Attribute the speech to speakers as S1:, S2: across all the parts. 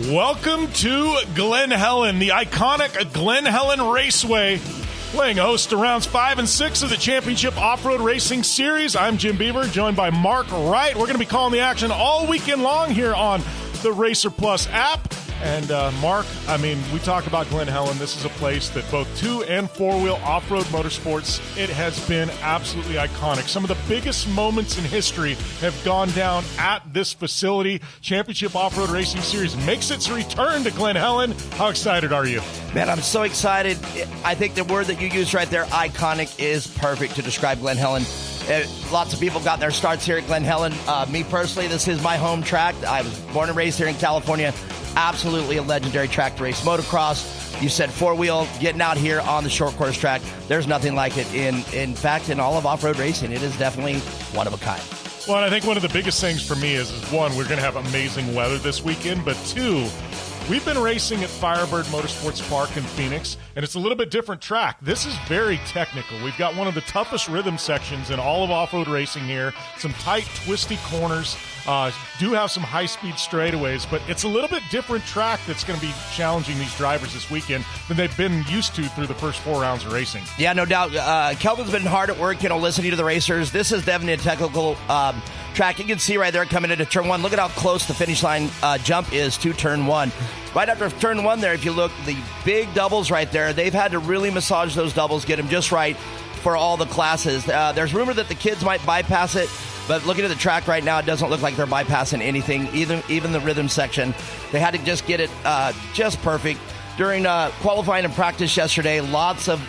S1: Welcome to Glen Helen, the iconic Glen Helen Raceway, playing host to rounds 5 and 6 of the Championship Off-Road Racing Series. I'm Jim Beaver, joined by Mark Wright. We're going to be calling the action all weekend long here on the Racer Plus app. And Mark, I mean, we talk about Glen Helen. This is a place that both 2- and 4-wheel off-road motorsports, it has been absolutely iconic. Some of the biggest moments in history have gone down at this facility. Championship Off-Road Racing Series makes its return to Glen Helen. How excited are you?
S2: Man, I'm so excited. I think the word that you used right there, iconic, is perfect to describe Glen Helen. Lots of people got their starts here at Glen Helen. Me personally, this is my home track. I was born and raised here in California. Absolutely a legendary track to race motocross. You said 4-wheel, getting out here on the short course track. There's nothing like it. In fact, in all of off-road racing, it is definitely one of a kind.
S1: Well, and I think one of the biggest things for me is one, we're going to have amazing weather this weekend, but two, we've been racing at Firebird Motorsports Park in Phoenix, and it's a little bit different track. This is very technical. We've got one of the toughest rhythm sections in all of off-road racing here. Some tight, twisty corners. Do have some high-speed straightaways, but it's a little bit different track that's going to be challenging these drivers this weekend than they've been used to through the first 4 rounds of racing. Yeah,
S2: no doubt. Kelvin's been hard at work, listening to the racers. This is definitely a technical track. You can see right there coming into turn 1. Look at how close the finish line jump is to turn 1. Right after turn 1 there, if you look, the big doubles right there, they've had to really massage those doubles, get them just right for all the classes. There's rumor that the kids might bypass it, but looking at the track right now, it doesn't look like they're bypassing anything, even the rhythm section. They had to just get it just perfect. During qualifying and practice yesterday, lots of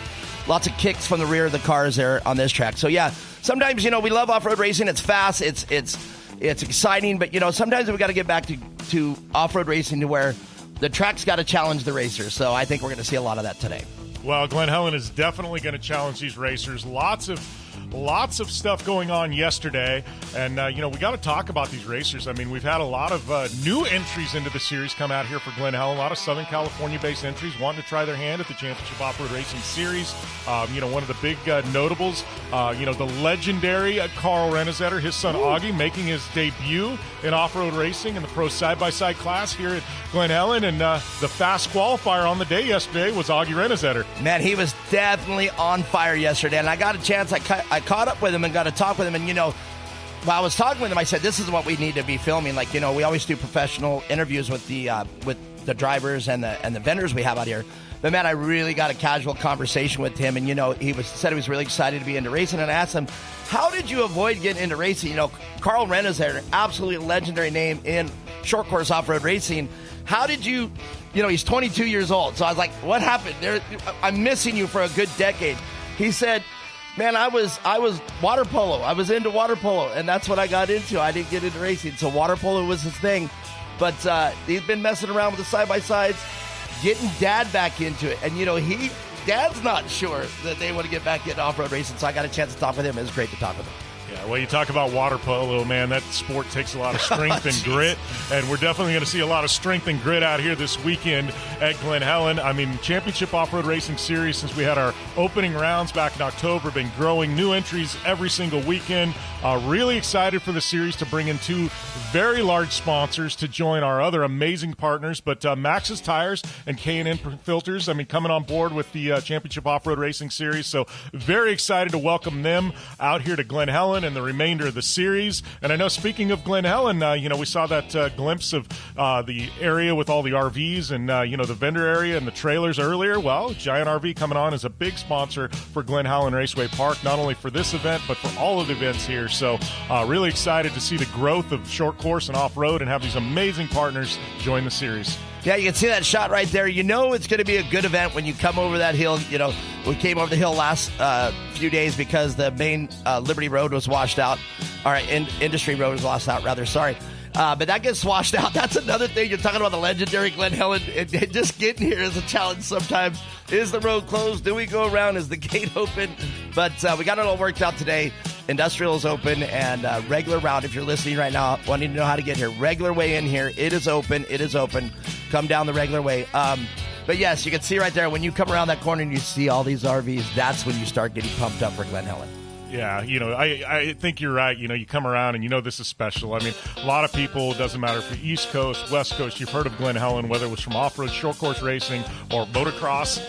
S2: kicks from the rear of the cars there on this track. So yeah, sometimes, we love off-road racing. It's fast, it's exciting, but sometimes we got to get back to off-road racing to where the track's got to challenge the racers. So I think we're going to see a lot of that today.
S1: Well, Glen Helen is definitely going to challenge these racers. Lots of stuff going on yesterday, and we got to talk about these racers. I mean, we've had a lot of new entries into the series come out here for Glen Helen. A lot of Southern California-based entries wanting to try their hand at the Championship Off-Road Racing Series. One of the big notables, the legendary Carl Renesetter, his son Augie, making his debut in off-road racing in the Pro Side-by-Side class here at Glen Helen, and the fast qualifier on the day yesterday was Augie Renesetter.
S2: Man, he was definitely on fire yesterday, and I got a chance. I caught up with him and got to talk with him, and while I was talking with him, I said, this is what we need to be filming. Like, we always do professional interviews with the drivers and the vendors we have out here. But man, I really got a casual conversation with him, and said he was really excited to be into racing. And I asked him, how did you avoid getting into racing? Carl Renesetter, absolutely legendary name in short course off-road racing. How did you? He's 22 years old. So I was like, what happened? I'm missing you for a good decade. He said, man, I was water polo. I was into water polo, and that's what I got into. I didn't get into racing, so water polo was his thing. But he's been messing around with the side-by-sides, getting Dad back into it. And, Dad's not sure that they want to get back into off-road racing, so I got a chance to talk with him. It was great to talk with him.
S1: Yeah, well, you talk about water polo, man, that sport takes a lot of strength and grit, and we're definitely going to see a lot of strength and grit out here this weekend at Glen Helen. I mean, Championship Off-Road Racing Series, since we had our opening rounds back in October, been growing new entries every single weekend. Really excited for the series to bring in 2 very large sponsors to join our other amazing partners, but Maxxis Tires and K&N Filters, coming on board with the Championship Off-Road Racing Series, so very excited to welcome them out here to Glen Helen. Helen and the remainder of the series. And I know, speaking of Glen Helen, we saw that glimpse of the area with all the RVs and, the vendor area and the trailers earlier. Well, Giant RV coming on as a big sponsor for Glen Helen Raceway Park, not only for this event, but for all of the events here. So really excited to see the growth of short course and off-road and have these amazing partners join the series.
S2: Yeah, you can see that shot right there. You know it's going to be a good event when you come over that hill. We came over the hill last few days because the main Liberty Road was washed out. All right, Industry Road was washed out, rather. Sorry. But that gets washed out. That's another thing. You're talking about the legendary Glen Helen. And just getting here is a challenge sometimes. Is the road closed? Do we go around? Is the gate open? But we got it all worked out today. Industrial is open, and regular route, if you're listening right now, wanting to know how to get here, regular way in here, it is open. It is open. Come down the regular way. But yes, you can see right there, when you come around that corner and you see all these RVs, that's when you start getting pumped up for Glen Helen.
S1: Yeah, I think you're right. You come around and this is special. I mean, a lot of people, doesn't matter if you're East Coast, West Coast, you've heard of Glen Helen, whether it was from off-road, short course racing, or motocross.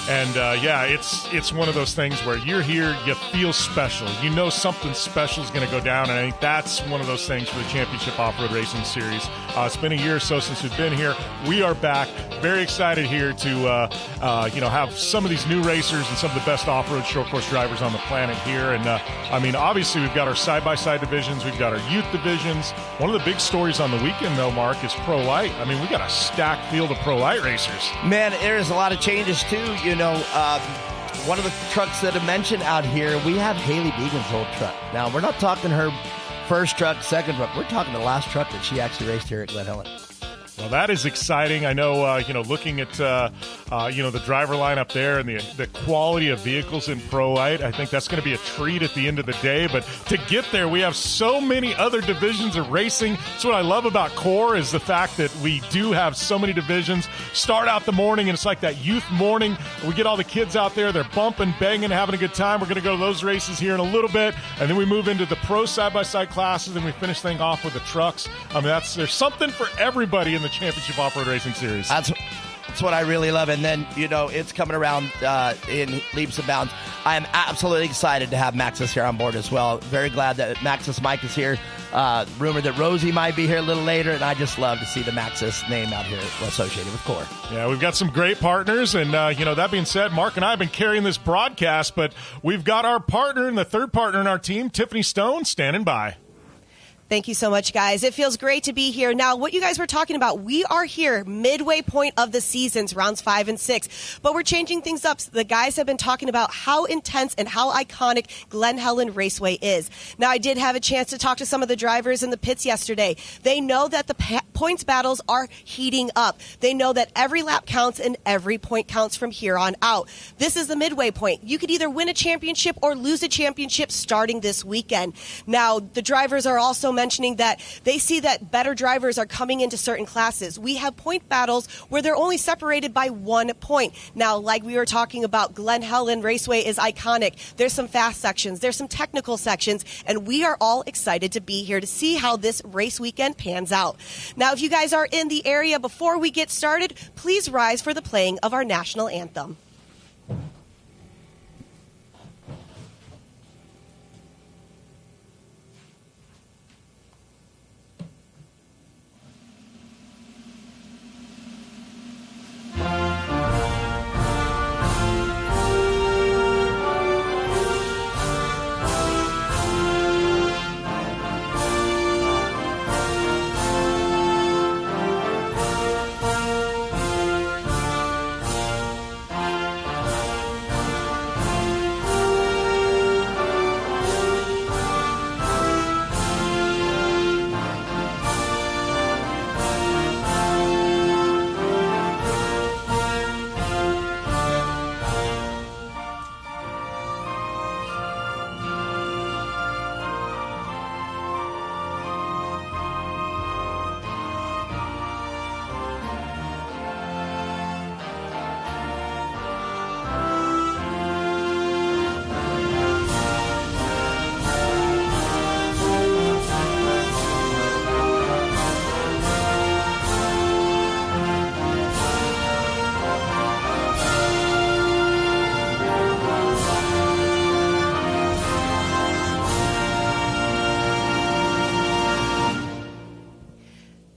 S1: It's one of those things where you're here, you feel special. You know something special is going to go down, and I think that's one of those things for the Championship Off-Road Racing Series. It's been a year or so since we've been here. We are back. Very excited here to have some of these new racers and some of the best off-road short course drivers on the planet here. And obviously we've got our side-by-side divisions. We've got our youth divisions. One of the big stories on the weekend, though, Mark, is Pro Light. I mean, we got a stacked field of Pro Light racers.
S2: Man, there's a lot of changes, too. One of the trucks that I mentioned out here, we have Haley Deegan's old truck. Now, we're not talking her first truck, second truck. We're talking the last truck that she actually raced here at Glen Helen.
S1: Well, that is exciting. I know, looking at, the driver lineup there and the quality of vehicles in Pro Light, I think that's going to be a treat at the end of the day. But to get there, we have so many other divisions of racing. That's what I love about CORR, is the fact that we do have so many divisions. Start out the morning, and it's like that youth morning. We get all the kids out there. They're bumping, banging, having a good time. We're going to go to those races here in a little bit. And then we move into the pro side-by-side classes, and we finish things off with the trucks. I mean, there's something for everybody in the Championship Off-Road Racing Series.
S2: That's what I really love. And then, it's coming around in leaps and bounds. I am absolutely excited to have Maxis here on board as well. Very glad that Maxis Mike is here. Rumored that Rosie might be here a little later, and I just love to see the Maxis name out here associated with CORR.
S1: Yeah, we've got some great partners, and, that being said, Mark and I have been carrying this broadcast, but we've got our partner and the third partner in our team, Tiffany Stone, standing by.
S3: Thank you so much, guys. It feels great to be here. Now, what you guys were talking about, we are here midway point of the seasons, rounds 5 and 6, but we're changing things up. The guys have been talking about how intense and how iconic Glen Helen Raceway is. Now, I did have a chance to talk to some of the drivers in the pits yesterday. They know that the points battles are heating up. They know that every lap counts and every point counts from here on out. This is the midway point. You could either win a championship or lose a championship starting this weekend. Now, the drivers are also mentioning that they see that better drivers are coming into certain classes. We have point battles where they're only separated by 1 point. Now, like we were talking about, Glen Helen Raceway is iconic. There's some fast sections, there's some technical sections, and we are all excited to be here to see how this race weekend pans out. Now, if you guys are in the area, before we get started, please rise for the playing of our national anthem.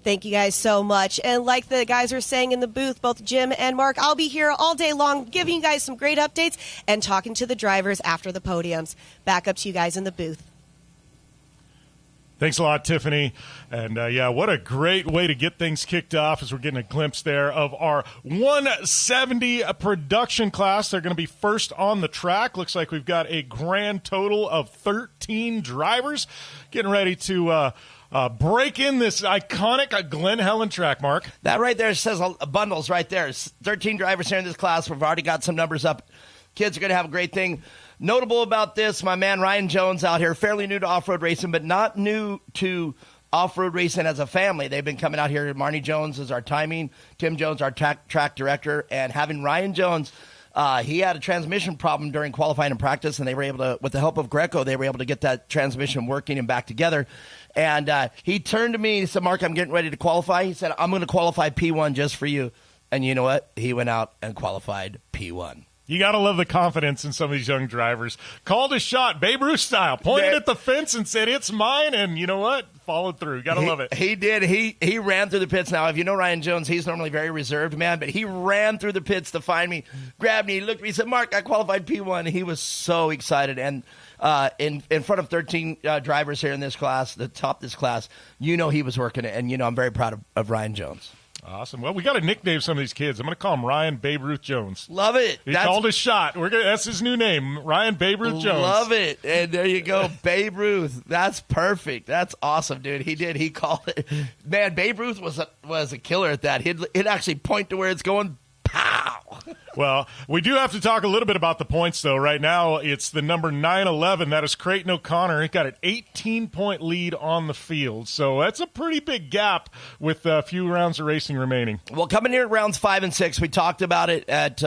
S3: Thank you guys so much. And like the guys are saying in the booth, both Jim and Mark, I'll be here all day long giving you guys some great updates and talking to the drivers after the podiums. Back up to you guys in the booth.
S1: Thanks a lot, Tiffany. And, what a great way to get things kicked off as we're getting a glimpse there of our 170 production class. They're going to be first on the track. Looks like we've got a grand total of 13 drivers getting ready to break in this iconic Glen Helen track, Mark.
S2: That right there says bundles right there. 13 drivers here in this class. We've already got some numbers up. Kids are going to have a great thing. Notable about this, my man Ryan Jones out here, fairly new to off-road racing, but not new to off-road racing as a family. They've been coming out here. Marnie Jones is our timing, Tim Jones, our track director, and having Ryan Jones, he had a transmission problem during qualifying and practice, and they were able to, with the help of Greco, they were able to get that transmission working and back together. And he turned to me and said, Mark, I'm getting ready to qualify. He said, I'm going to qualify P1 just for you. And you know what? He went out and qualified P1.
S1: You got to love the confidence in some of these young drivers. Called a shot, Babe Ruth style, pointed at the fence and said, it's mine, and you know what? Followed through. Got to love it.
S2: He did. He ran through the pits. Now, if you know Ryan Jones, he's normally very reserved, man, but he ran through the pits to find me, grabbed me, looked at me, said, Mark, I qualified P1. He was so excited. And in front of 13 drivers here in this class, the top of this class, you know he was working it, and you know I'm very proud of Ryan Jones.
S1: Awesome. Well, we got to nickname some of these kids. I'm going to call him Ryan Babe Ruth Jones.
S2: Love it.
S1: He called his shot. That's his new name, Ryan Babe Ruth Jones.
S2: Love it. And there you go, Babe Ruth. That's perfect. That's awesome, dude. He did. He called it. Man, Babe Ruth was a killer at that. He'd actually point to where it's going. Pow!
S1: Well, we do have to talk a little bit about the points, though. Right now, it's the number 911. That is Creighton O'Connor. He got an 18-point lead on the field. So that's a pretty big gap with a few rounds of racing remaining.
S2: Well, coming here at rounds 5 and 6, we talked about it at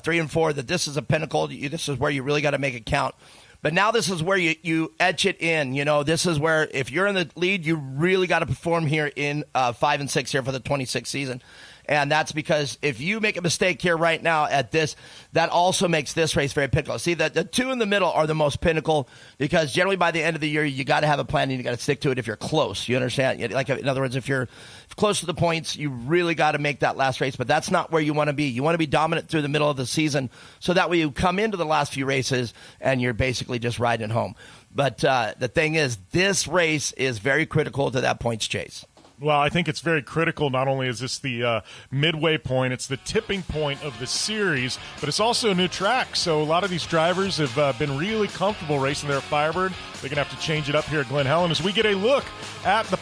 S2: 3 and 4, that this is a pinnacle. This is where you really got to make it count. But now this is where you etch it in. You know, this is where if you're in the lead, you really got to perform here in 5 and 6 here for the 26th season. And that's because if you make a mistake here right now at this, that also makes this race very pinnacle. See, the two in the middle are the most pinnacle because generally by the end of the year, you got to have a plan and you got to stick to it if you're close. You understand? Like, in other words, if you're close to the points, you really got to make that last race. But that's not where you want to be. You want to be dominant through the middle of the season so that way you come into the last few races and you're basically just riding home. But the thing is, this race is very critical to that points chase.
S1: Well, I think it's very critical. Not only is this the midway point, it's the tipping point of the series, but it's also a new track. So a lot of these drivers have been really comfortable racing there at Firebird. They're going to have to change it up here at Glen Helen as we get a look at the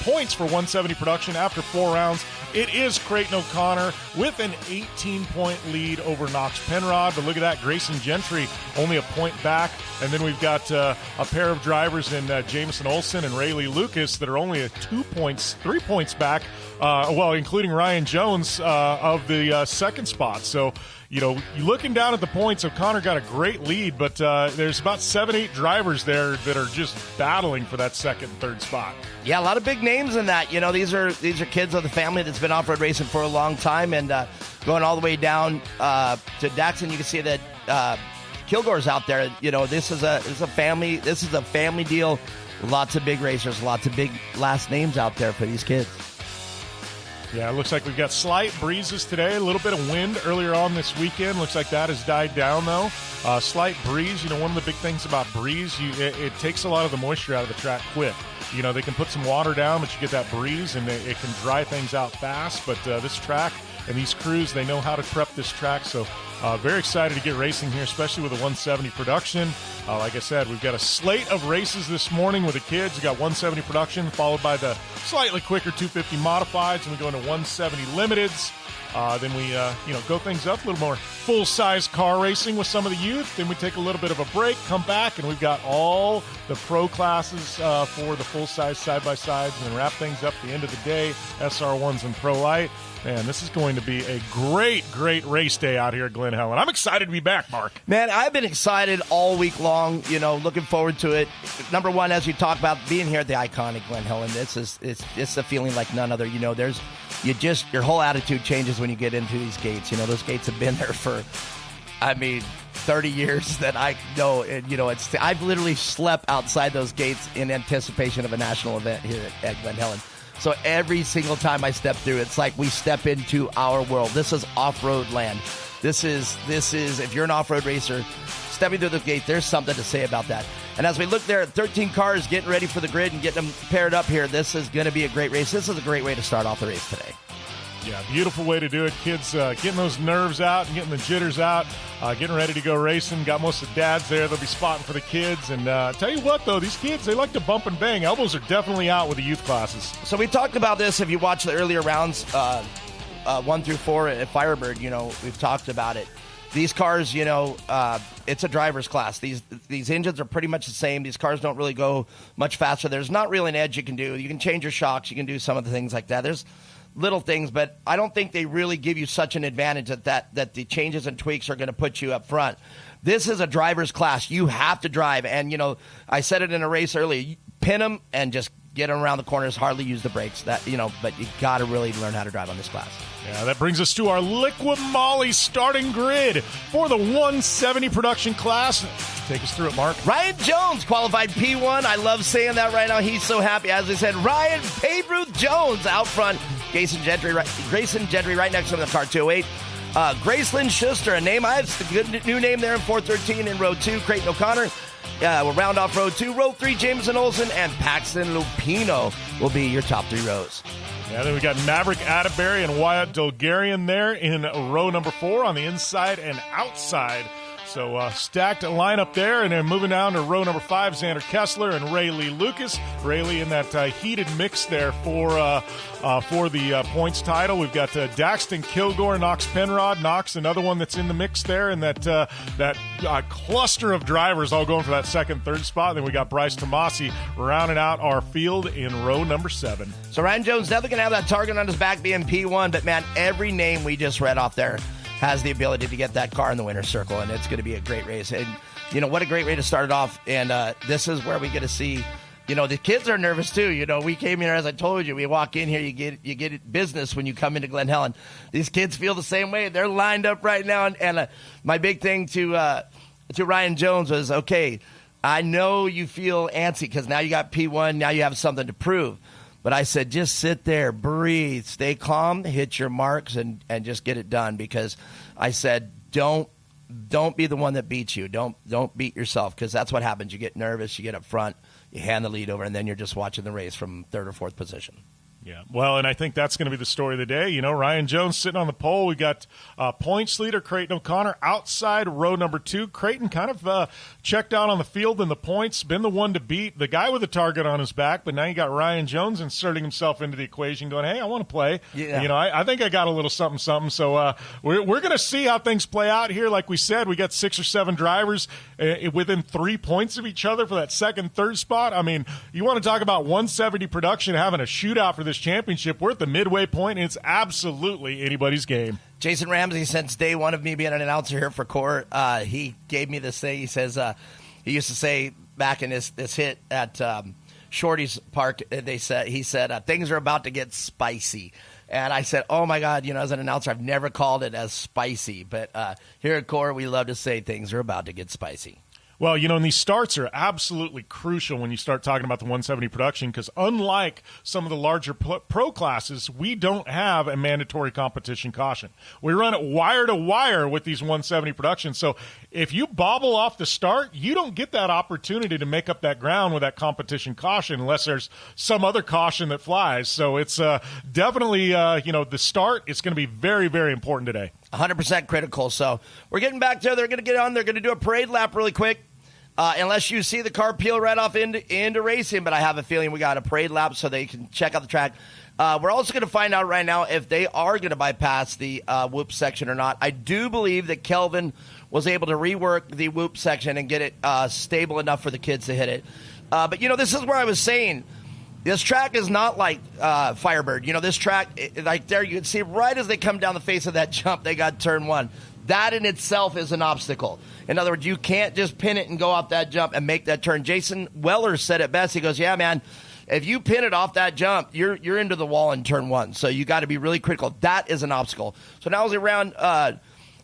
S1: points for 170 production after 4 rounds. It is Creighton O'Connor with an 18-point lead over Knox Penrod. But look at that, Grayson Gentry only a point back. And then we've got a pair of drivers in Jameson Olsen and Rayleigh Lucas that are only 3 points back, including Ryan Jones of the second spot. So, you know, looking down at the points, O'Connor got a great lead, but there's about 7-8 drivers there that are just battling for that second and third spot.
S2: Yeah, a lot of big names in that. You know, these are kids of the family that's been off-road racing for a long time, and going all the way down to Daxon, you can see that Kilgore's out there. You know, this is a family deal. Lots of big racers, lots of big last names out there for these kids.
S1: Yeah, it looks like we've got slight breezes today, a little bit of wind earlier on this weekend. Looks like that has died down, though. Slight breeze, you know, one of the big things about breeze, it takes a lot of the moisture out of the track quick. You know, they can put some water down, but you get that breeze, and it can dry things out fast. But this track and these crews, they know how to prep this track, so very excited to get racing here, especially with a 170 production. Like I said, we've got a slate of races this morning with the kids. We've got 170 production, followed by the slightly quicker 250 modifieds, and we go into 170 limiteds. Then we go things up, a little more full-size car racing with some of the youth. Then we take a little bit of a break, come back, and we've got all the pro classes for the full-size side-by-sides, and then wrap things up at the end of the day, SR1s and Pro Light. Man, this is going to be a great, great race day out here at Glen Helen. I'm excited to be back, Mark.
S2: Man, I've been excited all week long, you know, looking forward to it. Number one, as you talk about being here at the iconic Glen Helen, it's a feeling like none other. You know, your whole attitude changes when you get into these gates. You know, those gates have been there for, 30 years that I know. And, you know, I've literally slept outside those gates in anticipation of a national event here at Glen Helen. So every single time I step through, it's like we step into our world. This is off-road land. This is if you're an off-road racer, stepping through the gate, there's something to say about that. And as we look there at 13 cars getting ready for the grid and getting them paired up here, this is going to be a great race. This is a great way to start off the race today.
S1: Yeah, beautiful way to do it. Kids getting those nerves out and getting the jitters out, getting ready to go racing. Got most of the dads there. They'll be spotting for the kids. And tell you what, though, these kids, they like to bump and bang. Elbows are definitely out with the youth classes.
S2: So we talked about this. If you watch the earlier rounds, 1 through 4 at Firebird, we've talked about it. These cars, it's a driver's class. These engines are pretty much the same. These cars don't really go much faster. There's not really an edge you can do. You can change your shocks. You can do some of the things like that. There's little things, but I don't think they really give you such an advantage that the changes and tweaks are going to put you up front. This is a driver's class. You have to drive. And, I said it in a race earlier. You pin them and just get them around the corners, hardly use the brakes. But you got to really learn how to drive on this class.
S1: Yeah, that brings us to our Liquid Molly starting grid for the 170 production class. Take us through it, Mark.
S2: Ryan Jones qualified P1. I love saying that right now. He's so happy. As I said, Ryan Babe Ruth Jones out front. Grayson Gentry right next to him in the car 208. Gracelyn Schuster, a name a good new name there in 413 in row 2. Creighton O'Connor. We'll round off row 2. Row 3, Jameson Olsen and Paxton Lupino will be your top 3 rows.
S1: Yeah, then we got Maverick Atterbury and Wyatt Dolgarian there in row number 4 on the inside and outside. So stacked lineup there, and then moving down to row number 5, Xander Kessler and Ray Lee Lucas. Ray Lee in that heated mix there for the points title. We've got Daxton Kilgore, Knox Penrod. Knox, another one that's in the mix there, and that cluster of drivers all going for that second, third spot. And then we got Bryce Tomasi rounding out our field in row number 7. So
S2: Ryan Jones definitely going to have that target on his back being P1, but man, every name we just read off there has the ability to get that car in the winner's circle, and it's going to be a great race. And, what a great way to start it off. And this is where we get to see, the kids are nervous too. We came here, as I told you, we walk in here, you get business when you come into Glen Helen. These kids feel the same way. They're lined up right now. And my big thing to Ryan Jones was, okay, I know you feel antsy because now you got P1, now you have something to prove. But I said, just sit there, breathe, stay calm, hit your marks, and just get it done. Because I said, don't be the one that beats you. Don't beat yourself, because that's what happens. You get nervous, you get up front, you hand the lead over, and then you're just watching the race from 3rd or 4th position.
S1: Yeah, well, and I think that's going to be the story of the day. Ryan Jones sitting on the pole. We got points leader Creighton O'Connor outside row number 2. Creighton kind of checked out on the field in the points, been the one to beat, the guy with the target on his back, but now you got Ryan Jones inserting himself into the equation going, hey, I want to play. Yeah. I think I got a little something. So we're going to see how things play out here. Like we said, we got 6 or 7 drivers within 3 points of each other for that second, third spot. I mean, you want to talk about 170 production having a shootout for this championship. We're at the midway point, and it's absolutely anybody's game.
S2: Jason Ramsey, since day one of me being an announcer here for CORR, he gave me this thing. He says he used to say back in this hit at Shorty's Park, he said things are about to get spicy. And I said, oh, my God, as an announcer, I've never called it as spicy. But here at CORR, we love to say things are about to get spicy.
S1: Well, and these starts are absolutely crucial when you start talking about the 170 production, because unlike some of the larger pro classes, we don't have a mandatory competition caution. We run it wire to wire with these 170 productions. So if you bobble off the start, you don't get that opportunity to make up that ground with that competition caution unless there's some other caution that flies. So it's definitely, the start is going to be very, very important today.
S2: 100% critical. So we're getting back there. They're going to get on. They're going to do a parade lap really quick. Unless you see the car peel right off into racing, but I have a feeling we got a parade lap so they can check out the track. We're also going to find out right now if they are going to bypass the whoop section or not. I do believe that Kelvin was able to rework the whoop section and get it stable enough for the kids to hit it. But, this is where I was saying, this track is not like Firebird. This track, like there, you can see right as they come down the face of that jump, they got turn 1. That in itself is an obstacle. In other words, you can't just pin it and go off that jump and make that turn. Jason Weller said it best. He goes, yeah, man, if you pin it off that jump, you're into the wall in turn 1. So you got to be really critical. That is an obstacle. So now we're around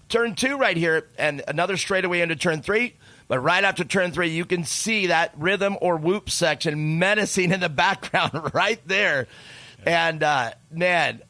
S2: turn 2 right here, and another straightaway into turn 3. But right after turn 3, you can see that rhythm or whoop section menacing in the background right there. And, man,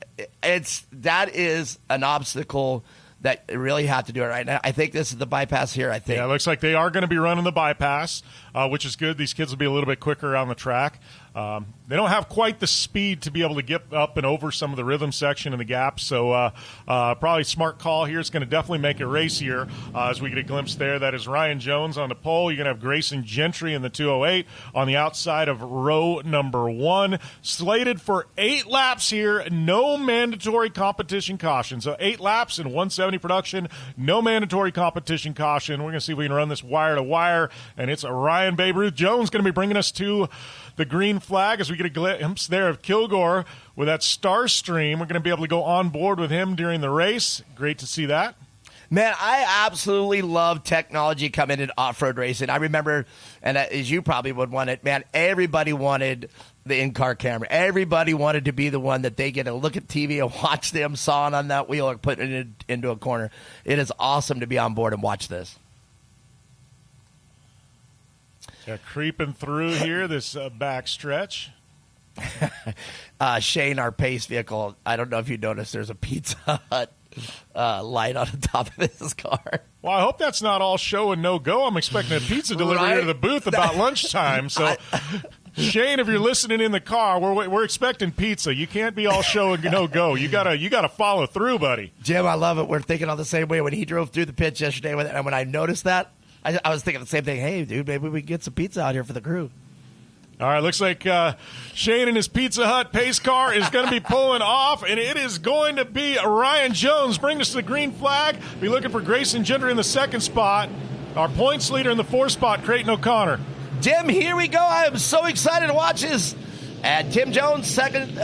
S2: that is an obstacle that you really have to do it right now. I think this is the bypass here, I think.
S1: Yeah, it looks like they are going to be running the bypass, which is good. These kids will be a little bit quicker around the track. They don't have quite the speed to be able to get up and over some of the rhythm section and the gaps, so probably smart call here. It's going to definitely make it racier as we get a glimpse there. That is Ryan Jones on the pole. You're going to have Grayson Gentry in the 208 on the outside of row number 1. Slated for 8 laps here, no mandatory competition caution. So 8 laps in 170 production, no mandatory competition caution. We're going to see if we can run this wire to wire, and it's Ryan Babe Ruth Jones going to be bringing us to the green flag as we get a glimpse there of Kilgore with that star stream. We're going to be able to go on board with him during the race. Great to see that.
S2: Man, I absolutely love technology coming in off-road racing. I remember, and as you probably would want it, man, everybody wanted the in-car camera. Everybody wanted to be the one that they get to look at TV and watch them sawing on that wheel or putting it into a corner. It is awesome to be on board and watch this.
S1: Yeah, creeping through here, this back stretch.
S2: Shane, our pace vehicle, I don't know if you noticed, there's a Pizza Hut light on the top of his car.
S1: Well, I hope that's not all show and no go. I'm expecting a pizza delivery
S2: Right?
S1: to the booth about lunchtime. So, Shane, if you're listening in the car, we're expecting pizza. You can't be all show and no go. You gotta follow through, buddy.
S2: Jim, I love it. We're thinking all the same way. When he drove through the pits yesterday, and when I noticed that, I was thinking the same thing. Hey, dude, maybe we can get some pizza out here for the crew.
S1: All right, looks like Shane and his Pizza Hut pace car is going to be pulling off, and it is going to be Ryan Jones. Bring us to the green flag. Be looking for Grayson Gentry in the 2nd spot. Our points leader in the 4th spot, Creighton O'Connor.
S2: Jim, here we go. I am so excited to watch this. And Tim Jones, second,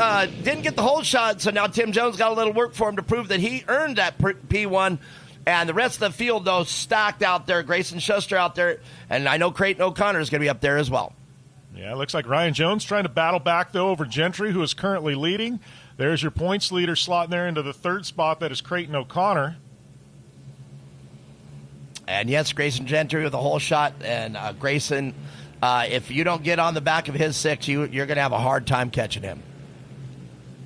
S2: didn't get the whole shot, so now Tim Jones got a little work for him to prove that he earned that P1. And the rest of the field, though, stacked out there. Grayson Schuster out there. And I know Creighton O'Connor is going to be up there as well.
S1: Yeah, it looks like Ryan Jones trying to battle back, though, over Gentry, who is currently leading. There's your points leader slotting there into the 3rd spot. That is Creighton O'Connor.
S2: And, yes, Grayson Gentry with a whole shot. And Grayson, if you don't get on the back of his 6, you're going to have a hard time catching him.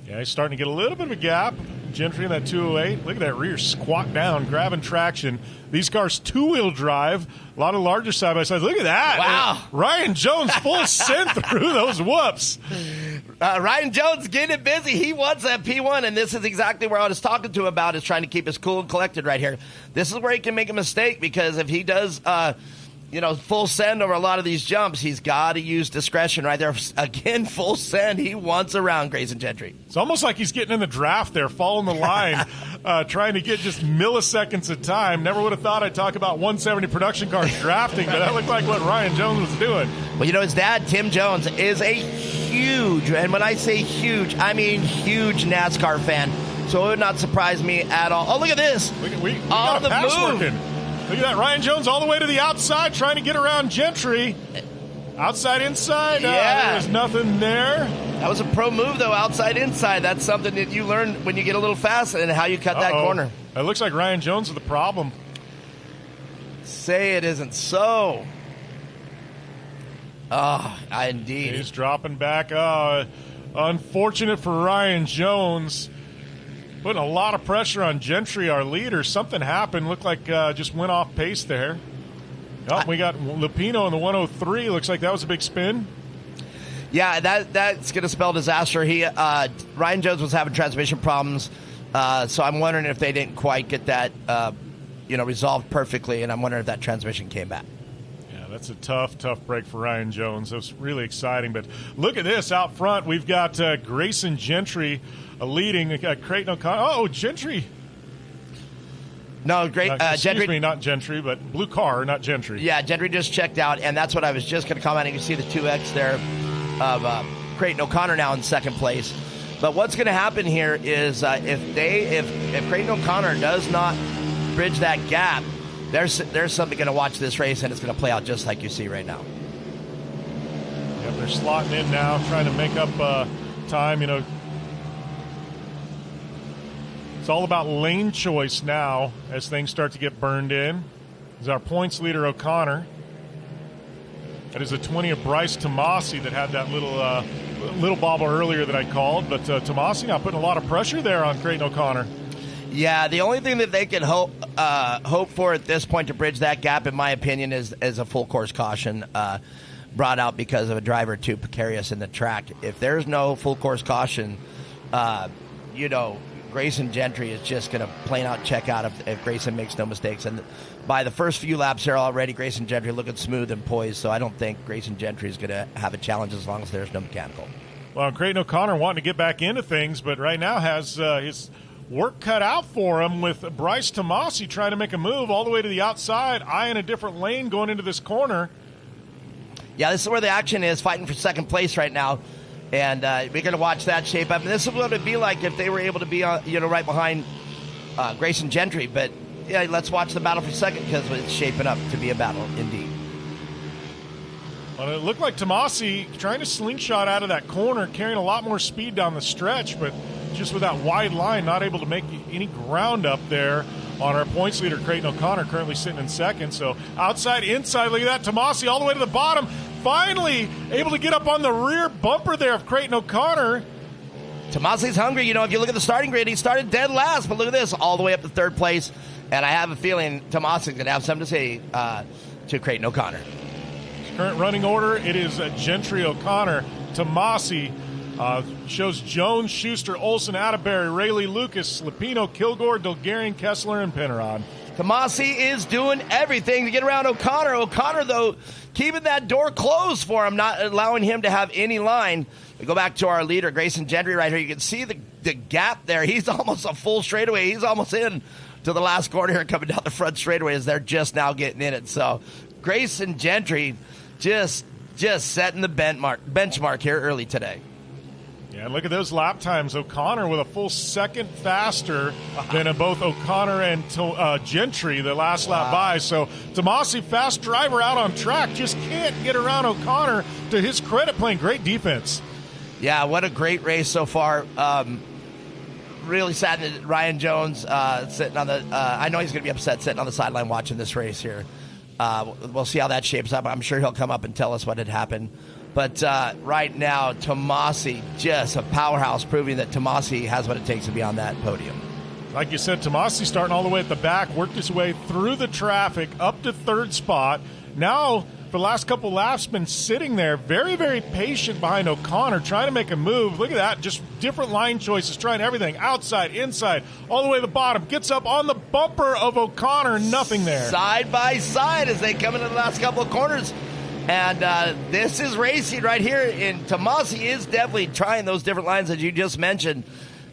S1: Yeah, he's starting to get a little bit of a gap. Gentry in that 208. Look at that rear squat down, grabbing traction. These cars 2-wheel drive, a lot of larger side-by-sides. Look at that.
S2: Wow.
S1: Ryan Jones full send through those whoops.
S2: Ryan Jones getting it busy. He wants that P1, and this is exactly where I was talking to him about, is trying to keep us cool and collected right here. This is where he can make a mistake, because if he does full send over a lot of these jumps, he's got to use discretion right there. Again, full send. He wants around Grayson Gentry.
S1: It's almost like he's getting in the draft there, following the line, trying to get just milliseconds of time. Never would have thought I'd talk about 170 production cars drafting, but that looked like what Ryan Jones was doing.
S2: Well, his dad, Tim Jones, is a huge, and when I say huge, I mean huge NASCAR fan. So it would not surprise me at all. Oh, look at this.
S1: We got a pass working. Look at that. Ryan Jones all the way to the outside, trying to get around Gentry. Outside, inside.
S2: Yeah.
S1: There's nothing there.
S2: That was a pro move, though, outside, inside. That's something that you learn when you get a little fast and how you cut that corner.
S1: It looks like Ryan Jones is the problem.
S2: Say it isn't so. Oh, indeed.
S1: He's dropping back. Unfortunate for Ryan Jones. Putting a lot of pressure on Gentry, our leader. Something happened. Looked like just went off pace there. Oh, we got Lupino in the 103. Looks like that was a big spin.
S2: Yeah, that's going to spell disaster. Ryan Jones was having transmission problems, so I'm wondering if they didn't quite get that resolved perfectly, and I'm wondering if that transmission came back.
S1: Yeah, that's a tough break for Ryan Jones. It was really exciting. But look at this out front. We've got Grayson Gentry leading. Creighton O'Connor. Oh, Gentry.
S2: No, great.
S1: Excuse me, not Gentry, but blue car, not Gentry.
S2: Yeah, Gentry just checked out, and that's what I was just going to comment. You can see the 2X there of Creighton O'Connor now in 2nd place. But what's going to happen here is if Creighton O'Connor does not bridge that gap, there's something going to watch this race, and it's going to play out just like you see right now.
S1: Yep, they're slotting in now, trying to make up time. It's all about lane choice now as things start to get burned in. Is our points leader O'Connor. That is a 20 of Bryce Tomasi that had that little little bobble earlier that I called, but Tomasi now putting a lot of pressure there on Creighton O'Connor.
S2: Yeah, the only thing that they can hope for at this point to bridge that gap, in my opinion, is a full course caution brought out because of a driver too precarious in the track. If there's no full course caution, Grayson Gentry is just going to plain out check out if Grayson makes no mistakes. And by the first few laps here already, Grayson Gentry looking smooth and poised, so I don't think Grayson Gentry is going to have a challenge as long as there's no mechanical.
S1: Well, Creighton O'Connor wanting to get back into things, but right now has his work cut out for him with Bryce Tomasi trying to make a move all the way to the outside, eyeing a different lane going into this corner.
S2: Yeah, this is where the action is, fighting for second place right now. And we're going to watch that shape up. And this is what it would be like if they were able to be right behind Grayson Gentry. But yeah, let's watch the battle for second because it's shaping up to be a battle indeed.
S1: Well, it looked like Tomasi trying to slingshot out of that corner, carrying a lot more speed down the stretch, but just with that wide line, not able to make any ground up there on our points leader, Creighton O'Connor, currently sitting in second. So outside, inside, look at that. Tomasi all the way to the bottom. Finally able to get up on the rear bumper there of Creighton O'Connor.
S2: Tomasi's hungry. If you look at the starting grid, he started dead last, but look at this, all the way up to third place. And I have a feeling Tomasi's going to have something to say to Creighton O'Connor.
S1: Current running order, it is Gentry, O'Connor, Tomasi, shows Jones, Schuster, Olsen, Atterbury, Rayleigh, Lucas, Lupino, Kilgore, Dulgarian, Kessler, and Pennerod.
S2: Tomasi is doing everything to get around O'Connor. O'Connor, though, keeping that door closed for him, not allowing him to have any line. We go back to our leader, Grayson Gentry, right here. You can see the gap there. He's almost a full straightaway. He's almost in to the last corner here, coming down the front straightaway as they're just now getting in it. So Grayson Gentry just setting the benchmark here early today.
S1: Yeah, look at those lap times. O'Connor with a full second faster than both O'Connor and Gentry the last lap by. So Tomasi, fast driver out on track, just can't get around O'Connor. To his credit, playing great defense.
S2: Yeah, what a great race so far. Really sad that Ryan Jones sitting on the I know he's going to be upset sitting on the sideline watching this race here. We'll see how that shapes up. I'm sure he'll come up and tell us what had happened. But right now, Tomasi, just a powerhouse, proving that Tomasi has what it takes to be on that podium.
S1: Like you said, Tomasi starting all the way at the back, worked his way through the traffic, up to third spot. Now, for the last couple laps, been sitting there very, very patient behind O'Connor, trying to make a move. Look at that, just different line choices, trying everything, outside, inside, all the way to the bottom. Gets up on the bumper of O'Connor, nothing there.
S2: Side by side as they come into the last couple of corners. And this is racing right here, and Tomasi is definitely trying those different lines that you just mentioned,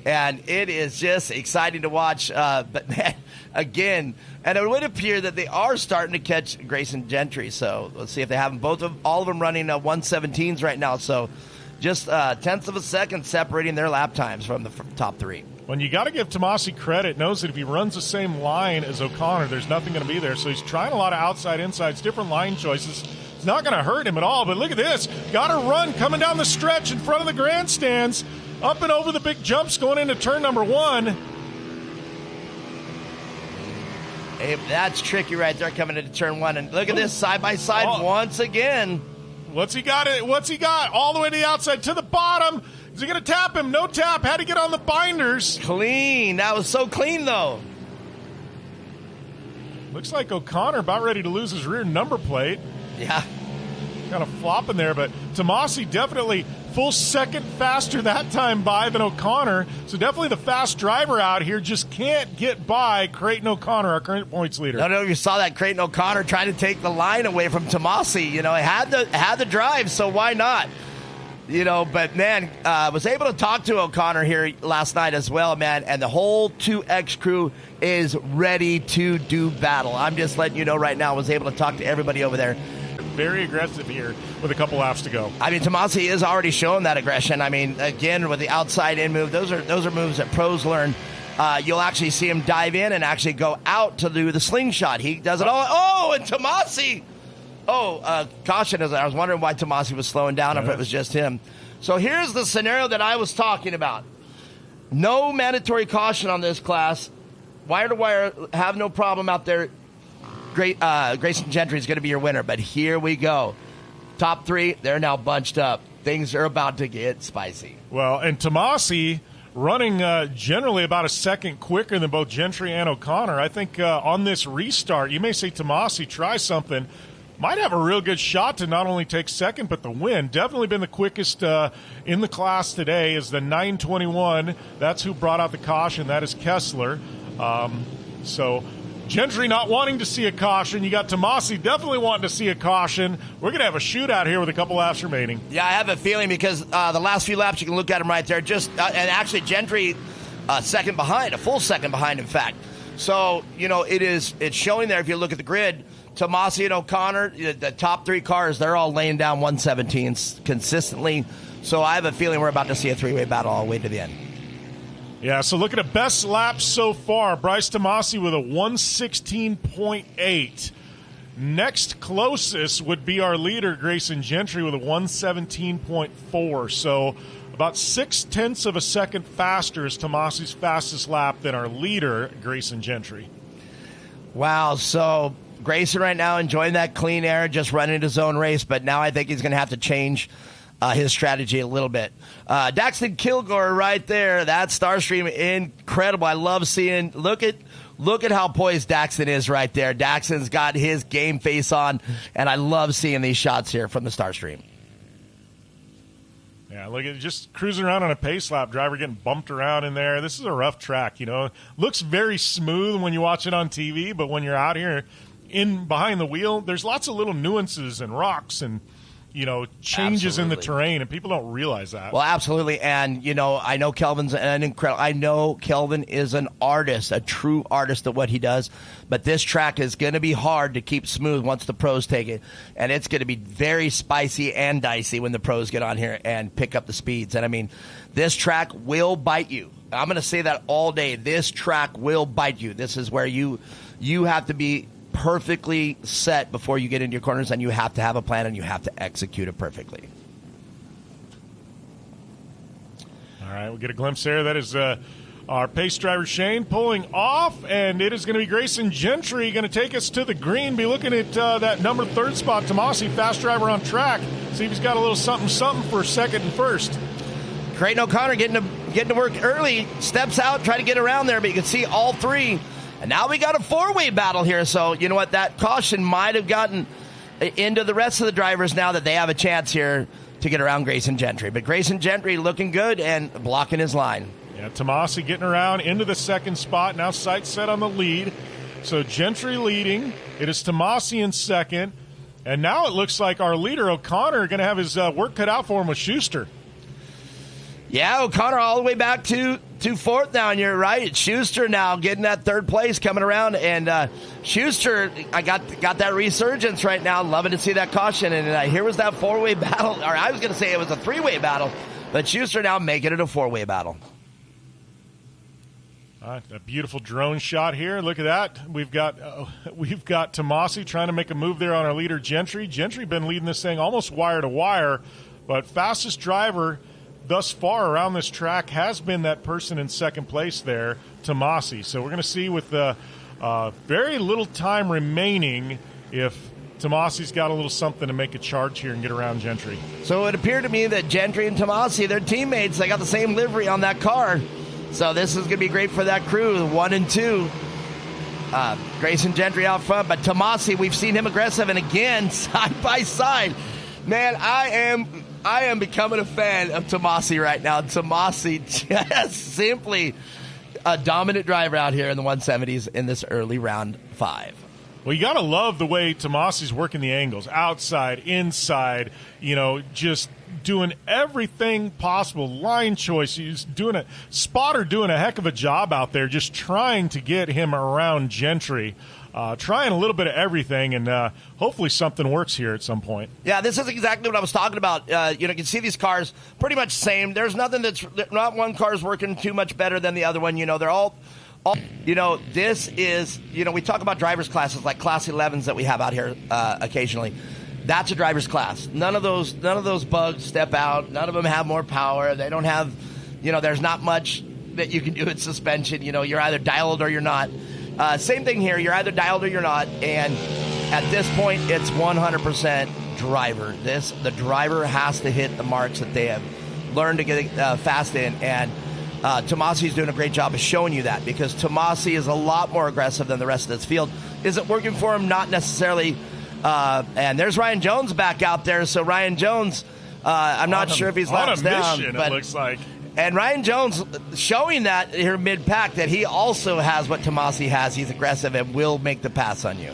S2: and it is just exciting to watch. But, man, again, and it would appear that they are starting to catch Grayson Gentry, so let's see if they have them. All of them running 1:17s right now, so just tenths of a second separating their lap times from the top three.
S1: When you got to give Tomasi credit, knows that if he runs the same line as O'Connor, there's nothing going to be there, so he's trying a lot of outside, insides, different line choices. It's not going to hurt him at all, but look at this. Got to run coming down the stretch in front of the grandstands, up and over the big jumps going into turn number one.
S2: Hey, that's tricky right there coming into turn one. And look at this side-by-side once again.
S1: What's he got? All the way to the outside, to the bottom. Is he going to tap him? No tap. Had to get on the binders.
S2: Clean. That was so clean, though.
S1: Looks like O'Connor about ready to lose his rear number plate.
S2: Yeah.
S1: Kind of flopping there, but Tomasi definitely full second faster that time by than O'Connor. So definitely the fast driver out here, just can't get by Creighton O'Connor, our current points leader.
S2: I don't know if you saw that Creighton O'Connor trying to take the line away from Tomasi. He had the drive, so why not? But man, was able to talk to O'Connor here last night as well, man, and the whole 2X crew is ready to do battle. I'm just letting you know right now, I was able to talk to everybody over there.
S1: Very aggressive here with a couple laps to go.
S2: I mean, Tomasi is already showing that aggression. I mean, again, with the outside in move, those are moves that pros learn. You'll actually see him dive in and actually go out to do the slingshot. He does it all. Oh, and Tomasi. Caution. I was wondering why Tomasi was slowing down, if it was just him. So here's the scenario that I was talking about. No mandatory caution on this class. Wire to wire, have no problem out there. Grayson Gentry is going to be your winner, but here we go. Top three, they're now bunched up. things are about to get spicy.
S1: Well, and Tomasi running generally about a second quicker than both Gentry and O'Connor. I think on this restart, you may say Tomasi, try something. Might have a real good shot to not only take second, but the win. Definitely been the quickest in the class today is the 9:21. That's who brought out the caution. That is Kessler. So Gentry not wanting to see a caution. You got Tomasi definitely wanting to see a caution. We're going to have a shootout here with a couple laps remaining.
S2: Yeah, I have a feeling because the last few laps, you can look at them right there. And actually Gentry second behind, a full second behind, in fact. So, it's showing there if you look at the grid. Tomasi and O'Connor, the top three cars, they're all laying down 117s consistently. So I have a feeling we're about to see a three-way battle all the way to the end.
S1: Yeah, so look at the best laps so far. Bryce Tomasi with a 116.8. Next closest would be our leader, Grayson Gentry, with a 117.4. So about 0.6 of a second faster is Tomasi's fastest lap than our leader, Grayson Gentry.
S2: Wow, so Grayson right now enjoying that clean air, just running his own race, but now I think he's going to have to change his strategy a little bit. Daxton Kilgore right there, that Starstream, incredible. I love seeing, look at how poised Daxton is right there. Daxton's got his game face on, and I love seeing these shots here from the Starstream.
S1: Yeah, look at just cruising around on a pace lap, driver getting bumped around in there. This is a rough track, Looks very smooth when you watch it on TV, but when you're out here in behind the wheel, there's lots of little nuances and rocks and changes in the terrain, and people don't realize that.
S2: Well, absolutely, and I know Kelvin's an incredible. I know Kelvin is an artist, a true artist at what he does. But this track is going to be hard to keep smooth once the pros take it, and it's going to be very spicy and dicey when the pros get on here and pick up the speeds. And I mean, this track will bite you. I'm going to say that all day. This track will bite you. This is where you have to be perfectly set before you get into your corners, and you have to have a plan and you have to execute it perfectly.
S1: All right, we'll get a glimpse there. That is our pace driver Shane pulling off, and it is going to be Grayson Gentry going to take us to the green. Be looking at that number third spot, Tomasi, fast driver on track. See if he's got a little something for second and first.
S2: Creighton O'Connor getting to work early, steps out, try to get around there, but you can see all three. And now we got a four-way battle here, so you know what? That caution might have gotten into the rest of the drivers now that they have a chance here to get around Grayson Gentry. But Grayson Gentry looking good and blocking his line.
S1: Yeah, Tomasi getting around into the second spot. Now sights set on the lead. So Gentry leading. It is Tomasi in second. And now it looks like our leader, O'Connor, going to have his work cut out for him with Schuster.
S2: Yeah, O'Connor all the way back to fourth now, and you're right. It's Schuster now getting that third place coming around. And Schuster, I got that resurgence right now. Loving to see that caution. And here was that four-way battle. Or I was going to say it was a three-way battle. But Schuster now making it a four-way battle.
S1: A beautiful drone shot here. Look at that. We've got Tomasi trying to make a move there on our leader, Gentry. Gentry been leading this thing almost wire to wire. But fastest driver thus far around this track has been that person in second place there, Tomasi. So we're going to see with very little time remaining if Tomasi's got a little something to make a charge here and get around Gentry.
S2: So it appeared to me that Gentry and Tomasi, they're teammates. They got the same livery on that car. So this is going to be great for that crew, 1 and 2. Grayson Gentry out front, but Tomasi, we've seen him aggressive, and again, side by side. Man, I am becoming a fan of Tomasi right now. Tomasi just simply a dominant driver out here in the 170s in this early round 5.
S1: Well, you got to love the way Tomasi's working the angles, outside, inside, just doing everything possible. Line choice, he's doing a heck of a job out there, just trying to get him around Gentry. Trying a little bit of everything, and hopefully something works here at some point.
S2: Yeah, this is exactly what I was talking about. You can see these cars pretty much same. There's nothing not one car's working too much better than the other one. They're all this is, we talk about driver's classes like Class 11s that we have out here occasionally. That's a driver's class. None of those bugs step out. None of them have more power. They don't have, there's not much that you can do with suspension. You're either dialed or you're not. Same thing here. You're either dialed or you're not. And at this point, it's 100% driver. The driver has to hit the marks that they have learned to get fast in, and Tomasi's doing a great job of showing you that, because Tomasi is a lot more aggressive than the rest of this field. Is it working for him? Not necessarily. And there's Ryan Jones back out there. So Ryan Jones, I'm not sure if he's laps down.
S1: But it looks like.
S2: And Ryan Jones showing that here mid-pack that he also has what Tomasi has. He's aggressive and will make the pass on you.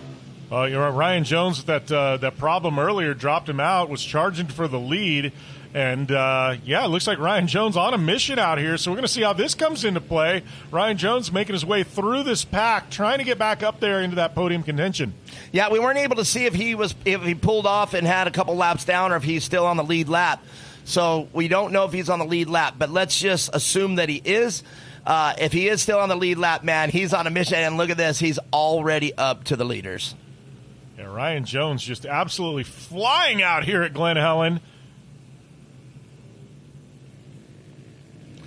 S1: You're right. Ryan Jones, that problem earlier dropped him out, was charging for the lead. And, it looks like Ryan Jones on a mission out here. So we're going to see how this comes into play. Ryan Jones making his way through this pack, trying to get back up there into that podium contention.
S2: Yeah, we weren't able to see if he pulled off and had a couple laps down, or if he's still on the lead lap. So we don't know if he's on the lead lap, but let's just assume that he is. If he is still on the lead lap, man, he's on a mission. And look at this. He's already up to the leaders.
S1: Yeah, Ryan Jones just absolutely flying out here at Glen Helen.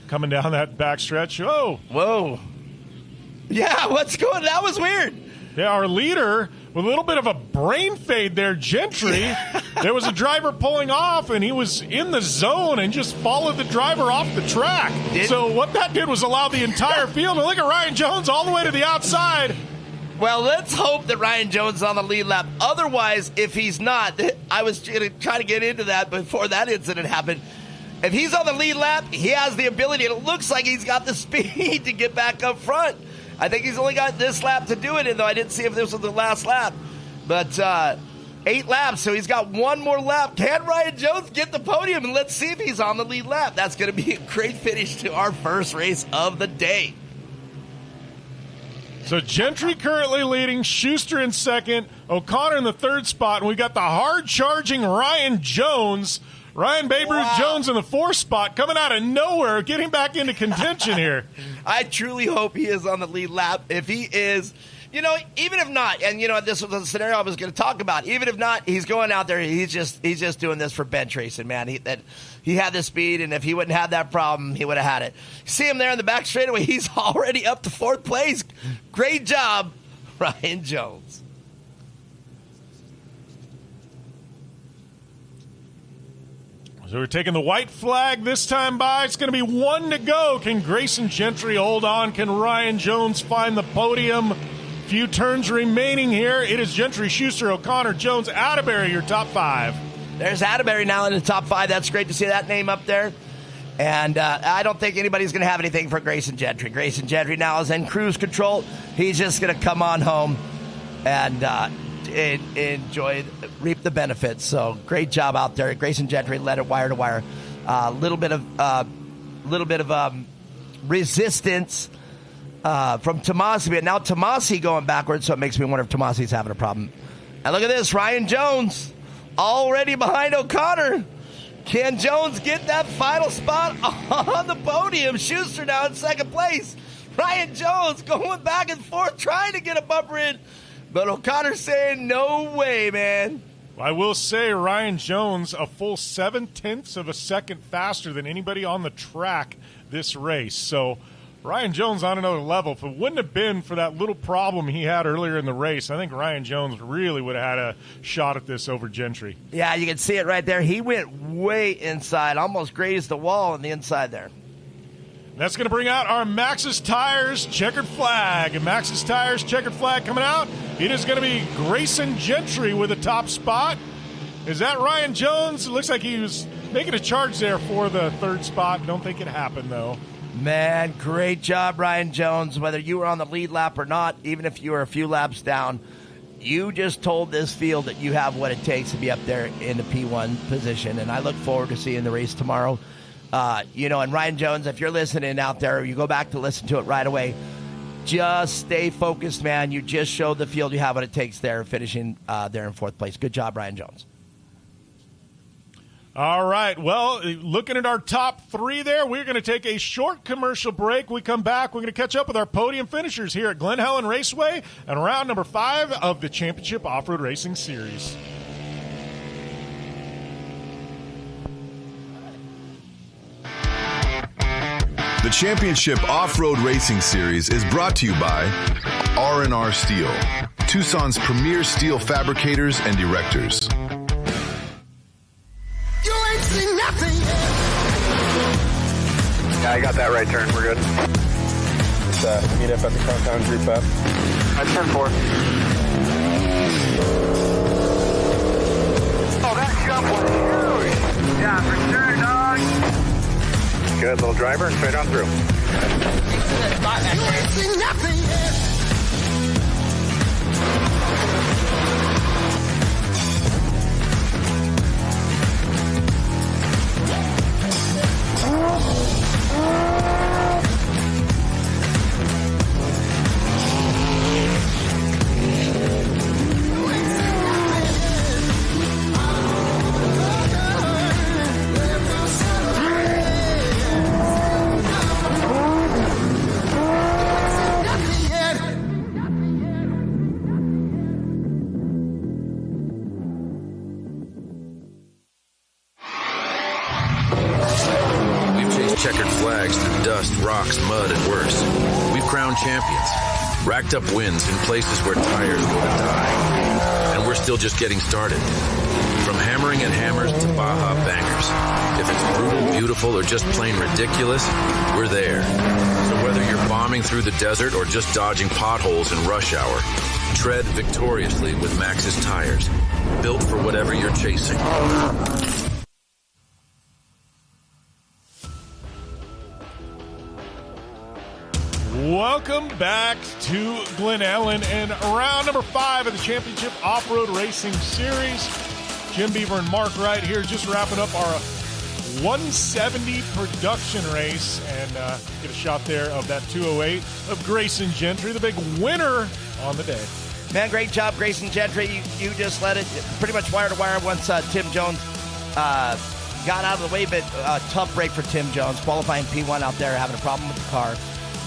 S1: Coming down that backstretch. Oh.
S2: Whoa. Yeah, what's going on? That was weird.
S1: Yeah, our leader with a little bit of a brain fade there, Gentry. There was a driver pulling off, and he was in the zone and just followed the driver off the track. So what that did was allow the entire field to look at Ryan Jones all the way to the outside.
S2: Well, let's hope that Ryan Jones is on the lead lap. Otherwise, if he's not, I was going to try to get into that before that incident happened. If he's on the lead lap, he has the ability. It looks like he's got the speed to get back up front. I think he's only got this lap to do it in, though I didn't see if this was the last lap. But 8 laps, so he's got one more lap. Can Ryan Jones get the podium? And let's see if he's on the lead lap. That's going to be a great finish to our first race of the day.
S1: So Gentry currently leading, Schuster in second, O'Connor in the third spot, and we got the hard-charging Ryan Jones. Ryan Babe Ruth Jones in the fourth spot, coming out of nowhere, getting back into contention here.
S2: I truly hope he is on the lead lap. If he is, even if not, and this was the scenario I was going to talk about. Even if not, he's going out there. He's just doing this for bench racing, man. He had the speed, and if he wouldn't have that problem, he would have had it. See him there in the back straightaway. He's already up to 4th place. Great job, Ryan Jones.
S1: So we're taking the white flag this time by. It's going to be 1 to go. Can Grayson Gentry hold on? Can Ryan Jones find the podium? Few turns remaining here. It is Gentry, Schuster, O'Connor, Jones, Atterbury, your top 5.
S2: There's Atterbury now in the top 5. That's great to see that name up there. And I don't think anybody's going to have anything for Grayson Gentry. Grayson Gentry now is in cruise control. He's just going to come on home and reap the benefits. So great job out there. Grayson Gentry led it wire to wire. Little bit of resistance from Tomasi, but now Tomasi going backwards, so it makes me wonder if Tomasi's having a problem. And look at this, Ryan Jones already behind O'Connor. Can Jones get that final spot on the podium? Schuster now in second place. Ryan Jones going back and forth trying to get a bumper in. But O'Connor saying, no way, man.
S1: I will say Ryan Jones a full 0.7 of a second faster than anybody on the track this race. So Ryan Jones on another level. If it wouldn't have been for that little problem he had earlier in the race, I think Ryan Jones really would have had a shot at this over Gentry.
S2: Yeah, you can see it right there. He went way inside, almost grazed the wall on the inside there.
S1: That's going to bring out our Maxxis Tires checkered flag. And Maxxis Tires checkered flag coming out. It is going to be Grayson Gentry with a top spot. Is that Ryan Jones? It looks like he was making a charge there for the third spot. Don't think it happened, though.
S2: Man, great job, Ryan Jones. Whether you were on the lead lap or not, even if you were a few laps down, you just told this field that you have what it takes to be up there in the P1 position. And I look forward to seeing the race tomorrow. And Ryan Jones, if you're listening out there, you go back to listen to it right away. Just stay focused, man. You just showed the field you have what it takes there, finishing there in 4th place. Good job, Ryan Jones.
S1: All right. Well, looking at our top 3 there, we're going to take a short commercial break. We come back, we're going to catch up with our podium finishers here at Glen Helen Raceway and round number 5 of the Championship Off-Road Racing Series.
S4: The Championship Off-Road Racing Series is brought to you by R&R Steel, Tucson's premier steel fabricators and erectors.
S5: Yeah, I got that right turn. We're good.
S6: Let's meet up at the compound group up.
S5: That's 10-4. Oh, that jump was huge. Yeah, for sure, dog. Good little driver, straight on through.
S7: You ain't seen nothing yet.
S8: Checkered flags through dust, rocks, mud, and worse. We've crowned champions, racked up wins in places where tires go to die. And we're still just getting started. From hammering at hammers to Baja bangers. If it's brutal, beautiful, or just plain ridiculous, we're there. So whether you're bombing through the desert or just dodging potholes in rush hour, tread victoriously with Maxxis tires. Built for whatever you're chasing.
S1: Welcome back to Glen, Helen, and round number 5 of the Championship Off-Road Racing Series. Jim Beaver and Mark Wright here, just wrapping up our 170 production race, and get a shot there of that 208 of Grayson Gentry, the big winner on the day.
S2: Man, great job, Grayson Gentry. You just let it pretty much wire to wire once Tim Jones got out of the way, but tough break for Tim Jones, qualifying P1 out there, having a problem with the car.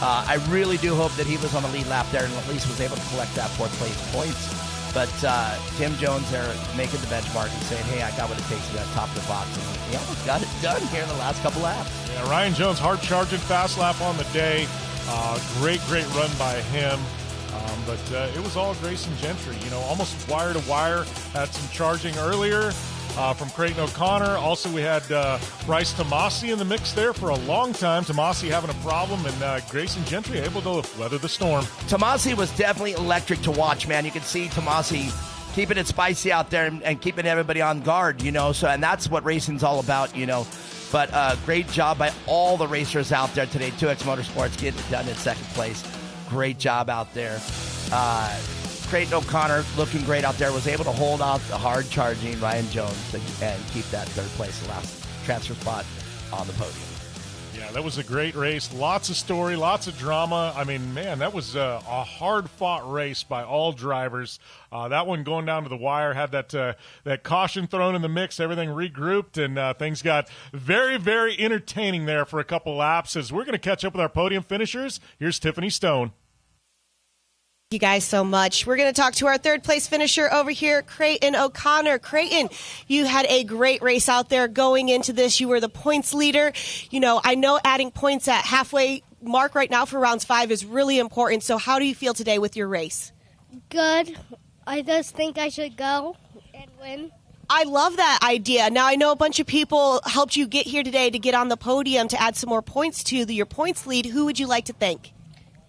S2: I really do hope that he was on the lead lap there and at least was able to collect that 4th place points. But Tim Jones there making the benchmark and saying, hey, I got what it takes to get top of the box. And he almost got it done here in the last couple laps.
S1: Yeah, Ryan Jones, hard-charging fast lap on the day. Great run by him. But it was all Grayson Gentry, almost wire to wire. Had some charging earlier from Creighton O'Connor. Also, we had Bryce Tomasi in the mix there for a long time. Tomasi having a problem, and Grayson Gentry able to weather the storm.
S2: Tomasi was definitely electric to watch, man. You can see Tomasi keeping it spicy out there and keeping everybody on guard, So, and that's what racing's all about, But great job by all the racers out there today. 2X Motorsports getting it done in 2nd place. Great job out there. Creighton O'Connor looking great out there, was able to hold off the hard-charging Ryan Jones and keep that 3rd place, the last transfer spot on the podium.
S1: Yeah, that was a great race. Lots of story, lots of drama. I mean, man, that was a hard-fought race by all drivers. That one going down to the wire had that caution thrown in the mix, everything regrouped, and things got very, very entertaining there for a couple laps. As we're going to catch up with our podium finishers, here's Tiffany Stone.
S3: You guys so much. We're going to talk to our 3rd place finisher over here, Creighton O'Connor. Creighton, you had a great race out there going into this. You were the points leader. I know adding points at halfway mark right now for rounds 5 is really important. So how do you feel today with your race?
S9: Good. I just think I should go and win.
S3: I love that idea. Now, I know a bunch of people helped you get here today to get on the podium to add some more points to your points lead. Who would you like to thank?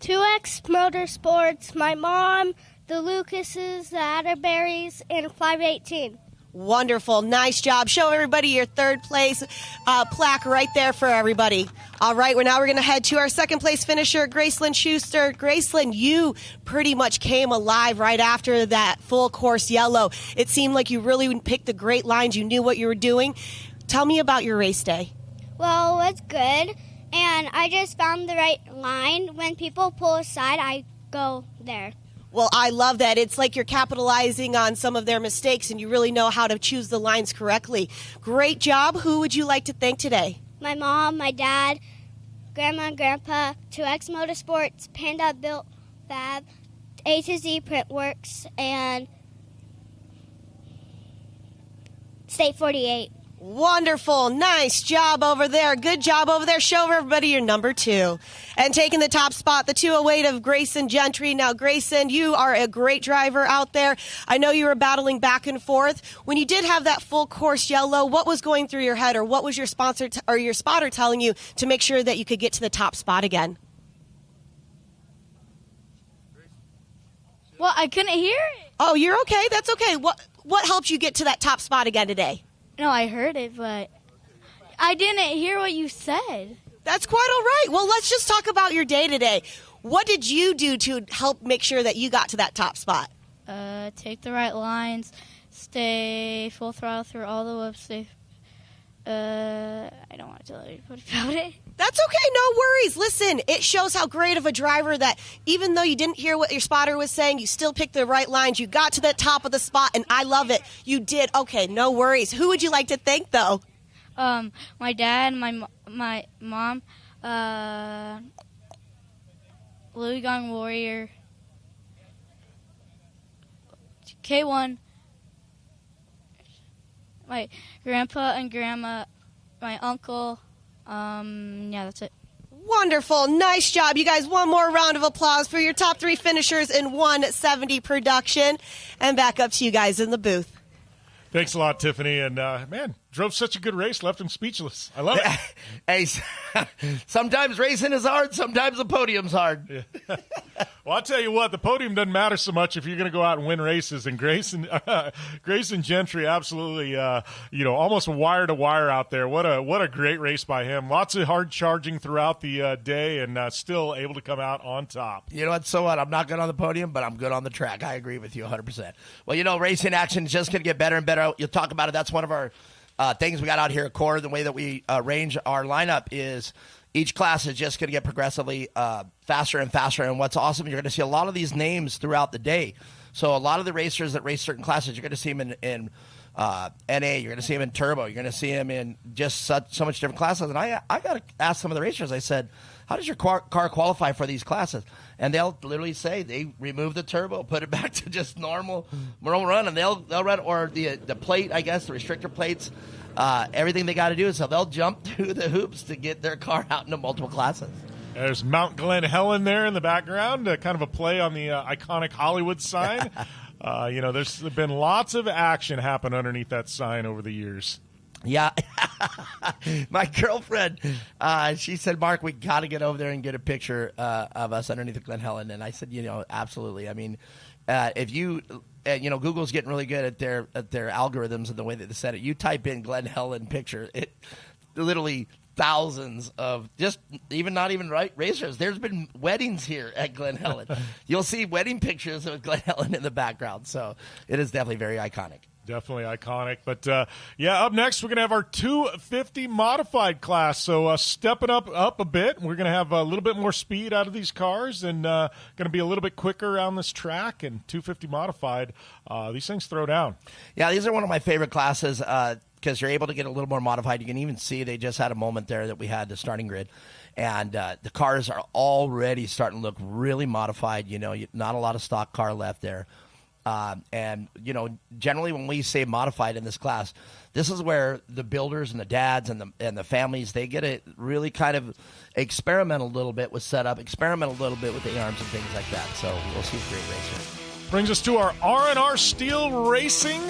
S9: 2X Motorsports, my mom, the Lucases, the Atterberries, and 518.
S3: Wonderful. Nice job. Show everybody your 3rd place plaque right there for everybody. All right, we're going to head to our 2nd place finisher, Gracelyn Schuster. Gracelyn, you pretty much came alive right after that full course yellow. It seemed like you really picked the great lines. You knew what you were doing. Tell me about your race day.
S9: Well, it was good. And I just found the right line. When people pull aside, I go there.
S3: Well, I love that. It's like you're capitalizing on some of their mistakes, and you really know how to choose the lines correctly. Great job. Who would you like to thank today?
S9: My mom, my dad, Grandma and Grandpa, 2X Motorsports, Panda Built Fab, A to Z Printworks, and State 48.
S3: Wonderful. Nice job over there. Good job over there. Show everybody your number 2. And taking the top spot, the 208 of Grayson Gentry. Now, Grayson, you are a great driver out there. I know you were battling back and forth. When you did have that full course yellow, what was going through your head, or what was your sponsor or your spotter telling you to make sure that you could get to the top spot again?
S9: Well, I couldn't hear it.
S3: Oh, you're okay. That's okay. What helped you get to that top spot again today?
S9: No, I heard it, but I didn't hear what you said.
S3: That's quite all right. Well, let's just talk about your day today. What did you do to help make sure that you got to that top spot?
S9: Take the right lines, stay full throttle through all the whoops. I don't want to tell anybody about it.
S3: That's okay. No worries. Listen, it shows how great of a driver that even though you didn't hear what your spotter was saying, you still picked the right lines. You got to the top of the spot, and I love it. You did. Okay, no worries. Who would you like to thank, though?
S9: My dad, my mom, Louis Gong Warrior, K1, my grandpa and grandma, my uncle. Yeah, that's it.
S3: Wonderful. Nice job. You guys, one more round of applause for your top 3 finishers in 170 production. And back up to you guys in the booth.
S1: Thanks a lot, Tiffany. And, man, drove such a good race, left him speechless. I love it.
S2: Hey, sometimes racing is hard, sometimes the podium's hard.
S1: Yeah. Well, I'll tell you what, the podium doesn't matter so much if you're going to go out and win races. And Grayson Gentry, absolutely, almost wire to wire out there. What a great race by him. Lots of hard charging throughout the day, and still able to come out on top.
S2: You know what? So what? I'm not good on the podium, but I'm good on the track. I agree with you 100%. Well, racing action is just going to get better and better. You'll talk about it. That's one of our things we got out here at CORR. The way that we arrange our lineup is each class is just going to get progressively faster and faster. And what's awesome, you're going to see a lot of these names throughout the day. So a lot of the racers that race certain classes, you're going to see them in NA, you're going to see them in Turbo, you're going to see them in just so much different classes. And I got to ask some of the racers, I said, how does your car qualify for these classes? And they'll literally say they remove the turbo, put it back to just normal run, and they'll run, or the plate, I guess, the restrictor plates, everything they got to do is so they'll jump through the hoops to get their car out into multiple classes.
S1: There's Mount Glen Helen there in the background, kind of a play on the iconic Hollywood sign. There's been lots of action happen underneath that sign over the years.
S2: Yeah. My girlfriend, she said, Mark, we got to get over there and get a picture of us underneath the Glen Helen. And I said, absolutely. I mean, if you, Google's getting really good at their algorithms and the way that they set it. You type in Glen Helen picture, it literally thousands of not even racers. There's been weddings here at Glen Helen. You'll see wedding pictures of Glen Helen in the background. So it is definitely very iconic.
S1: Definitely iconic. But, up next, we're going to have our 250 modified class. So stepping up a bit. We're going to have a little bit more speed out of these cars and going to be a little bit quicker around this track. And 250 modified, these things throw down.
S2: Yeah, these are one of my favorite classes because you're able to get a little more modified. You can even see they just had a moment there that we had the starting grid. And the cars are already starting to look really modified. Not a lot of stock car left there. Generally when we say modified in this class, this is where the builders and the dads and the families, they get to really kind of experiment a little bit with setup, experiment a little bit with the arms and things like that. So we'll see a great race here.
S1: Brings us to our R&R Steel Racing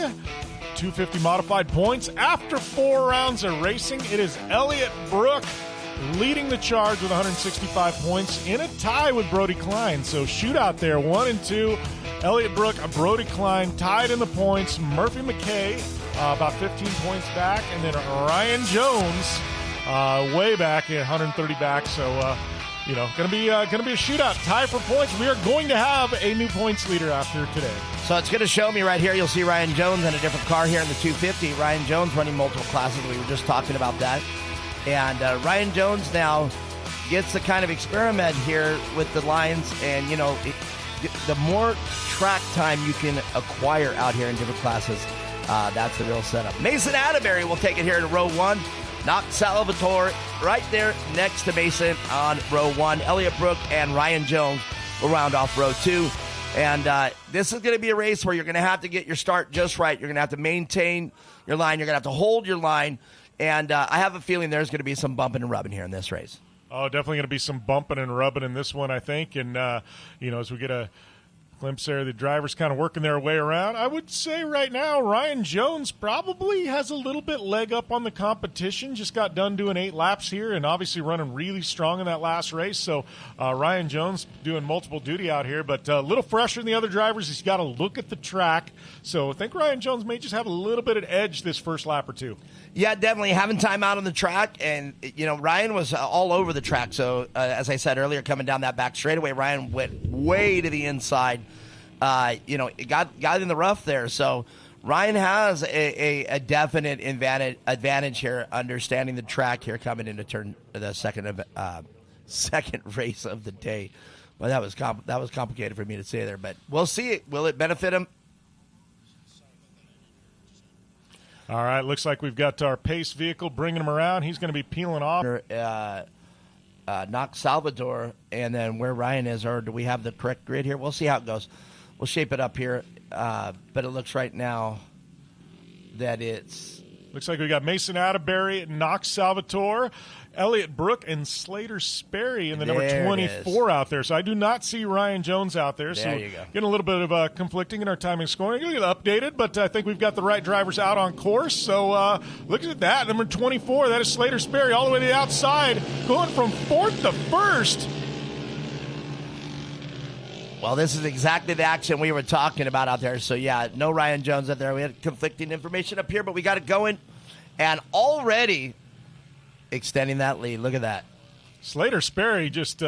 S1: 250 modified points. After 4 rounds of racing, it is Elliott Brook leading the charge with 165 points in a tie with Brody Klein. So shootout there, 1 and 2. Elliott Brook, Brody Klein tied in the points. Murphy McKay about 15 points back, and then Ryan Jones way back at 130 back. So going to be a shootout, tie for points. We are going to have a new points leader after today.
S2: So it's going to show me right here. You'll see Ryan Jones in a different car here in the 250. Ryan Jones running multiple classes. We were just talking about that. And Ryan Jones now gets to kind of experiment here with the lines. And, the more track time you can acquire out here in different classes, that's the real setup. Mason Atterbury will take it here to row 1. Knox Salvatore right there next to Mason on row 1. Elliott Brook and Ryan Jones will round off row 2. And this is going to be a race where you're going to have to get your start just right. You're going to have to maintain your line. You're going to have to hold your line. And I have a feeling there's going to be some bumping and rubbing here in this race.
S1: Oh, definitely going to be some bumping and rubbing in this one, I think. And, as we get a glimpse there, the drivers kind of working their way around. I would say right now Ryan Jones probably has a little bit leg up on the competition. Just got done doing 8 laps here and obviously running really strong in that last race. So Ryan Jones doing multiple duty out here, but a little fresher than the other drivers. He's got to look at the track. So I think Ryan Jones may just have a little bit of edge this first lap or two.
S2: Yeah, definitely having time out on the track. And, Ryan was all over the track. So, as I said earlier, coming down that back straightaway, Ryan went way to the inside. It got in the rough there. So, Ryan has a definite advantage here, understanding the track here coming into the second race of the day. Well, that was complicated for me to say there. But we'll see. Will it benefit him?
S1: All right, looks like we've got our pace vehicle bringing him around. He's going to be peeling off.
S2: Knox Salvador, and then where Ryan is, or do we have the correct grid here? We'll see how it goes. We'll shape it up here, but it looks right now that it's...
S1: Looks like we got Mason Atterbury, Knox Salvatore, Elliott Brook, and Slater Sperry in the number 24 out there. So I do not see Ryan Jones out there. So
S2: you go.
S1: Getting a little bit of conflicting in our timing scoring. Going to get updated, but I think we've got the right drivers out on course. So look at that. Number 24, that is Slater Sperry all the way to the outside, going from 4th to 1st.
S2: Well, this is exactly the action we were talking about out there. So, yeah, no Ryan Jones out there. We had conflicting information up here, but we got it going. And already extending that lead. Look at that.
S1: Slater Sperry just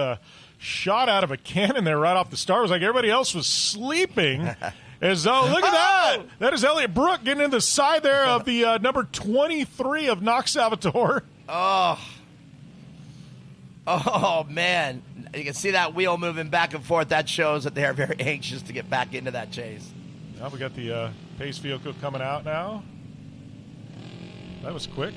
S1: shot out of a cannon there right off the start. It was like everybody else was sleeping. As though, look at that. That is Elliott Brook getting in the side there of the number 23 of Knox Salvatore.
S2: Oh, man. You can see that wheel moving back and forth. That shows that they are very anxious to get back into that chase.
S1: Now we got the pace vehicle coming out now. That was quick.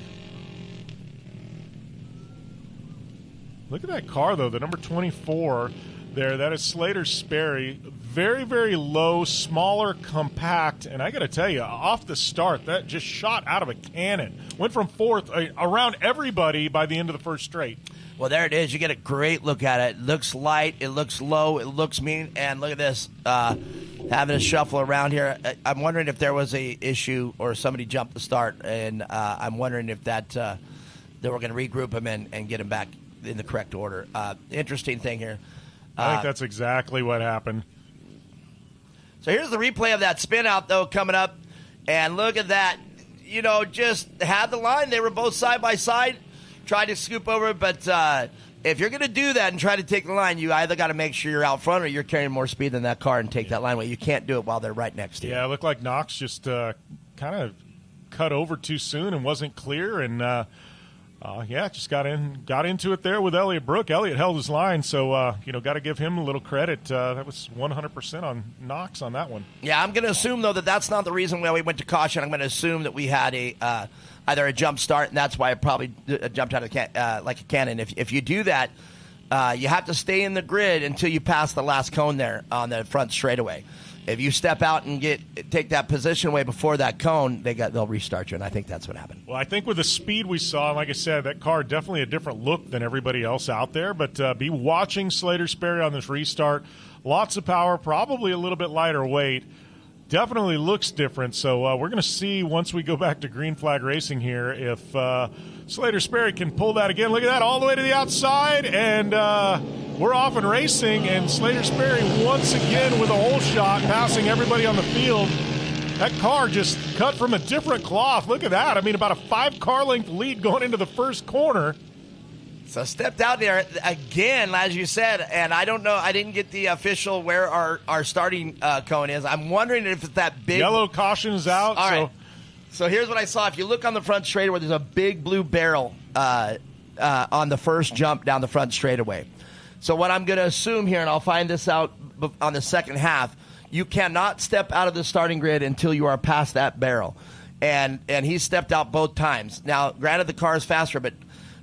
S1: Look at that car, though, the number 24 there. That is Slater Sperry. Very, very low, smaller, compact. And I got to tell you, off the start, that just shot out of a cannon. Went from 4th around everybody by the end of the first straight.
S2: Well, there it is. You get a great look at it. It looks light. It looks low. It looks mean. And look at this. Having a shuffle around here. I'm wondering if there was a issue or somebody jumped the start. And I'm wondering if that they were going to regroup him and get him back in the correct order. Interesting thing here.
S1: I think that's exactly what happened.
S2: So here's the replay of that spin out, though, coming up. And look at that. Just had the line. They were both side by side. Tried to scoop over, but if you're going to do that and try to take the line, you either got to make sure you're out front or you're carrying more speed than that car and take that line away. You can't do it while they're right next to you.
S1: Yeah, it looked like Knox just kind of cut over too soon and wasn't clear, and just got into it there with Elliott Brook. Elliott held his line, so got to give him a little credit. That was 100% on Knox on that one.
S2: Yeah, I'm going to assume though that's not the reason why we went to caution. I'm going to assume that we had either a jump start, and that's why it probably jumped out of like a cannon. If you do that, you have to stay in the grid until you pass the last cone there on the front straightaway. If you step out and take that position away before that cone, they'll restart you, and I think that's what happened.
S1: Well, I think with the speed we saw, like I said, that car definitely a different look than everybody else out there, but be watching Slater Sperry on this restart. Lots of power, probably a little bit lighter weight. Definitely looks different, so we're going to see once we go back to green flag racing here if Slater Sperry can pull that again. Look at that, all the way to the outside, and we're off and racing, and Slater Sperry once again with a hole shot, passing everybody on the field. That car just cut from a different cloth. Look at that. I mean, about a 5-car length lead going into the first corner.
S2: So stepped out there again, as you said, and I don't know. I didn't get the official where our starting cone is. I'm wondering if it's that big.
S1: Yellow caution is out.
S2: All right. So here's what I saw. If you look on the front straightaway, there's a big blue barrel on the first jump down the front straightaway. So what I'm going to assume here, and I'll find this out on the second half, you cannot step out of the starting grid until you are past that barrel. And he stepped out both times. Now, granted, the car is faster, but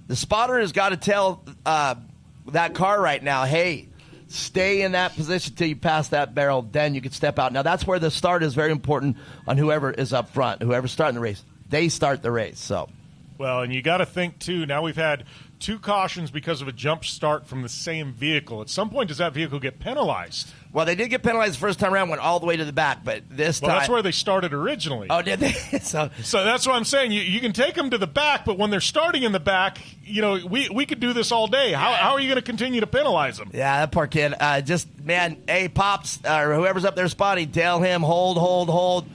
S2: the spotter has got to tell that car right now, hey, Stay in that position till you pass that barrel, then you can step out. Now, that's where the start is very important on whoever is up front. Whoever's starting the race, they start the race. So,
S1: well, and you got to think, too, now we've had 2 cautions because of a jump start from the same vehicle. At some point, does that vehicle get penalized?
S2: Well, they did get penalized the first time around, went all the way to the back, but this time...
S1: Well, that's where they started originally.
S2: Oh, did they?
S1: So that's what I'm saying. You can take them to the back, but when they're starting in the back, we could do this all day. How are you going to continue to penalize them?
S2: Yeah, that poor kid. Hey, Pops, or whoever's up there spotting, tell him, hold.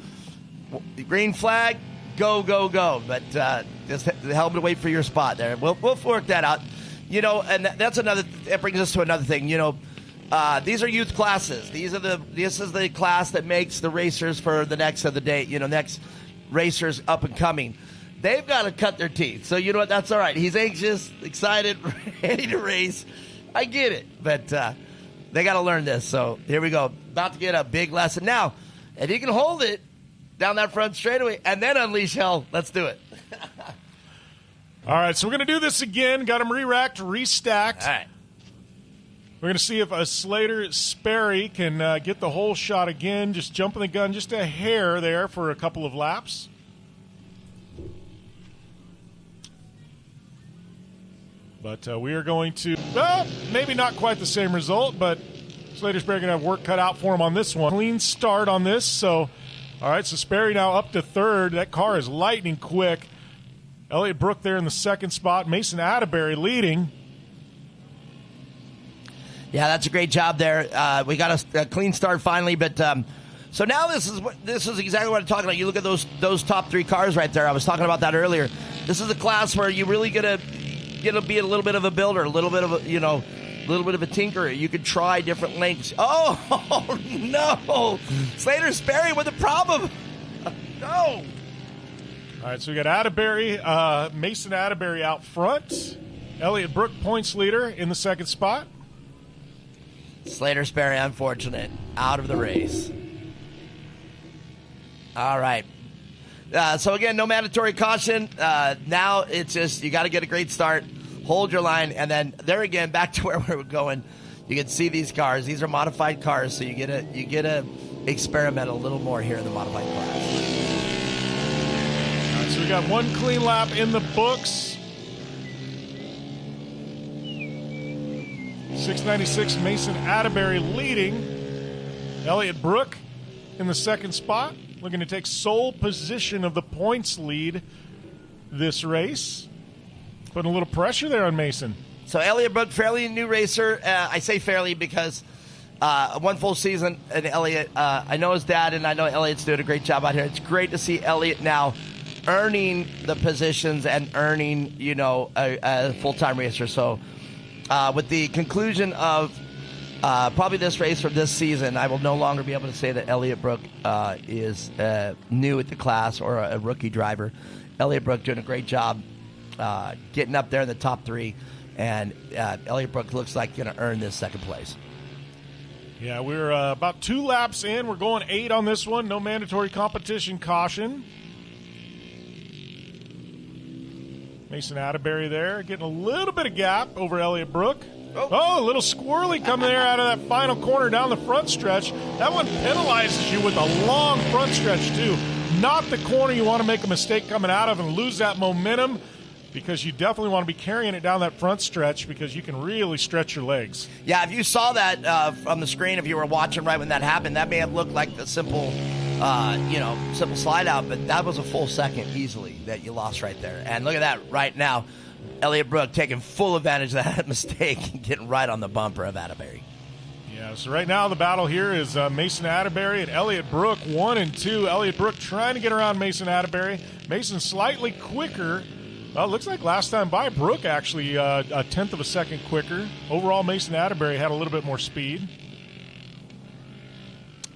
S2: Green flag, go. But just help him to wait for your spot there. We'll work that out. And that's another. That brings us to another thing. These are youth classes. This is the class that makes the racers for the next of the day. Next racers up and coming. They've got to cut their teeth. So you know what? That's all right. He's anxious, excited, ready to race. I get it, but they got to learn this. So here we go. About to get a big lesson now. If he can hold it down that front straightaway and then unleash hell, let's do it.
S1: All right, so we're going to do this again. Got them re-racked, restacked.
S2: All right.
S1: We're going to see if Slater Sperry can get the whole shot again, just jumping the gun just a hair there for a couple of laps. But we are going to, maybe not quite the same result, but Slater Sperry going to have work cut out for him on this one. Clean start on this, so, all right, so Sperry now up to third. That car is lightning quick. Elliott Brook there in the second spot. Mason Atterbury leading.
S2: Yeah, that's a great job there. We got a clean start finally, but so now this is exactly what I'm talking about. You look at those top 3 cars right there. I was talking about that earlier. This is a class where you really gotta be a little bit of a builder, a little bit of a tinkerer. You could try different lengths. Oh no, Slater Sperry with a problem. No.
S1: All right, so we got Atterbury, Mason Atterbury out front. Elliott Brook points leader in the second spot.
S2: Slater Sperry, unfortunate, out of the race. All right. So, again, no mandatory caution. Now it's just you got to get a great start, hold your line, and then there again, back to where we were going. You can see these cars. These are modified cars, so you get to experiment a little more here in the modified cars.
S1: All right, so we got one clean lap in the books. 696 Mason Atterbury leading. Elliott Brook in the second spot, looking to take sole position of the points lead this race. Putting a little pressure there on Mason.
S2: So Elliott Brook, fairly new racer. I say fairly because one full season. And Elliott, I know his dad, and I know Elliott's doing a great job out here. It's great to see Elliott now earning the positions and earning, a full-time racer. So with the conclusion of probably this race from this season, I will no longer be able to say that Elliott Brook is new at the class or a rookie driver. Elliott Brook doing a great job getting up there in the top 3, and Elliott Brook looks like going to earn this second place.
S1: Yeah, we're about 2 laps in. We're going 8 on this one. No mandatory competition caution. Mason Atterbury there, getting a little bit of gap over Elliott Brook. Oh, a little squirrely coming there out of that final corner down the front stretch. That one penalizes you with a long front stretch, too. Not the corner you want to make a mistake coming out of and lose that momentum, because you definitely want to be carrying it down that front stretch because you can really stretch your legs.
S2: Yeah, if you saw that from the screen, if you were watching right when that happened, that may have looked like the simple slide out, but that was a full second easily that you lost right there. And look at that right now. Elliott Brook taking full advantage of that mistake and getting right on the bumper of Atterbury.
S1: Yeah, so right now the battle here is Mason Atterbury and Elliott Brook, 1 and 2. Elliott Brook trying to get around Mason Atterbury. Mason slightly quicker. Well, it looks like last time by, Brook actually a tenth of a second quicker. Overall, Mason Atterbury had a little bit more speed.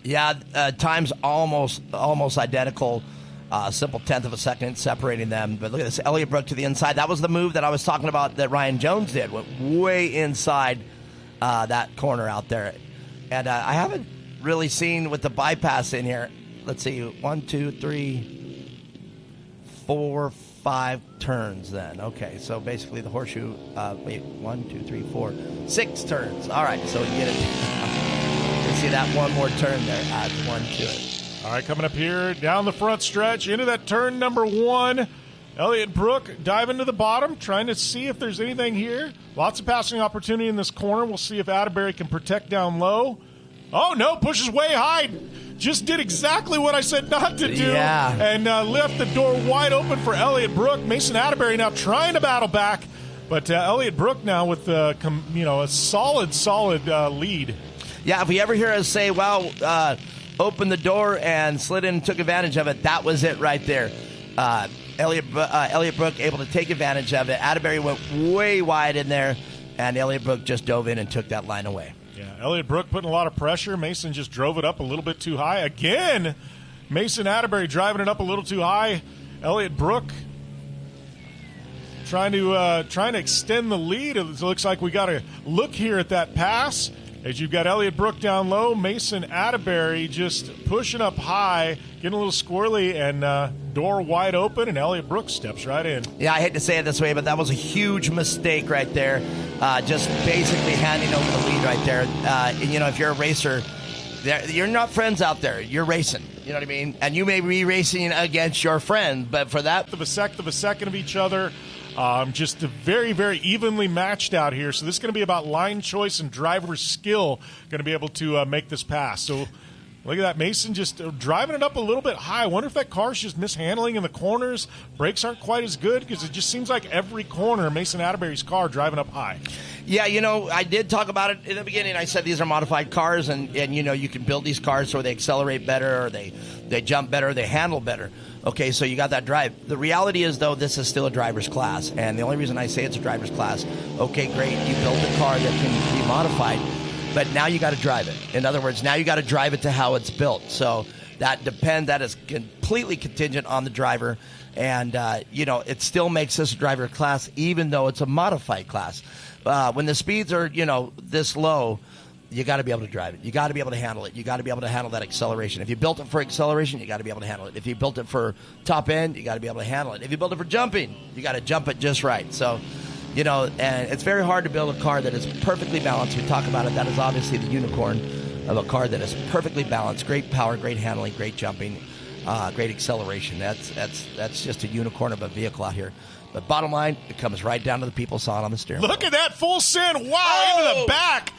S2: Yeah, times almost identical. Simple tenth of a second separating them. But look at this, Elliott Brook to the inside. That was the move that I was talking about that Ryan Jones did. Went way inside that corner out there. And I haven't really seen with the bypass in here. Let's see, 1, 2, 3, 4, 5 turns then. Okay, so basically the horseshoe, 1, 2, 3, 4, 6 turns. All right, so you get it. You see that one more turn there, adds 1 to it.
S1: All right, coming up here down the front stretch into that turn number 1. Elliott Brook diving to the bottom, trying to see if there's anything here. Lots of passing opportunity in this corner. We'll see if Atterbury can protect down low. Oh, no, pushes way high. Just did exactly what I said not to do.
S2: Yeah.
S1: And left the door wide open for Elliott Brook. Mason Atterbury now trying to battle back. But Elliott Brook now with a solid lead.
S2: Yeah, if we ever hear us say, well, open the door and slid in and took advantage of it, that was it right there. Elliott Brook able to take advantage of it. Atterbury went way wide in there, and Elliott Brook just dove in and took that line away.
S1: Yeah, Elliott Brook putting a lot of pressure. Mason just drove it up a little bit too high. Again, Mason Atterbury driving it up a little too high. Elliott Brook trying to extend the lead. It looks like we got to look here at that pass. As you've got Elliott Brook down low, Mason Atterbury just pushing up high, getting a little squirrely, and door wide open, and Elliott Brook steps right in.
S2: Yeah, I hate to say it this way, but that was a huge mistake right there. Just basically handing over the lead right there. If you're a racer, you're not friends out there. You're racing. You know what I mean? And you may be racing against your friend, but for that...
S1: Of a second of each other. Just very, very evenly matched out here. So this is going to be about line choice and driver skill, going to be able to make this pass. So look at that. Mason just driving it up a little bit high. I wonder if that car's just mishandling in the corners. Brakes aren't quite as good because it just seems like every corner, Mason Atterbury's car driving up high.
S2: Yeah, I did talk about it in the beginning. I said these are modified cars, and you can build these cars so they accelerate better, or they jump better, or they handle better. Okay, so you got that drive. The reality is, though, this is still a driver's class, and the only reason I say it's a driver's class, okay, great, you built a car that can be modified, but now you got to drive it. In other words, now you got to drive it to how it's built. So that is completely contingent on the driver, and it still makes this a driver class, even though it's a modified class. When the speeds are this low, you got to be able to drive it. You got to be able to handle it. You got to be able to handle that acceleration. If you built it for acceleration, you got to be able to handle it. If you built it for top end, you got to be able to handle it. If you built it for jumping, you got to jump it just right. So, and it's very hard to build a car that is perfectly balanced. We talk about it. That is obviously the unicorn of a car that is perfectly balanced. Great power, great handling, great jumping, great acceleration. That's just a unicorn of a vehicle out here. But bottom line, it comes right down to the people sawing on the steering wheel.
S1: Look at that full send. Wow, into the back.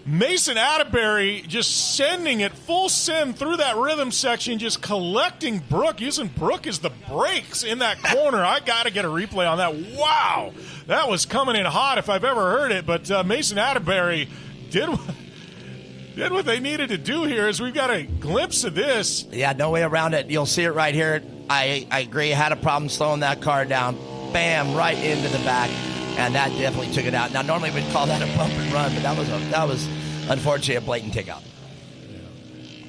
S1: Mason Atterbury just sending it full send through that rhythm section, just collecting Brook, using Brook as the brakes in that corner. I got to get a replay on that. Wow, that was coming in hot if I've ever heard it. But Mason Atterbury did what they needed to do here. As we've got a glimpse of this.
S2: Yeah, no way around it. You'll see it right here. I agree. Had a problem slowing that car down. Bam, right into the back. And that definitely took it out. Now, normally we'd call that a bump and run, but that was unfortunately a blatant takeout.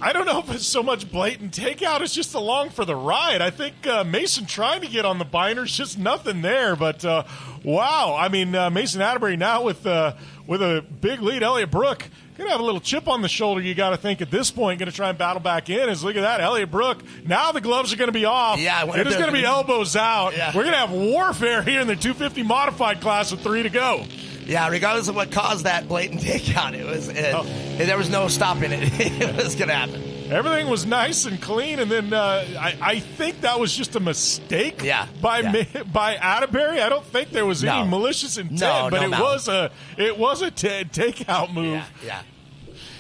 S1: I don't know if it's so much blatant takeout. It's just along for the ride. I think Mason trying to get on the binders, just nothing there. But, wow. I mean, Mason Atterbury now with a big lead. Elliott Brook going to have a little chip on the shoulder, you got to think, at this point. Going to try and battle back in. Look at that. Elliott Brook. Now the gloves are going to be off.
S2: Yeah,
S1: it is going to be elbows out.
S2: Yeah.
S1: We're going to have warfare here in the 250 modified class with 3 to go.
S2: Yeah, regardless of what caused that blatant takeout, there was no stopping it. It was going to happen.
S1: Everything was nice and clean, and then I think that was just a mistake by Atterbury. I don't think there was any malicious intent, but it was a takeout move.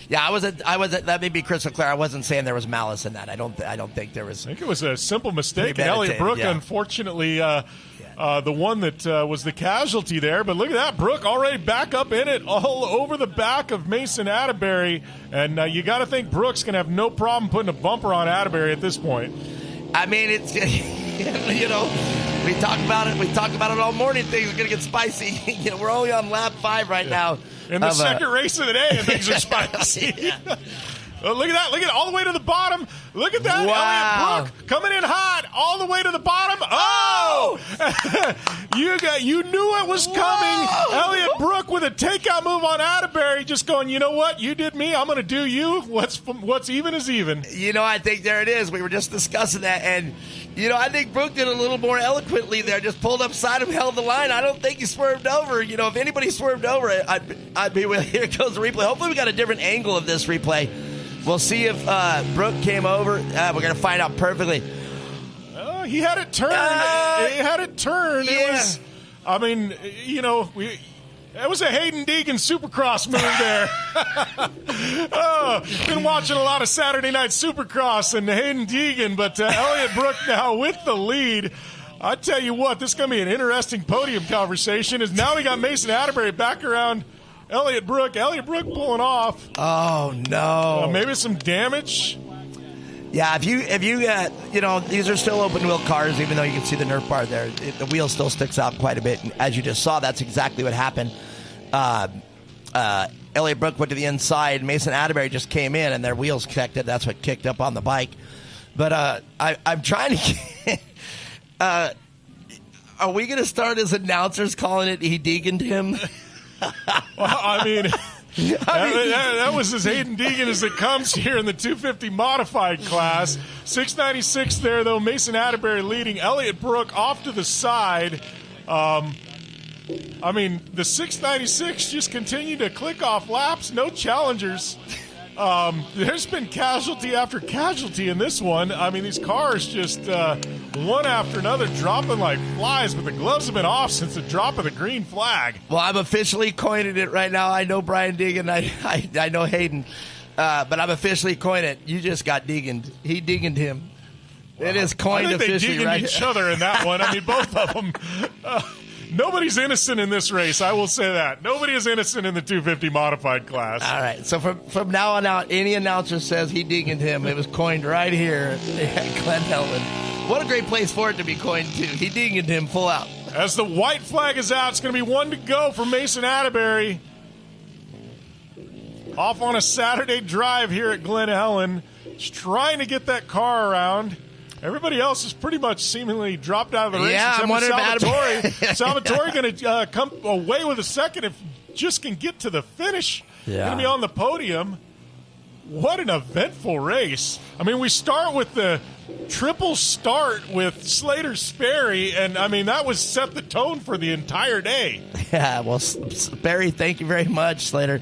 S2: Yeah, I wasn't. Let me be crystal clear. I wasn't saying there was malice in that. I don't think there was.
S1: I think it was a simple mistake. Elliott Brook, unfortunately, the one that was the casualty there. But look at that, Brook already back up in it, all over the back of Mason Atterbury, and you got to think Brook's going to have no problem putting a bumper on Atterbury at this point.
S2: I mean, it's we talked about it. We talked about it all morning. Things are going to get spicy. We're only on lap 5 right now.
S1: In the second race of the day, things are spicy. Look at that. Look at it all the way to the bottom. Look at that.
S2: Wow.
S1: Elliott Brook coming in hot all the way to the bottom. Oh! You knew it was coming. Elliott Brook with a takeout move on Atterbury, just going, you know what? You did me. I'm going to do you. What's even is even.
S2: I think there it is. We were just discussing that. And, I think Brook did a little more eloquently there. Just pulled up side him, held the line. I don't think he swerved over. If anybody swerved over, I'd be with. Here goes the replay. Hopefully we got a different angle of this replay. We'll see if Brook came over. We're going to find out perfectly.
S1: He had it turned. He had it turned.
S2: Yeah.
S1: It was, it was a Hayden Deegan Supercross move there. Been watching a lot of Saturday Night Supercross and Hayden Deegan, but Elliott Brook now with the lead. I tell you what, this is going to be an interesting podium conversation. Is now we got Mason Atterbury back around Elliott Brook. Elliott Brook pulling off.
S2: Oh no!
S1: Maybe some damage.
S2: Yeah, if you these are still open wheel cars, even though you can see the Nerf bar there. The wheel still sticks out quite a bit. And as you just saw, that's exactly what happened. Elliott Brook went to the inside. Mason Atterbury just came in, and their wheels connected. That's what kicked up on the bike. But I'm trying to get... are we going to start as announcers calling it he Deeganed him?
S1: Well, I mean... that was as Hayden Deegan as it comes here in the 250 modified class. 696 there, though. Mason Atterbury leading. Elliott Brook off to the side. The 696 just continued to click off laps. No challengers. There's been casualty after casualty in this one. These cars just one after another dropping like flies, but the gloves have been off since the drop of the green flag.
S2: Well, I'm officially coining it right now. I know Brian Deegan. I know Hayden. But I'm officially coining it. You just got Deeganed. He Deeganed him. It is coined officially,
S1: they Deeganed each other in that one. Both of them. Nobody's innocent in this race, I will say that. Nobody is innocent in the 250 modified class.
S2: All right, so from now on out, any announcer says he Deeganed him, it was coined right here at Glen Helen. What a great place for it to be coined, too. He Deeganed him full out.
S1: As the white flag is out, it's going to be one to go for Mason Atterbury. Off on a Saturday drive here at Glen Helen. Just trying to get that car around. Everybody else is pretty much seemingly dropped out of the race.
S2: Yeah, I'm wondering
S1: Salvatore going to come away with a second if just can get to the finish.
S2: Yeah.
S1: Going to be on the podium. What an eventful race. We start with the triple start with Slater Sperry, and, that was set the tone for the entire day.
S2: Yeah, well, Sperry, thank you very much, Slater.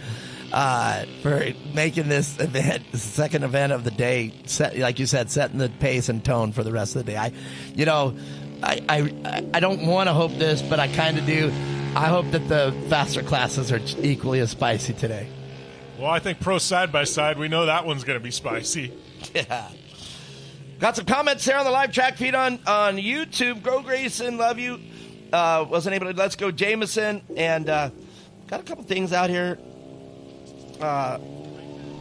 S2: For making this event, the second event of the day, like you said, setting the pace and tone for the rest of the day. I don't want to hope this, but I kind of do. I hope that the faster classes are equally as spicy today.
S1: Well, I think Pro Side-by-Side, we know that one's going to be spicy.
S2: Yeah. Got some comments there on the live track feed on YouTube. Go Grayson, love you. Wasn't able to. Let's go Jameson, and got a couple things out here. All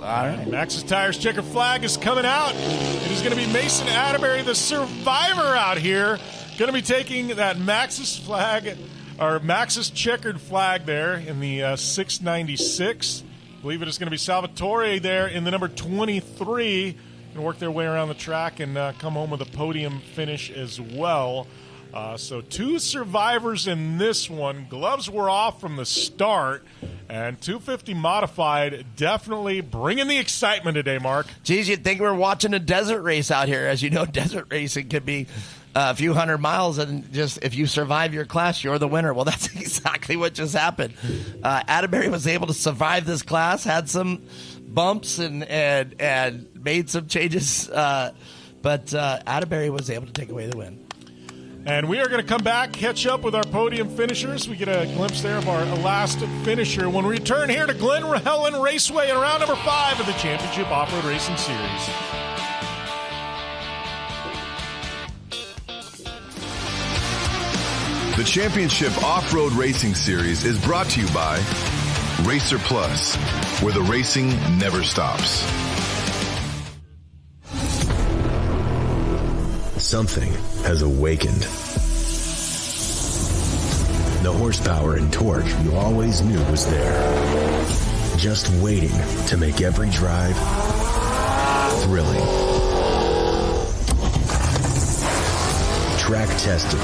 S2: right.
S1: Max's Tires checker flag is coming out. It is going to be Mason Atterbury, the survivor out here. Going to be taking that Max's flag, or Max's checkered flag there in the 696. I believe it is going to be Salvatore there in the number 23. Going to work their way around the track and come home with a podium finish as well. So two survivors in this one. Gloves were off from the start. And 250 modified, definitely bringing the excitement today, Mark.
S2: Geez, you'd think we were watching a desert race out here. As you know, desert racing could be a few hundred miles, and just if you survive your class, you're the winner. Well, that's exactly what just happened. Atterbury was able to survive this class, had some bumps and made some changes, but Atterbury was able to take away the win.
S1: And we are going to come back, catch up with our podium finishers. We get a glimpse there of our last finisher when we return here to Glen Helen Raceway in round number 5 of the Championship Off-Road Racing Series.
S4: The Championship Off-Road Racing Series is brought to you by Racer Plus, where the racing never stops.
S10: Something has awakened. The horsepower and torque you always knew was there, just waiting to make every drive thrilling. Track tested,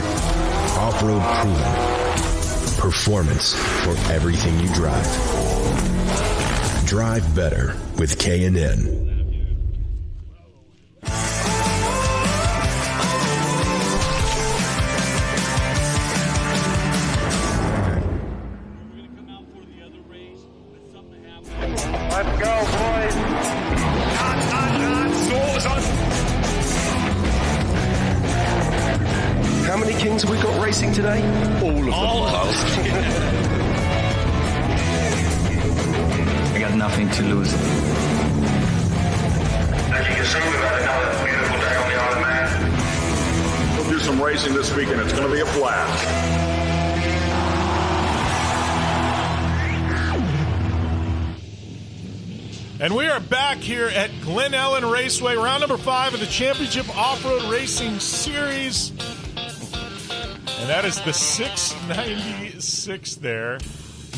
S10: off-road proven, performance for everything you drive. Drive better with K&N.
S5: Let's go, boys.
S11: How many Kings have we got racing today?
S12: All of them. I got nothing to lose.
S5: As you can see, we've had another beautiful day on the Isle of Man.
S13: We'll do some racing this weekend. It's going to be a blast.
S1: And we are back here at Glen Helen Raceway, round number 5 of the Championship Off-Road Racing Series. And that is the 696 there.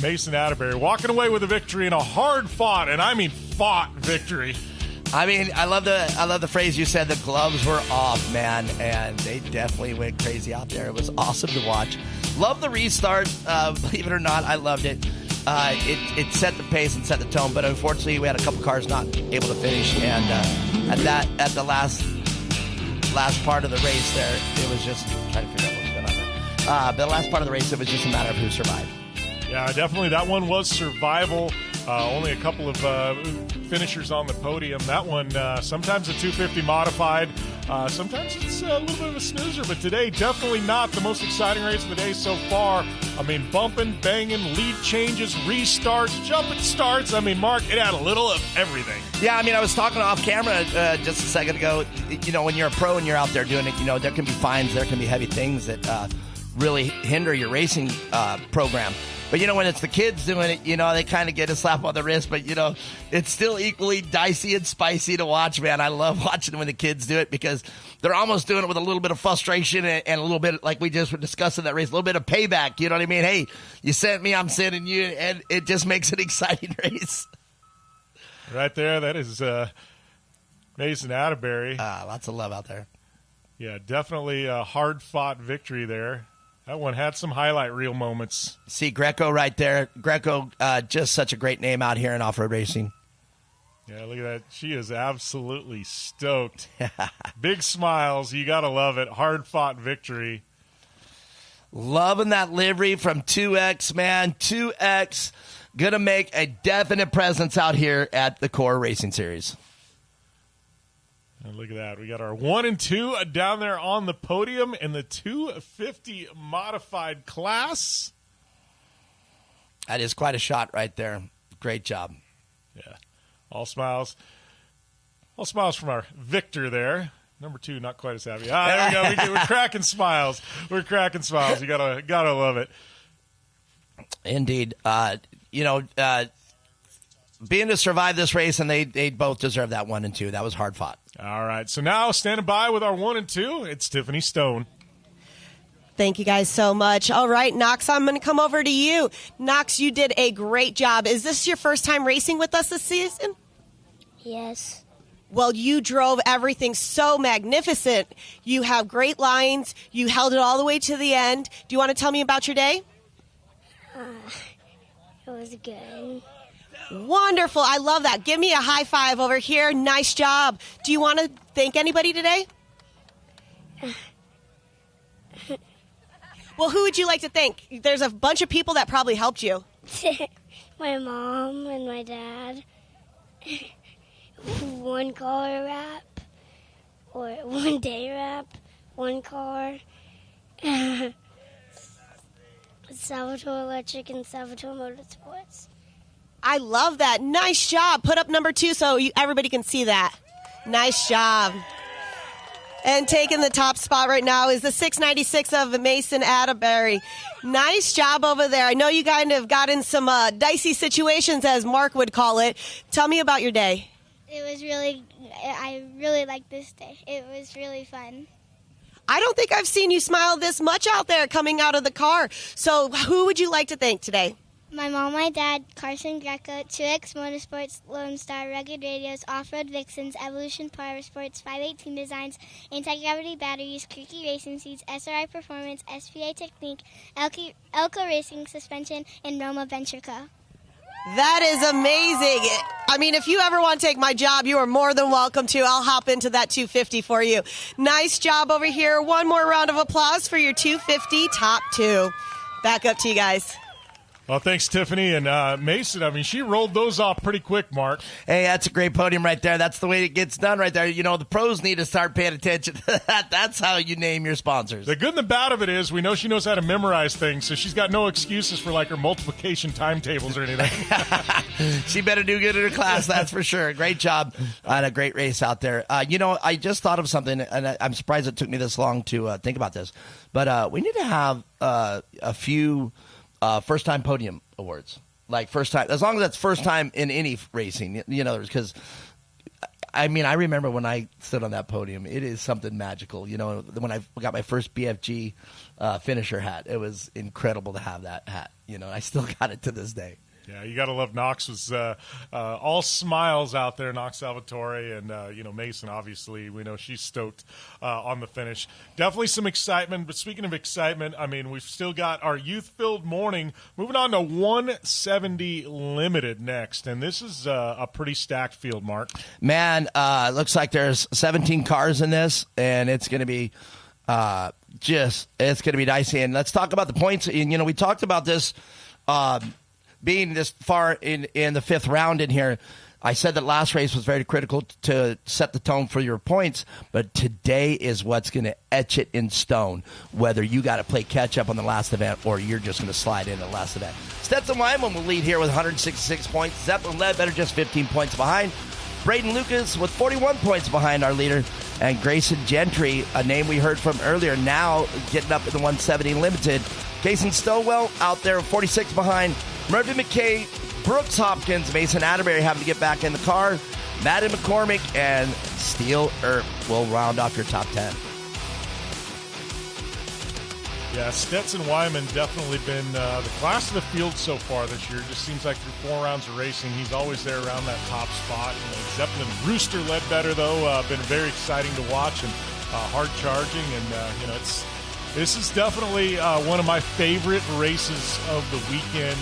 S1: Mason Atterbury walking away with a victory in a hard-fought, and I mean fought victory.
S2: I mean, I love the phrase you said, the gloves were off, man, and they definitely went crazy out there. It was awesome to watch. Love the restart. Believe it or not, I loved it. It set the pace and set the tone, but unfortunately we had a couple cars not able to finish, and at the last part of the race there, it was just trying to figure out what was going on there. But the last part of the race, it was just a matter of who survived.
S1: Yeah, definitely that one was survival. Only a couple of finishers on the podium. That one, sometimes a 250 modified. Sometimes it's a little bit of a snoozer, but today definitely not the most exciting race of the day so far. I mean, bumping, banging, lead changes, restarts, jumping starts. I mean, Mark, it had a little of everything.
S2: Yeah, I mean, I was talking off camera just a second ago. You know, when you're a pro and you're out there doing it, you know, there can be fines, there can be heavy things that really hinder your racing program. But, you know, when it's the kids doing it, you know, they kind of get a slap on the wrist. But, you know, it's still equally dicey and spicy to watch, man. I love watching when the kids do it because they're almost doing it with a little bit of frustration and a little bit, like we just were discussing that race, a little bit of payback. You know what I mean? Hey, you sent me, I'm sending you. And it just makes an exciting race.
S1: Right there, that is Mason Atterbury.
S2: Lots of love out there.
S1: Yeah, definitely a hard-fought victory there. That one had some highlight reel moments.
S2: See Greco right there. Greco, just such a great name out here in off-road racing.
S1: Yeah, look at that. She is absolutely stoked. Big smiles. You got to love it. Hard-fought victory.
S2: Loving that livery from 2X, man. 2X going to make a definite presence out here at the CORR Racing Series.
S1: And look at that. We got our 1 and 2 down there on the podium in the 250 modified class.
S2: That is quite a shot right there. Great job.
S1: Yeah. All smiles. All smiles from our Victor there. Number 2, not quite as happy. There we go. We're cracking smiles. We're cracking smiles. You gotta love it.
S2: Indeed. Being to survive this race, and they both deserve that 1 and 2. That was hard fought.
S1: All right. So now standing by with our 1 and 2, it's Tiffany Stone.
S3: Thank you guys so much. All right, Knox, I'm going to come over to you. Knox, you did a great job. Is this your first time racing with us this season?
S9: Yes.
S3: Well, you drove everything so magnificent. You have great lines. You held it all the way to the end. Do you want to tell me about your day?
S9: It was good.
S3: Wonderful. I love that. Give me a high five over here. Nice job. Do you want to thank anybody today? Well, who would you like to thank? There's a bunch of people that probably helped you.
S9: My mom and my dad. 1 car wrap. Or 1 day wrap. 1 car. Salvatore Electric and Salvatore Motorsports.
S3: I love that. Nice job. Put up number 2 so everybody can see that. Nice job. And taking the top spot right now is the 696 of Mason Atterbury. Nice job over there. I know you kind of got in some dicey situations, as Mark would call it. Tell me about your day.
S9: I really liked this day. It was really fun.
S3: I don't think I've seen you smile this much out there coming out of the car. So who would you like to thank today?
S9: My mom, my dad, Carson Greco, 2X Motorsports, Lone Star, Rugged Radios, Off-Road Vixens, Evolution Power Sports, 518 Designs, Anti-Gravity Batteries, Creaky Racing Seats, SRI Performance, SPA Technique, Elko Racing Suspension, and Roma Venture Co.
S3: That is amazing. I mean, if you ever want to take my job, you are more than welcome to. I'll hop into that 250 for you. Nice job over here. One more round of applause for your 250 top two. Back up to you guys.
S1: Well, thanks, Tiffany. And Mason, I mean, she rolled those off pretty quick, Mark.
S2: Hey, that's a great podium right there. That's the way it gets done right there. You know, the pros need to start paying attention to that. That's how you name your sponsors.
S1: The good and the bad of it is we know she knows how to memorize things, so she's got no excuses for, like, her multiplication timetables or anything.
S2: She better do good in her class, that's for sure. Great job on a great race out there. You know, I just thought of something, and I'm surprised it took me this long to think about this. But we need to have a few first-time podium awards. Like first time, as long as that's first time in any racing, you know, because, I mean, I remember when I stood on that podium, it is something magical. You know, when I got my first BFG finisher hat, it was incredible to have that hat. You know, I still got it to this day.
S1: Yeah, you got to love Knox. Was all smiles out there, Knox Salvatore, and you know, Mason. Obviously, we know she's stoked on the finish. Definitely some excitement. But speaking of excitement, I mean, we've still got our youth-filled morning. Moving on to 170 Limited next, and this is a pretty stacked field, Mark.
S2: Man, looks like there's 17 cars in this, and it's going to be it's going to be dicey. And let's talk about the points. And you know, we talked about this. Being this far in the fifth round in here, I said that last race was very critical to set the tone for your points, but today is what's going to etch it in stone, whether you got to play catch-up on the last event or you're just going to slide in the last event. Stetson Wyman will lead here with 166 points. Zeppelin Ledbetter just 15 points behind. Braden Lucas with 41 points behind our leader. And Grayson Gentry, a name we heard from earlier, now getting up in the 170 Limited. Kason Stowell out there 46 behind. Murphy McKay, Brooks Hopkins, Mason Atterbury having to get back in the car. Madden McCormick and Steele Earp will round off your top 10.
S1: Yeah, Stetson Wyman definitely been the class of the field so far this year. Just seems like through 4 rounds of racing, he's always there around that top spot. You know, Zeppelin Rooster Ledbetter, though, been very exciting to watch and hard charging. And, you know, this is definitely one of my favorite races of the weekend.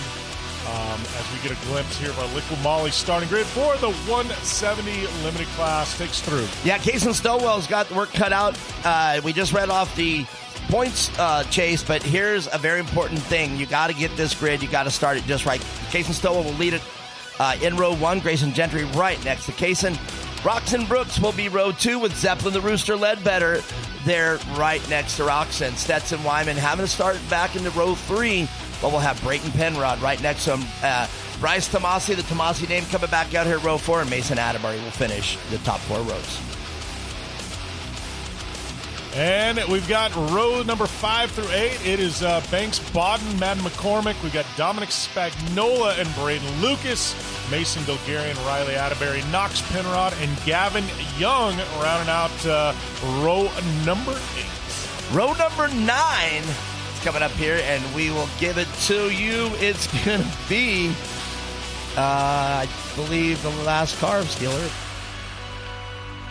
S1: As we get a glimpse here of our Liquid Molly starting grid for the 170 Limited class takes through.
S2: Yeah, Kason Stowell's got the work cut out. We just read off the points chase, but here's a very important thing. You got to get this grid. You got to start it just right. Kason Stowell will lead it in row 1. Grayson Gentry right next to Kason. Roxon Brooks will be row 2 with Zeppelin the Rooster Ledbetter there right next to Roxon. Stetson Wyman having to start back into row 3. But we'll have Brayton Penrod right next to him. Bryce Tomasi, the Tomasi name, coming back out here row 4, and Mason Atterbury will finish the top 4 rows.
S1: And we've got row number 5 through 8. It is Banks Bodden, Madden McCormick. We've got Dominic Spagnola and Braden Lucas, Mason Bilgarian, Riley Atterbury, Knox Penrod, and Gavin Young rounding out row number 8.
S2: Row number 9 coming up here, and we will give it to you. It's going to be, I believe, the last car of Steele Earp.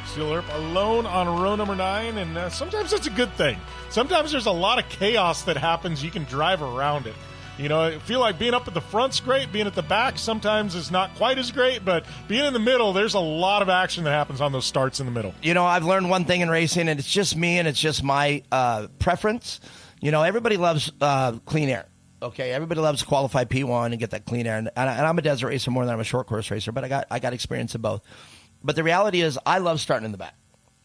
S1: Steele Earp alone on row number 9, and sometimes that's a good thing. Sometimes there's a lot of chaos that happens. You can drive around it. You know, I feel like being up at the front's great. Being at the back sometimes is not quite as great, but being in the middle, there's a lot of action that happens on those starts in the middle.
S2: You know, I've learned one thing in racing, and it's just me, and it's just my preference. You know, everybody loves clean air. Okay, everybody loves to qualify P1 and get that clean air. And I'm a desert racer more than I'm a short course racer, but I got experience in both. But the reality is, I love starting in the back.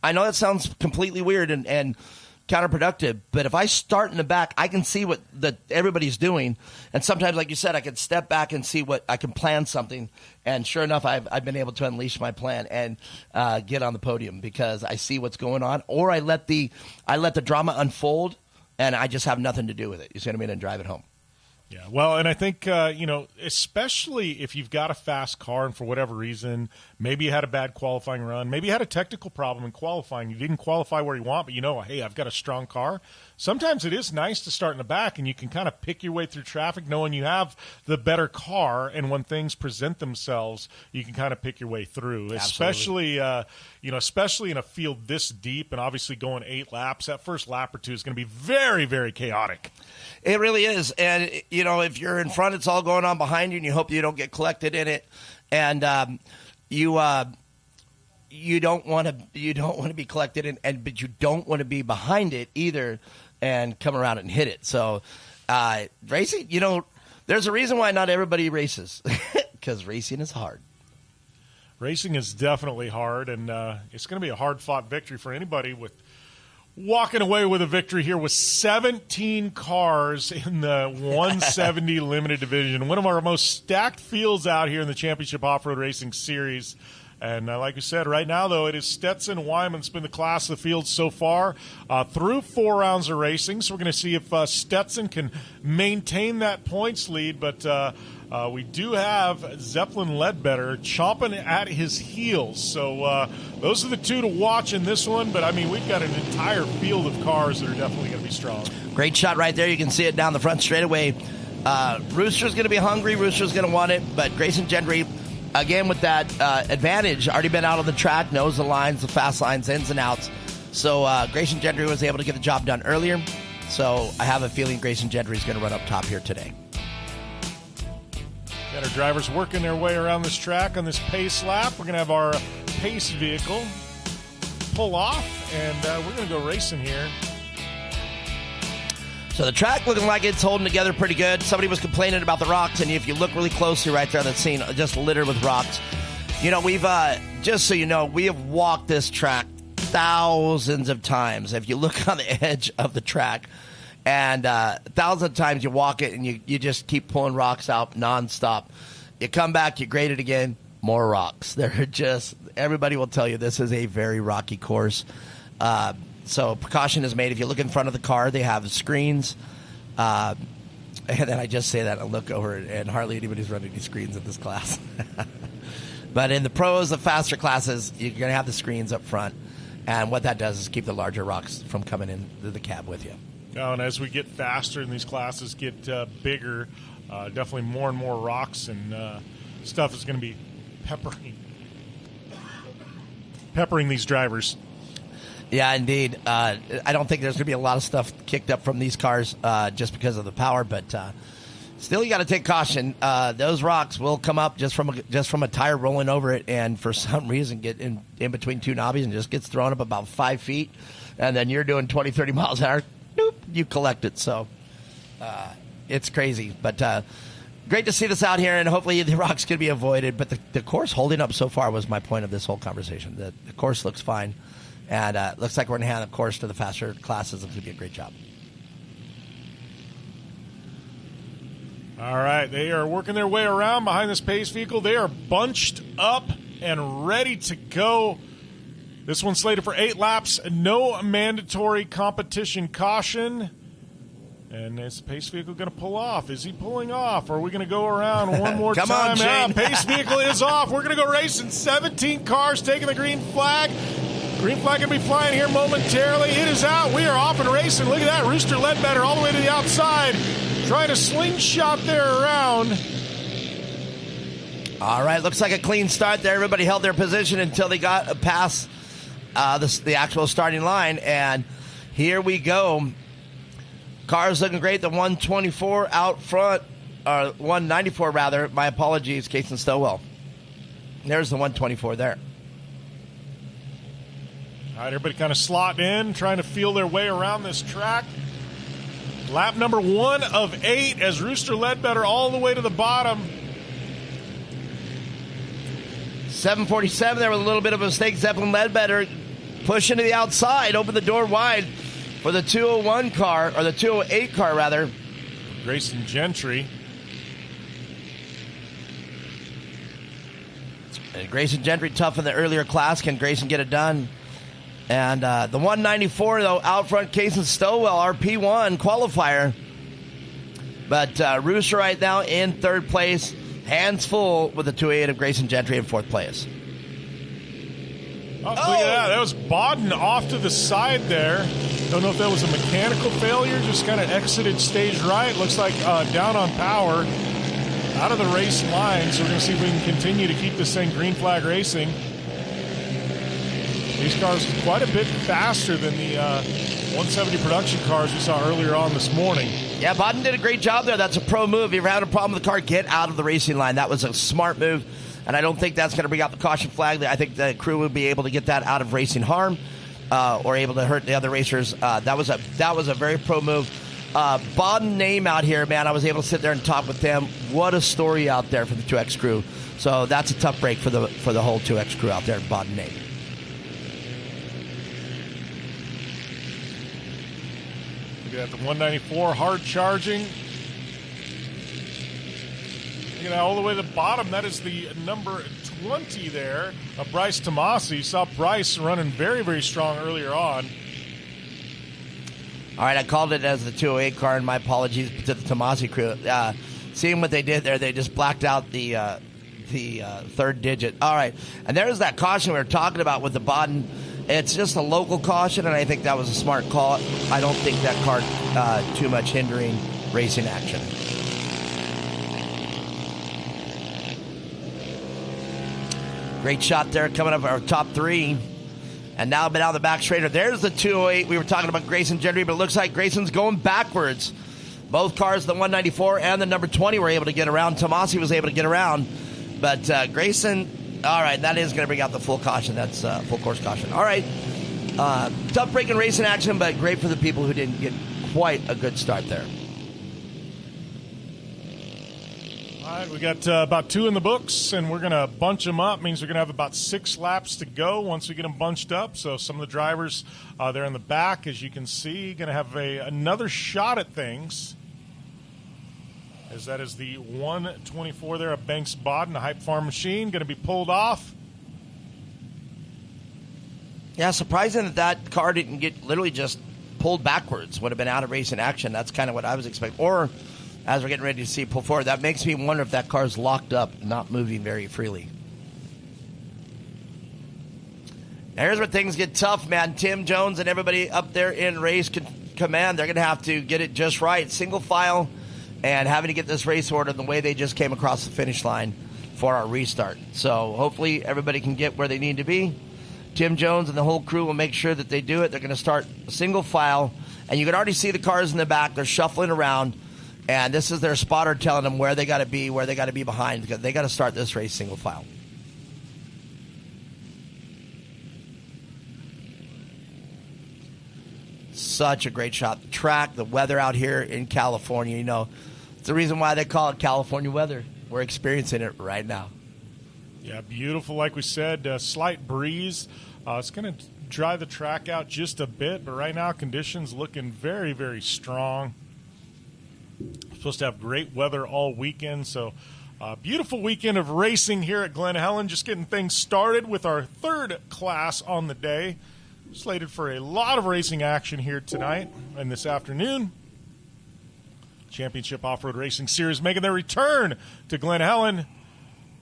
S2: I know that sounds completely weird and counterproductive, but if I start in the back, I can see what everybody's doing. And sometimes, like you said, I can step back and see what I can plan something. And sure enough, I've been able to unleash my plan and get on the podium because I see what's going on, or I let the drama unfold. And I just have nothing to do with it. You see what I mean? And drive it home.
S1: Yeah, well, and I think, especially if you've got a fast car and for whatever reason, maybe you had a bad qualifying run, maybe you had a technical problem in qualifying, you didn't qualify where you want, but hey, I've got a strong car. Sometimes it is nice to start in the back, and you can kind of pick your way through traffic knowing you have the better car, and when things present themselves, you can kind of pick your way through, especially in a field this deep and obviously going 8 laps. That first lap or two is going to be very, very chaotic.
S2: It really is. And, if you're in front, it's all going on behind you, and you hope you don't get collected in it. And you don't want to be collected in, but you don't want to be behind it either and come around and hit it. So racing, there's a reason why not everybody races, because racing is hard.
S1: Racing is definitely hard, and it's going to be a hard-fought victory for anybody with walking away with a victory here with 17 cars in the 170 limited division. One of our most stacked fields out here in the Championship Off-Road Racing Series. And like we said, right now, though, it is Stetson Wyman's been the class of the field so far through 4 rounds of racing. So we're going to see if Stetson can maintain that points lead. But we do have Zeppelin Ledbetter chomping at his heels. So those are the two to watch in this one. But, we've got an entire field of cars that are definitely going to be strong. Great shot right there. You can see it down the front straightaway. Rooster's going to be hungry. Rooster's going to want it. But Grayson Gendry, again, with that advantage, already been out on the track, knows the lines, the fast lines, ins and outs. So Grayson Gendry was able to get the job done earlier. So I have a feeling Grayson Gendry is going to run up top here today. Got our drivers working their way around this track on this pace lap. We're going to have our pace vehicle pull off, and we're going to go racing here.
S2: So the track looking like it's holding together pretty good. Somebody was complaining about the rocks, and if you look really closely right there on the scene, just littered with rocks. We've, just so you know, we have walked this track thousands of times. If you look on the edge of the track, and thousands of times you walk it, and you just keep pulling rocks out nonstop. You come back, you grade it again, more rocks. Everybody will tell you this is a very rocky course. So precaution is made. If you look in front of the car, they have screens. And then I just say that and look over, and hardly anybody's running any screens in this class. But in the pros, the faster classes, you're going to have the screens up front. And what that does is keep the larger rocks from coming into the cab with you.
S1: Oh, and as we get faster and these classes get bigger, definitely more and more rocks and stuff is going to be peppering these drivers.
S2: Yeah, indeed. I don't think there's going to be a lot of stuff kicked up from these cars just because of the power, but still, you got to take caution. Those rocks will come up just from a tire rolling over it, and for some reason get in between two knobbies and just gets thrown up about 5 feet, and then you're doing 20, 30 miles an hour. Nope, you collect it. So it's crazy, but great to see this out here, and hopefully the rocks can be avoided. But the course holding up so far was my point of this whole conversation. The course looks fine. And looks like we're going to hand the course to the faster classes. It's going to be a great job.
S1: All right, they are working their way around behind this pace vehicle. They are bunched up and ready to go. This one's slated for 8 laps. No mandatory competition caution. And is the pace vehicle going to pull off? Is he pulling off? Or are we going to go around one more
S2: Come
S1: time?
S2: on, Shane.
S1: Pace vehicle is off. We're going to go racing. 17 cars taking the green flag. Green flag going to be flying here momentarily. It is out. We are off and racing. Look at that. Rooster Ledbetter all the way to the outside. Trying to slingshot there around.
S2: All right. Looks like a clean start there. Everybody held their position until they got past the actual starting line. And here we go. Cars looking great. The 124 out front. Or 194 rather. My apologies, Cason Stowell. There's the 124 there.
S1: All right, everybody kind of slotting in, trying to feel their way around this track. Lap number 1 of 8 as Rooster Ledbetter all the way to the bottom.
S2: 747 there with a little bit of a mistake. Zeppelin Ledbetter pushing to the outside, open the door wide for the 201 car, or the 208 car rather.
S1: Grayson Gentry.
S2: And Grayson Gentry tough in the earlier class. Can Grayson get it done? And the 194, though, out front, Cason Stowell, our P1 qualifier. But Rooster right now in third place, hands full with the 208 of Grayson Gentry in fourth place.
S1: Oh, look at that. That was Bodden off to the side there. Don't know if that was a mechanical failure, just kind of exited stage right. Looks like down on power, out of the race line. So we're going to see if we can continue to keep this thing green flag racing. These cars are quite a bit faster than the 170 production cars we saw earlier on this morning.
S2: Yeah, Bodden did a great job there. That's a pro move. If you ever had a problem with the car, get out of the racing line. That was a smart move, and I don't think that's going to bring out the caution flag. I think the crew would be able to get that out of racing harm or able to hurt the other racers. That was a very pro move. Bodden name out here, man. I was able to sit there and talk with them. What a story out there for the 2X crew. So that's a tough break for the whole 2X crew out there in Bodden name.
S1: Look at that, the 194 hard charging. Look at that, all the way to the bottom. That is the number 20 there of Bryce Tomasi. Saw Bryce running very, very strong earlier on.
S2: All right, I called it as the 208 car, and my apologies to the Tomasi crew. Seeing what they did there, they just blacked out the third digit. All right, and there's that caution we were talking about with the Bodden. It's just a local caution, and I think that was a smart call. I don't think that car too much hindering racing action. Great shot there coming up our top three. And now down the back straighter. There's the 208. We were talking about Grayson Gentry, but it looks like Grayson's going backwards. Both cars, the 194 and the number 20, were able to get around. Tomasi was able to get around. But Grayson... All right, that is going to bring out the full caution. That's full course caution. All right. Tough break in racing action, but great for the people who didn't get quite a good start there.
S1: All right, we got about 2 in the books, and we're going to bunch them up. Means we're going to have about 6 laps to go once we get them bunched up. So some of the drivers there in the back, as you can see, going to have another shot at things. As that is the 124 there of Banks Bodden, a Hype Farm machine, going to be pulled off.
S2: Yeah, surprising that car didn't get literally just pulled backwards. Would have been out of racing action. That's kind of what I was expecting. Or, as we're getting ready to see pull forward, that makes me wonder if that car's locked up, not moving very freely. Here's where things get tough, man. Tim Jones and everybody up there in race command, they're going to have to get it just right. Single file. And having to get this race order the way they just came across the finish line for our restart. So hopefully everybody can get where they need to be. Tim Jones and the whole crew will make sure that they do it. They're going to start single file. And you can already see the cars in the back. They're shuffling around. And this is their spotter telling them where they got to be, where they got to be behind. They got to start this race single file. Such a great shot. The track, the weather out here in California, you know, it's the reason why they call it California weather. We're experiencing it right now.
S1: Yeah, beautiful. Like we said, slight breeze. It's going to dry the track out just a bit, but right now conditions looking very, very strong. Supposed to have great weather all weekend, so beautiful weekend of racing here at Glen Helen. Just getting things started with our third class on the day. Slated for a lot of racing action here tonight and this afternoon. Championship Off-Road Racing Series making their return to Glen Helen,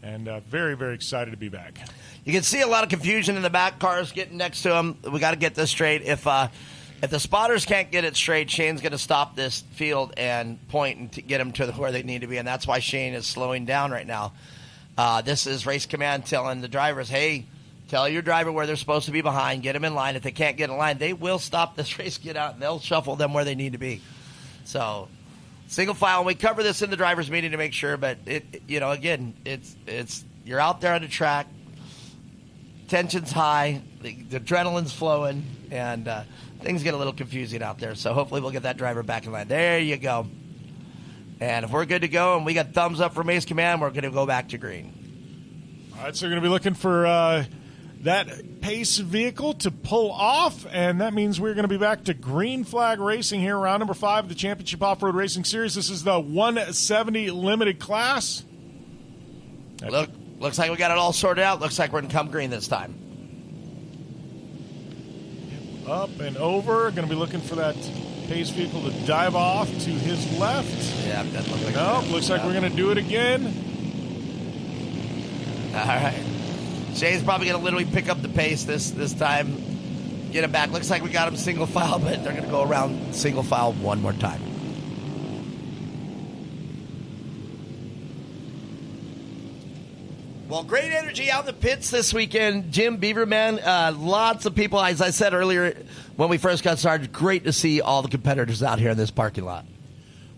S1: and very, very excited to be back.
S2: You can see a lot of confusion in the back, cars getting next to them. We got to get this straight. If the spotters can't get it straight, Shane's going to stop this field and point and get them to where they need to be, and that's why Shane is slowing down right now. This is Race Command telling the drivers, hey, tell your driver where they're supposed to be behind, get them in line. If they can't get in line, they will stop this race, get out, and they'll shuffle them where they need to be. So, single file. We cover this in the drivers' meeting to make sure, but again, it's you're out there on the track, tension's high, the adrenaline's flowing, and things get a little confusing out there. So hopefully we'll get that driver back in line. There you go. And if we're good to go and we got thumbs up from Race Command, we're going to go back to green.
S1: All right, so we're going to be looking for that pace vehicle to pull off, and that means we're going to be back to green flag racing here, round number 5 of the Championship Off-Road Racing Series. This is the 170 limited class.
S2: Looks like we got it all sorted out. Looks like we're going to come green this time.
S1: Up and over. Going to be looking for that pace vehicle to dive off to his left.
S2: Yeah, that looks like
S1: nope, looks like we're going to do it again.
S2: All right. Shay's probably going to literally pick up the pace this time. Get him back. Looks like we got him single file, but they're going to go around single file one more time. Well, great energy out in the pits this weekend. Jim Beaverman, lots of people, as I said earlier when we first got started, great to see all the competitors out here in this parking lot.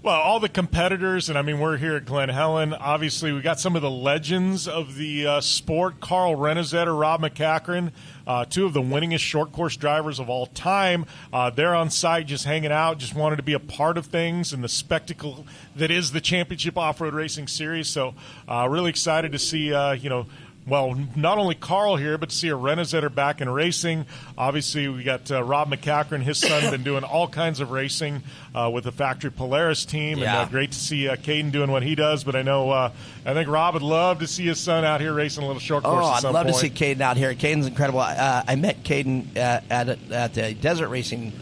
S1: Well, all the competitors, and I mean, we're here at Glen Helen. Obviously, we got some of the legends of the sport, Carl Renesetter, Rob McCachran, two of the winningest short course drivers of all time. They're on site just hanging out, just wanted to be a part of things and the spectacle that is the Championship Off-Road Racing Series. So really excited to see, well, not only Carl here, but to see a Renesetter back in racing. Obviously, we got Rob McCachran, his son, been doing all kinds of racing with the Factory Polaris team.
S2: Yeah.
S1: And great to see Caden doing what he does. But I know, I think Rob would love to see his son out here racing a little short course at some point.
S2: I'd love to see Caden out here. Caden's incredible. I met Caden at the Desert Racing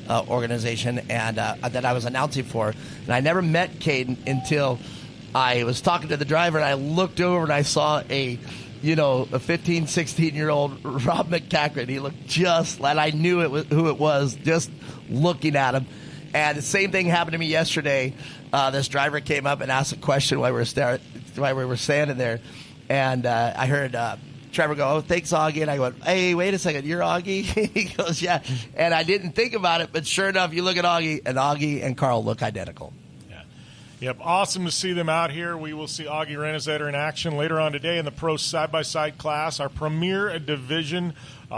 S2: organization and that I was announcing for. And I never met Caden until I was talking to the driver, and I looked over and I saw a 15, 16-year-old Rob McCachran. He looked just like, I knew who it was just looking at him. And the same thing happened to me yesterday. This driver came up and asked a question while we were standing there. And I heard Trevor go, "Oh, thanks, Augie." And I went, "Hey, wait a second, you're Augie?" He goes, "Yeah." And I didn't think about it, but sure enough, you look at Augie and Carl look identical.
S1: Yep, awesome to see them out here. We will see Augie Renesetter in action later on today in the Pro Side-by-Side class, our premier division,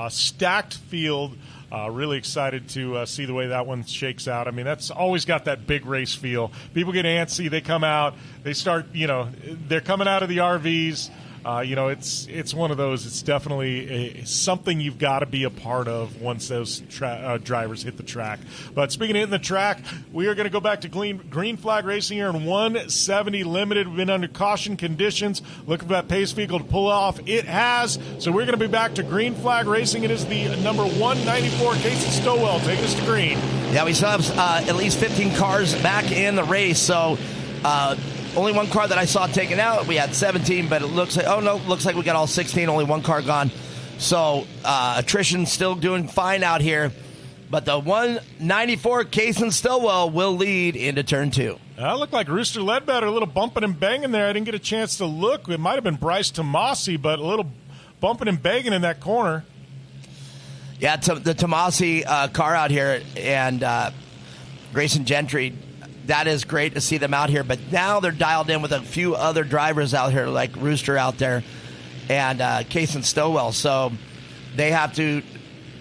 S1: stacked field. Really excited to see the way that one shakes out. I mean, that's always got that big race feel. People get antsy. They come out. They start, they're coming out of the RVs. It's one of those. It's definitely something you've got to be a part of once those drivers hit the track. But speaking of hitting the track, we are going to go back to Green Flag Racing here in 170 Limited. We've been under caution conditions, looking for that pace vehicle to pull off. It has. So we're going to be back to Green Flag Racing. It is the number 194 Casey Stowell taking us to green.
S2: Yeah, we still have at least 15 cars back in the race. So only one car that I saw taken out. We had 17, but it looks like we got all 16. Only one car gone. So attrition still doing fine out here. But the 194 Casey Stillwell will lead into turn 2.
S1: That looked like Rooster Ledbetter, a little bumping and banging there. I didn't get a chance to look. It might have been Bryce Tomasi, but a little bumping and banging in that corner.
S2: Yeah, the Tomasi car out here and Grayson Gentry. That is great to see them out here, but now they're dialed in with a few other drivers out here, like Rooster out there and Casey Stowell. So they have to,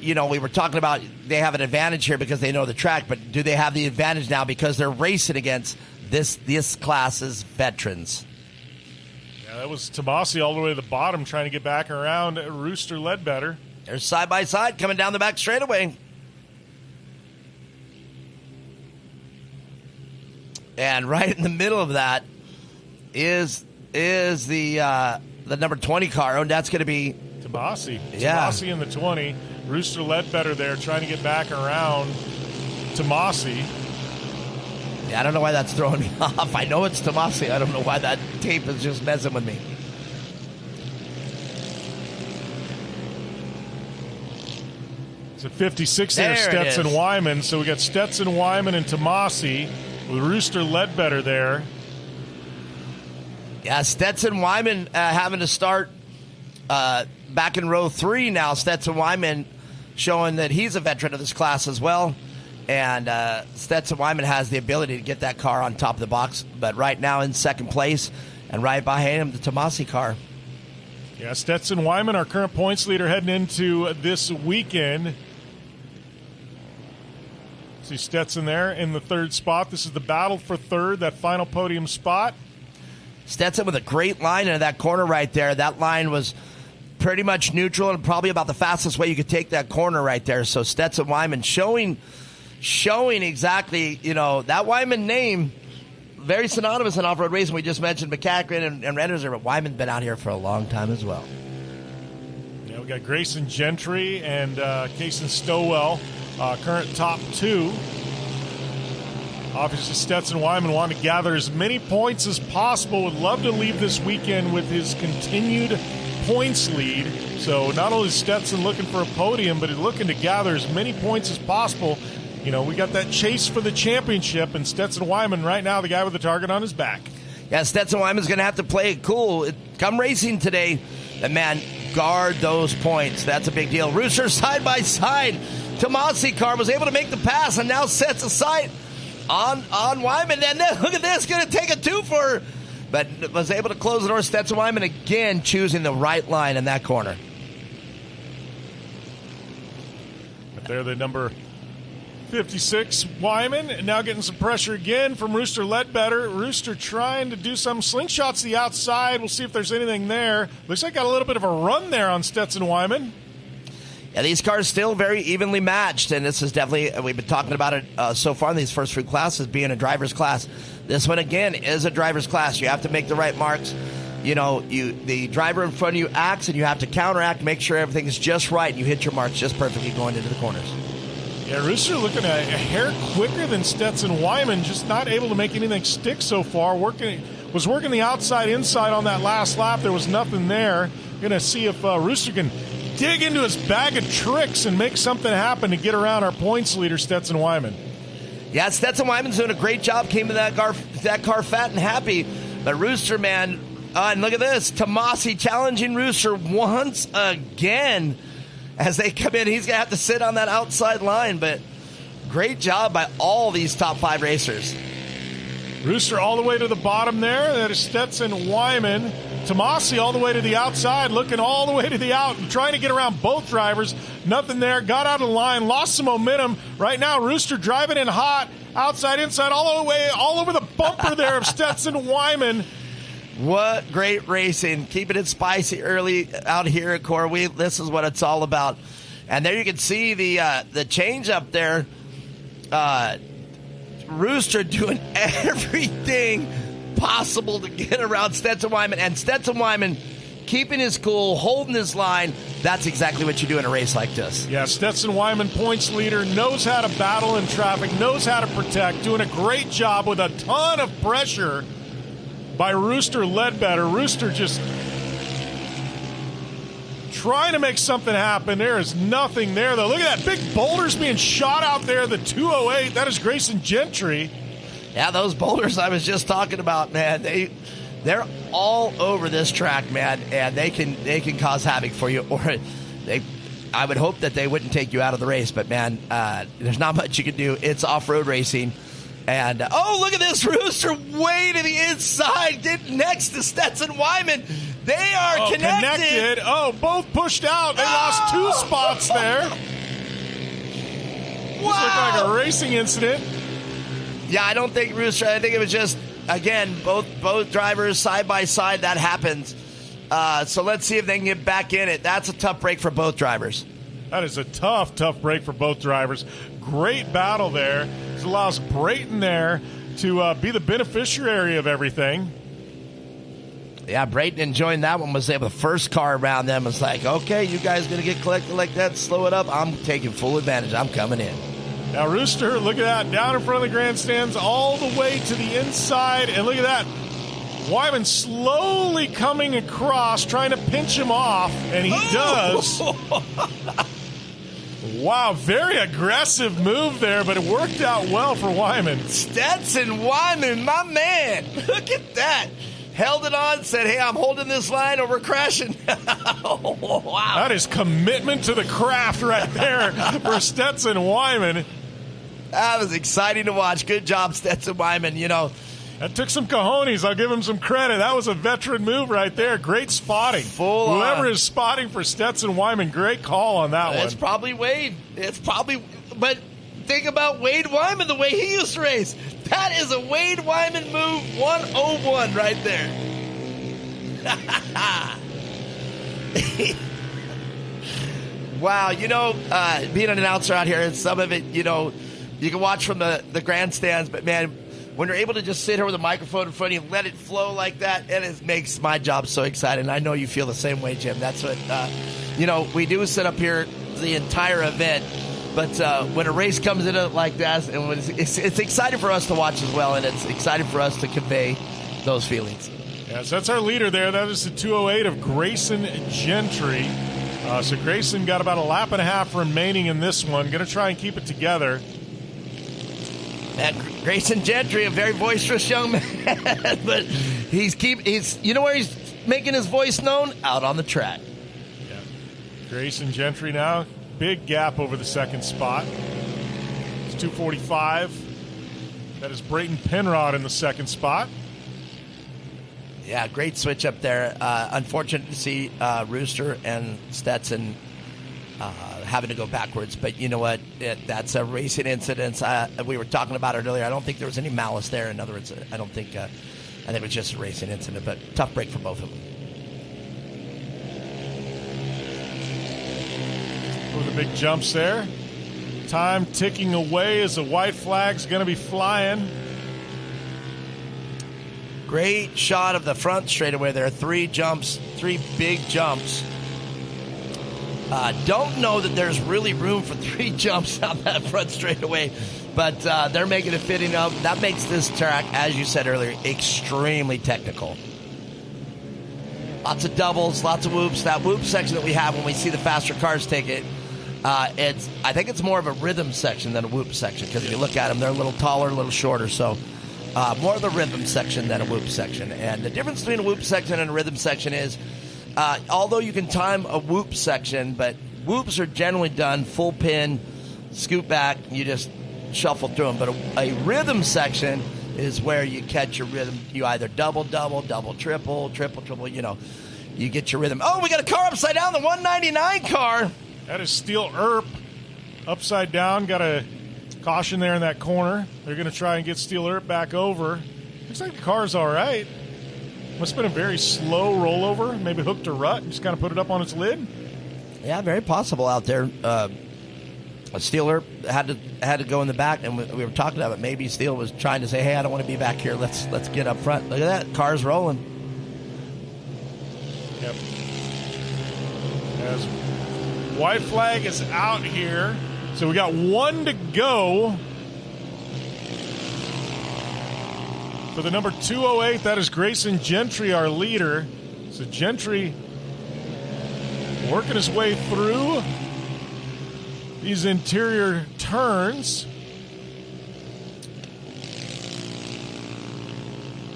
S2: we were talking about they have an advantage here because they know the track, but do they have the advantage now because they're racing against this class's veterans?
S1: Yeah, that was Tomasi all the way to the bottom trying to get back around Rooster Ledbetter.
S2: There's side-by-side coming down the back straightaway. And right in the middle of that is the number 20 car, and that's going to be
S1: Tomasi.
S2: Yeah.
S1: Tomasi in the 20. Rooster Ledbetter there trying to get back around Tomasi.
S2: Yeah, I don't know why that's throwing me off. I know it's Tomasi. I don't know why that tape is just messing with me.
S1: It's a 56 there, Stetson Wyman. So we got Stetson Wyman and Tomasi with Rooster Ledbetter there.
S2: Yeah, Stetson Wyman having to start back in row 3 now. Stetson Wyman showing that he's a veteran of this class as well. And Stetson Wyman has the ability to get that car on top of the box. But right now in second place and right behind him, the Tomasi car.
S1: Yeah, Stetson Wyman, our current points leader heading into this weekend. See Stetson there in the third spot. This is the battle for third, that final podium spot.
S2: Stetson with a great line into that corner right there. That line was pretty much neutral and probably about the fastest way you could take that corner right there. So Stetson Wyman showing exactly, that Wyman name, very synonymous in off-road racing. We just mentioned McCachran and Renesetter, but Wyman's been out here for a long time as well.
S1: Yeah, We got Grayson Gentry and Kason Stowell, current top 2. Obviously, Stetson Wyman wanting to gather as many points as possible. Would love to leave this weekend with his continued points lead. So not only is Stetson looking for a podium, but he's looking to gather as many points as possible. You know, we got that chase for the championship, and Stetson Wyman right now, the guy with the target on his back.
S2: Yeah, Stetson Wyman's going to have to play it cool. Come racing today, and man, guard those points. That's a big deal. Rooster side-by-side. Tomasi Carr was able to make the pass and now sets a sight on Wyman. And then look at this, going to take a 2 for her. But was able to close the door. Stetson Wyman again choosing the right line in that corner.
S1: But they're the number 56, Wyman, and now getting some pressure again from Rooster Ledbetter. Rooster trying to do some slingshots to the outside. We'll see if there's anything there. Looks like got a little bit of a run there on Stetson Wyman.
S2: Yeah, these cars still very evenly matched, and this is definitely, we've been talking about it so far in these first 3 classes being a driver's class. This one, again, is a driver's class. You have to make the right marks. You know, the driver in front of you acts, and you have to counteract, make sure everything is just right, and you hit your marks just perfectly going into the corners.
S1: Yeah, Rooster looking a hair quicker than Stetson Wyman, just not able to make anything stick so far. Was working the outside, inside on that last lap. There was nothing there. Going to see if Rooster can dig into his bag of tricks and make something happen to get around our points leader, Stetson Wyman.
S2: Yeah, Stetson Wyman's doing a great job. Came to that car fat and happy. But Rooster, man, and look at this. Tomasi challenging Rooster once again. As they come in, he's going to have to sit on that outside line. But great job by all these top 5 racers.
S1: Rooster all the way to the bottom there. That is Stetson Wyman. Tomasi all the way to the outside, looking all the way to the out, and trying to get around both drivers. Nothing there. Got out of the line, lost some momentum. Right now, Rooster driving in hot, outside, inside, all the way, all over the bumper there of Stetson Wyman.
S2: What great racing. Keeping it spicy early out here at CORR. This is what it's all about. And there you can see the change up there. Rooster doing everything possible to get around Stetson Wyman. And Stetson Wyman keeping his cool, holding his line. That's exactly what you do in a race like this.
S1: Yeah, Stetson Wyman, points leader, knows how to battle in traffic, knows how to protect, doing a great job with a ton of pressure by Rooster Ledbetter. Rooster just trying to make something happen. There is nothing there, though. Look at that. Big boulders being shot out there. The 208. That is Grayson Gentry.
S2: Yeah, those boulders I was just talking about, man. They're all over this track, man, and they can cause havoc for you. Or I would hope that they wouldn't take you out of the race, but man, there's not much you can do. It's off-road racing. And, oh, look at this. Rooster way to the inside, getting next to Stetson Wyman. They are connected.
S1: Oh, both pushed out. They lost 2 spots there. Wow. This looked like a racing incident.
S2: Yeah, I don't think Rooster. I think it was just, again, both drivers side by side. That happens. So let's see if they can get back in it. That's a tough break for both drivers.
S1: That is a tough break for both drivers. Great battle there. This allows Brayton there to be the beneficiary of everything.
S2: Yeah, Brayton enjoying that one. Was able, the first car around them was like, okay, you guys going to get collected like that, slow it up. I'm taking full advantage. I'm coming in.
S1: Now, Rooster, look at that, down in front of the grandstands, all the way to the inside. And look at that. Wyman slowly coming across, trying to pinch him off, and he does. Wow, very aggressive move there, but it worked out well for Wyman.
S2: Stetson Wyman, my man. Look at that. Held it on, said, hey, I'm holding this line or we're crashing. Oh, wow.
S1: That is commitment to the craft right there for Stetson Wyman.
S2: That was exciting to watch. Good job, Stetson Wyman. You know,
S1: that took some cojones. I'll give him some credit. That was a veteran move right there. Great spotting. Whoever is spotting for Stetson Wyman, great call on that one.
S2: It's probably Wade. But think about Wade Wyman, the way he used to race. That is a Wade Wyman move 101 right there. Wow, you know, being an announcer out here, and some of it, you know, you can watch from the grandstands, but man, when you're able to just sit here with a microphone in front of you, let it flow like that, it makes my job so exciting. I know you feel the same way, Jim. That's what, we do sit up here the entire event, but when a race comes in like that, and it's exciting for us to watch as well, and it's exciting for us to convey those feelings.
S1: Yes, that's our leader there. That is the 208 of Grayson Gentry. So Grayson got about a lap and a half remaining in this one. Going to try and keep it together.
S2: And Grayson Gentry, a very boisterous young man, but you know where he's making his voice known? Out on the track.
S1: Yeah. Grayson Gentry now, big gap over the second spot. It's 2:45. That is Brayton Penrod in the second spot.
S2: Yeah, great switch up there. Unfortunate to see Rooster and Stetson having to go backwards, but you know what? That's a racing incident. We were talking about it earlier. I don't think there was any malice there. In other words, I think it was just a racing incident, but tough break for both of them.
S1: Oh, the big jumps there. Time ticking away as the white flag's going to be flying.
S2: Great shot of the front straightaway there. 3 big jumps. Don't know that there's really room for 3 jumps on that front straightaway, but they're making it fitting up. That makes this track, as you said earlier, extremely technical. Lots of doubles, lots of whoops. That whoop section that we have when we see the faster cars take it, I think it's more of a rhythm section than a whoop section, because if you look at them, they're a little taller, a little shorter, so more of the rhythm section than a whoop section. And the difference between a whoop section and a rhythm section is, although you can time a whoop section, but whoops are generally done full pin, scoot back, you just shuffle through them. But a rhythm section is where you catch your rhythm. You either double, triple, you get your rhythm. Oh, we got a car upside down, the 199 car.
S1: That is Steel Earp upside down. Got a caution there in that corner. They're going to try and get Steel Earp back over. Looks like the car's all right. Must have been a very slow rollover. Maybe hooked a rut and just kind of put it up on its lid.
S2: Yeah, very possible out there. Steel Earp had to go in the back, and we were talking about it. Maybe Steel was trying to say, hey, I don't want to be back here. Let's get up front. Look at that. Car's rolling.
S1: Yep. As white flag is out here. So we got 1 to go for the number 208. That is Grayson Gentry, our leader. So Gentry working his way through these interior turns.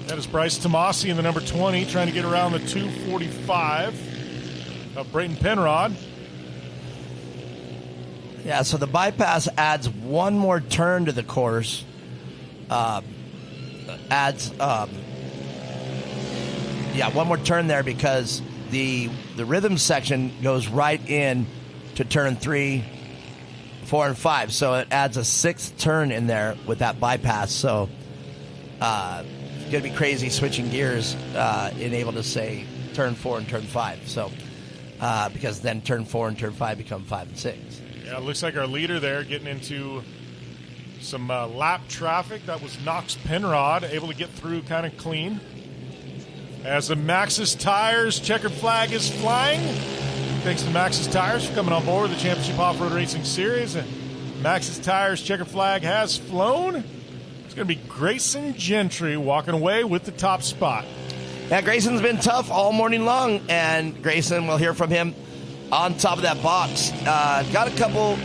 S1: That is Bryce Tomasi in the number 20, trying to get around the 245 of Brayton Penrod.
S2: Yeah, so the bypass adds one more turn to the course. One more turn there, because the rhythm section goes right in to turn 3, 4, and 5. So it adds a 6th turn in there with that bypass. So it's going to be crazy switching gears and able to say turn 4 and turn 5. So because then turn 4 and turn 5 become 5 and 6.
S1: Yeah, it looks like our leader there getting into some lap traffic. That was Knox Penrod, able to get through kind of clean. As the Maxxis Tires checkered flag is flying. Thanks to Maxxis Tires for coming on board the Championship Off-Road Racing Series. Maxxis Tires checkered flag has flown. It's going to be Grayson Gentry walking away with the top spot.
S2: Yeah, Grayson's been tough all morning long, and Grayson, we'll hear from him on top of that box. Got a couple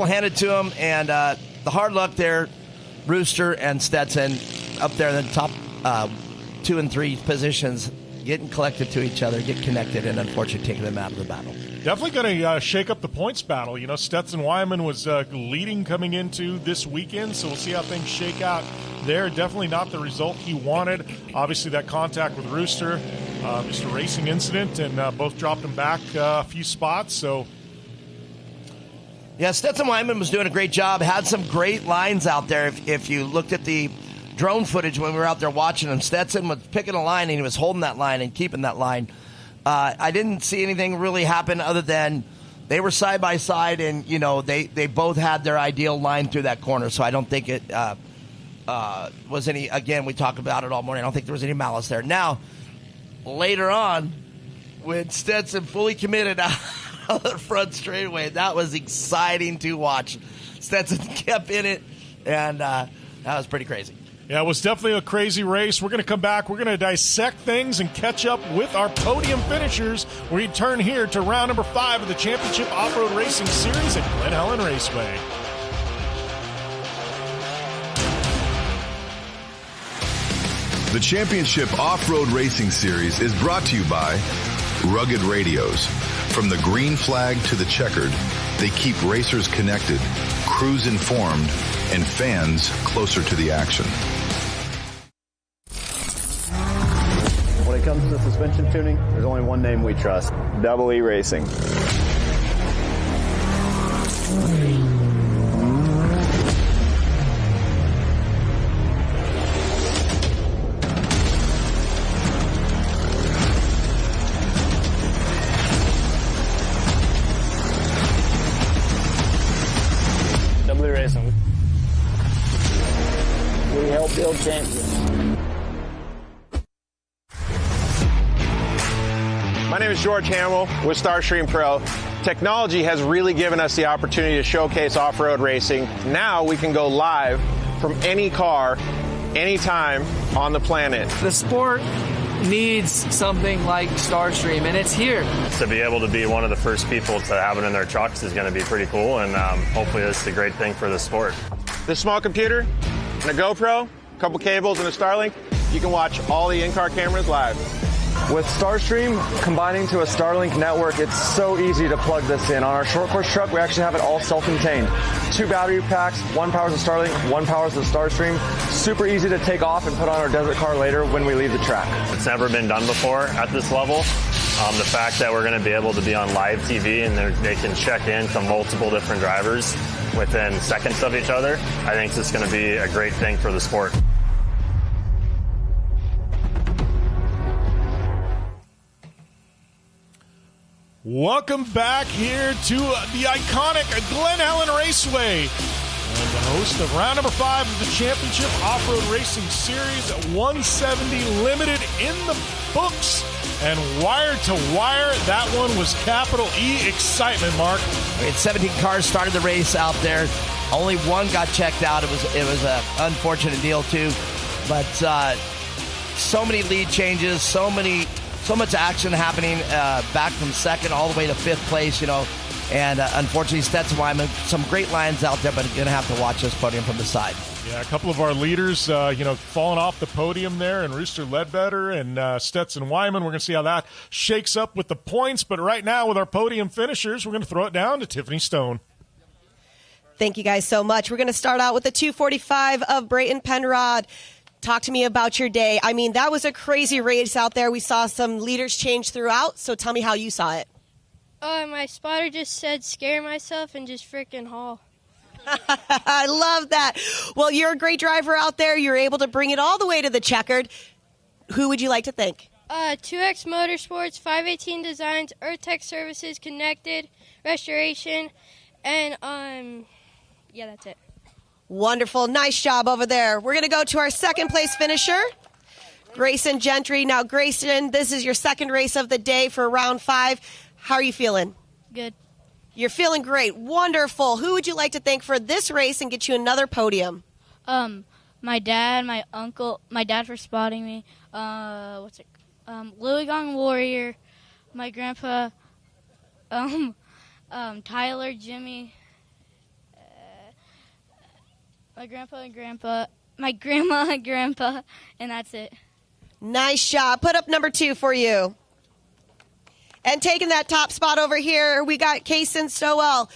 S2: handed to him, and the hard luck there, Rooster and Stetson up there in the top 2 and 3 positions, getting collected to each other, get connected, and unfortunately taking them out of the battle.
S1: Definitely going to shake up the points battle. You know, Stetson Wyman was leading coming into this weekend, so we'll see how things shake out there. Definitely not the result he wanted. Obviously, that contact with Rooster, just a racing incident, and both dropped him back a few spots. So,
S2: yeah, Stetson Wyman was doing a great job. Had some great lines out there. If you looked at the drone footage when we were out there watching him, Stetson was picking a line, and he was holding that line and keeping that line. I didn't see anything really happen other than they were side by side, and you know they both had their ideal line through that corner. So I don't think it was any, again, we talked about it all morning. I don't think there was any malice there. Now, later on, when Stetson fully committed out of the front straightaway, that was exciting to watch. Stetson kept in it, and that was pretty crazy.
S1: Yeah, it was definitely a crazy race. We're going to come back. We're going to dissect things and catch up with our podium finishers. We return here to round number 5 of the Championship Off-Road Racing Series at Glen Helen Raceway.
S4: The Championship Off-Road Racing Series is brought to you by Rugged Radios. From the green flag to the checkered, they keep racers connected, crews informed, and fans closer to the action.
S14: When it comes to suspension tuning, there's only one name we trust: Double E Racing.
S15: Double E Racing. We help build champions.
S6: My name is George Hamill with Starstream Pro. Technology has really given us the opportunity to showcase off-road racing. Now we can go live from any car, anytime on the planet.
S16: The sport needs something like Starstream, and it's here.
S17: To be able to be one of the first people to have it in their trucks is going to be pretty cool, and hopefully this is a great thing for the sport.
S6: This small computer and a GoPro, a couple cables, and a Starlink, you can watch all the in-car cameras live.
S14: With Starstream combining to a Starlink network, it's so easy to plug this in. On our short course truck, we actually have it all self-contained. 2 battery packs, one powers the Starlink, one powers the Starstream. Super easy to take off and put on our desert car later when we leave the track.
S17: It's never been done before at this level. The fact that we're going to be able to be on live TV and they can check in to multiple different drivers within seconds of each other, I think this is going to be a great thing for the sport.
S1: Welcome back here to the iconic Glen Helen Raceway. And the host of round number 5 of the Championship Off-Road Racing Series at 170 Limited in the books. And wire to wire, that one was capital E excitement, Mark.
S2: I mean, 17 cars started the race out there. Only one got checked out. It was an unfortunate deal, too. But so many lead changes, so much action happening back from second all the way to 5th place, and unfortunately Stetson Wyman, some great lines out there, but you're going to have to watch this podium from the side.
S1: Yeah, a couple of our leaders, falling off the podium there, and Rooster Ledbetter and Stetson Wyman. We're going to see how that shakes up with the points, but right now with our podium finishers, we're going to throw it down to Tiffany Stone.
S3: Thank you guys so much. We're going to start out with the 245 of Brayton Penrod. Talk to me about your day. I mean, that was a crazy race out there. We saw some leaders change throughout, so tell me how you saw it.
S18: My spotter just said scare myself and just freaking haul.
S3: I love that. Well, you're a great driver out there. You're able to bring it all the way to the checkered. Who would you like to thank?
S18: 2X Motorsports, 518 Designs, Earth Tech Services, Connected, Restoration, and, yeah, that's it.
S3: Wonderful. Nice job over there. We're going to go to our second place finisher, Grayson Gentry. Now, Grayson, this is your second race of the day for round 5. How are you feeling?
S18: Good.
S3: You're feeling great. Wonderful. Who would you like to thank for this race and get you another podium?
S19: My dad, my uncle, my dad for spotting me. Lily Gong Warrior, my grandpa, Tyler, Jimmy, my grandpa and grandpa, my grandma and grandpa, and that's it.
S3: Nice job. Put up number 2 for you. And taking that top spot over here, we got Kaysen Stowell.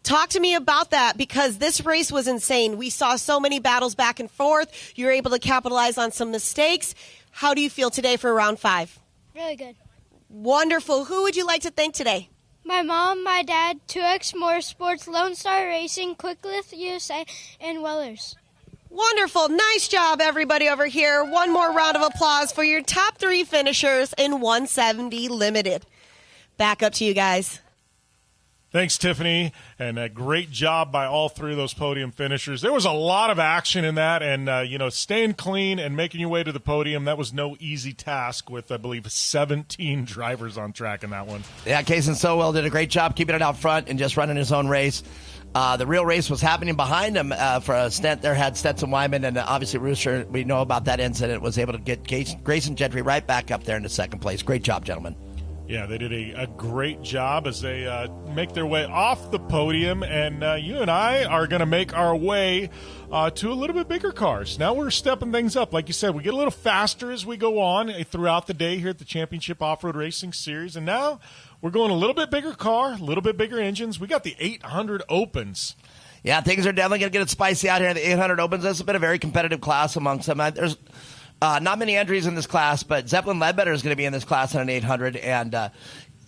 S3: Talk to me about that, because this race was insane. We saw so many battles back and forth. You were able to capitalize on some mistakes. How do you feel today for round 5?
S18: Really good.
S3: Wonderful. Who would you like to thank today?
S18: My mom, my dad, 2X Motorsports, Lone Star Racing, Quick Lift USA, and Wellers.
S3: Wonderful. Nice job, everybody over here. One more round of applause for your top 3 finishers in 170 Limited. Back up to you guys.
S1: Thanks, Tiffany, and a great job by all three of those podium finishers. There was a lot of action in that, and, staying clean and making your way to the podium, that was no easy task with, I believe, 17 drivers on track in that one.
S2: Yeah, Kaysen Sowell did a great job keeping it out front and just running his own race. The real race was happening behind him for a stint. There had Stetson Wyman, and obviously Rooster, we know about that incident, was able to get Grayson Gentry right back up there into second place. Great job, gentlemen.
S1: Yeah, they did a great job as they make their way off the podium, and you and I are going to make our way to a little bit bigger cars. Now we're stepping things up. Like you said, we get a little faster as we go on throughout the day here at the Championship Off-Road Racing Series, and now we're going a little bit bigger car, a little bit bigger engines. We got the 800 Opens.
S2: Yeah, things are definitely going to get spicy out here in the 800 Opens. This has been a very competitive class amongst them. There's not many entries in this class, but Zeppelin Ledbetter is going to be in this class in an 800, and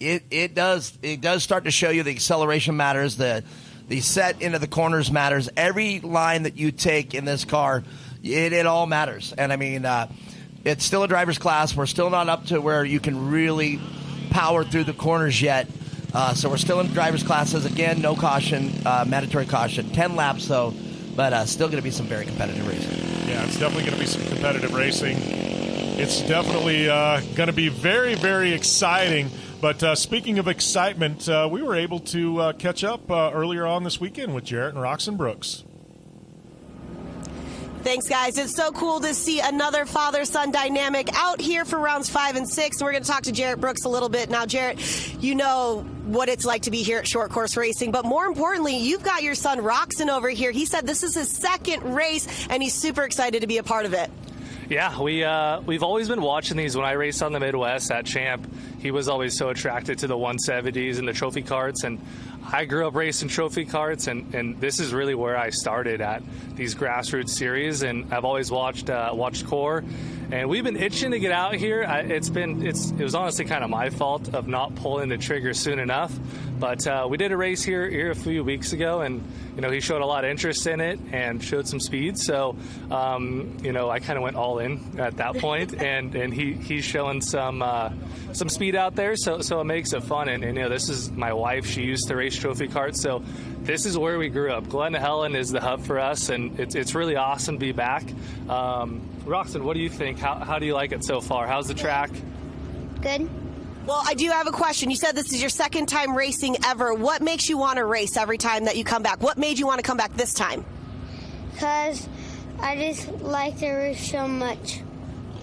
S2: it does start to show you the acceleration matters, the set into the corners matters. Every line that you take in this car, it all matters. And I mean, it's still a driver's class. We're still not up to where you can really power through the corners yet. So we're still in driver's classes. Again, no caution, mandatory caution. 10 laps, though, but still going to be some very competitive racing.
S1: Yeah, it's definitely going to be some competitive racing. It's definitely going to be very, very exciting. But speaking of excitement, we were able to catch up earlier on this weekend with Jarrett and Roxanne Brooks.
S3: Thanks, guys. It's so cool to see another father-son dynamic out here for rounds 5 and 6. And we're going to talk to Jarrett Brooks a little bit. Now, Jarrett, you know what it's like to be here at Short Course Racing. But more importantly, you've got your son, Roxanne, over here. He said this is his second race, and he's super excited to be a part of it.
S20: Yeah, we've always been watching these. When I raced on the Midwest at Champ, he was always so attracted to the 170s and the trophy carts, and I grew up racing trophy carts, and this is really where I started at these grassroots series, and I've always watched CORR, and we've been itching to get out here. It was honestly kind of my fault of not pulling the trigger soon enough, but we did a race here a few weeks ago, and he showed a lot of interest in it and showed some speed, so I kind of went all in at that point, and he's showing some speed out there, so it makes it fun. And this is my wife. She used to race trophy carts, so this is where we grew up. Glen, Helen is the hub for us, and it's really awesome to be back. Roxanne, what do you think? How do you like it so far? How's the track?
S9: Good.
S3: Well, I do have a question. You said this is your second time racing ever. What makes you want to race every time that you come back? What made you want to come back this time?
S9: Because I just like the race so much.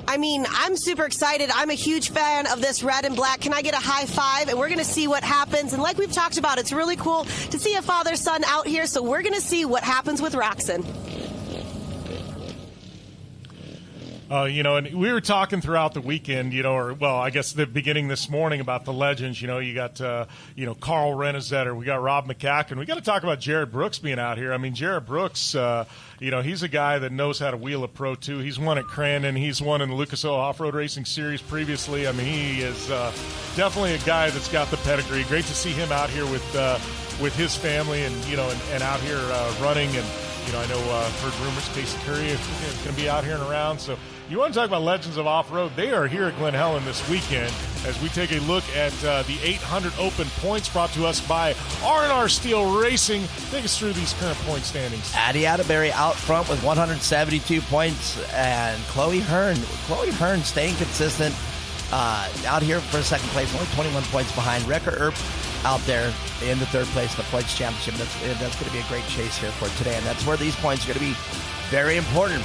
S3: I mean, I'm super excited. I'm a huge fan of this red and black. Can I get a high five? And we're going to see what happens. And like we've talked about, it's really cool to see a father-son out here. So we're going to see what happens with Roxanne.
S1: And we were talking throughout the weekend, I guess the beginning this morning about the legends. You got, Carl Renazetter. We got Rob McCacken. We got to talk about Jarrett Brooks being out here. I mean, Jarrett Brooks, he's a guy that knows how to wheel a Pro 2. He's won at Crandon. He's won in the Lucas Oil Off-Road Racing Series previously. I mean, he is definitely a guy that's got the pedigree. Great to see him out here with his family and out here running. And, I know I've heard rumors Casey Curry is going to be out here and around. So you want to talk about Legends of Off-Road? They are here at Glen Helen this weekend as we take a look at the 800 Open points brought to us by R&R Steel Racing. Take us through these current point standings.
S2: Addie Atterbury out front with 172 points, and Chloe Hearn staying consistent out here for second place, only 21 points behind. Rekka Earp out there in the third place in the points championship. That's going to be a great chase here for today, and that's where these points are going to be very important.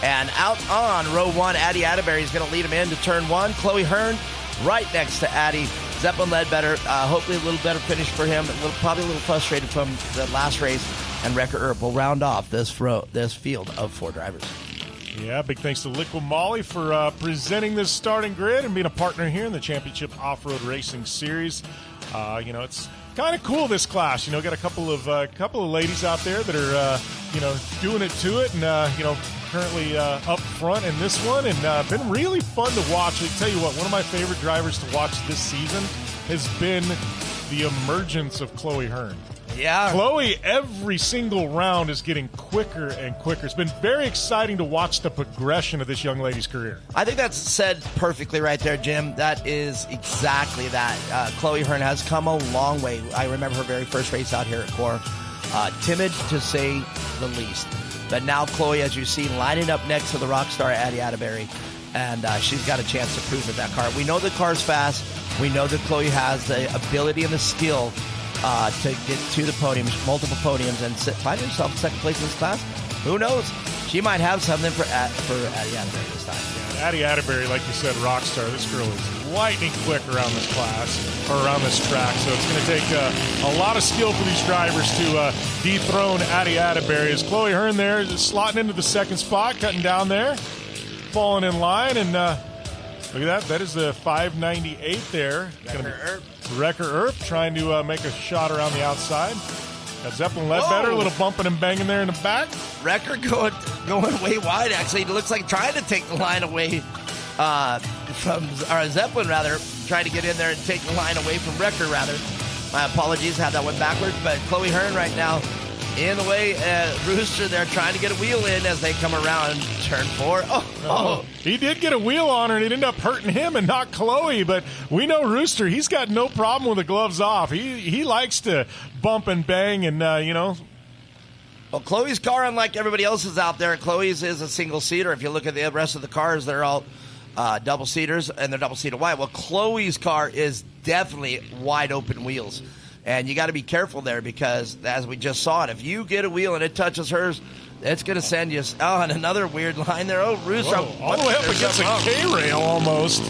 S2: And out on row 1, Addie Atterbury is going to lead him into turn 1. Chloe Hearn right next to Addie. Zeppelin Ledbetter, hopefully a little better finish for him. Probably a little frustrated from the last race. And Rekka Earp will round off this field of 4 drivers.
S1: Yeah, big thanks to Liqui Moly for presenting this starting grid and being a partner here in the Championship Off-Road Racing Series. It's kind of cool, this class. Got a couple of ladies out there that are doing it to it, and currently up front in this one, and been really fun to watch. I tell you what, one of my favorite drivers to watch this season has been the emergence of Chloe Hearn.
S2: Yeah.
S1: Chloe, every single round is getting quicker and quicker. It's been very exciting to watch the progression of this young lady's career.
S2: I think that's said perfectly right there, Jim. That is exactly that. Chloe Hearn has come a long way. I remember her very first race out here at CORR. Timid, to say the least. But now Chloe, as you see, lining up next to the rock star Addie Atterbury. And she's got a chance to prove with that car. We know the car's fast. We know that Chloe has the ability and the skill to get to the podiums, multiple podiums, and find herself in second place in this class. Who knows? She might have something for Addie Atterbury this time.
S1: Yeah, Addie Atterbury, like you said, rock star. This girl is lightning quick around this class, or around this track. So it's going to take a lot of skill for these drivers to dethrone Addie Atterbury. As Chloe Hearn there is slotting into the second spot, cutting down there, falling in line, and look at that. That is the 598 there. Wrecker Earp trying to make a shot around the outside. Got Zeppelin Ledbetter, a little bumping and banging there in the back.
S2: Wrecker going way wide, actually. It looks like trying to take the line away from, or Zeppelin, rather, trying to get in there and take the line away from Wrecker, rather. My apologies, had that one backwards. But Chloe Hearn right now in the way. Rooster there trying to get a wheel in as they come around turn 4. Oh.
S1: He did get a wheel on her, and it ended up hurting him and not Chloe. But we know Rooster, he's got no problem with the gloves off. He likes to bump and bang and, Well,
S2: Chloe's car, unlike everybody else's out there, Chloe's is a single-seater. If you look at the rest of the cars, they're all double-seaters, and they're double-seater wide. Well, Chloe's car is definitely wide-open wheels. And you got to be careful there because, as we just saw it, if you get a wheel and it touches hers, it's going to send you on another weird line there. Oh, Rooster.
S1: All the way up against a K-rail almost.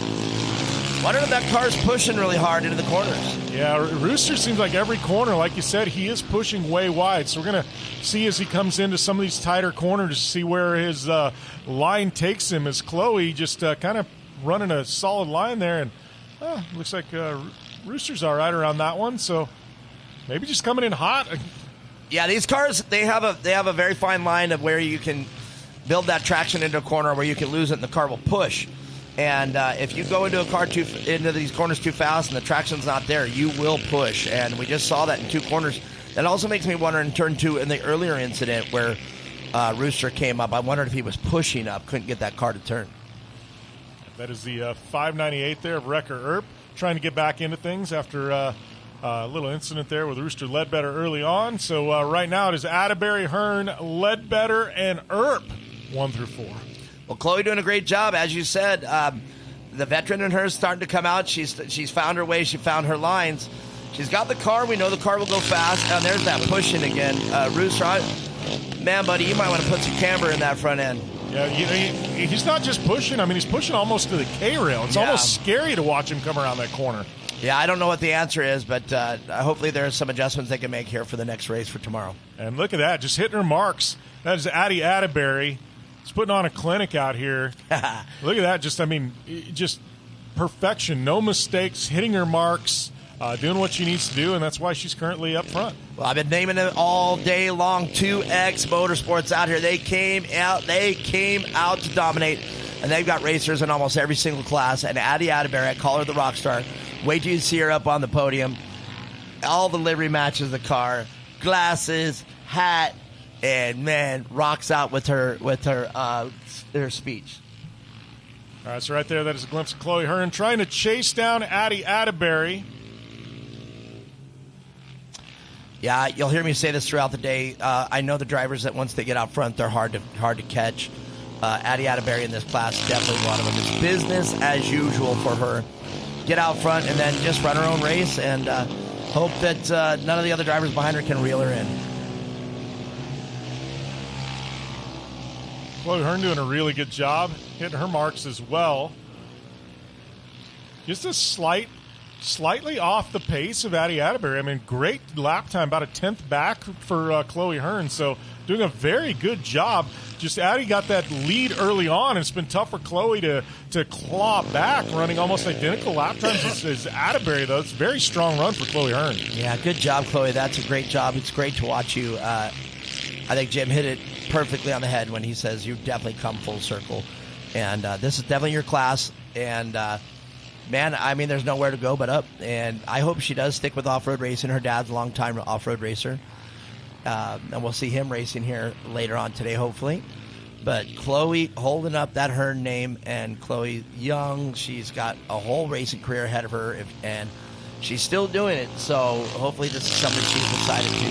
S2: Wondering if that car's pushing really hard into the corners.
S1: Yeah, Rooster seems like every corner, like you said, he is pushing way wide. So we're going to see as he comes into some of these tighter corners to see where his line takes him. As Chloe just kind of running a solid line there. And looks like Rooster's all right around that one. So maybe just coming in hot.
S2: Yeah, these cars, they have a very fine line of where you can build that traction into a corner where you can lose it and the car will push. And if you go into into these corners too fast and the traction's not there, you will push. And we just saw that in 2 corners. That also makes me wonder in turn 2 in the earlier incident where Rooster came up. I wondered if he was pushing up, couldn't get that car to turn.
S1: That is the 598 there of Wrecker Earp, trying to get back into things after a little incident there with Rooster Ledbetter early on. So right now it is Atterbury, Hearn, Ledbetter, and Earp, 1 through 4.
S2: Well, Chloe doing a great job, as you said. The veteran in her is starting to come out. She's found her way. She found her lines. She's got the car. We know the car will go fast. And there's that pushing again. Rooster, man, buddy, you might want to put some camber in that front end.
S1: Yeah, he's not just pushing. I mean, he's pushing almost to the K-rail. It's almost scary to watch him come around that corner.
S2: Yeah, I don't know what the answer is, but hopefully there's some adjustments they can make here for the next race for tomorrow.
S1: And look at that, just hitting her marks. That is Addie Atterbury. He's putting on a clinic out here. Look at that, just perfection. No mistakes, hitting her marks, doing what she needs to do, and that's why she's currently up front.
S2: Well, I've been naming it all day long. 2X Motorsports out here. They came out to dominate, and they've got racers in almost every single class. And Addie Atterbury, I call her the rock star. Wait till you see her up on the podium. All the livery matches, the car, glasses, hat, and man, rocks out with her speech.
S1: All right, so right there, that is a glimpse of Chloe Hearn trying to chase down Addie Atterbury.
S2: Yeah, you'll hear me say this throughout the day. I know the drivers that once they get out front, they're hard to catch. Addie Atterbury in this class, definitely one of them. It's business as usual for her. Get out front and then just run her own race and hope that none of the other drivers behind her can reel her in.
S1: Chloe Hearn doing a really good job, hitting her marks as well. Just a slightly off the pace of Addie Atterbury. I mean, great lap time, about a 10th back for Chloe Hearn. So doing a very good job. Just Addie got that lead early on, and it's been tough for Chloe to claw back, running almost identical lap times as Atterbury, though. It's a very strong run for Chloe Hearn.
S2: Yeah, good job, Chloe. That's a great job. It's great to watch you. I think Jim hit it perfectly on the head when he says you've definitely come full circle. And this is definitely your class. And man, I mean, there's nowhere to go but up. And I hope she does stick with off-road racing. Her dad's a long-time off-road racer. And we'll see him racing here later on today, hopefully. But Chloe holding up that Hearn name, and Chloe young, she's got a whole racing career ahead of her, and she's still doing it. So hopefully this is something she's excited to do.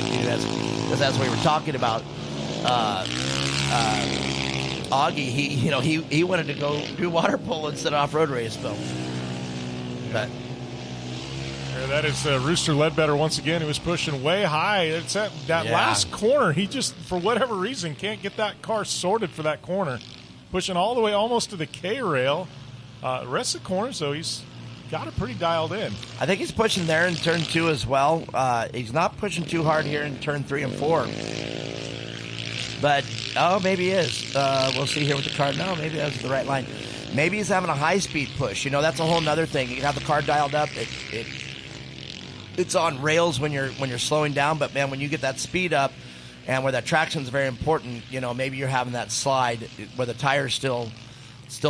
S2: Because as we were talking about, Augie, he wanted to go do water polo instead of off-road race, but
S1: that is Rooster Ledbetter once again. He was pushing way high. It's that last corner. He just, for whatever reason, can't get that car sorted for that corner. Pushing all the way almost to the K-rail. The rest of the corners, though, he's got it pretty dialed in.
S2: I think he's pushing there in turn 2 as well. He's not pushing too hard here in turn 3 and 4. But, maybe he is. We'll see here with the car. No, maybe that's the right line. Maybe he's having a high-speed push. That's a whole other thing. You can have the car dialed up. It's on rails when you're slowing down, but, man, when you get that speed up and where that traction is very important, maybe you're having that slide where the tire's still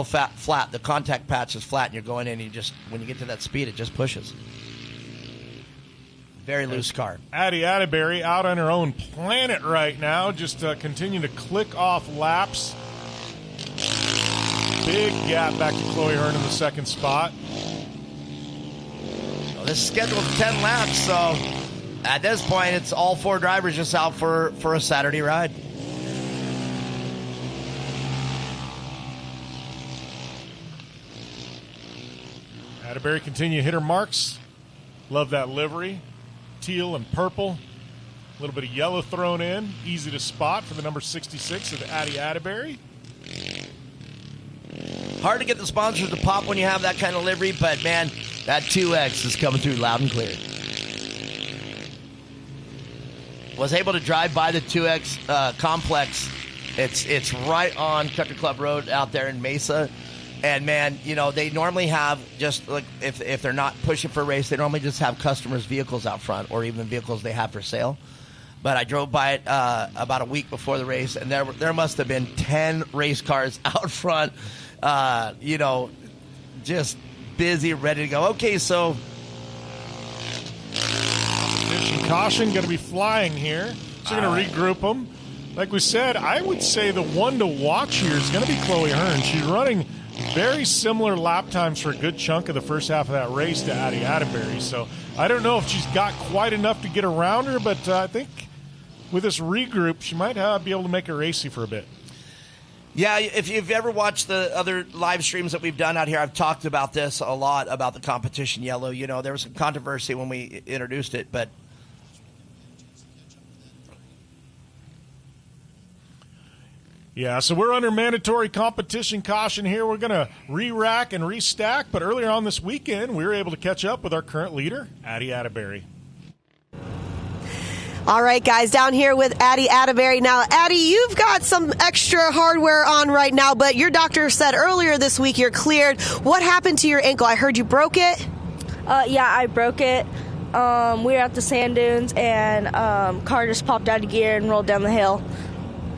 S2: flat. The contact patch is flat, and you're going in, and when you get to that speed, it just pushes. Very loose car.
S1: Addie Atterbury out on her own planet right now, just continuing to click off laps. Big gap back to Chloe Hearn in the second spot.
S2: Well, this is scheduled for 10 laps, so at this point, it's all 4 drivers just out for a Saturday ride.
S1: Atterbury continue to hit her marks. Love that livery. Teal and purple. A little bit of yellow thrown in. Easy to spot for the number 66 of Addie Atterbury.
S2: Hard to get the sponsors to pop when you have that kind of livery, but, man, that 2X is coming through loud and clear. Was able to drive by the 2X complex. It's right on Country Club Road out there in Mesa. And, man, they normally have just, like, if they're not pushing for a race, they normally just have customers' vehicles out front or even vehicles they have for sale. But I drove by it about a week before the race, and there must have been 10 race cars out front, just busy, ready to go. Okay, so...
S1: Caution going to be flying here. So going to regroup them. Like we said, I would say the one to watch here is going to be Chloe Hearn. She's running very similar lap times for a good chunk of the first half of that race to Addie Atterbury. So I don't know if she's got quite enough to get around her, but I think with this regroup, she might be able to make her racy for a bit.
S2: Yeah, if you've ever watched the other live streams that we've done out here, I've talked about this a lot, about the competition yellow. There was some controversy when we introduced it, but...
S1: Yeah, so we're under mandatory competition caution here. We're going to re-rack and restack, but earlier on this weekend, we were able to catch up with our current leader, Addie Atterbury.
S3: All right, guys, down here with Addie Atterbury. Now, Addie, you've got some extra hardware on right now, but your doctor said earlier this week you're cleared. What happened to your ankle? I heard you broke it.
S19: Yeah, I broke it. We were at the sand dunes, and car just popped out of gear and rolled down the hill.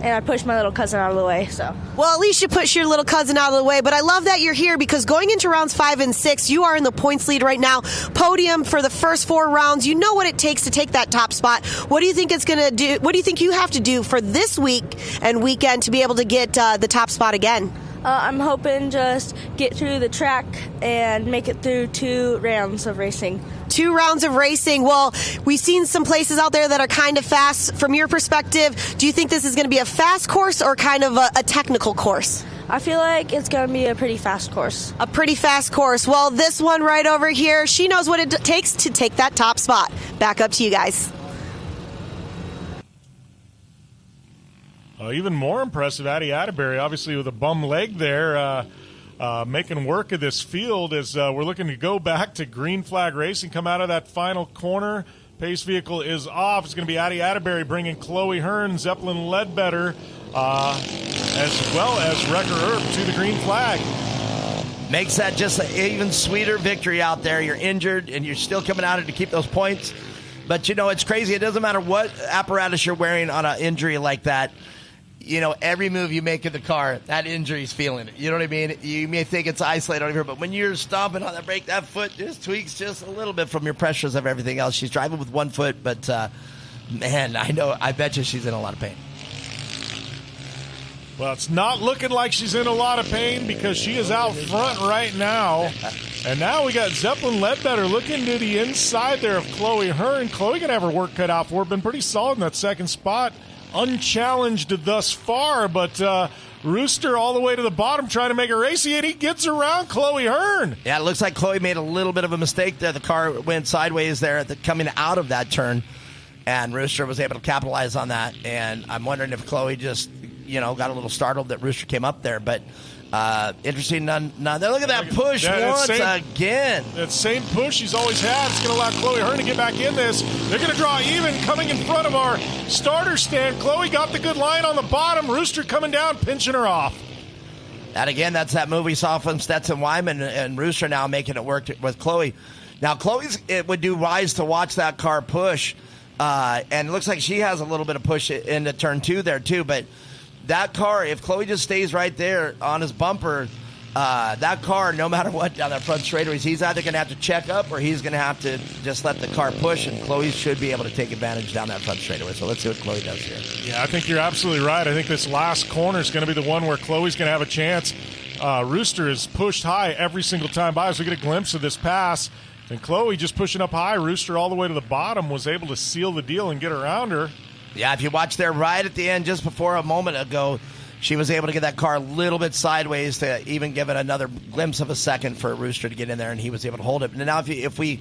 S19: And I pushed my little cousin out of the way, so.
S3: Well, at least you pushed your little cousin out of the way. But I love that you're here because going into rounds 5 and 6, you are in the points lead right now. Podium for the first 4 rounds. You know what it takes to take that top spot. What do you think it's going to do? What do you think you have to do for this week and weekend to be able to get the top spot again?
S19: I'm hoping just get through the track and make it through 2 rounds of racing.
S3: 2 rounds of racing. Well, we've seen some places out there that are kind of fast. From your perspective, do you think this is going to be a fast course or kind of a technical course?
S19: I feel like it's going to be a pretty fast course.
S3: A pretty fast course. Well, this one right over here, she knows what it takes to take that top spot. Back up to you guys.
S1: Even more impressive, Addie Atterbury, obviously with a bum leg there, making work of this field as we're looking to go back to green flag racing, come out of that final corner. Pace vehicle is off. It's going to be Addie Atterbury bringing Chloe Hearn, Zeppelin Ledbetter, as well as Wrecker Herb to the green flag.
S2: Makes that just an even sweeter victory out there. You're injured, and you're still coming out to keep those points. But, it's crazy. It doesn't matter what apparatus you're wearing on an injury like that. every move you make in the car, that injury's feeling it. You know what I mean? You may think it's isolated over here, but when you're stomping on that brake, that foot just tweaks just a little bit from your pressures of everything else. She's driving with one foot, but man, I bet you she's in a lot of pain.
S1: Well, it's not looking like she's in a lot of pain because she is out front right now. And now we got Zeppelin Ledbetter looking to the inside there of Chloe Hearn. Chloe going to have her work cut out for her. Been pretty solid in that second spot. Unchallenged thus far, but Rooster all the way to the bottom trying to make it racy, and he gets around Chloe Hearn.
S2: Yeah, it looks like Chloe made a little bit of a mistake there. The car went sideways there coming out of that turn, and Rooster was able to capitalize on that. And I'm wondering if Chloe just got a little startled that Rooster came up there, but interesting. None. Look at that push once again.
S1: That same push he's always had. It's going to allow Chloe Hearn to get back in this. They're going to draw even coming in front of our starter stand. Chloe got the good line on the bottom. Rooster coming down, pinching her off.
S2: And again, that's that move we saw from Stetson Wyman, and Rooster now making it work with Chloe. Now, it would do wise to watch that car push, and it looks like she has a little bit of push into turn 2 there too, but that car, if Chloe just stays right there on his bumper, that car, no matter what, down that front straightaways, he's either going to have to check up or he's going to have to just let the car push, and Chloe should be able to take advantage down that front straightaway. So let's see what Chloe does here.
S1: Yeah, I think you're absolutely right. I think this last corner is going to be the one where Chloe's going to have a chance. Rooster is pushed high every single time by, as we get a glimpse of this pass. And Chloe just pushing up high. Rooster all the way to the bottom was able to seal the deal and get around her.
S2: Yeah, if you watch there right at the end, just before a moment ago, she was able to get that car a little bit sideways to even give it another glimpse of a second for Rooster to get in there, and he was able to hold it. And now if we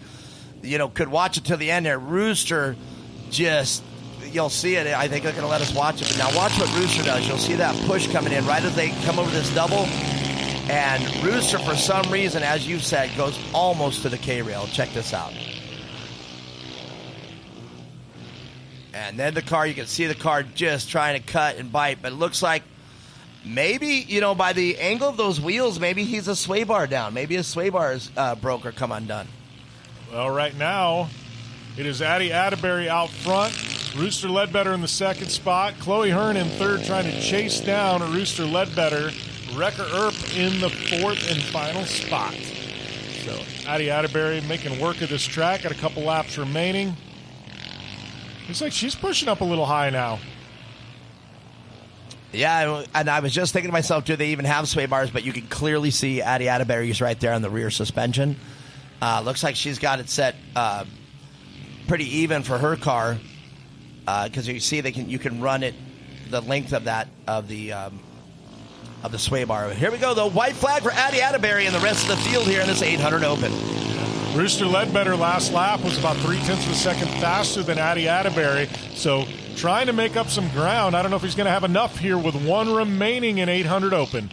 S2: could watch it to the end there, Rooster you'll see it. I think they're going to let us watch it. But now watch what Rooster does. You'll see that push coming in right as they come over this double. And Rooster, for some reason, as you said, goes almost to the K-rail. Check this out. And then the car, you can see the car just trying to cut and bite. But it looks like maybe, by the angle of those wheels, maybe he's a sway bar down. Maybe his sway bar is broke or come undone.
S1: Well, right now, it is Addie Atterbury out front. Rooster Ledbetter in the second spot. Chloe Hearn in third trying to chase down Rooster Ledbetter. Wrecker Earp in the fourth and final spot. So Addie Atterbury making work of this track. Got a couple laps remaining. Looks like she's pushing up a little high now.
S2: Yeah, and I was just thinking to myself, do they even have sway bars? But you can clearly see Addie Atterbury's right there on the rear suspension. Looks like she's got it set pretty even for her car, because you see you can run it the length of the sway bar. Here we go, though. White flag for Addie Atterbury and the rest of the field here in this 800 Open.
S1: Rooster Ledbetter last lap was about 0.3 of a second faster than Addie Atterbury, so trying to make up some ground. I don't know if he's going to have enough here with one remaining in 800 Open.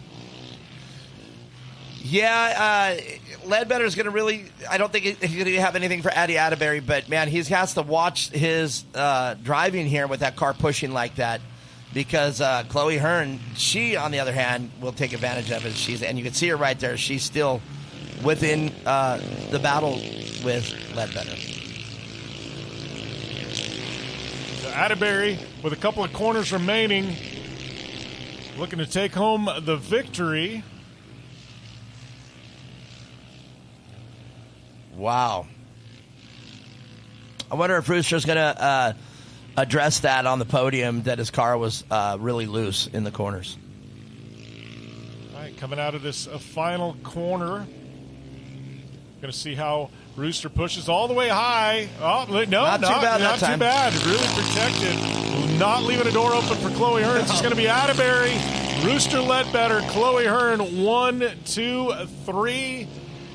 S2: Yeah, Ledbetter's going to really, I don't think he's going to have anything for Addie Atterbury, but man, he has to watch his driving here with that car pushing like that, because Chloe Hearn, she, on the other hand, will take advantage of it. And you can see her right there. She's still within the battle with Ledbetter.
S1: So Atterbury, with a couple of corners remaining, looking to take home the victory.
S2: Wow. I wonder if Rooster's going to address that on the podium, that his car was really loose in the corners.
S1: All right, coming out of this final corner. Going to see how Rooster pushes all the way high. Oh, no, not too bad. Really protected. Not leaving a door open for Chloe Hearn. It's going to be Atterbury, Rooster Ledbetter, Chloe Hearn, 1, 2, 3.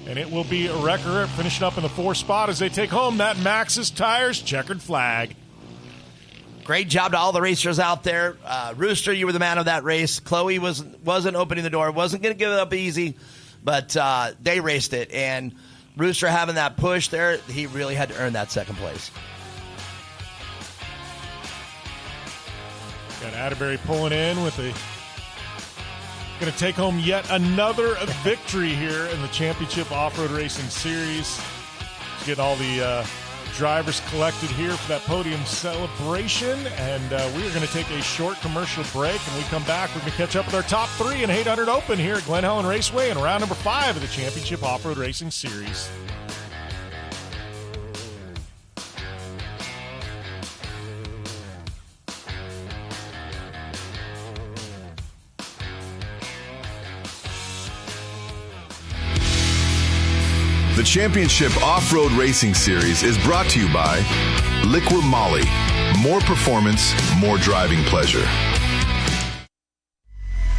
S1: And it will be Wrecker finishing up in the fourth spot as they take home that Maxxis Tires checkered flag.
S2: Great job to all the racers out there. Rooster, you were the man of that race. Chloe wasn't opening the door, wasn't going to give it up easy, but they raced it. And Rooster having that push there, he really had to earn that second place.
S1: Got Atterbury pulling in with going to take home yet another victory here in the Championship Off-Road Racing Series. He's getting all the drivers collected here for that podium celebration, and we are going to take a short commercial break. When we come back, we're going to catch up with our top 3 in 800 Open here at Glen Helen Raceway in round number 5 of the Championship Off-Road Racing Series.
S4: The Championship Off-Road Racing Series is brought to you by Liqui Moly. More performance, more driving pleasure.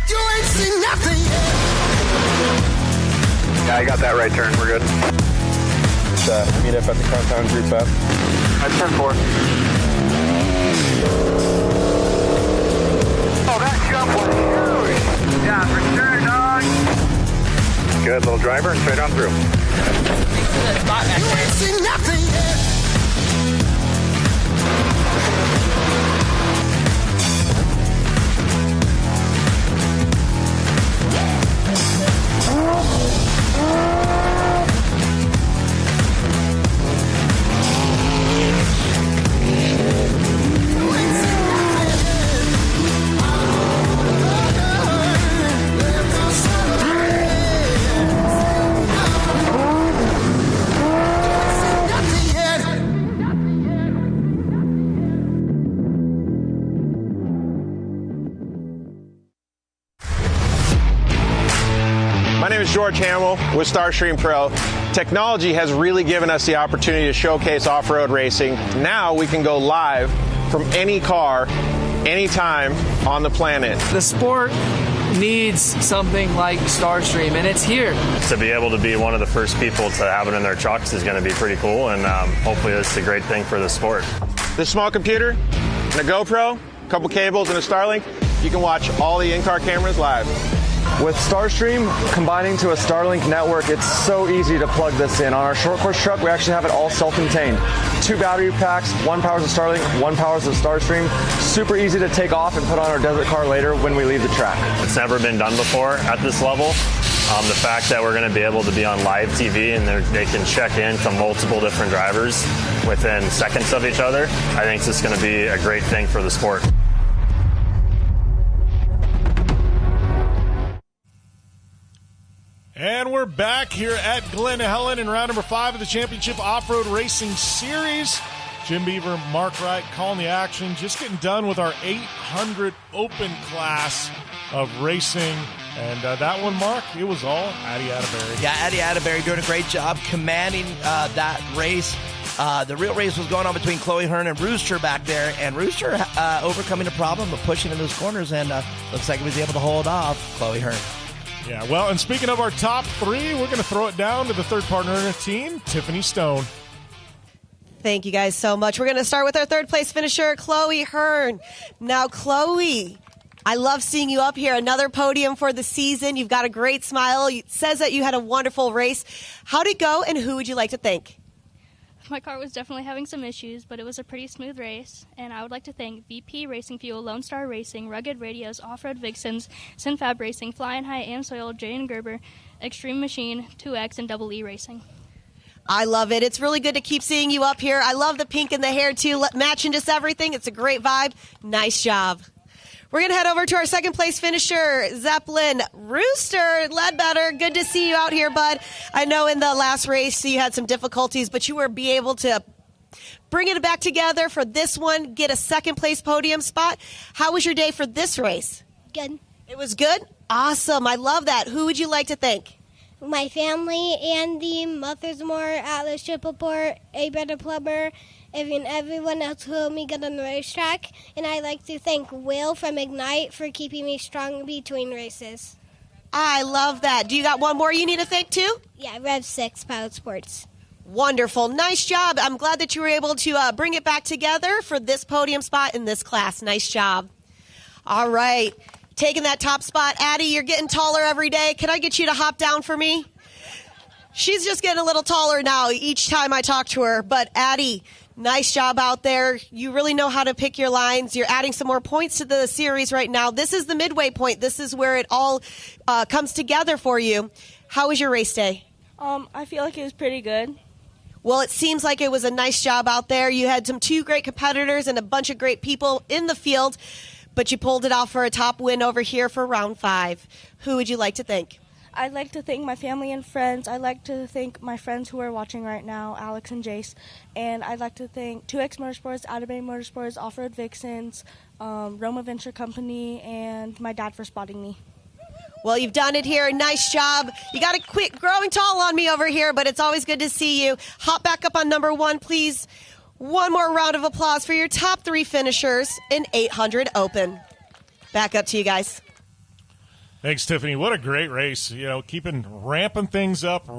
S7: You ain't seen nothing yet.
S6: Yeah, I got that right turn. We're good.
S14: Meet up at the compound group up.
S6: That's turn 4.
S5: Oh, that jump was huge. Yeah, for sure, dog.
S6: Good, little driver, and straight on through.
S7: You ain't seen nothing yet.
S6: My name is George Hamill with Starstream Pro. Technology has really given us the opportunity to showcase off-road racing. Now we can go live from any car, anytime on the planet.
S16: The sport needs something like Starstream, and it's here.
S17: To be able to be one of the first people to have it in their trucks is going to be pretty cool, and hopefully this is a great thing for the sport.
S6: This small computer and a GoPro, a couple cables, and a Starlink, you can watch all the in-car cameras live.
S14: With Starstream combining to a Starlink network, it's so easy to plug this in. On our short course truck, we actually have it all self-contained. 2 battery packs, one powers the Starlink, one powers the Starstream. Super easy to take off and put on our desert car later when we leave the track.
S17: It's never been done before at this level. The fact that we're going to be able to be on live TV and they can check in from multiple different drivers within seconds of each other, I think this is going to be a great thing for the sport.
S1: And we're back here at Glen Helen in round number 5 of the Championship Off-Road Racing Series. Jim Beaver, Mark Wright calling the action. Just getting done with our 800 Open class of racing. And that one, Mark, it was all Addy Atterbury.
S2: Yeah, Addy Atterbury doing a great job commanding that race. The real race was going on between Chloe Hearn and Rooster back there, and Rooster overcoming the problem of pushing in those corners, and looks like he was able to hold off Chloe Hearn.
S1: Yeah, well, and speaking of our top 3, we're going to throw it down to the third partner in the team, Tiffany Stone.
S3: Thank you guys so much. We're going to start with our third place finisher, Chloe Hearn. Now, Chloe, I love seeing you up here. Another podium for the season. You've got a great smile. It says that you had a wonderful race. How'd it go, and who would you like to thank?
S21: My car was definitely having some issues, but it was a pretty smooth race, and I would like to thank VP Racing Fuel, Lone Star Racing, Rugged Radios, Off-Road Vixens, Sinfab Racing, Flying High and Soil, Jay & Gerber, Extreme Machine, 2X, and Double E Racing.
S3: I love it. It's really good to keep seeing you up here. I love the pink in the hair, too, matching just everything. It's a great vibe. Nice job. We're going to head over to our second place finisher, Zeppelin. Rooster Ledbetter, good to see you out here, bud. I know in the last race you had some difficulties, but you were able to bring it back together for this one, get a second place podium spot. How was your day for this race?
S9: Good.
S3: It was good? Awesome. I love that. Who would you like to thank?
S9: My family and the Mothersmore Atlas Tripleport, A Better Plumber, and everyone else who helped me get on the racetrack. And I'd like to thank Will from Ignite for keeping me strong between races.
S3: I love that. Do you got one more you need to thank too?
S9: Yeah, Rev 6 Pilot Sports.
S3: Wonderful. Nice job. I'm glad that you were able to bring it back together for this podium spot in this class. Nice job. All right. Taking that top spot. Addie, you're getting taller every day. Can I get you to hop down for me? She's just getting a little taller now each time I talk to her. But Addie, nice job out there. You really know how to pick your lines. You're adding some more points to the series right now. This is the midway point. This is where it all comes together for you. How was your race day?
S19: I feel like it was pretty good.
S3: Well, it seems like it was a nice job out there. You had two great competitors and a bunch of great people in the field, but you pulled it off for a top win over here for round 5. Who would you like to thank?
S19: I'd like to thank my family and friends. I'd like to thank my friends who are watching right now, Alex and Jace. And I'd like to thank 2X Motorsports, Outer Bay Motorsports, Off-Road Vixens, Roma Venture Company, and my dad for spotting me.
S3: Well, you've done it here. Nice job. You got to quit growing tall on me over here, but it's always good to see you. Hop back up on number 1, please. One more round of applause for your top 3 finishers in 800 Open. Back up to you guys.
S1: Thanks, Tiffany. What a great race. Ramping things up.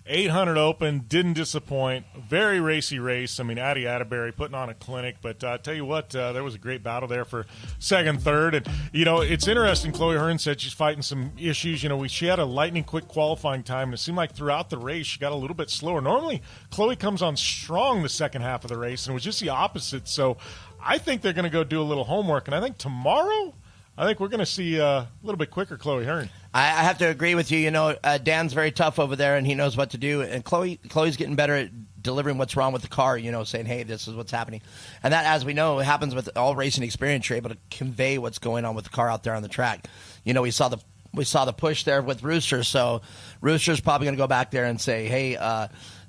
S1: 800 Open didn't disappoint. Very racy race. Addie Atterbury putting on a clinic. But I tell you what, there was a great battle there for second, third. And, it's interesting. Chloe Hearn said she's fighting some issues. She had a lightning quick qualifying time, and it seemed like throughout the race she got a little bit slower. Normally, Chloe comes on strong the second half of the race, and it was just the opposite. So I think they're going to go do a little homework. And I think tomorrow, we're going to see a little bit quicker Chloe Hearn.
S2: I have to agree with you. Dan's very tough over there, and he knows what to do. And Chloe's getting better at delivering what's wrong with the car, saying, hey, this is what's happening. And that, as we know, happens with all racing experience. You're able to convey what's going on with the car out there on the track. We saw the push there with Rooster, so Rooster's probably going to go back there and say, hey,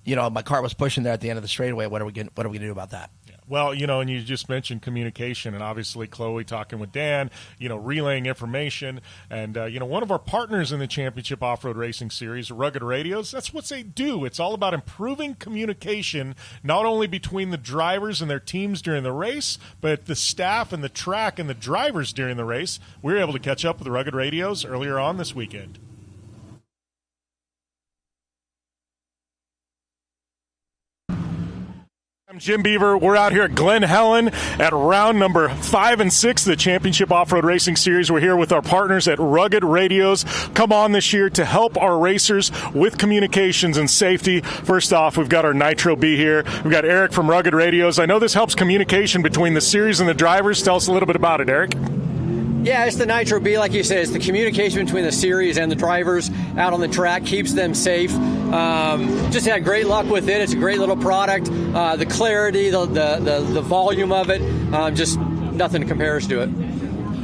S2: my car was pushing there at the end of the straightaway. What are we going to do about that?
S1: Well, and you just mentioned communication, and obviously Chloe talking with Dan, relaying information. And, one of our partners in the Championship Off-Road Racing Series, Rugged Radios, that's what they do. It's all about improving communication, not only between the drivers and their teams during the race, but the staff and the track and the drivers during the race. We were able to catch up with the Rugged Radios earlier on this weekend. I'm Jim Beaver. We're out here at Glen Helen at round number 5 and 6 of the Championship Off-Road Racing Series. We're here with our partners at Rugged Radios. Come on this year to help our racers with communications and safety. First off, we've got our Nitro B here. We've got Eric from Rugged Radios. I know this helps communication between the series and the drivers. Tell us a little bit about it, Eric.
S8: Yeah, it's the Nitro B, like you said. It's the communication between the series and the drivers out on the track, keeps them safe. Just had great luck with it. It's a great little product. The clarity, the volume of it, just nothing compares to it.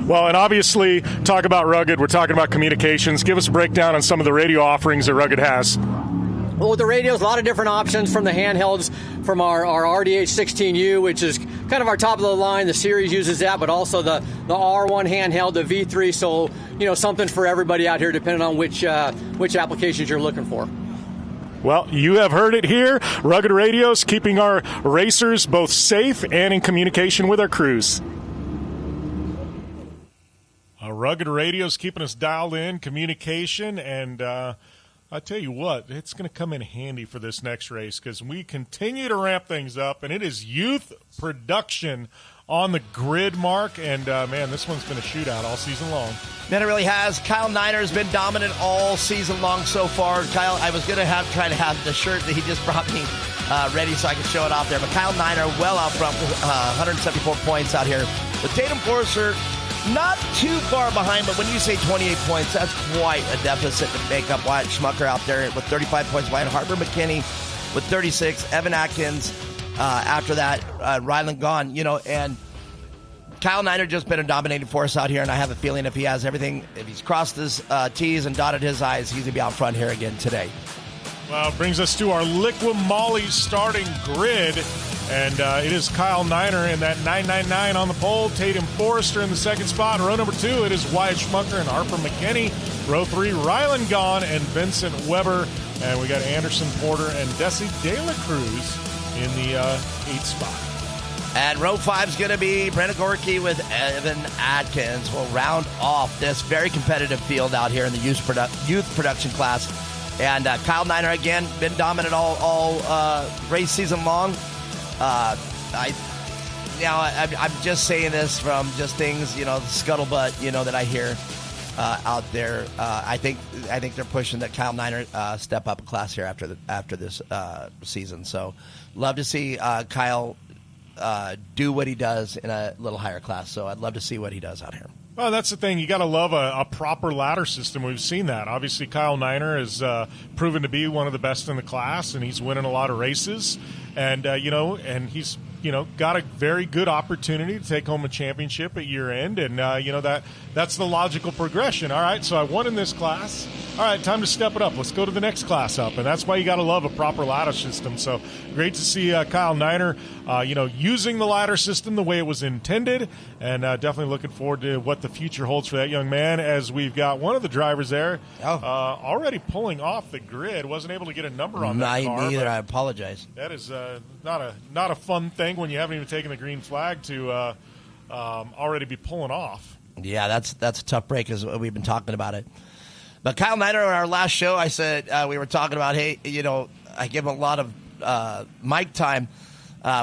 S1: Well, and obviously, talk about Rugged. We're talking about communications. Give us a breakdown on some of the radio offerings that Rugged has.
S8: Well, with the radios, a lot of different options from the handhelds, from our RDH 16U, which is kind of our top of the line. The series uses that, but also the R1 handheld, the V3. So, something for everybody out here, depending on which applications you're looking for.
S1: Well, you have heard it here. Rugged Radios, keeping our racers both safe and in communication with our crews. Rugged Radios keeping us dialed in, communication, and I tell you what, it's going to come in handy for this next race because we continue to ramp things up, and it is youth production on the grid, Mark. And, man, this one's been a shootout all season long.
S2: Man, it really has. Kyle Niner has been dominant all season long so far. Kyle, I was going to try to have the shirt that he just brought me ready so I could show it out there. But Kyle Niner well out front with 174 points out here. With Tatum Forster not too far behind, but when you say 28 points, that's quite a deficit to make up. Wyatt Schmucker out there with 35 points. Wyatt Harper McKinney with 36. Evan Atkins after that. Ryland gone, and Kyle Niner just been a dominating force out here, and I have a feeling if he has everything, if he's crossed his T's and dotted his I's, he's going to be out front here again today.
S1: Well, it brings us to our Liqui Moly starting grid. And it is Kyle Niner in that 999 on the pole. Tatum Forster in the second spot. Row number 2, it is Wyatt Schmucker and Harper McKinney. Row 3, Ryland Gahn and Vincent Weber. And we got Anderson Porter and Desi De La Cruz in the 8th spot.
S2: And row 5 is going to be Brenna Gorky with Evan Atkins. We'll round off this very competitive field out here in the youth production class. And Kyle Niner, again, been dominant all race season long. I'm just saying this from just things, the scuttlebutt, that I hear out there. I think they're pushing that Kyle Niner step up a class here after this season. So, love to see Kyle do what he does in a little higher class. So, I'd love to see what he does out here.
S1: Well, that's the thing. You got to love a proper ladder system. We've seen that. Obviously, Kyle Niner has proven to be one of the best in the class, and he's winning a lot of races. And, and he's, got a very good opportunity to take home a championship at year end. And, that's the logical progression. All right, so I won in this class. All right, time to step it up. Let's go to the next class up. And that's why you got to love a proper ladder system. So great to see Kyle Niner, using the ladder system the way it was intended. And definitely looking forward to what the future holds for that young man, as we've got one of the drivers there already pulling off the grid. Wasn't able to get a number on that car.
S2: Me either. I apologize.
S1: That is not a fun thing when you haven't even taken the green flag to already be pulling off.
S2: Yeah, that's a tough break, as we've been talking about it. But Kyle Niner, on our last show, I said we were talking about, hey, I give him a lot of mic time.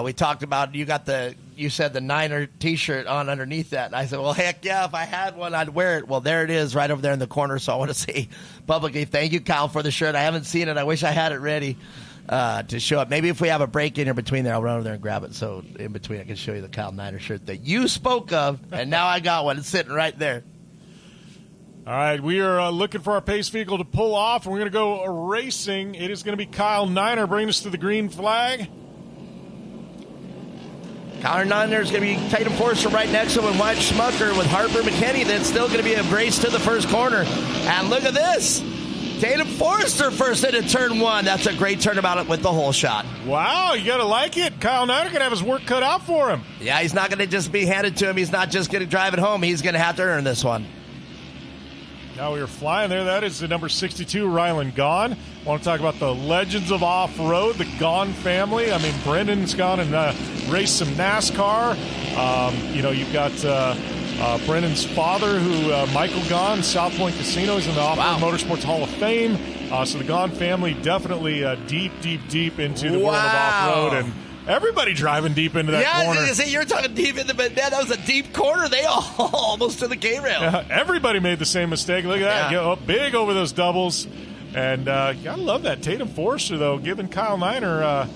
S2: We talked about you said the Niner T-shirt on underneath that. And I said, well, heck yeah, if I had one, I'd wear it. Well, there it is right over there in the corner. So I want to say publicly thank you, Kyle, for the shirt. I haven't seen it. I wish I had it ready to show up. Maybe if we have a break in here between there, I'll run over there and grab it. So in between, I can show you the Kyle Niner shirt that you spoke of. And now I got one. It's sitting right there.
S1: All right, we are looking for our pace vehicle to pull off, and we're going to go racing. It is going to be Kyle Niner bringing us to the green flag.
S2: Kyle Niner is going to be Tatum Forster right next to him, and Wyatt Schmucker with Harper McKinney. That's still going to be a race to the first corner. And look at this. Tatum Forster first into turn one. That's a great turnabout with the whole shot.
S1: Wow, you got to like it. Kyle Niner going to have his work cut out for him.
S2: Yeah, he's not going to just be handed to him. He's not just going to drive it home. He's going to have to earn this one.
S1: Now we are flying there. That is the number 62, Rylan Gahn. I want to talk about the legends of off-road, the Gahn family. I mean, Brendan's gone and raced some NASCAR. You've got Brendan's father, who Michael Gahn, South Point Casino, is in the Off-Road Motorsports Hall of Fame. So the Gahn family definitely deep into the world of off-road. And everybody driving deep into that corner.
S2: Yeah, you're talking deep into, but man, that was a deep corner. They all almost to the K-rail.
S1: Everybody made the same mistake. Look at that. Go up big over those doubles. And I love that. Tatum Forster, though, giving Kyle Niner a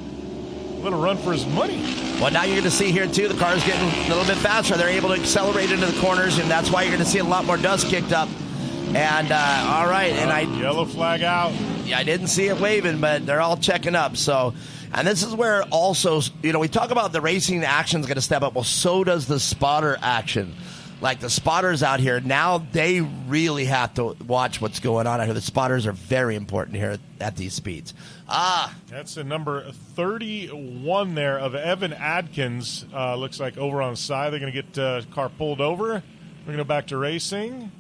S1: little run for his money.
S2: Well, now you're going to see here, too, the car's getting a little bit faster. They're able to accelerate into the corners, and that's why you're going to see a lot more dust kicked up. And, all right.
S1: Yellow flag out.
S2: Yeah, I didn't see it waving, but they're all checking up, so... And this is where also, we talk about the racing action is going to step up. Well, so does the spotter action. Like the spotters out here, now they really have to watch what's going on out here. The spotters are very important here at these speeds.
S1: That's the number 31 there of Evan Adkins. Looks like over on the side. They're going to get the car pulled over. We're going to go back to racing.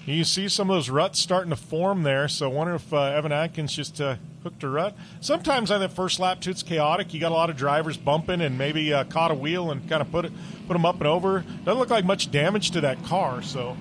S1: You see some of those ruts starting to form there, so I wonder if Evan Atkins just hooked a rut. Sometimes on the first lap, too, it's chaotic. You got a lot of drivers bumping and maybe caught a wheel and kind of put them up and over. Doesn't look like much damage to that car, so...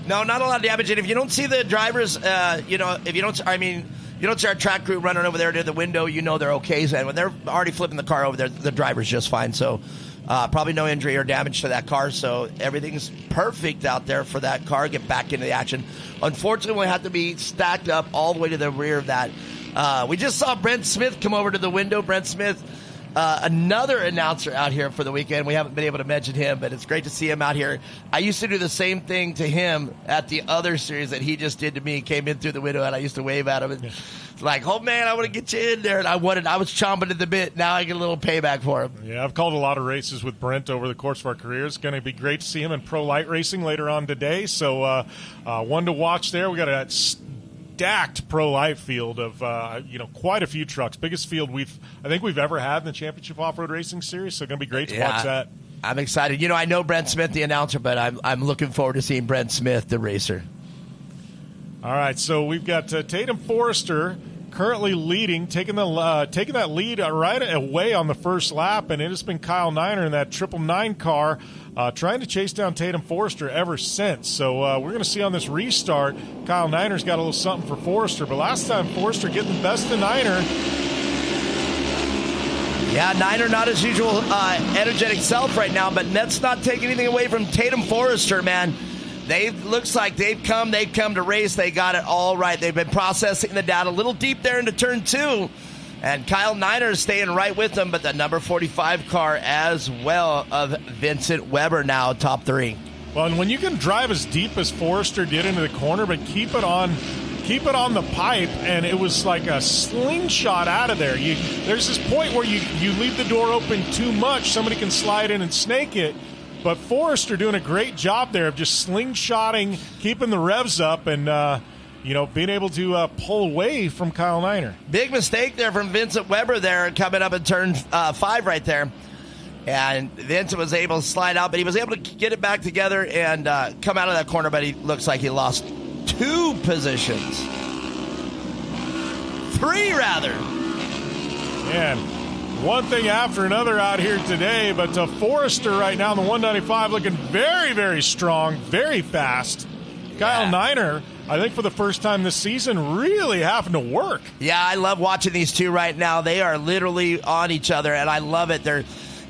S2: No, not a lot of damage. And if you don't see the drivers, if you don't see our track crew running over there to the window, they're okay. And when they're already flipping the car over there, the driver's just fine. So probably no injury or damage to that car. So everything's perfect out there for that car. Get back into the action. Unfortunately, we have to be stacked up all the way to the rear of that. We just saw Brent Smith come over to the window. Brent Smith, another announcer out here for the weekend. We haven't been able to mention him, but it's great to see him out here. I used to do the same thing to him at the other series that he just did to me. He came in through the window, and I used to wave at him. And it's like, oh, man, I want to get you in there. And I was chomping at the bit. Now I get a little payback for him.
S1: Yeah, I've called a lot of races with Brent over the course of our career. It's going to be great to see him in Pro Light Racing later on today. So one to watch there. We got a stacked Pro Light field of quite a few trucks, biggest field I think we've ever had in the Championship Off-Road Racing Series. So going to be great to watch that.
S2: I'm excited. I know Brent Smith, the announcer, but I'm looking forward to seeing Brent Smith, the racer.
S1: All right, so we've got Tatum Forster currently leading, taking that lead right away on the first lap, and it has been Kyle Niner in that 999 car trying to chase down Tatum Forster ever since. So we're going to see on this restart, Kyle Niner's got a little something for Forster, but last time Forster getting the best of Niner.
S2: Yeah, Niner not his usual energetic self right now, but that's not taking anything away from Tatum Forster, man. Looks like they've come to race. They got it all right. They've been processing the data a little deep there into turn two. And Kyle Niner is staying right with them, but the number 45 car as well of Vincent Weber now top 3.
S1: Well, and when you can drive as deep as Forrester did into the corner, but keep it on the pipe, and it was like a slingshot out of there. There's this point where you leave the door open too much, somebody can slide in and snake it. But Forrester doing a great job there of just slingshotting, keeping the revs up, and being able to pull away from Kyle Niner.
S2: Big mistake there from Vincent Weber there coming up in turn 5 right there. And Vincent was able to slide out, but he was able to get it back together and come out of that corner, but he looks like he lost 2 positions. 3, rather.
S1: Man, one thing after another out here today, but Forrester right now in the 195 looking very, very strong, very fast. Kyle Niner, I think for the first time this season, really having to work.
S2: Yeah, I love watching these two right now. They are literally on each other, and I love it.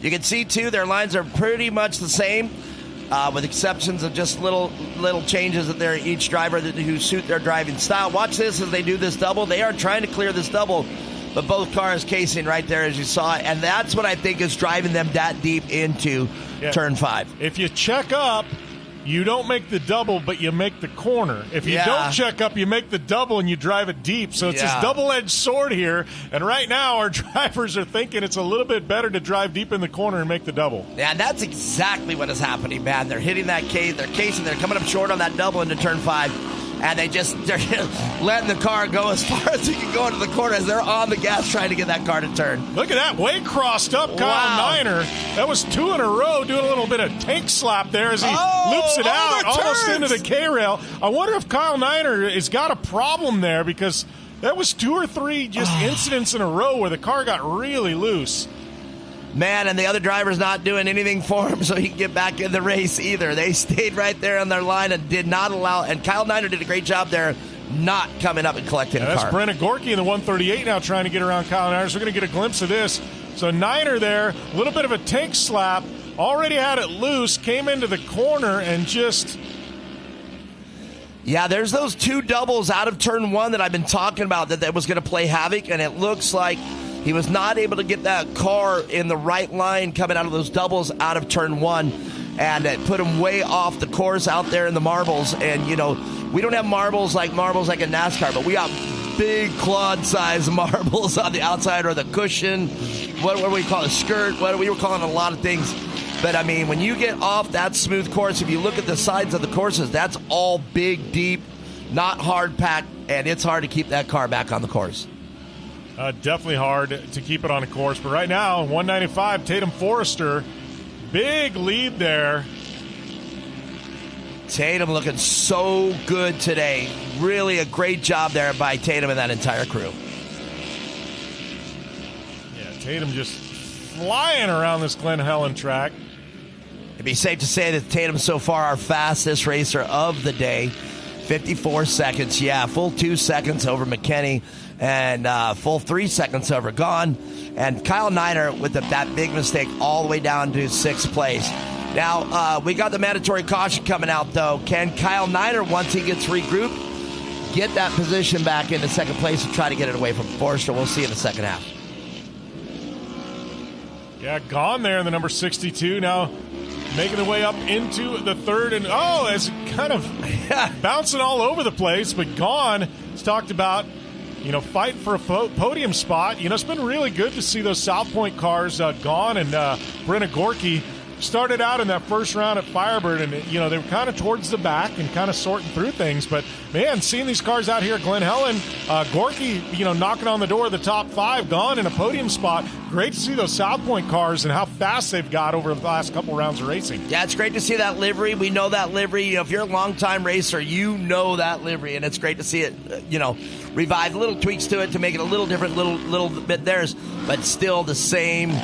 S2: You can see, too, their lines are pretty much the same, with exceptions of just little changes that they're each driver who suit their driving style. Watch this as they do this double. They are trying to clear this double, but both cars casing right there as you saw it, and that's what I think is driving them that deep into turn 5.
S1: If you check up, you don't make the double, but you make the corner. If you don't check up, you make the double and you drive it deep. So it's this double-edged sword here. And right now, our drivers are thinking it's a little bit better to drive deep in the corner and make the double.
S2: Yeah, that's exactly what is happening, man. They're hitting that case, they're casing, they're coming up short on that double into turn 5. And they're letting the car go as far as it can go into the corner as they're on the gas trying to get that car to turn.
S1: Look at that, way crossed up Kyle Niner. That was 2 in a row, doing a little bit of tank slap there as he loops it out almost into the K-rail. I wonder if Kyle Niner has got a problem there, because that was 2 or 3 just incidents in a row where the car got really loose.
S2: Man, and the other driver's not doing anything for him so he can get back in the race either. They stayed right there on their line and did not allow, and Kyle Niner did a great job there not coming up and collecting a car.
S1: That's Brennan Gorky in the 138 now trying to get around Kyle Niner, so we're going to get a glimpse of this. So Niner there, a little bit of a tank slap, already had it loose, came into the corner and just...
S2: Yeah, there's those 2 doubles out of turn 1 that I've been talking about that was going to play havoc, and it looks like he was not able to get that car in the right line coming out of those doubles out of turn 1, and it put him way off the course out there in the marbles. And, we don't have marbles like in NASCAR, but we got big clod-sized marbles on the outside, or the cushion, what do we call it, skirt, we were calling it a lot of things. But, I mean, when you get off that smooth course, if you look at the sides of the courses, that's all big, deep, not hard-packed, and it's hard to keep that car back on the course.
S1: Definitely hard to keep it on the course. But right now, 195, Tatum Forrester, big lead there.
S2: Tatum looking so good today. Really a great job there by Tatum and that entire crew.
S1: Yeah, Tatum just flying around this Glen Helen track.
S2: It'd be safe to say that Tatum so far our fastest racer of the day. 54 seconds, full 2 seconds over McKinney, and full 3 seconds over Gone. And Kyle Niner with that big mistake all the way down to 6th place. Now, we got the mandatory caution coming out, though. Can Kyle Niner, once he gets regrouped, get that position back into 2nd place and try to get it away from Forrester? We'll see in the second half.
S1: Yeah, Gone there in the number 62 now, making the way up into the 3rd, and it's kind of bouncing all over the place. But Gone has talked about, fight for a podium spot. It's been really good to see those South Point cars, Gone and Brennan Gorky, started out in that first round at Firebird, and they were kind of towards the back and kind of sorting through things. But man, seeing these cars out here at Glen Helen, Gorky, knocking on the door of the top 5, Gone in a podium spot. Great to see those South Point cars and how fast they've got over the last couple rounds of racing.
S2: Yeah, it's great to see that livery. We know that livery. If you're a longtime racer, you know that livery, and it's great to see it, revived. Little tweaks to it to make it a little different, little bit theirs, but still the same.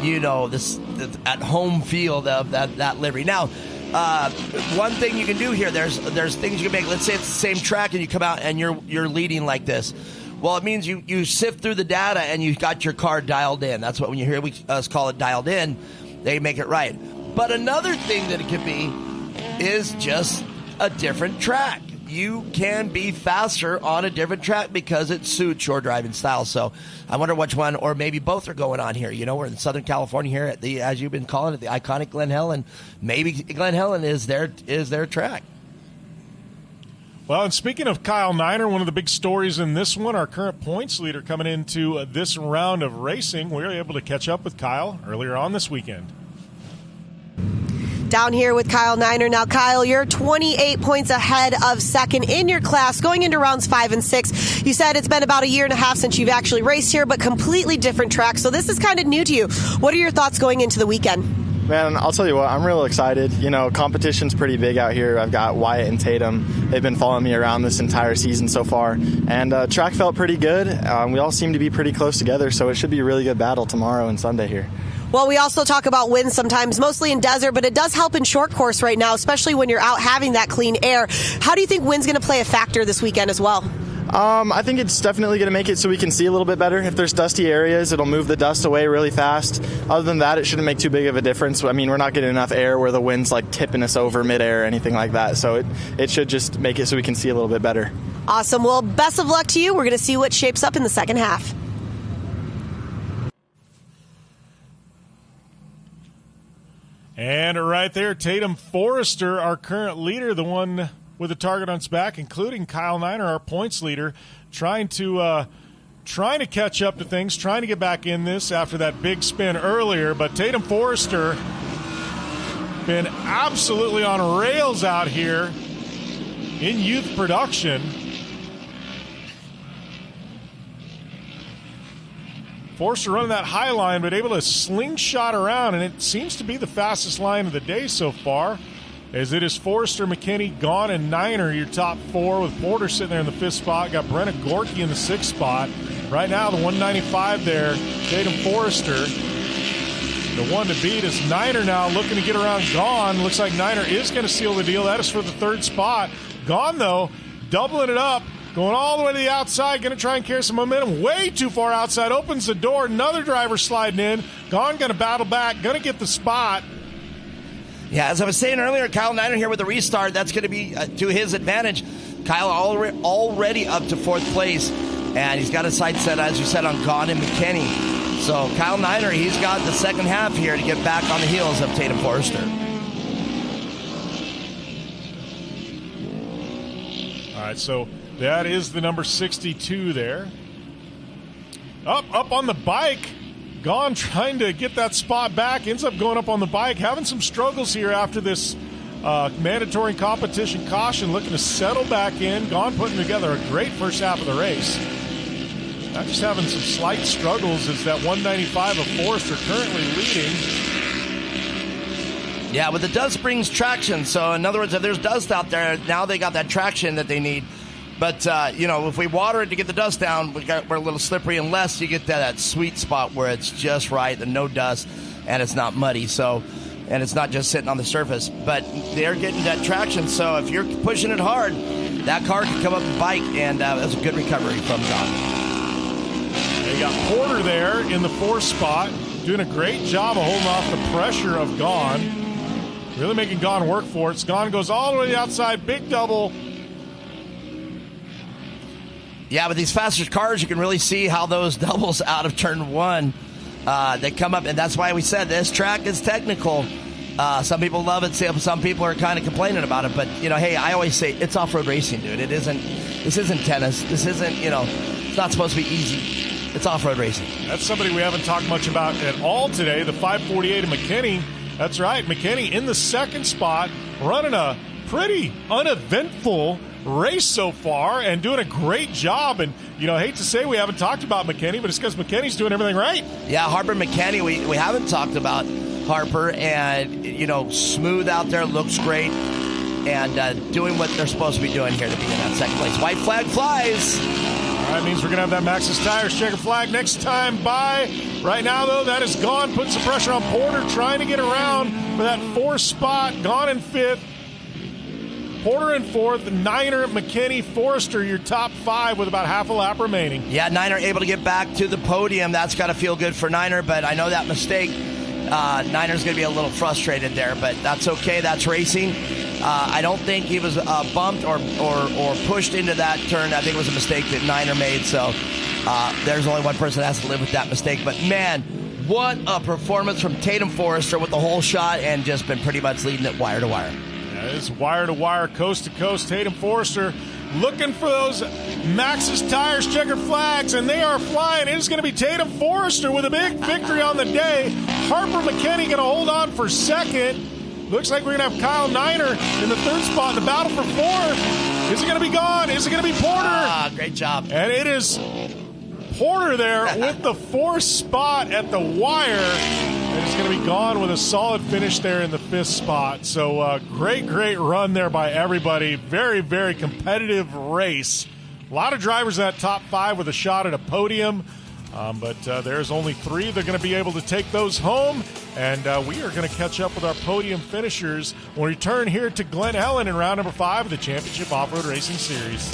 S2: This at home feel of that livery. Now, one thing you can do here, there's things you can make. Let's say it's the same track and you come out and you're leading like this. Well, it means you sift through the data and you've got your car dialed in. That's what, when you hear us call it dialed in, they make it right. But another thing that it could be is just a different track. you can be faster on a different track because it suits your driving style. So I wonder which one, or maybe both are going on here. You know, we're in Southern California here at the, as you've been calling it, the iconic Glen Helen. Maybe Glen Helen is their track.
S1: Well, and speaking of Kyle Niner, one of the big stories in this one, our current points leader coming into this round of racing, we were able to catch up with Kyle earlier on this weekend.
S3: Down here with Kyle Niner. Now, Kyle, you're 28 points ahead of second in your class going into rounds 5 and 6. You said it's been about a year and a half since you've actually raced here, but completely different tracks. So this is kind of new to you. What are your thoughts going into the weekend?
S10: Man, I'll tell you what, I'm real excited. You know, competition's pretty big out here. I've got Wyatt and Tatum. They've been following me around this entire season so far. And track felt pretty good. We all seem to be pretty close together, so it should be a really good battle tomorrow and Sunday here.
S3: Well, we also talk about winds sometimes, mostly in desert, but it does help in short course right now, especially when you're out having that clean air. How do you think wind's going to play a factor this weekend as well?
S10: I think it's definitely going to make it so we can see a little bit better. If there's dusty areas, it'll move the dust away really fast. Other than that, it shouldn't make too big of a difference. I mean, we're not getting enough air where the wind's like tipping us over midair or anything like that. So it should just make it so we can see a little bit better.
S3: Awesome. Well, best of luck to you. We're going to see what shapes up in the second half.
S1: And right there, Tatum Forrester, our current leader, the one with a target on his back, including Kyle Niner, our points leader, trying to catch up to things, trying to get back in this after that big spin earlier. But Tatum Forrester been absolutely on rails out here in youth production. Forrester running that high line, but able to slingshot around, and it seems to be the fastest line of the day so far, as it is Forrester, McKinney, Gahn, and Niner, your top four, with Porter sitting there in the 5th spot. Got Brenna Gorky in the 6th spot. Right now, the 195 there, Tatum Forrester. The one to beat is Niner now looking to get around Gahn. Looks like Niner is going to seal the deal. That is for the 3rd spot. Gahn, though, doubling it up. Going all the way to the outside, going to try and carry some momentum. Way too far outside, opens the door. Another driver sliding in. Gahn going to battle back, going to get the spot.
S2: Yeah, as I was saying earlier, Kyle Niner here with the restart. That's going to be to his advantage. Kyle already up to 4th place, and he's got a sight set, as you said, on Gahn and McKinney. So Kyle Niner, he's got the second half here to get back on the heels of Tatum Forrester.
S1: All right, so that is the number 62 there. Up on the bike. Gahn trying to get that spot back. Ends up going up on the bike. Having some struggles here after this mandatory competition caution. Looking to settle back in. Gahn putting together a great first half of the race. Not just having some slight struggles as that 195 of Forrester currently leading.
S2: Yeah, but the dust brings traction. So, in other words, if there's dust out there, now they got that traction that they need. But, if we water it to get the dust down, we're a little slippery unless you get that sweet spot where it's just right and no dust and it's not muddy. So, and it's not just sitting on the surface. But they're getting that traction. So, if you're pushing it hard, that car can come up and bite, and that's a good recovery from Gahn.
S1: They got Porter there in the 4th spot, doing a great job of holding off the pressure of Gahn. Really making Gahn work for it. Gahn goes all the way to the outside, big double.
S2: Yeah, with these faster cars, you can really see how those doubles out of turn 1, they come up, and that's why we said this track is technical. Some people love it, some people are kind of complaining about it, but, hey, I always say it's off-road racing, dude. This isn't tennis. This isn't, it's not supposed to be easy. It's off-road racing.
S1: That's somebody we haven't talked much about at all today, the 548 of McKinney. That's right, McKinney in the 2nd spot, running a pretty uneventful race so far and doing a great job. And, hate to say we haven't talked about McKinney, but it's because McKinney's doing everything right.
S2: Yeah, Harper McKinney, we haven't talked about Harper, and, smooth out there, looks great, and doing what they're supposed to be doing here to be in that 2nd place. White flag flies.
S1: All right, means we're going to have that Maxxis Tires checker flag next time by. Right now, though, that is Gahn. Putting some pressure on Porter, trying to get around for that 4th spot. Gahn in 5th. Porter in 4th. Niner, McKinney, Forrester, your top 5 with about half a lap remaining.
S2: Yeah, Niner able to get back to the podium. That's got to feel good for Niner, but I know that mistake. Niner's going to be a little frustrated there, but that's okay. That's racing. I don't think he was bumped or pushed into that turn. I think it was a mistake that Niner made. So there's only one person that has to live with that mistake. But, man, what a performance from Tatum Forrester with the whole shot and just been pretty much leading it wire to wire.
S1: Yeah, it's wire to wire, coast to coast. Tatum Forrester looking for those Maxxis tires checkered flags, and they are flying. It is going to be Tatum Forrester with a big victory on the day. Harper McKinney going to hold on for second. Looks like we're going to have Kyle Niner in the third spot in the battle for fourth. Is it going to be Gone? Is it going to be Porter?
S2: Great job.
S1: And it is Porter there with the fourth spot at the wire. And it's going to be Gone with a solid finish there in the fifth spot. So great run there by everybody. Very, very competitive race. A lot of drivers in that top five with a shot at a podium. But there's only three. They're going to be able to take those home. And we are going to catch up with our podium finishers when we return here to Glen Helen in round number 5 of the Championship Off-Road Racing Series.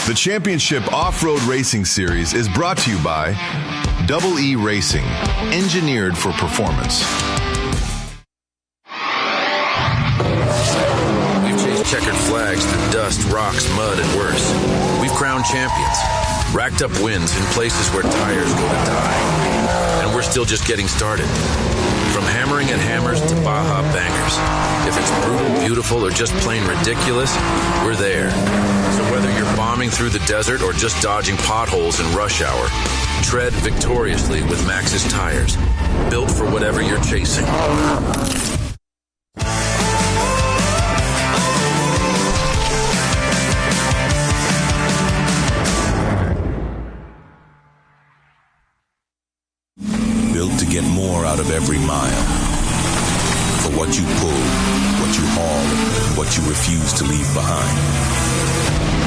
S4: The Championship Off-Road Racing Series is brought to you by Double E Racing, engineered for performance.
S11: We've chased checkered flags through dust, rocks, mud, and worse. We've crowned champions, racked up wins in places where tires go to die. And we're still just getting started. From hammering at hammers to Baja bangers. If it's brutal, beautiful, or just plain ridiculous, we're there. So whether you're bombing through the desert or just dodging potholes in rush hour, tread victoriously with Maxxis tires. Built for whatever you're chasing.
S22: Built to get more out of every mile. For what you pull, what you haul, and what you refuse to leave behind.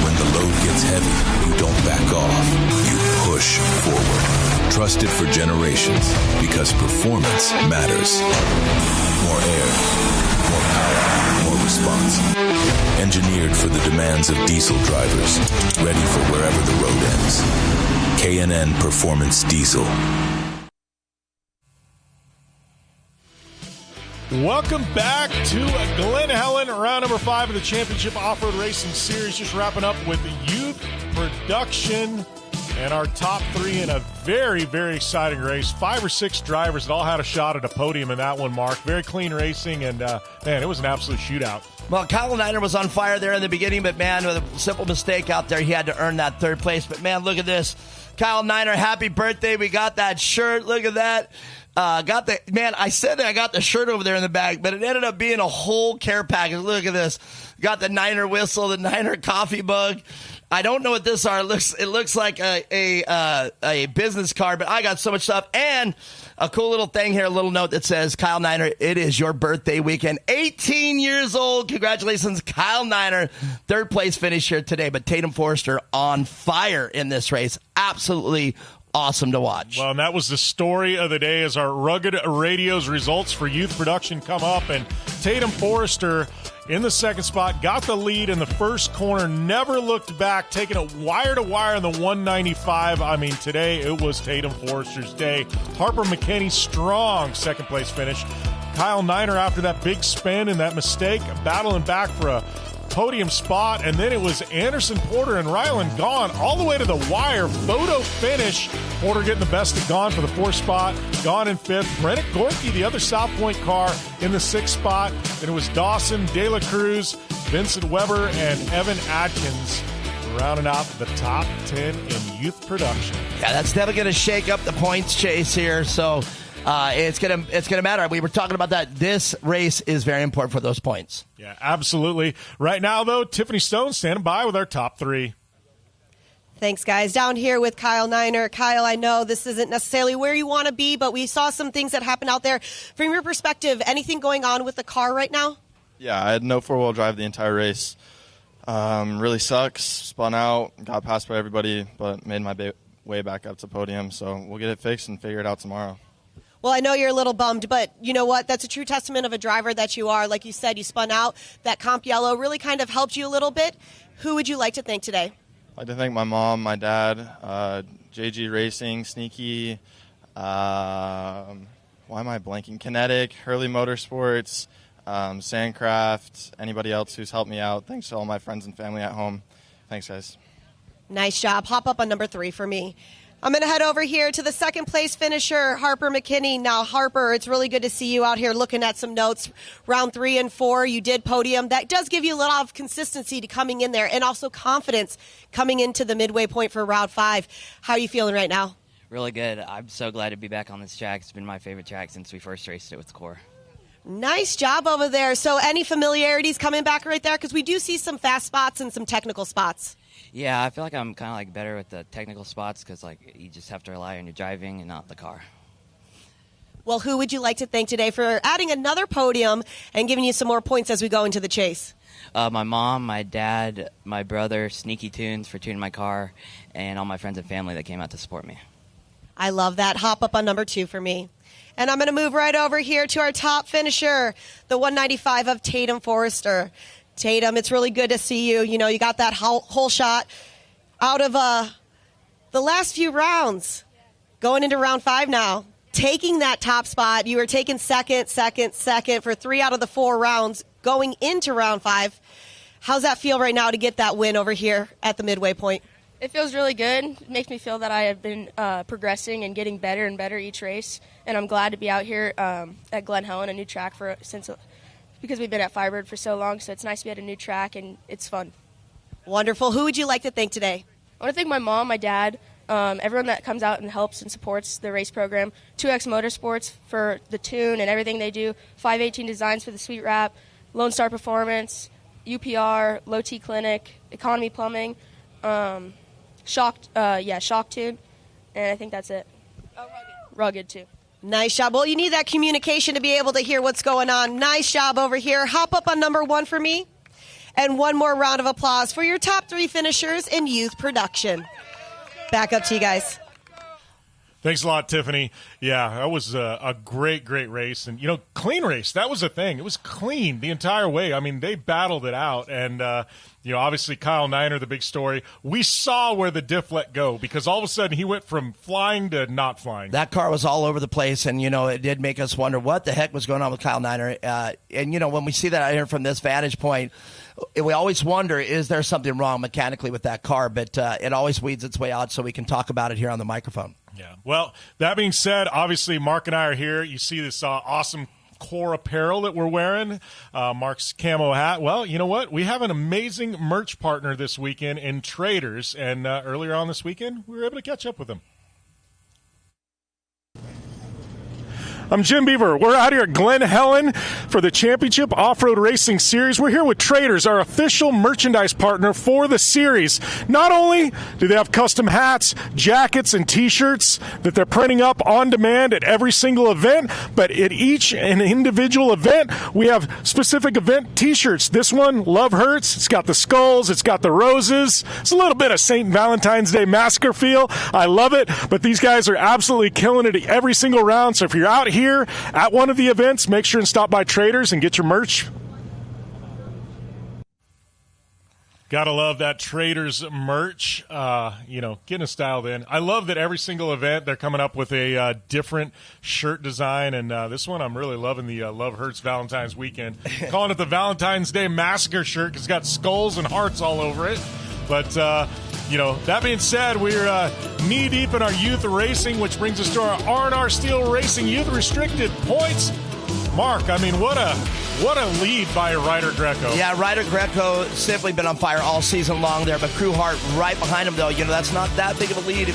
S22: When the load gets heavy, you don't back off. You push forward. Trusted for generations because performance matters. More air, more power, more response. Engineered for the demands of diesel drivers. Ready for wherever the road ends. K&N Performance Diesel.
S1: Welcome back to Glen Helen, round number 5 of the Championship Off-Road Racing Series. Just wrapping up with youth production and our top 3 in a very, very exciting race. 5 or 6 drivers that all had a shot at a podium in that one, Mark. Very clean racing, and, man, it was an absolute shootout.
S2: Well, Kyle Niner was on fire there in the beginning, but, man, with a simple mistake out there, he had to earn that third place. But, man, look at this. Kyle Niner, happy birthday. We got that shirt. Look at that. I said that I got the shirt over there in the bag, but it ended up being a whole care package. Look at this. Got the Niner whistle, the Niner coffee mug. I don't know what this are. It looks like a business card, but I got so much stuff. And a cool little thing here, a little note that says, Kyle Niner, it is your birthday weekend. 18 years old. Congratulations, Kyle Niner. Third place finish here today, but Tatum Forrester on fire in this race. Absolutely awesome to watch.
S1: Well, and that was the story of the day as our Rugged Radio's results for youth production come up. And Tatum Forrester in the second spot, got the lead in the first corner, never looked back, taking it wire to wire in the 195. I mean, today it was Tatum Forrester's day. Harper McKinney, strong second place finish. Kyle Niner, after that big spin and that mistake, battling back for a podium spot, and then it was Anderson, Porter, and Ryland Gone all the way to the wire. Photo finish. Porter getting the best of Gone for the fourth spot. Gone in fifth. Brennan Gorky, the other South Point car, in the sixth spot. Then it was Dawson, De La Cruz, Vincent Weber, and Evan Adkins rounding out the top 10 in youth production.
S2: Yeah, that's definitely going to shake up the points chase here, so it's gonna matter. We were talking about that. This race is very important for those points.
S1: Yeah, absolutely. Right now, though, Tiffany Stone standing by with our top 3.
S3: Thanks, guys. Down here with Kyle Niner. Kyle, I know this isn't necessarily where you want to be, but we saw some things that happened out there. From your perspective, anything going on with the car right now?
S10: Yeah, I had no four-wheel drive the entire race. Really sucks. Spun out, got passed by everybody, but made my way back up to podium. So we'll get it fixed and figure it out tomorrow.
S3: Well, I know you're a little bummed, but you know what? That's a true testament of a driver that you are. Like you said, you spun out. That comp yellow really kind of helped you a little bit. Who would you like to thank today?
S10: I'd like to thank my mom, my dad, JG Racing, Sneaky, why am I blanking? Kinetic, Hurley Motorsports, Sandcraft, anybody else who's helped me out. Thanks to all my friends and family at home. Thanks, guys.
S3: Nice job. Hop up on number 3 for me. I'm going to head over here to the second place finisher, Harper McKinney. Now, Harper, it's really good to see you out here looking at some notes. Round 3 and 4, you did podium. That does give you a lot of consistency to coming in there and also confidence coming into the midway point for round 5. How are you feeling right now?
S12: Really good. I'm so glad to be back on this track. It's been my favorite track since we first raced it with CORR.
S3: Nice job over there. So any familiarities coming back right there? Because we do see some fast spots and some technical spots.
S12: Yeah, I feel like I'm kind of like better with the technical spots because like you just have to rely on your driving and not the car.
S3: Well, who would you like to thank today for adding another podium and giving you some more points as we go into the chase?
S12: My mom, my dad, my brother, Sneaky Tunes for tuning my car, and all my friends and family that came out to support me.
S3: I love that. Hop up on number 2 for me. And I'm going to move right over here to our top finisher, the 195 of Tatum Forrester. Tatum, it's really good to see you. You know, you got that whole shot out of the last few rounds. Going into round 5 now. Taking that top spot. You were taking second for 3 out of the 4 rounds going into round 5. How's that feel right now to get that win over here at the midway point?
S13: It feels really good. It makes me feel that I have been progressing and getting better and better each race. And I'm glad to be out here at Glen, Helen, a new track because we've been at Firebird for so long, so it's nice to be at a new track, and it's fun.
S3: Wonderful. Who would you like to thank today?
S13: I want to thank my mom, my dad, everyone that comes out and helps and supports the race program, 2X Motorsports for the tune and everything they do, 518 Designs for the sweet wrap, Lone Star Performance, UPR, Low T Clinic, Economy Plumbing, Shock Tune, and I think that's it. Oh, Rugged too.
S3: Nice job. Well, you need that communication to be able to hear what's going on. Nice job over here. Hop up on number 1 for me. And one more round of applause for your top 3 finishers in youth production. Back up to you guys.
S1: Thanks a lot, Tiffany. Yeah, that was a great race. And, clean race. That was the thing. It was clean the entire way. I mean, they battled it out. And, obviously Kyle Niner, the big story. We saw where the diff let go because all of a sudden he went from flying to not flying.
S2: That car was all over the place. And, it did make us wonder what the heck was going on with Kyle Niner. And, when we see that out here from this vantage point, we always wonder, is there something wrong mechanically with that car? But it always weeds its way out so we can talk about it here on the microphone.
S1: Yeah. Well, that being said, obviously Mark and I are here. You see this awesome CORR apparel that we're wearing, Mark's camo hat. Well, you know what? We have an amazing merch partner this weekend in Traders, and earlier on this weekend, we were able to catch up with them. I'm Jim Beaver. We're out here at Glen Helen for the Championship Off-Road Racing Series. We're here with Traders, our official merchandise partner for the series. Not only do they have custom hats, jackets, and T-shirts that they're printing up on demand at every single event, but at each and individual event, we have specific event T-shirts. This one, Love Hurts. It's got the skulls. It's got the roses. It's a little bit of St. Valentine's Day Massacre feel. I love it, but these guys are absolutely killing it every single round. So if you're out here at one of the events, make sure and stop by Traders and get your merch. Gotta love that Traders merch, getting a style in. I love that every single event they're coming up with a different shirt design, and this one I'm really loving the Love Hurts Valentine's Weekend. Calling it the Valentine's Day Massacre shirt because it's got skulls and hearts all over it. But, that being said, we're knee-deep in our youth racing, which brings us to our R&R Steel Racing Youth Restricted Points. Mark, I mean, what a lead by Ryder Greco.
S2: Yeah, Ryder Greco simply been on fire all season long there, but Crewhart right behind him, though. That's not that big of a lead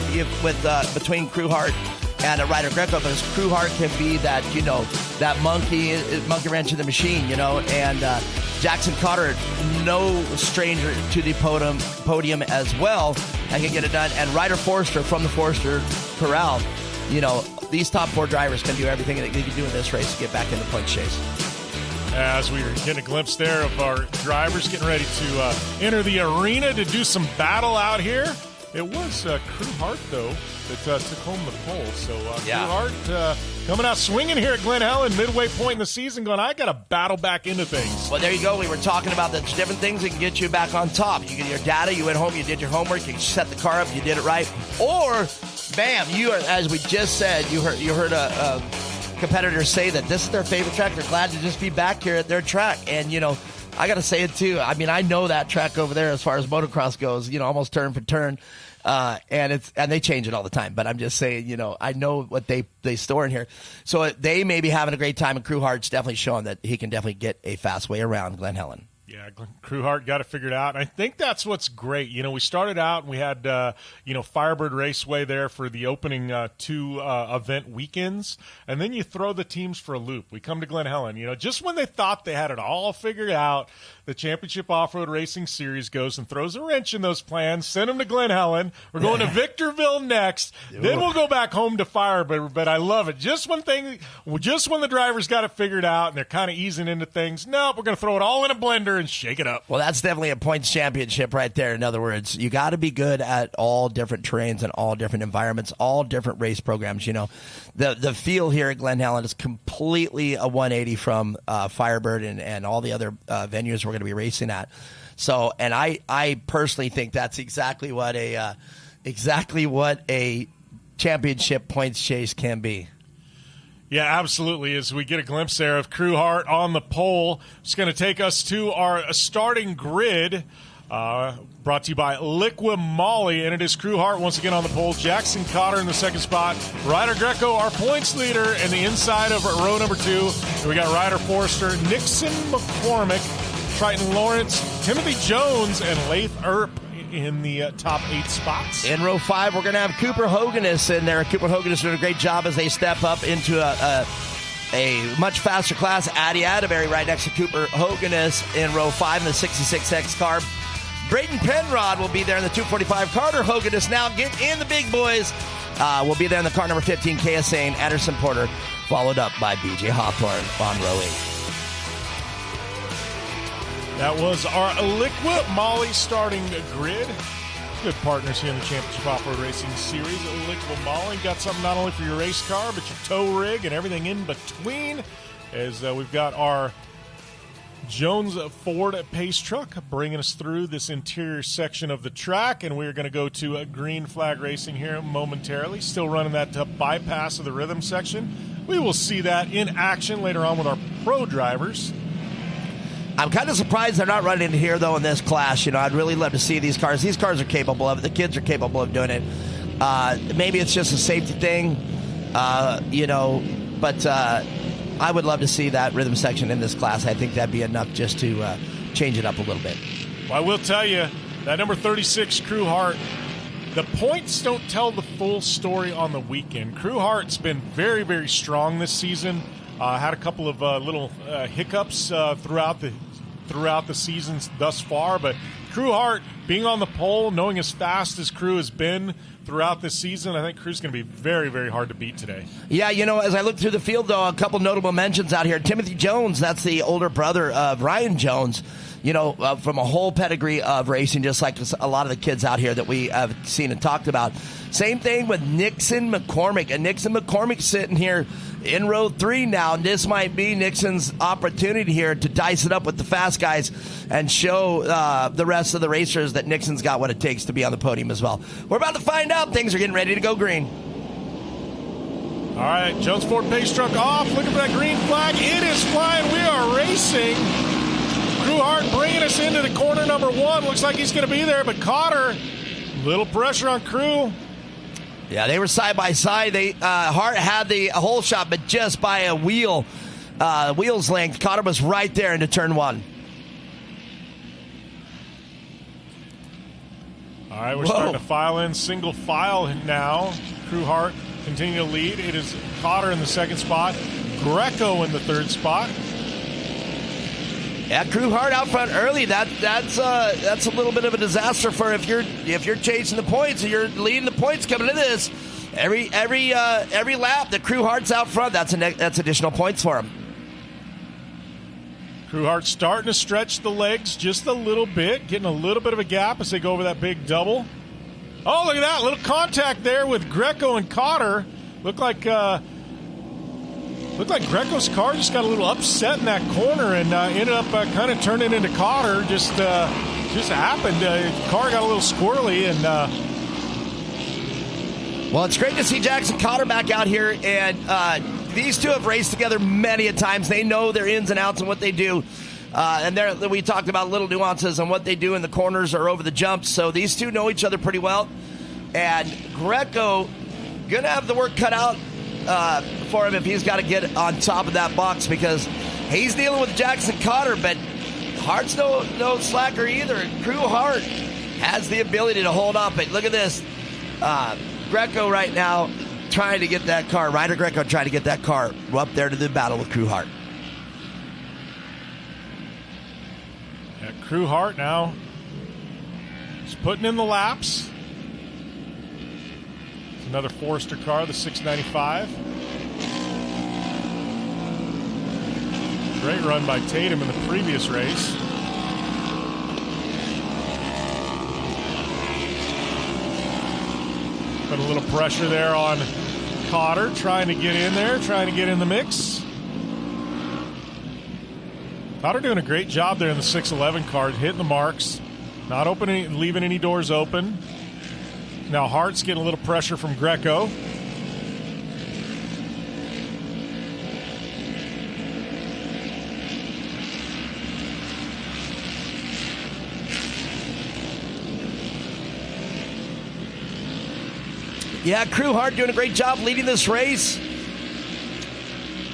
S2: between Crewhart and Ryder Greco, because Crewhart can be that, that monkey wrench in the machine, and Jackson Cotter, no stranger to the podium as well, and can get it done. And Ryder Forster from the Forster Corral, these top 4 drivers can do everything that they can do in this race to get back in the point chase.
S1: As we were getting a glimpse there of our drivers getting ready to enter the arena to do some battle out here. It was Crewhart, though, that took home the pole. So Crewhart coming out swinging here at Glen Helen, midway point in the season, going, I got to battle back into things.
S2: Well, there you go. We were talking about the different things that can get you back on top. You get your data, you went home, you did your homework, you set the car up, you did it right. Or, bam, you are, as we just said, you heard a competitor say that this is their favorite track. They're glad to just be back here at their track. And, you know, I got to say it too. I mean, I know that track over there as far as motocross goes, you know, almost turn for turn. And they change it all the time, but I'm just saying, you know, I know what they store in here. So they may be having a great time, and Crewhart's definitely showing that he can definitely get a fast way around Glen Helen.
S1: Yeah, Crewhart got it figured out. And I think that's what's great. You know, we started out and we had, Firebird Raceway there for the opening two event weekends. And then you throw the teams for a loop. We come to Glen Helen. You know, just when they thought they had it all figured out, the Championship Off-Road Racing Series goes and throws a wrench in those plans, send them to Glen Helen. We're going to Victorville next. Then we'll go back home to Firebird. But I love it. Just when the drivers got it figured out and they're kind of easing into things, nope, we're going to throw it all in a blender and shake it up.
S2: Well, that's definitely a points championship right there. In other words, you got to be good at all different terrains and all different environments, all different race programs. You know, the feel here at Glen Helen is completely a 180 from Firebird and all the other venues we're going to be racing at. So, and I personally think that's exactly what a championship points chase can be.
S1: Yeah, absolutely. As we get a glimpse there of Crewhart on the pole, it's going to take us to our starting grid, brought to you by Liqui Moly, and it is Crewhart once again on the pole. Jackson Cotter in the second spot. Ryder Greco, our points leader, in the inside of row number 2. And we got Ryder Forrester, Nixon McCormick, Triton Lawrence, Timothy Jones, and Laith Earp in the top 8 spots.
S2: In row 5, we're going to have Cooper Hoganess in there. Cooper Hoganess doing a great job as they step up into a much faster class. Addy Atterbury right next to Cooper Hoganess in row 5 in the 66X car. Braden Penrod will be there in the 245. Carter Hoganess now get in the big boys. Will be there in the car number 15, KSA and Anderson Porter, followed up by BJ Hawthorne on row 8.
S1: That was our Liqui Moly starting grid. Good partners here in the Championship Off-Road Racing Series at Liqui Moly. Got something not only for your race car, but your tow rig and everything in between. As we've got our Jones Ford Pace truck bringing us through this interior section of the track, and we're going to go to Green Flag Racing here momentarily. Still running that bypass of the rhythm section. We will see that in action later on with our pro drivers.
S2: I'm kind of surprised they're not running here, though, in this class. You know, I'd really love to see these cars. These cars are capable of it. The kids are capable of doing it. Maybe it's just a safety thing, but I would love to see that rhythm section in this class. I think that'd be enough just to change it up a little bit.
S1: Well, I will tell you, that number 36, Crewhart, the points don't tell the full story on the weekend. Crewhart's been very, very strong this season. Had a couple of little hiccups throughout the seasons thus far, but Crewhart being on the pole, knowing as fast as Crew has been throughout this season, I think Crew's going to be very, very hard to beat today.
S2: Yeah, you know, as I look through the field, though, a couple notable mentions out here. Timothy Jones, that's the older brother of Ryan Jones, you know, from a whole pedigree of racing, just like a lot of the kids out here that we have seen and talked about. Same thing with Nixon McCormick. And Nixon McCormick sitting here in row 3 now. And this might be Nixon's opportunity here to dice it up with the fast guys and show the rest of the racers that Nixon's got what it takes to be on the podium as well. We're about to find out. Things are getting ready to go green.
S1: All right, Jones Ford Pace truck off. Looking for that green flag. It is flying. We are racing. Crewhart bringing us into the corner number 1. Looks like he's going to be there, but Cotter, little pressure on Crew.
S2: Yeah, they were side by side. Hart had the hole shot, but just by a wheel's length. Cotter was right there into turn 1.
S1: All right, we're starting to file in single file now. Crewhart continue to lead. It is Cotter in the second spot, Greco in the third spot.
S2: Yeah, Crewhart out front early. That's a little bit of a disaster for if you're chasing the points and you're leading the points coming into this. Every lap that Crewhart's out front, that's additional points for him.
S1: Crewhart starting to stretch the legs just a little bit, getting a little bit of a gap as they go over that big double. Oh, look at that. Little contact there with Greco and Cotter. Looked like Looked like Greco's car just got a little upset in that corner and ended up kind of turning into CORR. Just happened. The car got a little squirrely. And
S2: well, it's great to see Jackson CORR back out here. And these two have raced together many a times. They know their ins and outs and what they do. And we talked about little nuances on what they do in the corners or over the jumps. So these two know each other pretty well. And Greco going to have the work cut out for him if he's got to get on top of that box, because he's dealing with Jackson CORR, but Hart's no slacker either. Crew Hart has the ability to hold up. But look at this. Greco right now trying to get that car. Ryder Greco trying to get that car up there to the battle with Crew Hart.
S1: Yeah, Crew Hart now is putting in the laps. Another Forester car, the 695. Great run by Tatum in the previous race. Put a little pressure there on Cotter, trying to get in there, trying to get in the mix. Cotter doing a great job there in the 611 car, hitting the marks, not leaving any doors open. Now Hart's getting a little pressure from Greco.
S2: Yeah, Crew Hart doing a great job leading this race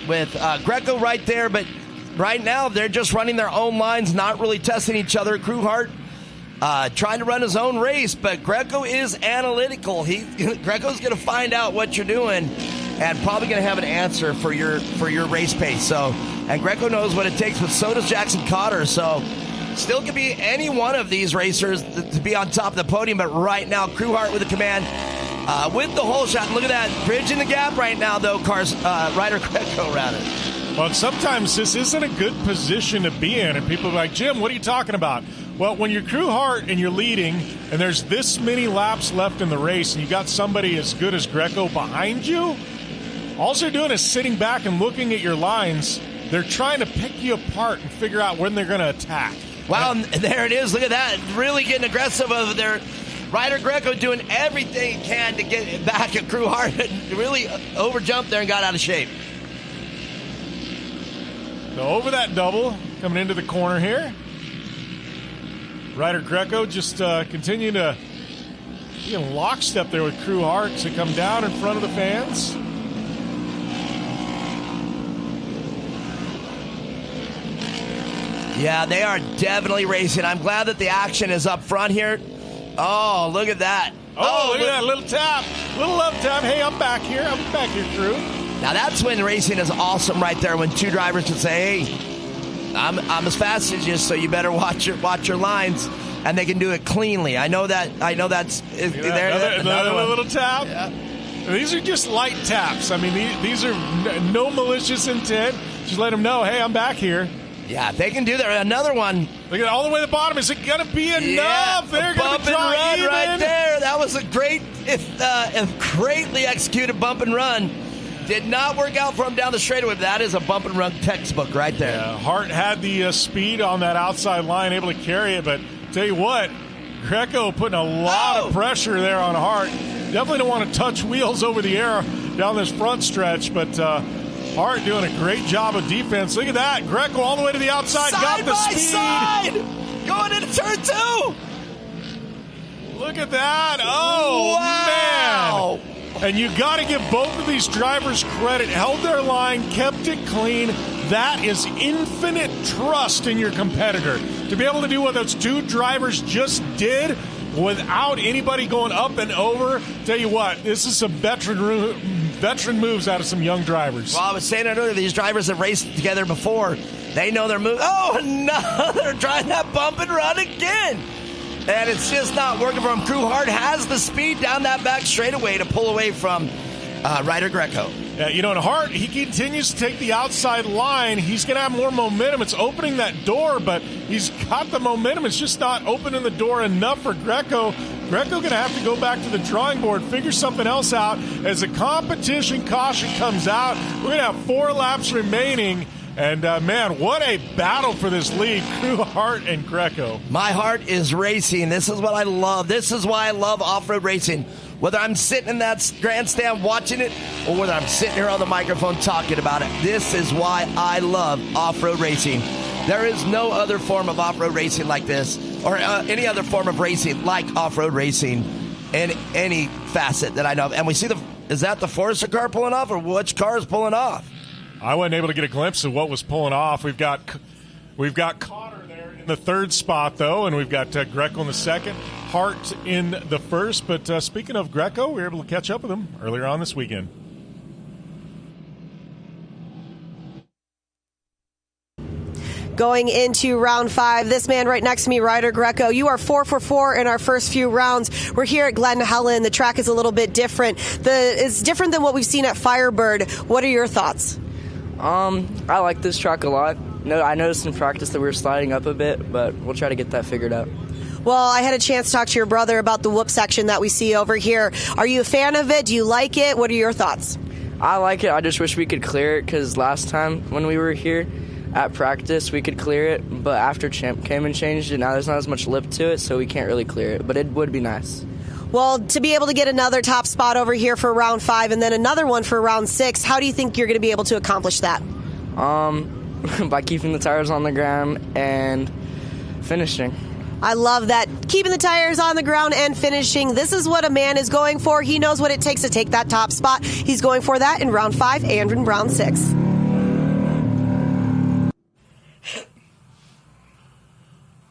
S2: with Greco right there, but right now they're just running their own lines, not really testing each other. Crew Hart trying to run his own race, but Greco is analytical. Greco's going to find out what you're doing and probably going to have an answer for your race pace. So, and Greco knows what it takes, but so does Jackson CORR. So, still could be any one of these racers to be on top of the podium, but right now, Crew Hart with the command, with the hole shot. Look at that, bridging the gap right now, though. Ryder Greco rather.
S1: Well, sometimes this isn't a good position to be in, and people are like, Jim, what are you talking about? Well, when you're Crew Hart and you're leading, and there's this many laps left in the race, and you got somebody as good as Greco behind you, all they're doing is sitting back and looking at your lines. They're trying to pick you apart and figure out when they're going to attack.
S2: Wow, and there it is. Look at that. Really getting aggressive over there. Ryder Greco doing everything he can to get back at Crew Hart and really overjumped there and got out of shape.
S1: So over that double, coming into the corner here. Ryder Greco just continuing to be in lockstep there with Crew Hart to come down in front of the fans.
S2: Yeah, they are definitely racing. I'm glad that the action is up front here. Oh, look at that.
S1: Oh, look at that little tap. Little love tap. Hey, I'm back here. I'm back here, Crew.
S2: Now, that's when racing is awesome right there, when two drivers can say, hey, I'm as fast as you, so you better watch your lines, and they can do it cleanly. I know that's
S1: another little tap. Yeah. These are just light taps. I mean, these are no malicious intent. Just let them know, hey, I'm back here.
S2: Yeah, they can do that. Another one.
S1: Look at all the way to the bottom. Is it going to be enough?
S2: Yeah,
S1: they're going to
S2: run right there. That was a great, greatly executed bump and run. Did not work out for him down the straightaway, but that is a bump and run textbook right there.
S1: Yeah, Hart had the speed on that outside line, able to carry it, but tell you what, Greco putting a lot of pressure there on Hart. Definitely don't want to touch wheels over the air down this front stretch, but Hart doing a great job of defense. Look at that. Greco all the way to the outside. Got the speed.
S2: Side. Going into turn two.
S1: Look at that. Oh,
S2: wow.
S1: Man. And you got to give both of these drivers credit. Held their line, kept it clean. That is infinite trust in your competitor. To be able to do what those two drivers just did without anybody going up and over. Tell you what, this is some veteran moves out of some young drivers.
S2: Well, I was saying it earlier, these drivers have raced together before. They know their move. Oh, another trying that bump and run again. And it's just not working for him. Crew Hart has the speed down that back straightaway to pull away from Ryder Greco.
S1: Yeah, and Hart, he continues to take the outside line. He's going to have more momentum. It's opening that door, but he's got the momentum. It's just not opening the door enough for Greco. Greco going to have to go back to the drawing board, figure something else out. As the competition caution comes out, we're going to have 4 laps remaining. And, man, what a battle for this lead, Crew, Hart, and Greco.
S2: My heart is racing. This is what I love. This is why I love off-road racing. Whether I'm sitting in that grandstand watching it or whether I'm sitting here on the microphone talking about it, this is why I love off-road racing. There is no other form of off-road racing like this, or any other form of racing like off-road racing in any facet that I know of. And we see is that the Forester car pulling off, or which car is pulling off?
S1: I wasn't able to get a glimpse of what was pulling off. We've got Cotter there in the 3rd spot, though, and we've got Greco in the 2nd, Hart in the 1st. But speaking of Greco, we were able to catch up with him earlier on this weekend.
S3: Going into round 5, this man right next to me, Ryder Greco, you are 4 for 4 in our first few rounds. We're here at Glen, Helen. The track is a little bit different. It's different than what we've seen at Firebird. What are your thoughts?
S15: I like this track a lot. I noticed in practice that we were sliding up a bit, but we'll try to get that figured out.
S3: Well, I had a chance to talk to your brother about the whoop section that we see over here. Are you a fan of it? Do you like it? What are your thoughts?
S15: I like it. I just wish we could clear it, because last time when we were here at practice, we could clear it, but after Champ came and changed it, now there's not as much lip to it, so we can't really clear it, but it would be nice.
S3: Well, to be able to get another top spot over here for round 5 and then another one for round 6, how do you think you're going to be able to accomplish that?
S15: By keeping the tires on the ground and finishing.
S3: I love that. Keeping the tires on the ground and finishing. This is what a man is going for. He knows what it takes to take that top spot. He's going for that in round 5 and in round 6.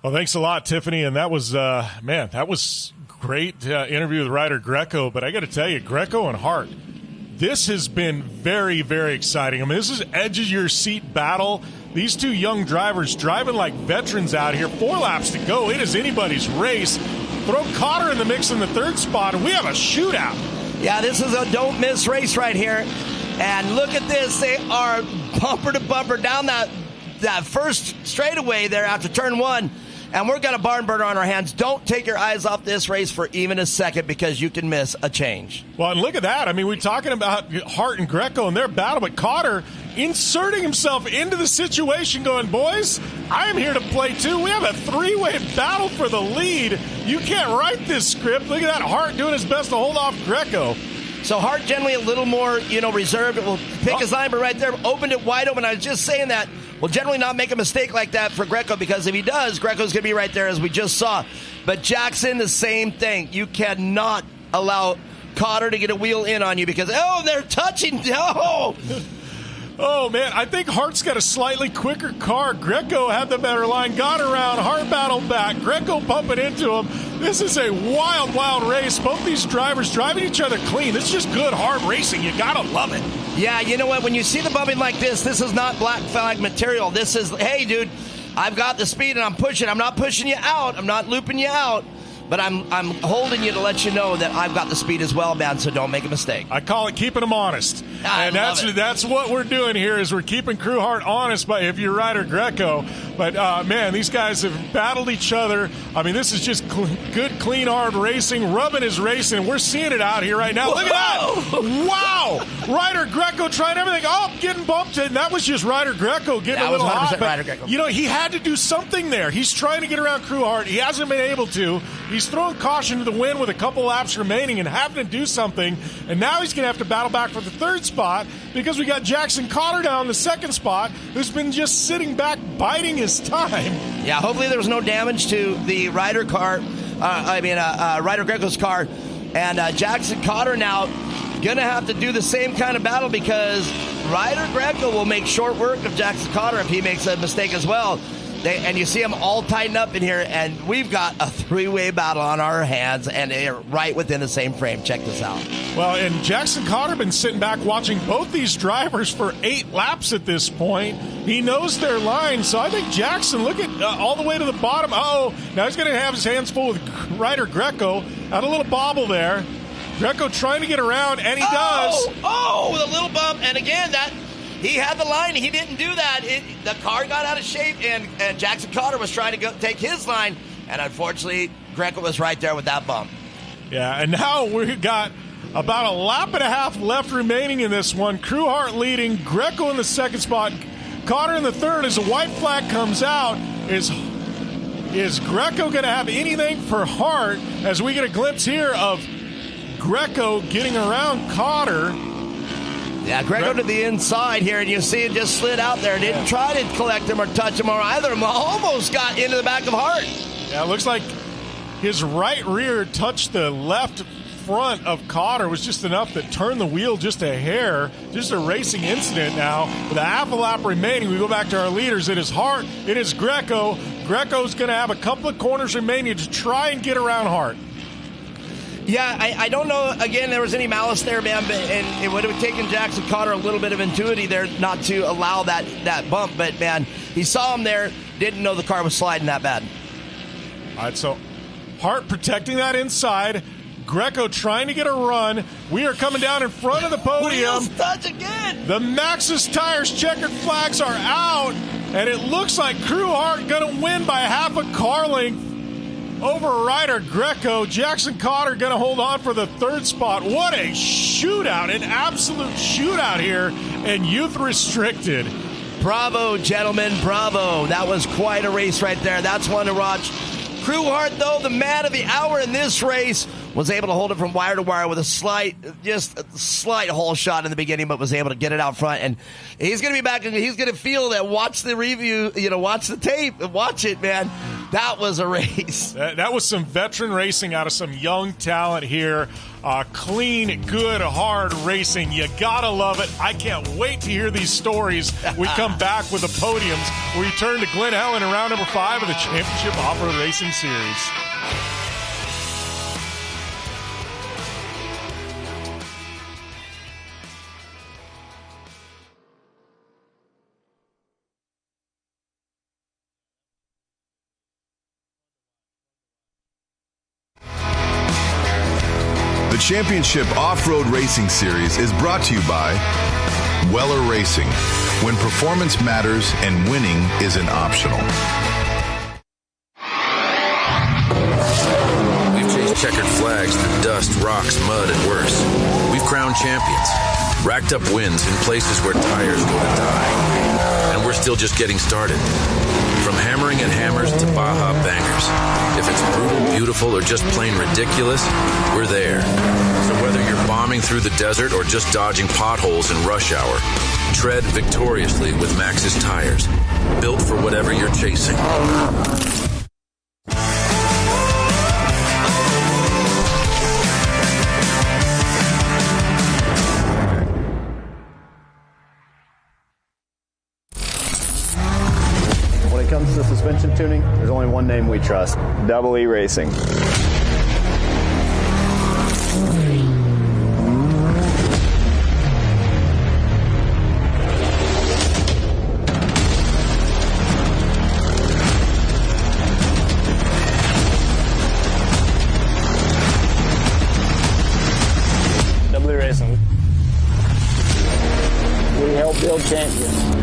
S1: Well, thanks a lot, Tiffany. And that was, that was great interview with Ryder Greco. But I got to tell you, Greco and Hart, this has been very, very exciting. I mean, this is edge-of-your-seat battle. These 2 young drivers driving like veterans out here. 4 laps to go. It is anybody's race. Throw Cotter in the mix in the 3rd spot, and we have a shootout.
S2: Yeah, this is a don't-miss race right here. And look at this. They are bumper to bumper down that first straightaway there after turn 1. And we're got a barn burner on our hands. Don't take your eyes off this race for even a second, because you can miss a change.
S1: Well, and look at that. I mean, we're talking about Hart and Greco and their battle, but Cotter inserting himself into the situation going, boys, I am here to play too. We have a 3-way battle for the lead. You can't write this script. Look at that. Hart doing his best to hold off Greco.
S2: So Hart generally a little more, reserved. It will pick his line, but right there, opened it wide open. I was just saying that. Will generally not make a mistake like that for Greco, because if he does, Greco's going to be right there, as we just saw. But Jackson, the same thing. You cannot allow Cotter to get a wheel in on you, because, they're touching. Oh!
S1: Oh, man, I think Hart's got a slightly quicker car. Greco had the better line, got around, Hart battled back, Greco pumping into him. This is a wild, wild race. Both these drivers driving each other clean. This is just good, hard racing. You got to love it.
S2: Yeah, you know what? When you see the bumping like this is not black flag material. This is, hey, dude, I've got the speed and I'm pushing. I'm not pushing you out. I'm not looping you out. But I'm holding you to let you know that I've got the speed as well, man, so don't make a mistake.
S1: I call it keeping them honest. And that's what we're doing here, is we're keeping Crew Hart honest if you're Ryder Greco. But, man, these guys have battled each other. I mean, this is just good, clean, hard racing. Rubbing is racing, and we're seeing it out here right now. Look at that. Wow. Ryder Greco trying everything. Oh, getting bumped. And that was just Ryder Greco getting a little hot.
S2: Ryder Greco.
S1: He had to do something there. He's trying to get around Crew Hart. He hasn't been able to. He's throwing caution to the wind with a couple laps remaining and having to do something. And now he's going to have to battle back for the 3rd spot, because we got Jackson Cotter down in the 2nd spot, who's been just sitting back biding his time.
S2: Yeah, hopefully there was no damage to the Ryder car. Ryder Greco's car. And Jackson Cotter now going to have to do the same kind of battle, because Ryder Greco will make short work of Jackson Cotter if he makes a mistake as well. And you see them all tighten up in here, and we've got a 3-way battle on our hands, and they're right within the same frame. Check this out.
S1: Well, and Jackson Cotter been sitting back watching both these drivers for 8 laps at this point. He knows their line, so I think Jackson, look at all the way to the bottom. Now he's going to have his hands full with Ryder Greco. Had a little bobble there. Greco trying to get around, and he does.
S2: Oh, with a little bump. And again, he had the line. He didn't do that. The car got out of shape, and Jackson Cotter was trying to take his line. And unfortunately, Greco was right there with that bump.
S1: Yeah, and now we've got about a lap and a half left remaining in this one. Krewhart leading, Greco in the second spot, Cotter in the third. As a white flag comes out, is Greco going to have anything for Hart? As we get a glimpse here of Greco getting around Cotter.
S2: Yeah, Greco to the inside here, and you see it just slid out there. Didn't try to collect him or touch him or either of them. Almost got into the back of Hart.
S1: Yeah, it looks like his right rear touched the left front of Cotter. Was just enough that turned the wheel just a hair. Just a racing incident now. With a half a lap remaining, we go back to our leaders. It is Hart. It is Greco. Greco's going to have a couple of corners remaining to try and get around Hart.
S2: Yeah, I don't know, again, there was any malice there, man, and it would have taken Jackson Cotter a little bit of intuity there not to allow that bump, but, man, he saw him there, didn't know the car was sliding that bad.
S1: All right, so Hart protecting that inside, Greco trying to get a run. We are coming down in front of the podium.
S2: Wheels touch again.
S1: The Maxxis tires checkered flags are out, and it looks like Krewhart going to win by half a car length over Ryder Greco. Jackson Cotter going to hold on for the third spot. What a shootout, an absolute shootout here, and youth restricted.
S2: Bravo, gentlemen, bravo. That was quite a race right there. That's one to watch. Krewhart, though, the man of the hour in this race, was able to hold it from wire to wire with a slight hole shot in the beginning, but was able to get it out front. And he's going to be back, and he's going to feel that. Watch the review, watch the tape, watch it, man. That was a race.
S1: That was some veteran racing out of some young talent here. Clean, good, hard racing. You gotta love it. I can't wait to hear these stories. We come back with the podiums. We return to Glen Helen in round number 5 of the Championship Off-Road Racing Series.
S4: The Championship Off-Road Racing Series is brought to you by Weller Racing, when performance matters and winning isn't optional.
S11: We've chased checkered flags through dust, rocks, mud, and worse. We've crowned champions, racked up wins in places where tires go to die. And we're still just getting started. From hammering at hammers to Baja bangers. If it's brutal, beautiful, or just plain ridiculous, we're there. So whether you're bombing through the desert or just dodging potholes in rush hour, tread victoriously with Maxxis tires. Built for whatever you're chasing.
S18: When it comes to suspension tuning, there's only one name we trust: Double E Racing.
S20: Double E Racing. We help build champions.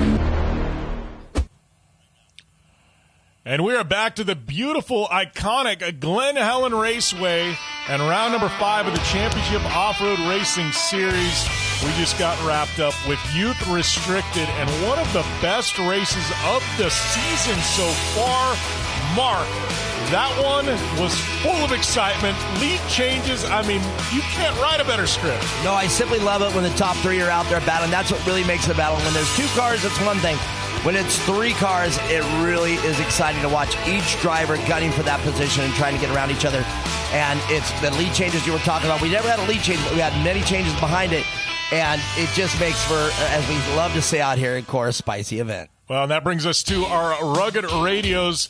S1: And we are back to the beautiful, iconic Glen Helen Raceway and round number 5 of the Championship Off-Road Racing Series. We just got wrapped up with Youth Restricted and one of the best races of the season so far. Mark, that one was full of excitement, lead changes. I mean, you can't write a better script.
S2: No, I simply love it when the top 3 are out there battling. That's what really makes the battle. When there's 2 cars, it's one thing. When it's 3 cars, it really is exciting to watch each driver gunning for that position and trying to get around each other. And it's the lead changes you were talking about. We never had a lead change, but we had many changes behind it. And it just makes for, as we love to say out here in CORR, a spicy event.
S1: Well, and that brings us to our Rugged Radio's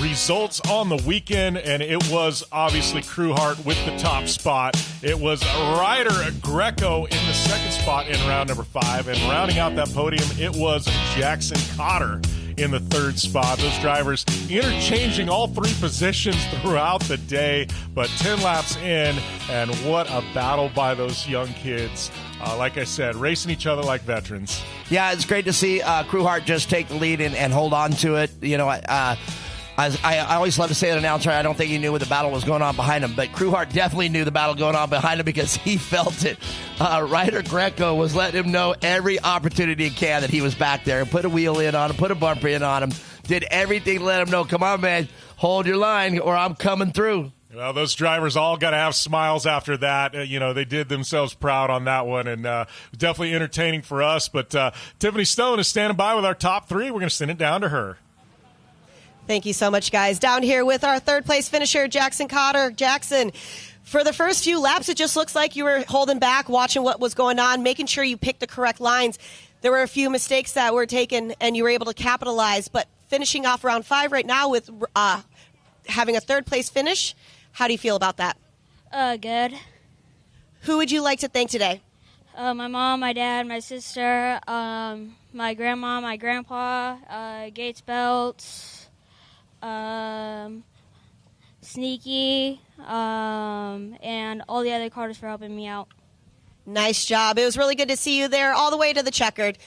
S1: results on the weekend, and it was obviously Krewhart with the top spot. It was Ryder Greco in the second spot in round number 5, and rounding out that podium, it was Jackson Cotter in the third spot. Those drivers interchanging all three positions throughout the day, but 10 laps in, and what a battle by those young kids. Like I said, racing each other like veterans.
S2: Yeah, it's great to see Crewhart just take the lead and hold on to it. You know, I always love to say an announcer, I don't think he knew what the battle was going on behind him, but Crewhart definitely knew the battle going on behind him because he felt it. Ryder Greco was letting him know every opportunity he can that he was back there and put a wheel in on him, put a bumper in on him, did everything to let him know, come on, man, hold your line or I'm coming through.
S1: Well, those drivers all got to have smiles after that. You know, they did themselves proud on that one, and definitely entertaining for us. But Tiffany Stone is standing by with our top three. We're going to send it down to her.
S3: Thank you so much, guys. Down here with our third-place finisher, Jackson Cotter. Jackson, for the first few laps, it just looks like you were holding back, watching what was going on, making sure you picked the correct lines. There were a few mistakes that were taken, and you were able to capitalize. But finishing off round 5 right now with having a third-place finish, how do you feel about that?
S9: Good.
S3: Who would you like to thank today?
S9: My mom, my dad, my sister, my grandma, my grandpa, Gates Belts, Sneaky, and all the other carters for helping me out.
S3: Nice job. It was really good to see you there all the way to the checkered.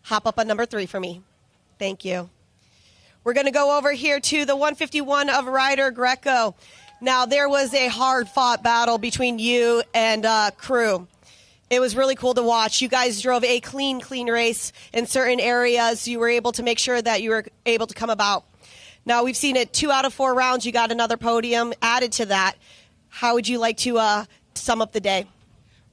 S3: Hop up on number 3 for me. Thank you. We're going to go over here to the 151 of Ryder Greco. Now, there was a hard-fought battle between you and Crew. It was really cool to watch. You guys drove a clean race in certain areas. You were able to make sure that you were able to come about. Now, we've seen it 2 out of 4 rounds. You got another podium added to that. How would you like to sum up the day?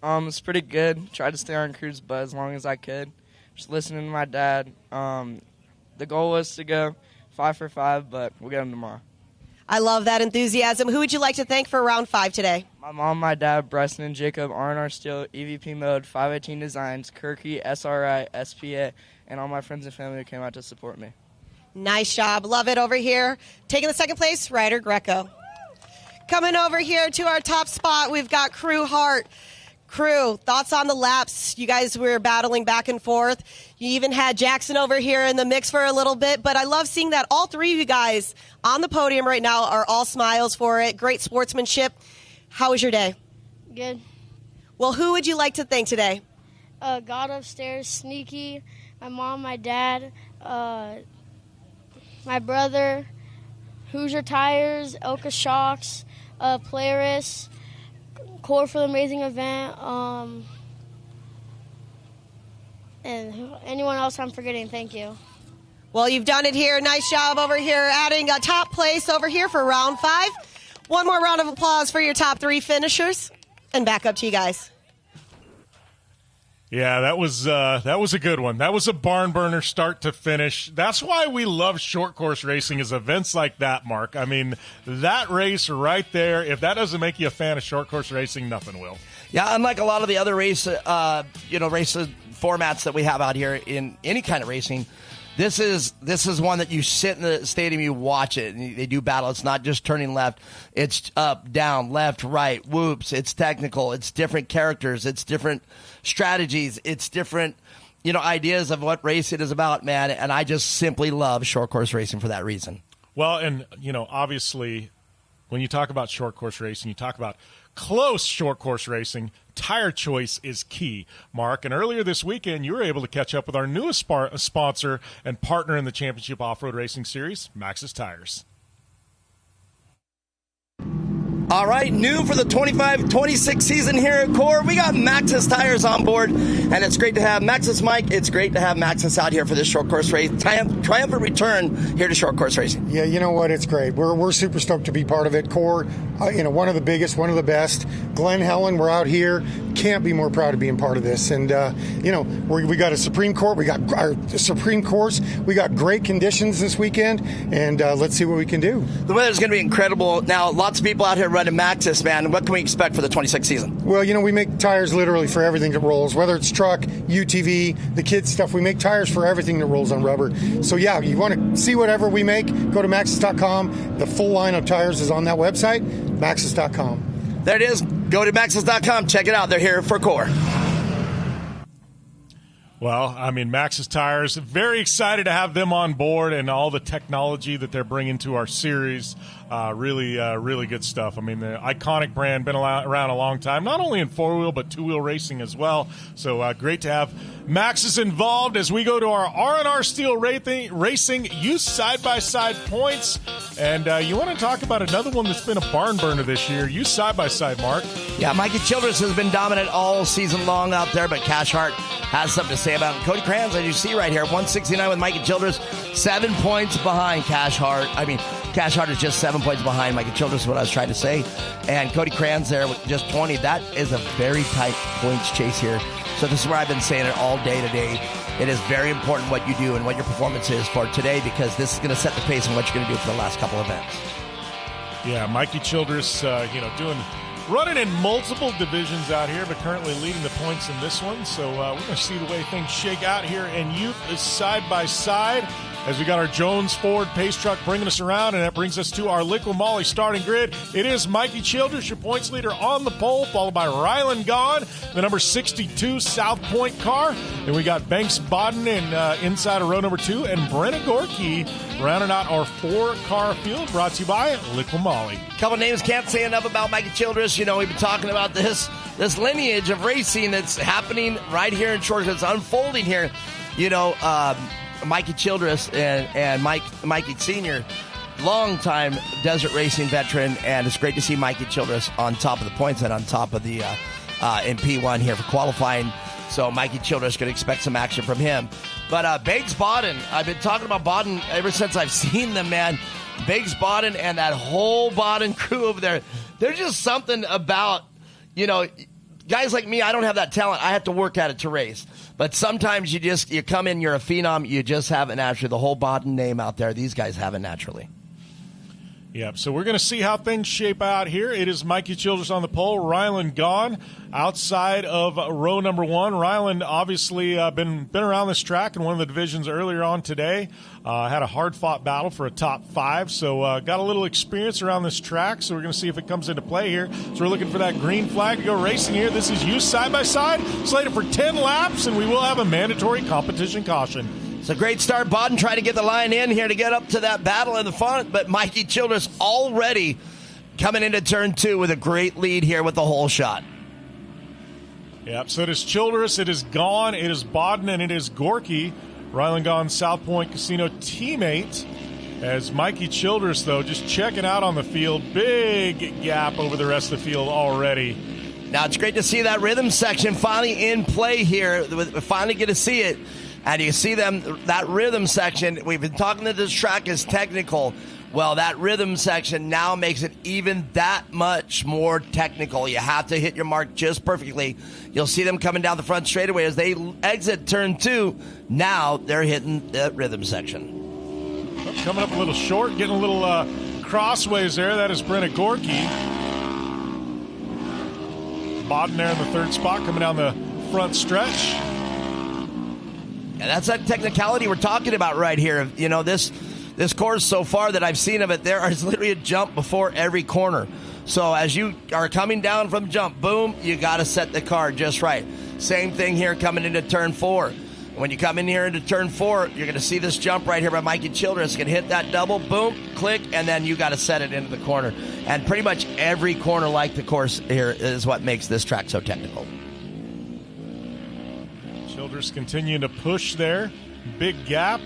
S15: It's pretty good. Tried to stay on Crew's butt as long as I could. Just listening to my dad. The goal was to go 5 for 5, but we'll get him tomorrow.
S3: I love that enthusiasm. Who would you like to thank for round 5 today?
S15: My mom, my dad, Breston, and Jacob, R&R Steel, EVP Mode, 518 Designs, Kirky, SRI, SPA, and all my friends and family who came out to support me.
S3: Nice job. Love it over here. Taking the second place, Ryder Greco. Coming over here to our top spot, we've got Crewhart. Crew, thoughts on the laps? You guys were battling back and forth. You even had Jackson over here in the mix for a little bit, but I love seeing that all 3 of you guys on the podium right now are all smiles for it. Great sportsmanship. How was your day?
S9: Good.
S3: Well, who would you like to thank today?
S9: God upstairs, Sneaky, my mom, my dad, my brother, Hoosier Tires, Elka Shocks, Polaris, CORR for the amazing event, and anyone else I'm forgetting, thank you.
S3: Well, you've done it here. Nice job over here, adding a top place over here for round 5. One more round of applause for your top 3 finishers, and back up to you guys.
S1: Yeah, that was a good one. That was a barn burner start to finish. That's why we love short course racing, is events like that, Mark. I mean, that race right there, if that doesn't make you a fan of short course racing, nothing will.
S2: Yeah, unlike a lot of the other race formats that we have out here in any kind of racing, this is one that you sit in the stadium, you watch it, and they do battle. It's not just turning left. It's up, down, left, right, whoops. It's technical. It's different characters. It's different strategies. It's different, ideas of what race it is about, man. And I just simply love short course racing for that reason.
S1: Well, and, obviously, when you talk about short course racing, you talk about close short course racing, tire choice is key, Mark. And earlier this weekend, you were able to catch up with our newest sponsor and partner in the Championship Off-Road Racing Series, Maxxis Tires.
S2: All right, new for the 25-26 season here at CORR, we got Maxxis Tires on board, and it's great to have Maxxis, Mike. It's great to have Maxxis out here for this short course race. Triumphant return here to short course racing.
S5: Yeah, you know what? It's great. We're super stoked to be part of it. CORR, one of the biggest, one of the best. Glen, Helen, we're out here. Can't be more proud of being part of this. And, we got a Supreme Court. We got our Supreme Course. We got great conditions this weekend, and let's see what we can do.
S2: The weather's going to be incredible. Now, lots of people out here running Maxxis, man. What can we expect for the 26th season?
S5: Well, we make tires literally for everything that rolls, whether it's truck, UTV, the kids stuff. We make tires for everything that rolls on rubber. So, yeah, you want to see whatever we make, go to Maxxis.com. The full line of tires is on that website, Maxxis.com.
S2: There it is. Go to Maxxis.com. Check it out. They're here for CORR.
S1: Well, I mean, Maxxis Tires, very excited to have them on board and all the technology that they're bringing to our series. Really good stuff. I mean, the iconic brand, been around a long time, not only in four-wheel but two-wheel racing as well. So great to have Maxxis involved as we go to our R&R Steel Racing Youth Side-by-Side points. And you want to talk about another one that's been a barn burner this year, Youth Side-by-Side, Mark.
S2: Yeah, Mikey Childress has been dominant all season long out there, but Cash Hart has something to say about it. Cody Kranz, as you see right here, 169 with Mikey Childress, 7 points behind Cash Hart. I mean, Cash Hart is just 7 points behind Mikey Childress, is what I was trying to say. And Cody Kranz there with just 20. That is a very tight points chase here. So this is where I've been saying it all day today. It is very important what you do and what your performance is for today, because this is going to set the pace on what you're going to do for the last couple events.
S1: Yeah, Mikey Childress, running in multiple divisions out here, but currently leading the points in this one. So we're going to see the way things shake out here in Youth Side-by-Side as we got our Jones Ford pace truck bringing us around, and that brings us to our Liqui Moly starting grid. It is Mikey Childress, your points leader on the pole, followed by Rylan Gahn, the number 62 South Point car. Then we got Banks Bodden inside of row number 2, and Brenna Gorky rounding out our 4-car field, brought to you by Liqui Moly.
S2: Couple names can't say enough about Mikey Childress. You know, we've been talking about this lineage of racing that's happening right here in Short. It's unfolding here. You know, Mikey Childress and Mikey Sr., long-time desert racing veteran, and it's great to see Mikey Childress on top of the points and on top of the in P1 here for qualifying. So Mikey Childress could expect some action from him. But Banks Bodden, I've been talking about Bodden ever since I've seen them, man. Banks Bodden and that whole Bodden crew over there, there's just something about, you know, guys like me, I don't have that talent. I have to work at it to race. But sometimes you come in, you're a phenom, you just have it naturally. The whole Bodden name out there, these guys have it naturally.
S1: Yep, so we're going to see how things shape out here. It is Mikey Childress on the pole, Rylan Gahn outside of row number 1. Rylan obviously been around this track in one of the divisions earlier on today. Had a hard-fought battle for a top 5, so got a little experience around this track, so we're going to see if it comes into play here. So we're looking for that green flag to go racing here. This is Youth Side-by-Side, slated for 10 laps, and we will have a mandatory competition caution.
S2: It's a great start. Bodden trying to get the line in here to get up to that battle in the front, but Mikey Childress already coming into turn 2 with a great lead here with the whole shot.
S1: Yep, so it is Childress, it is Gahn, it is Bodden, and it is Gorky, Rylan Gahn's South Point Casino teammate. As Mikey Childress, though, just checking out on the field. Big gap over the rest of the field already.
S2: Now, it's great to see that rhythm section finally in play here. We finally get to see it. And you see that rhythm section. We've been talking that this track is technical. Well, that rhythm section now makes it even that much more technical. You have to hit your mark just perfectly. You'll see them coming down the front straightaway as they exit turn 2. Now they're hitting the rhythm section.
S1: Coming up a little short, getting a little crossways there. That is Brenna Gorky. Bodden there in the 3rd spot, coming down the front stretch.
S2: And that's that technicality we're talking about right here. You know, this course so far that I've seen of it, there is literally a jump before every corner. So as you are coming down from jump, boom, you got to set the car just right. Same thing here coming into turn 4. When you come in here into turn 4, you're going to see this jump right here by Mikey Childress. Going to hit that double, boom, click, and then you got to set it into the corner. And pretty much every corner like the course here is what makes this track so technical.
S1: Childress continuing to push there. Big gap.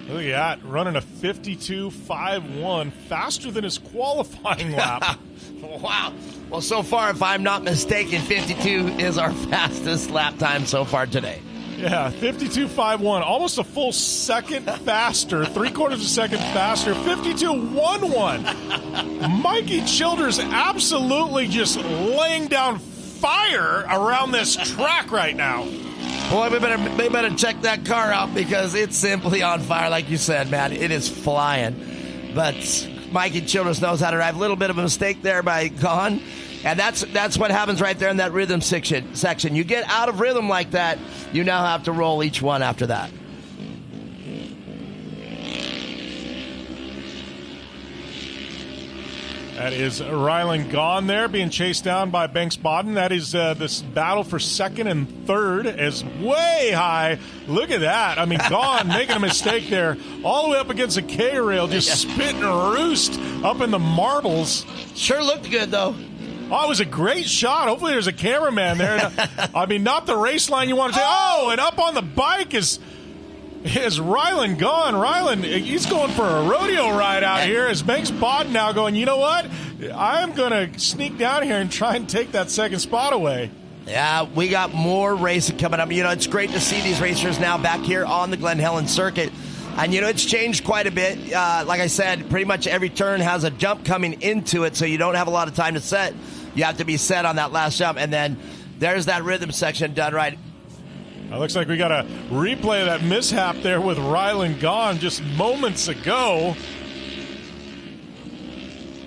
S1: Look at that. Running a 52.51. Faster than his qualifying lap.
S2: Wow. Well, so far, if I'm not mistaken, 52 is our fastest lap time so far today.
S1: Yeah, 52.51. Almost a full second faster. 3/4 of a second faster. 52.11. Mikey Childress absolutely just laying down fire around this track right now.
S2: Boy, we better check that car out because it's simply on fire, like you said, man. It is flying. But Mikey Childress knows how to drive. A little bit of a mistake there by Gahn. And that's what happens right there in that rhythm section. You get out of rhythm like that, you now have to roll each one after that.
S1: That is Rylan Gahn there being chased down by Banks Bodden. That is this battle for second and third is way high. Look at that. I mean, Gahn making a mistake there all the way up against the K-rail, just spitting a roost up in the marbles.
S2: Sure looked good, though.
S1: Oh, it was a great shot. Hopefully there's a cameraman there. I mean, not the race line you want to say. Oh, and up on the bike is Rylan Gahn. Rylan, he's going for a rodeo ride out here. As Banks Bodden now going, you know what? I'm going to sneak down here and try and take that second spot away.
S2: Yeah, we got more racing coming up. You know, it's great to see these racers now back here on the Glen Helen circuit. And, you know, it's changed quite a bit. Like I said, pretty much every turn has a jump coming into it, so you don't have a lot of time to set. You have to be set on that last jump. And then there's that rhythm section done right.
S1: It looks like we got a replay of that mishap there with Rylan Gahn just moments ago.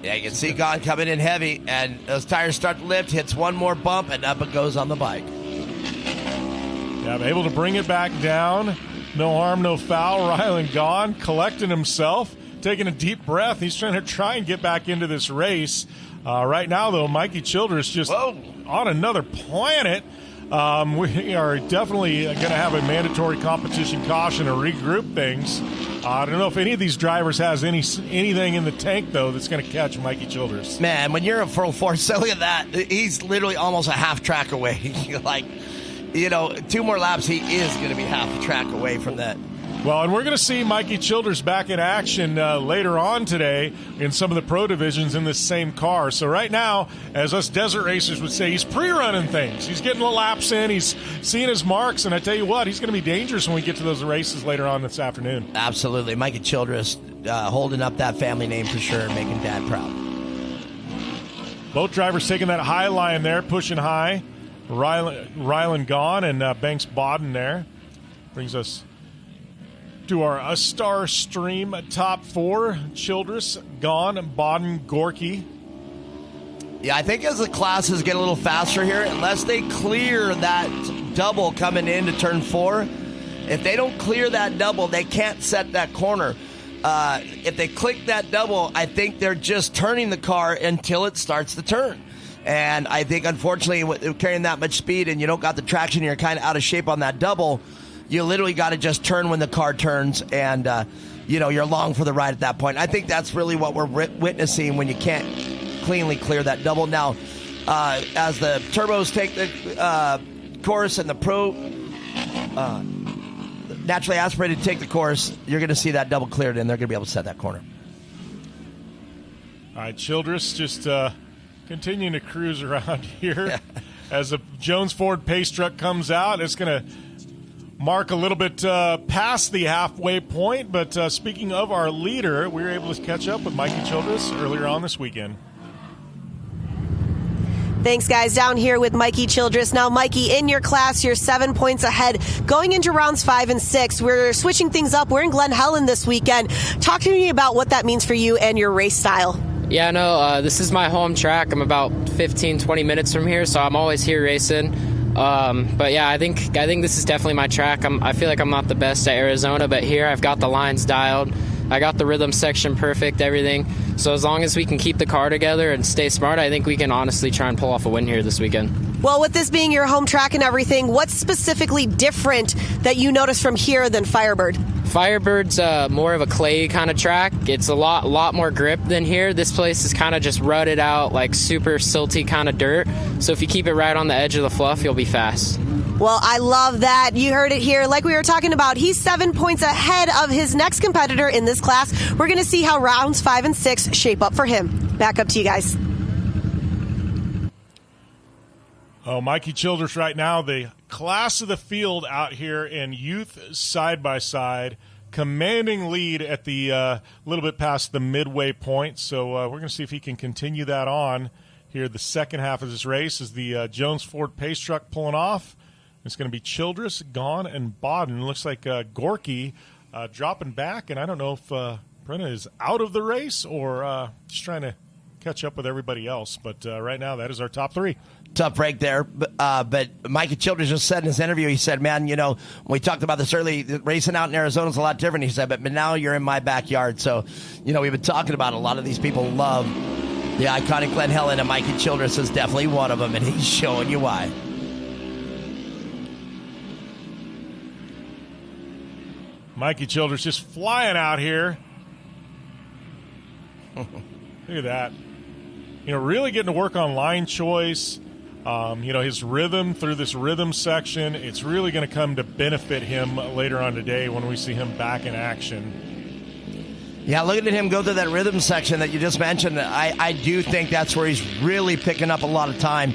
S2: Yeah, you can see Gahn coming in heavy, and those tires start to lift, hits one more bump, and up it goes on the bike.
S1: Yeah, I'm able to bring it back down. No harm, no foul. Rylan Gahn collecting himself, taking a deep breath. He's trying and get back into this race. Right now, though, Mikey Childress just on another planet. We are definitely going to have a mandatory competition caution to regroup things. I don't know if any of these drivers has anything in the tank, though, that's going to catch Mikey Childress.
S2: Man, when you're a 404, so look at that. He's literally almost a half track away. Like, you know, 2 more laps, he is going to be half a track away from that.
S1: Well, and we're going to see Mikey Childress back in action later on today in some of the pro divisions in this same car. So right now, as us desert racers would say, he's pre-running things. He's getting the laps in. He's seeing his marks. And I tell you what, he's going to be dangerous when we get to those races later on this afternoon.
S2: Absolutely. Mikey Childress holding up that family name for sure, making Dad proud.
S1: Both drivers taking that high line there, pushing high. Rylan Gahn and Banks Bodden there. Brings us to our Star Stream top 4. Childress, Gahn, Bodden, Gorky.
S2: Yeah, I think as the classes get a little faster here, unless they clear that double coming into turn 4, if they don't clear that double, they can't set that corner. If they click that double, I think they're just turning the car until it starts to turn. And I think, unfortunately, with carrying that much speed and you don't got the traction, you're kind of out of shape on that double, you literally got to just turn when the car turns, and, you know, you're along for the ride at that point. I think that's really what we're witnessing when you can't cleanly clear that double. Now, as the turbos take the course and the pro naturally aspirated take the course, you're going to see that double cleared, and they're going to be able to set that corner.
S1: All right, Childress just continuing to cruise around here. As the Jones Ford pace truck comes out, it's going to mark a little bit past the halfway point. But speaking of our leader, we were able to catch up with Mikey Childress earlier on this weekend.
S3: Thanks, guys. Down here with Mikey Childress. Now, Mikey, in your class, you're 7 points ahead. Going into rounds 5 and 6, we're switching things up. We're in Glen Helen this weekend. Talk to me about what that means for you and your race style.
S7: Yeah, no, this is my home track. I'm about 15, 20 minutes from here, so I'm always here racing. But yeah, I think this is definitely my track. I feel like I'm not the best at Arizona, but here I've got the lines dialed. I got the rhythm section perfect, everything. So as long as we can keep the car together and stay smart, I think we can honestly try and pull off a win here this weekend.
S3: Well, with this being your home track and everything, what's specifically different that you notice from here than Firebird?
S7: Firebird's more of a clay kind of track. It's a lot more grip than here. This place is kind of just rutted out, like super silty kind of dirt. So if you keep it right on the edge of the fluff, you'll be fast.
S3: Well, I love that. You heard it here. Like we were talking about, he's 7 points ahead of his next competitor in this class. We're going to see how rounds 5 and 6 shape up for him. Back up to you guys.
S1: Oh, Mikey Childress right now, the class of the field out here in youth side-by-side, commanding lead at the little bit past the midway point. So we're going to see if he can continue that on here the second half of this race as the Jones Ford pace truck pulling off. It's going to be Childress, Gahn, and Bodden. Looks like Gorky dropping back, and I don't know if Brenna is out of the race or just trying to catch up with everybody else. But right now, that is our top 3.
S2: Tough break there, but Mikey Childress just said in his interview, he said, man, you know, when we talked about this early, racing out in Arizona is a lot different, he said, but now you're in my backyard. So, you know, we've been talking about a lot of these people love The iconic Glen Helen, and Mikey Childress is definitely one of them, and he's showing you why.
S1: Mikey Childress just flying out here. Look at that. Really getting to work on line choice. His rhythm through this rhythm section, it's really going to come to benefit him later on today when we see him back in action.
S2: Yeah, looking at him go through that rhythm section that you just mentioned, I do think that's where he's really picking up a lot of time.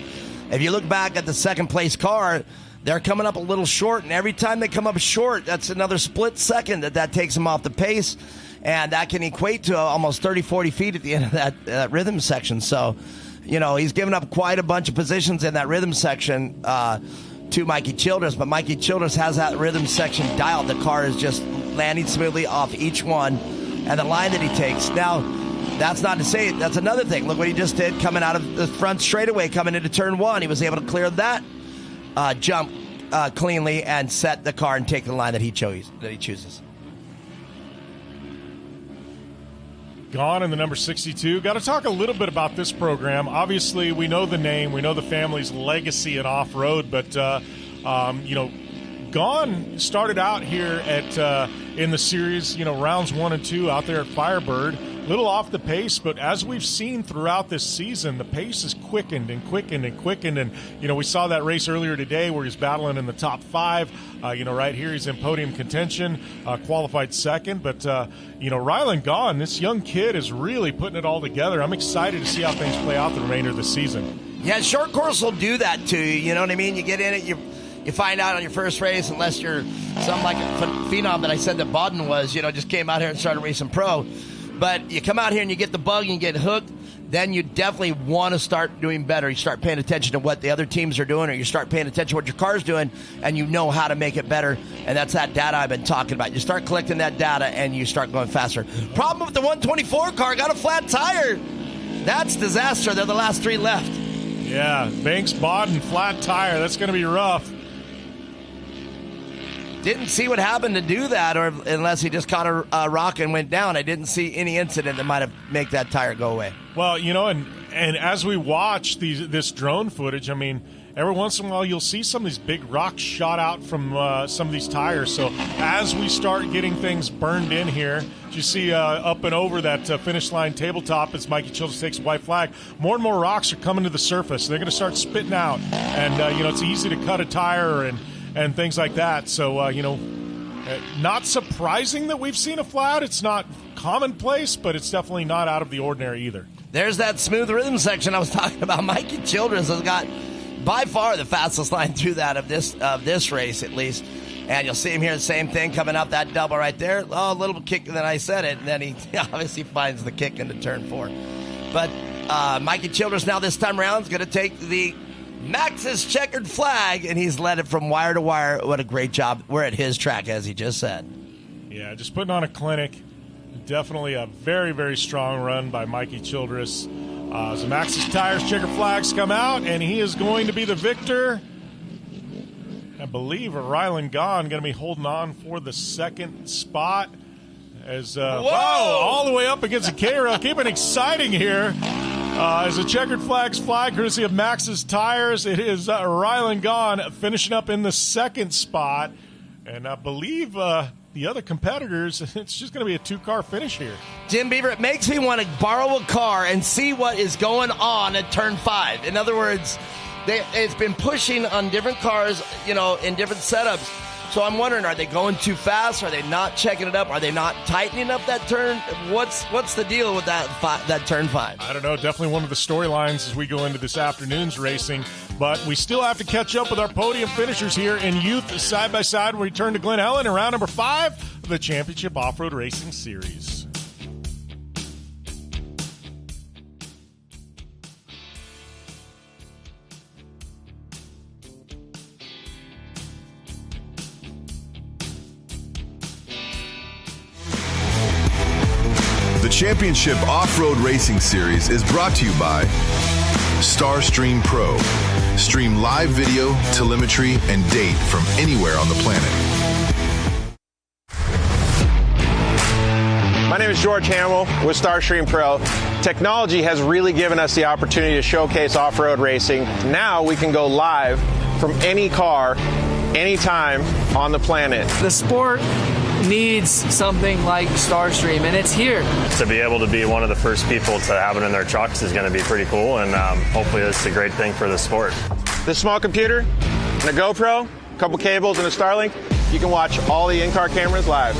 S2: If you look back at the second place car, they're coming up a little short, and every time they come up short, that's another split second that takes them off the pace, and that can equate to almost 30, 40 feet at the end of that rhythm section. So, he's given up quite a bunch of positions in that rhythm section to Mikey Childress, but Mikey Childress has that rhythm section dialed. The car is just landing smoothly off each one. And the line that he takes. Now, that's not to say, that's another thing. Look what he just did coming out of the front straightaway, coming into turn one. He was able to clear that jump cleanly and set the car and take the line that he chooses.
S1: Gone in the number 62. Got to talk a little bit about this program. Obviously, we know the name. We know the family's legacy in off-road, but, Gone started out here at in the series, rounds 1 and 2 out there at Firebird. Little off the pace, but as we've seen throughout this season, the pace has quickened and quickened and quickened. And, we saw that race earlier today where he's battling in the top 5. Right here he's in podium contention, qualified second. But, Rylan Gone, this young kid is really putting it all together. I'm excited to see how things play out the remainder of the season.
S2: Yeah, short course will do that to you. You know what I mean? You get in it, you find out on your first race, unless you're something like a phenom that I said that Bodden was, just came out here and started racing pro. But you come out here and you get the bug and you get hooked, then you definitely want to start doing better. You start paying attention to what the other teams are doing, or you start paying attention to what your car's doing, and you know how to make it better. And that's that data I've been talking about. You start collecting that data and you start going faster. Problem with the 124 car, got a flat tire. That's disaster. They're the last 3 left.
S1: Yeah, Banks, Bodden, flat tire. That's going to be rough.
S2: Didn't see what happened to do that, or unless he just caught a rock and went down. I didn't see any incident that might have made that tire go away.
S1: Well, and as we watch this drone footage, every once in a while you'll see some of these big rocks shot out from some of these tires. So as we start getting things burned in here, you see up and over that finish line tabletop as Mikey Childress takes a white flag, more and more rocks are coming to the surface. They're going to start spitting out. And, it's easy to cut a tire and things like that. So, not surprising that we've seen a flat. It's not commonplace, but it's definitely not out of the ordinary either.
S2: There's that smooth rhythm section I was talking about. Mikey Childress has got by far the fastest line through that of this race, at least. And you'll see him here, the same thing, coming up that double right there. Oh, a little kick, and then I said it, and then he obviously finds the kick into turn 4. But Mikey Childress now this time around is going to take the Max's checkered flag, and he's led it from wire to wire. What a great job. We're at his track, as he just said.
S1: Yeah, just putting on a clinic. Definitely a very, very strong run by Mikey Childress. So Max's tires, checkered flags come out, and he is going to be the victor. I believe Rylan Gone going to be holding on for the second spot. As all the way up against the K-Rail. Keeping exciting here. As the checkered flags fly, courtesy of Max's Tires, it is Rylan Gone finishing up in the second spot. And I believe the other competitors, it's just going to be a 2-car finish here.
S2: Jim Beaver, it makes me want to borrow a car and see what is going on at turn 5. In other words, it's been pushing on different cars, in different setups. So I'm wondering, are they going too fast? Are they not checking it up? Are they not tightening up that turn? What's the deal with that turn 5?
S1: I don't know. Definitely one of the storylines as we go into this afternoon's racing. But we still have to catch up with our podium finishers here in Youth Side-by-Side. We return to Glen Helen in round number 5 of the Championship Off-Road Racing Series.
S4: The Championship Off-Road Racing Series is brought to you by Starstream Pro. Stream live video, telemetry, and date from anywhere on the planet.
S6: My name is George Hamill with Starstream Pro. Technology has really given us the opportunity to showcase off-road racing. Now we can go live from any car, anytime on the planet.
S16: The sport needs something like Starstream, and it's here.
S17: To be able to be one of the first people to have it in their trucks is going to be pretty cool, and hopefully it's a great thing for the sport.
S6: This small computer and a GoPro, a couple cables and a Starlink, you can watch all the in-car cameras live.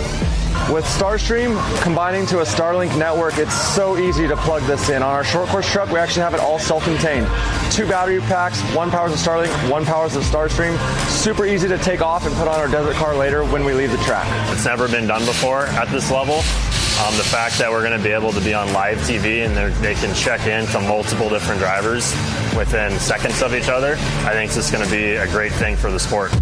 S14: With Starstream combining to a Starlink network, it's so easy to plug this in. On our short course truck, we actually have it all self-contained. 2 battery packs, one powers the Starlink, one powers the Starstream. Super easy to take off and put on our desert car later when we leave the track.
S17: It's never been done before at this level. The fact that we're going to be able to be on live TV and they can check in to multiple different drivers within seconds of each other, I think this is going to be a great thing for the sport.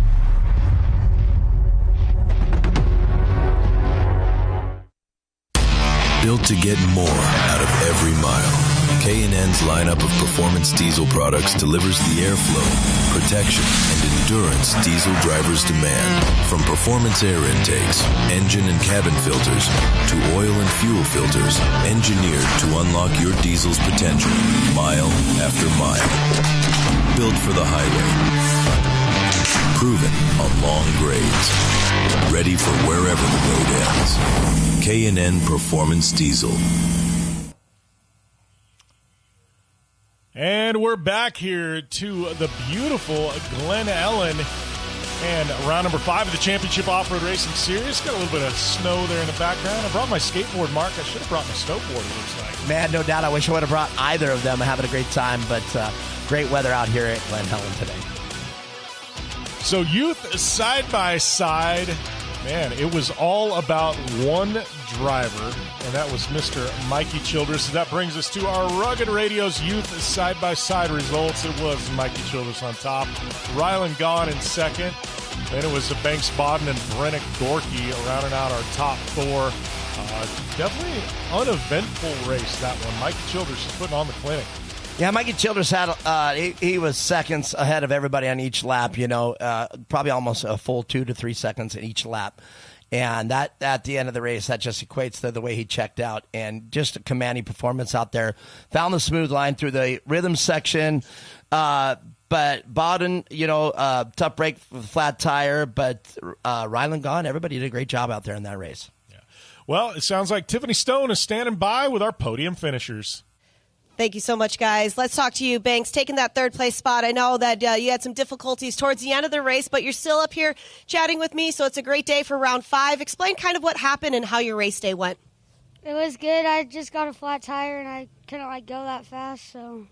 S22: Built to get more out of every mile, K&N's lineup of performance diesel products delivers the airflow, protection, and endurance diesel drivers demand. From performance air intakes, engine and cabin filters, to oil and fuel filters, engineered to unlock your diesel's potential mile after mile. Built for the highway. Proven on long grades. Ready for wherever the road ends. K&N Performance Diesel.
S1: And we're back here to the beautiful Glen, Helen, and round number 5 of the Championship Off-Road Racing Series. Got a little bit of snow there in the background. I brought my skateboard, Mark. I should have brought my snowboard, it looks like.
S2: Man, no doubt. I wish I would have brought either of them. I'm having a great time, but great weather out here at Glen Helen today.
S1: So youth side-by-side, man, it was all about one driver, and that was Mr. Mikey Childress. So that brings us to our Rugged Radio's youth side-by-side results. It was Mikey Childress on top, Rylan Gahn in second. Then it was Banks Bodden and Brennick Dorkey rounding out our top 4. Definitely uneventful race, that one. Mikey Childress is putting on the clinic.
S2: Yeah, Mikey Childress had he was seconds ahead of everybody on each lap, probably almost a full 2 to 3 seconds in each lap. And that at the end of the race, that just equates to the way he checked out and just a commanding performance out there. Found the smooth line through the rhythm section. But Bodden, tough break, flat tire. But Rylan Gahn, everybody did a great job out there in that race.
S1: Yeah. Well, it sounds like Tiffany Stone is standing by with our podium finishers.
S3: Thank you so much, guys. Let's talk to you, Banks, taking that third-place spot. I know that you had some difficulties towards the end of the race, but you're still up here chatting with me, so it's a great day for round 5. Explain kind of what happened and how your race day went.
S9: It was good. I just got a flat tire, and I couldn't, go that fast, so...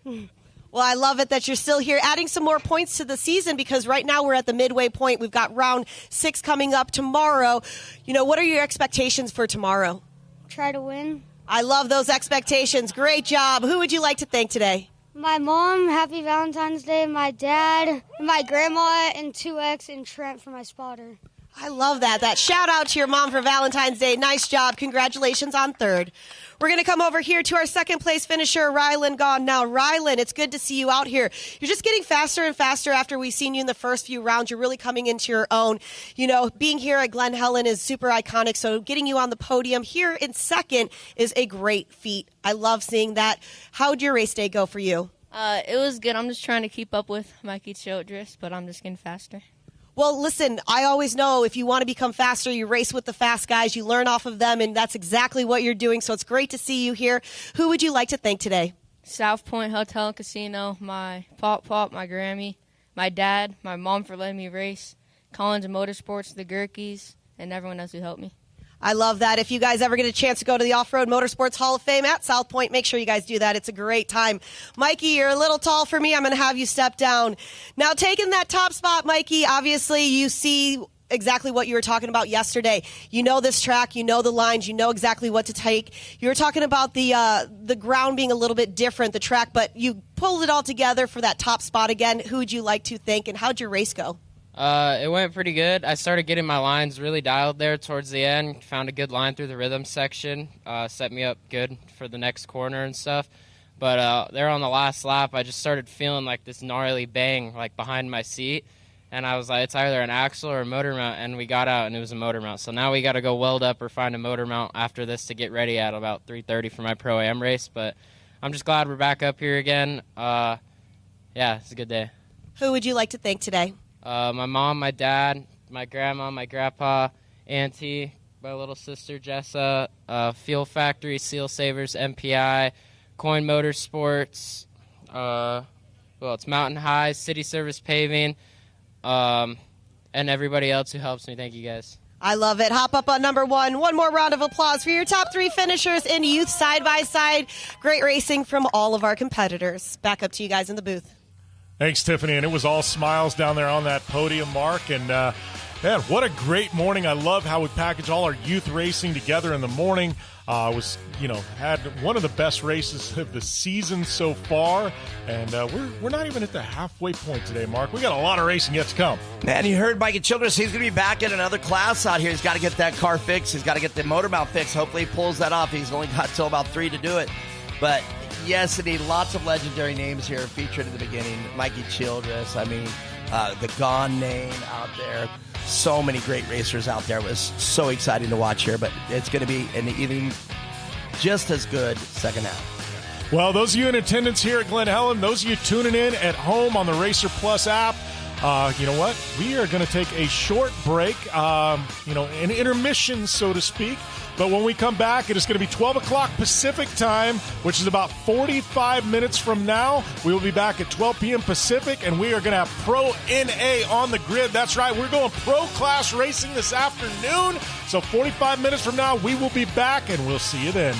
S3: Well, I love it that you're still here, adding some more points to the season, because right now we're at the midway point. We've got round 6 coming up tomorrow. What are your expectations for tomorrow?
S9: Try to win.
S3: I love those expectations. Great job. Who would you like to thank today?
S9: My mom, happy Valentine's Day, my dad, my grandma, and 2X and Trent for my spotter.
S3: I love that. That shout out to your mom for Valentine's Day. Nice job. Congratulations on third. We're going to come over here to our second place finisher, Rylan Gahn. Now, Rylan, it's good to see you out here. You're just getting faster and faster after we've seen you in the first few rounds. You're really coming into your own. Being here at Glen Helen is super iconic, so getting you on the podium here in second is a great feat. I love seeing that. How'd your race day go for you?
S23: It was good. I'm just trying to keep up with Mikey Childress, but I'm just getting faster.
S3: Well, listen, I always know if you want to become faster, you race with the fast guys, you learn off of them, and that's exactly what you're doing. So it's great to see you here. Who would you like to thank today?
S23: South Point Hotel and Casino, my Pop, my Grammy, my dad, my mom for letting me race, Collins Motorsports, the Gurkies, and everyone else who helped me.
S3: I love that. If you guys ever get a chance to go to the Off-Road Motorsports Hall of Fame at South Point, make sure you guys do that. It's a great time. Mikey, you're a little tall for me. I'm going to have you step down. Now, taking that top spot, Mikey, obviously you see exactly what you were talking about yesterday. You know this track, you know the lines, you know exactly what to take. You were talking about the ground being a little bit different, the track, but you pulled it all together for that top spot again. Who would you like to thank, and how'd your race go?
S7: It went pretty good. I started getting my lines really dialed there towards the end. Found a good line through the rhythm section. Set me up good for the next corner and stuff. But there on the last lap, I just started feeling like this gnarly bang behind my seat. And I was like, it's either an axle or a motor mount, and we got out, and it was a motor mount. So now we got to go weld up or find a motor mount after this to get ready at about 3:30 for my Pro-Am race. But I'm just glad we're back up here again. Yeah, it's a good day.
S3: Who would you like to thank today?
S7: My mom, my dad, my grandma, my grandpa, auntie, my little sister Jessa, Fuel Factory, Seal Savers, MPI, Coin Motorsports, it's Mountain High, City Service Paving, and everybody else who helps me. Thank you, guys.
S3: I love it. Hop up on number one. One more round of applause for your top 3 finishers in youth side-by-side. Great racing from all of our competitors. Back up to you guys in the booth.
S1: Thanks, Tiffany. And it was all smiles down there on that podium, Mark. And, man, what a great morning. I love how we package all our youth racing together in the morning. Had one of the best races of the season so far. And we're not even at the halfway point today, Mark. We got a lot of racing yet to come.
S2: Man, you heard Mikey Childress. He's going to be back in another class out here. He's got to get that car fixed. He's got to get the motor mount fixed. Hopefully he pulls that off. He's only got till about 3 to do it. But yes, indeed, lots of legendary names here featured in the beginning. Mikey Childress, the Gone name out there. So many great racers out there. It was so exciting to watch here, but it's going to be an even just as good second half.
S1: Well, those of you in attendance here at Glen Helen, those of you tuning in at home on the Racer Plus app, you know what? We are going to take a short break, an intermission, so to speak. But when we come back, it is going to be 12 o'clock Pacific time, which is about 45 minutes from now. We will be back at 12 p.m. Pacific, and we are going to have Pro NA on the grid. That's right. We're going pro class racing this afternoon. So 45 minutes from now, we will be back, and we'll see you then.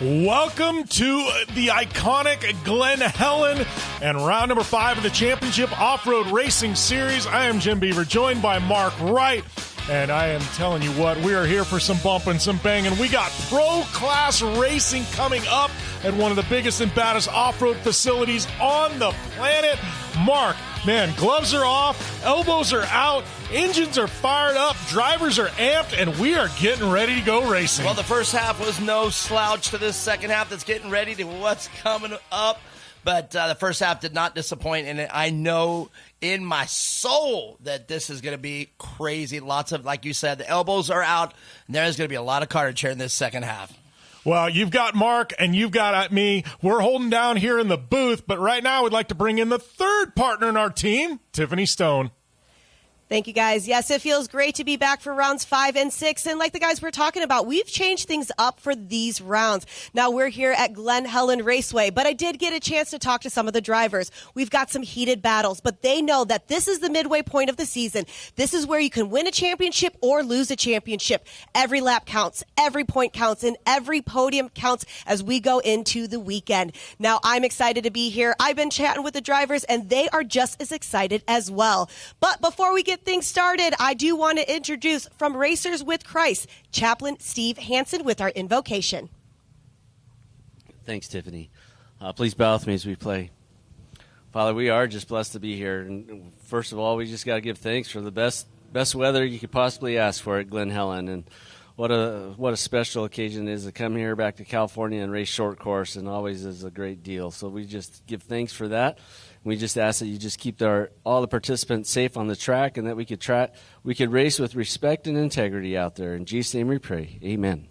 S1: Welcome to the iconic Glen Helen and round number 5 of the Championship Off-Road Racing Series. I am Jim Beaver, joined by Mark Wright, and I am telling you what, we are here for some bump and some bang, and we got pro-class racing coming up at one of the biggest and baddest off-road facilities on the planet. Mark, man, gloves are off, elbows are out, engines are fired up, drivers are amped, and we are getting ready to go racing.
S2: Well, the first half was no slouch to this second half that's getting ready to what's coming up. But the first half did not disappoint, and I know in my soul that this is going to be crazy. Lots of, like you said, the elbows are out, and there's going to be a lot of carnage here in this second half.
S1: Well, you've got Mark and you've got me. We're holding down here in the booth, but right now we'd like to bring in the third partner in our team, Tiffany Stone.
S3: Thank you, guys. Yes, it feels great to be back for rounds 5 and 6. And like the guys were talking about, we've changed things up for these rounds. Now we're here at Glen Helen Raceway, but I did get a chance to talk to some of the drivers. We've got some heated battles, but they know that this is the midway point of the season. This is where you can win a championship or lose a championship. Every lap counts, every point counts, and every podium counts as we go into the weekend. Now I'm excited to be here. I've been chatting with the drivers, and they are just as excited as well. But before we get things started, I do want to introduce from Racers with Christ, Chaplain Steve Hansen with our invocation.
S8: Thanks, Tiffany. Please bow with me as we pray. Father, we are just blessed to be here. And first of all, we just got to give thanks for the best weather you could possibly ask for at Glen Helen. And what a special occasion it is to come here back to California and race short course, and always is a great deal. So we just give thanks for that. We just ask that you just keep all the participants safe on the track, and that we could race with respect and integrity out there. In Jesus' name we pray. Amen.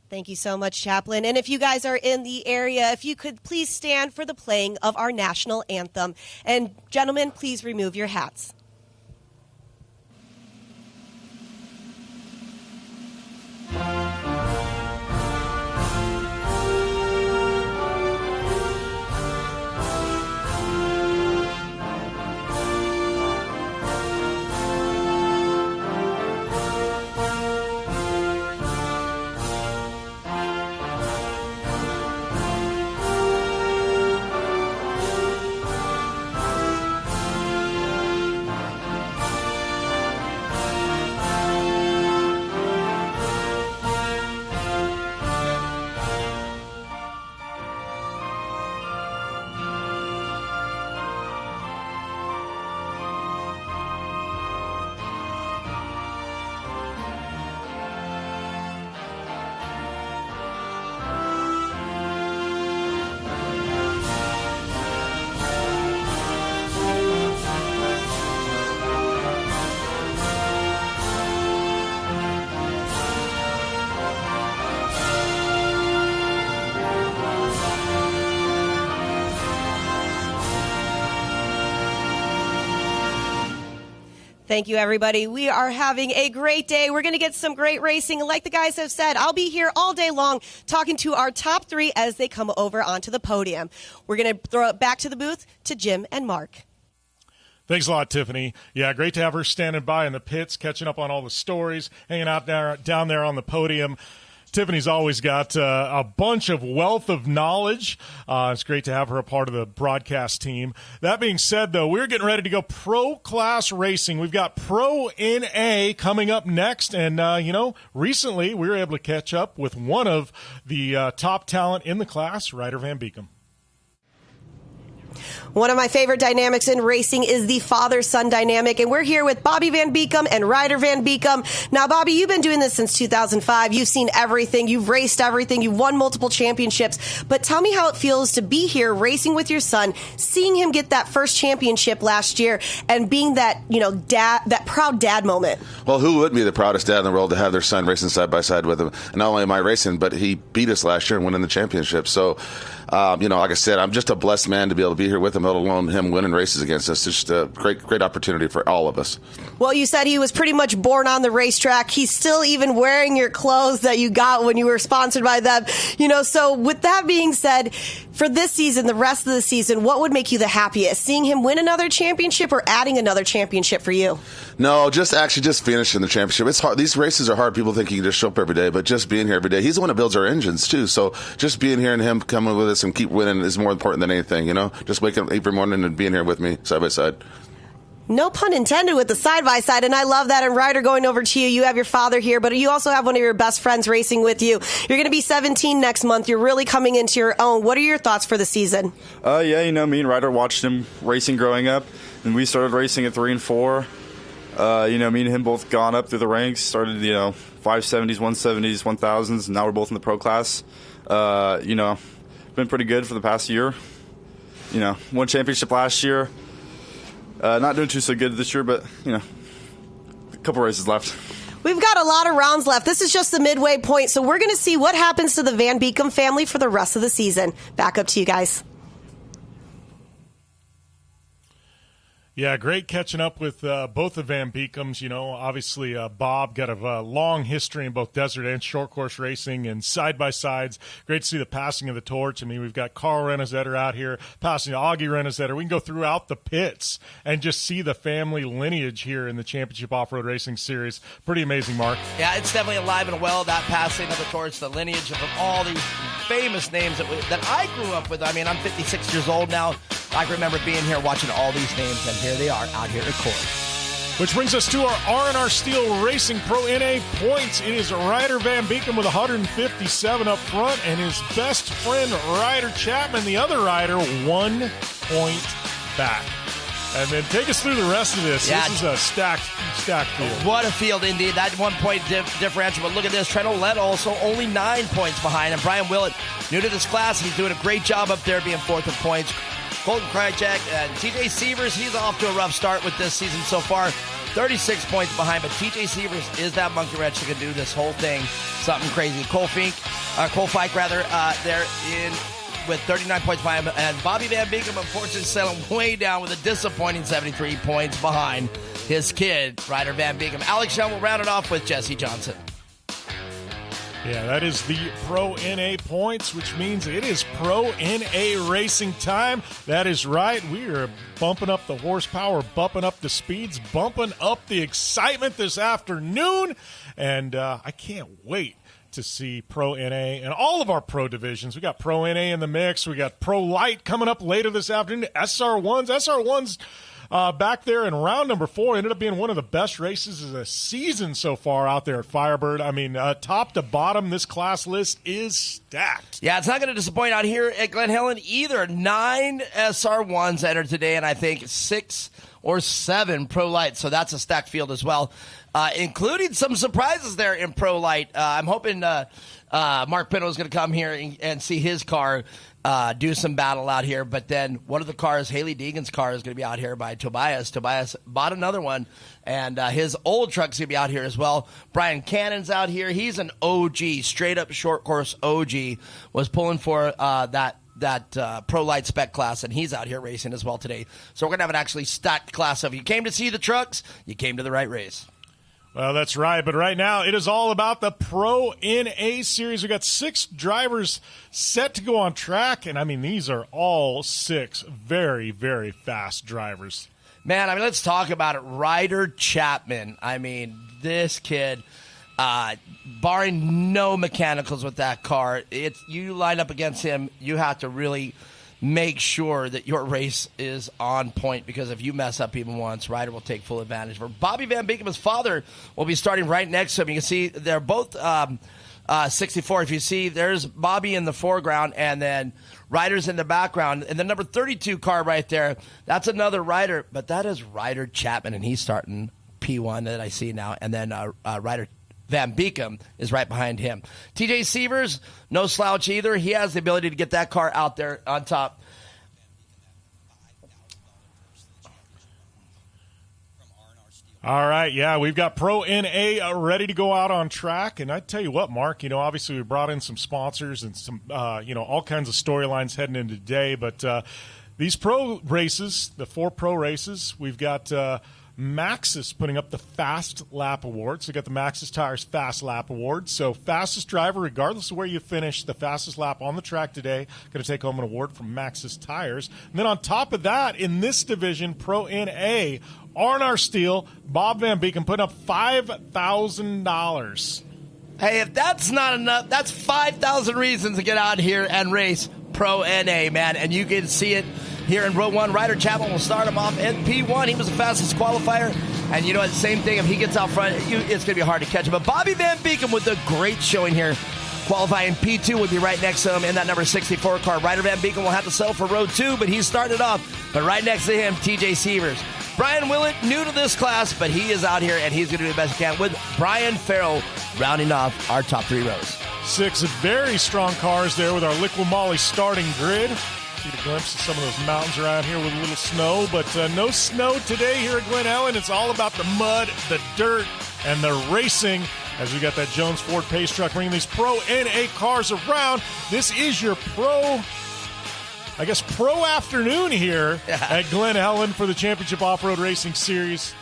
S3: Thank you so much, Chaplain. And if you guys are in the area, if you could please stand for the playing of our national anthem. And gentlemen, please remove your hats. Thank you, everybody. We are having a great day. We're going to get some great racing. Like the guys have said, I'll be here all day long talking to our top 3 as they come over onto the podium. We're going to throw it back to the booth to Jim and Mark.
S1: Thanks a lot, Tiffany. Yeah, great to have her standing by in the pits, catching up on all the stories, hanging out down there on the podium. Tiffany's always got a bunch of wealth of knowledge. It's great to have her a part of the broadcast team. That being said, though, we're getting ready to go pro-class racing. We've got Pro NA coming up next. And, recently we were able to catch up with one of the top talent in the class, Ryder Van Beekom.
S3: One of my favorite dynamics in racing is the father-son dynamic, and we're here with Bobby Van Beekom and Ryder Van Beekom. Now, Bobby, you've been doing this since 2005. You've seen everything. You've raced everything. You've won multiple championships. But tell me how it feels to be here racing with your son, seeing him get that first championship last year, and being that, that proud dad moment.
S19: Well, who would be the proudest dad in the world to have their son racing side by side with him? And not only am I racing, but he beat us last year and winning the championship. So, like I said, I'm just a blessed man to be able to be here with him, let alone him winning races against us. It's just a great opportunity for all of us.
S3: Well, you said he was pretty much born on the racetrack. He's still even wearing your clothes that you got when you were sponsored by them. So with that being said, For this season, the rest of the season, what would make you the happiest? Seeing him win another championship or adding another championship for you?
S19: No, just finishing the championship. It's hard. These races are hard. People think you can just show up every day, but just being here every day. He's the one that builds our engines too. So just being here and him coming with us and keep winning is more important than anything. Just waking up every morning and being here with me side by side.
S3: No pun intended with the side-by-side, and I love that. And Ryder, going over to you, you have your father here, but you also have one of your best friends racing with you. You're going to be 17 next month. You're really coming into your own. What are your thoughts for the season?
S10: Me and Ryder watched him racing growing up, and we started racing at 3 and 4. Me and him both gone up through the ranks, started, 570s, 170s, 1000s, and now we're both in the pro class. Been pretty good for the past year. Won championship last year. Not doing so good this year, but, a couple races left.
S3: We've got a lot of rounds left. This is just the midway point, so we're going to see what happens to the Van Beekum family for the rest of the season. Back up to you guys.
S1: Yeah, great catching up with both the Van Beekums. Obviously Bob got a long history in both desert and short course racing and side-by-sides. Great to see the passing of the torch. I mean, we've got Carl Renazetter out here passing to Augie Renazetter. We can go throughout the pits and just see the family lineage here in the Championship Off-Road Racing Series. Pretty amazing, Mark.
S2: Yeah, it's definitely alive and well, that passing of the torch, the lineage of all these famous names that I grew up with. I mean, I'm 56 years old now. I remember being here watching all these names, and here they are out here at CORR.
S1: Which brings us to our R&R Steel Racing Pro NA points. It is Ryder Van Beekum with 157 up front, and his best friend Ryder Chapman, the other rider, 1 point back. And then take us through the rest of this.
S2: Yeah.
S1: This is a stacked field.
S2: What a field, indeed. That 1 point differential. But look at this. Trent Olette also only 9 points behind. And Brian Willett, new to this class, he's doing a great job up there being fourth in points. Colton Krychek and TJ Sievers, he's off to a rough start with this season so far. 36 points behind, but TJ Sievers is that monkey wrench that can do this whole thing. Something crazy. Cole Fike, they're in with 39 points behind him. And Bobby Van Beekum, unfortunately, settled way down with a disappointing 73 points behind his kid, Ryder Van Beekum. Alex Young will round it off with Jesse Johnson.
S1: Yeah, that is the Pro NA points, which means it is Pro NA racing time. That is right. We are bumping up the horsepower, bumping up the speeds, bumping up the excitement this afternoon. And I can't wait to see Pro NA and all of our pro divisions. We got Pro NA in the mix. We got Pro Light coming up later this afternoon. SR1s back there in round number 4 ended up being one of the best races of the season so far out there at Firebird. I mean, top to bottom, this class list is stacked.
S2: Yeah, it's not going to disappoint out here at Glen Helen either. 9 SR1s entered today, and I think 6 or 7 Pro Light. So that's a stacked field as well, including some surprises there in Pro Light. I'm hoping Mark Pinto is going to come here and see his car do some battle out here. But then one of the cars, Haley Deegan's car, is going to be out here by Tobias. Tobias bought another one, and his old truck's going to be out here as well. Brian Cannon's out here. He's an OG, straight-up short course OG, was pulling for that Pro Light spec class, and he's out here racing as well today. So we're going to have an actually stacked class. So if you came to see the trucks, you came to the right race.
S1: Well, that's right. But right now, it is all about the Pro NA Series. We got 6 drivers set to go on track. And, I mean, these are all 6 very, very fast drivers.
S2: Man, I mean, let's talk about it. Ryder Chapman. I mean, this kid, barring no mechanicals with that car, you line up against him, you have to really make sure that your race is on point, because if you mess up even once, Ryder will take full advantage. For Bobby Van Beekum, his father will be starting right next to him. You can see they're both 64. If you see, there's Bobby in the foreground, and then Ryder's in the background. And the number 32 car right there, that's another Ryder, but that is Ryder Chapman, and he's starting P1 that I see now. And then Ryder Van Beekum is right behind him. TJ Sievers, no slouch either. He has the ability to get that car out there on top.
S1: All right, yeah, we've got Pro NA ready to go out on track. And I tell you what, Mark, obviously we brought in some sponsors and some, all kinds of storylines heading into today. But these pro races, the 4 pro races, we've got Maxxis putting up the Fast Lap Award. So you got the Maxxis Tires Fast Lap Award. So fastest driver, regardless of where you finish, the fastest lap on the track today, going to take home an award from Maxxis Tires. And then on top of that, in this division, Pro NA, R&R Steel, Bob Van Beeken putting up $5,000.
S2: Hey, if that's not enough, that's 5,000 reasons to get out here and race Pro NA, man. And you can see it here in Row 1. Ryder Chapman will start him off in P1. He was the fastest qualifier. And you know what? Same thing. If he gets out front, it's going to be hard to catch him. But Bobby Van Beeken with a great showing here. Qualifying P2 would be right next to him in that number 64 car. Ryder Van Beeken will have to settle for Row 2, but he started off. But right next to him, TJ Sievers. Brian Willett, new to this class, but he is out here, and he's going to do the best he can with Brian Farrell rounding off our top 3 rows.
S1: 6 very strong cars there with our Liqui Moly starting grid. Get a glimpse of some of those mountains around here with a little snow, but no snow today here at Glen Helen. It's all about the mud, the dirt, and the racing as we got that Jones Ford Pace truck bringing these Pro NA cars around. This is your pro afternoon here at Glen Helen for the Championship Off-Road Racing Series.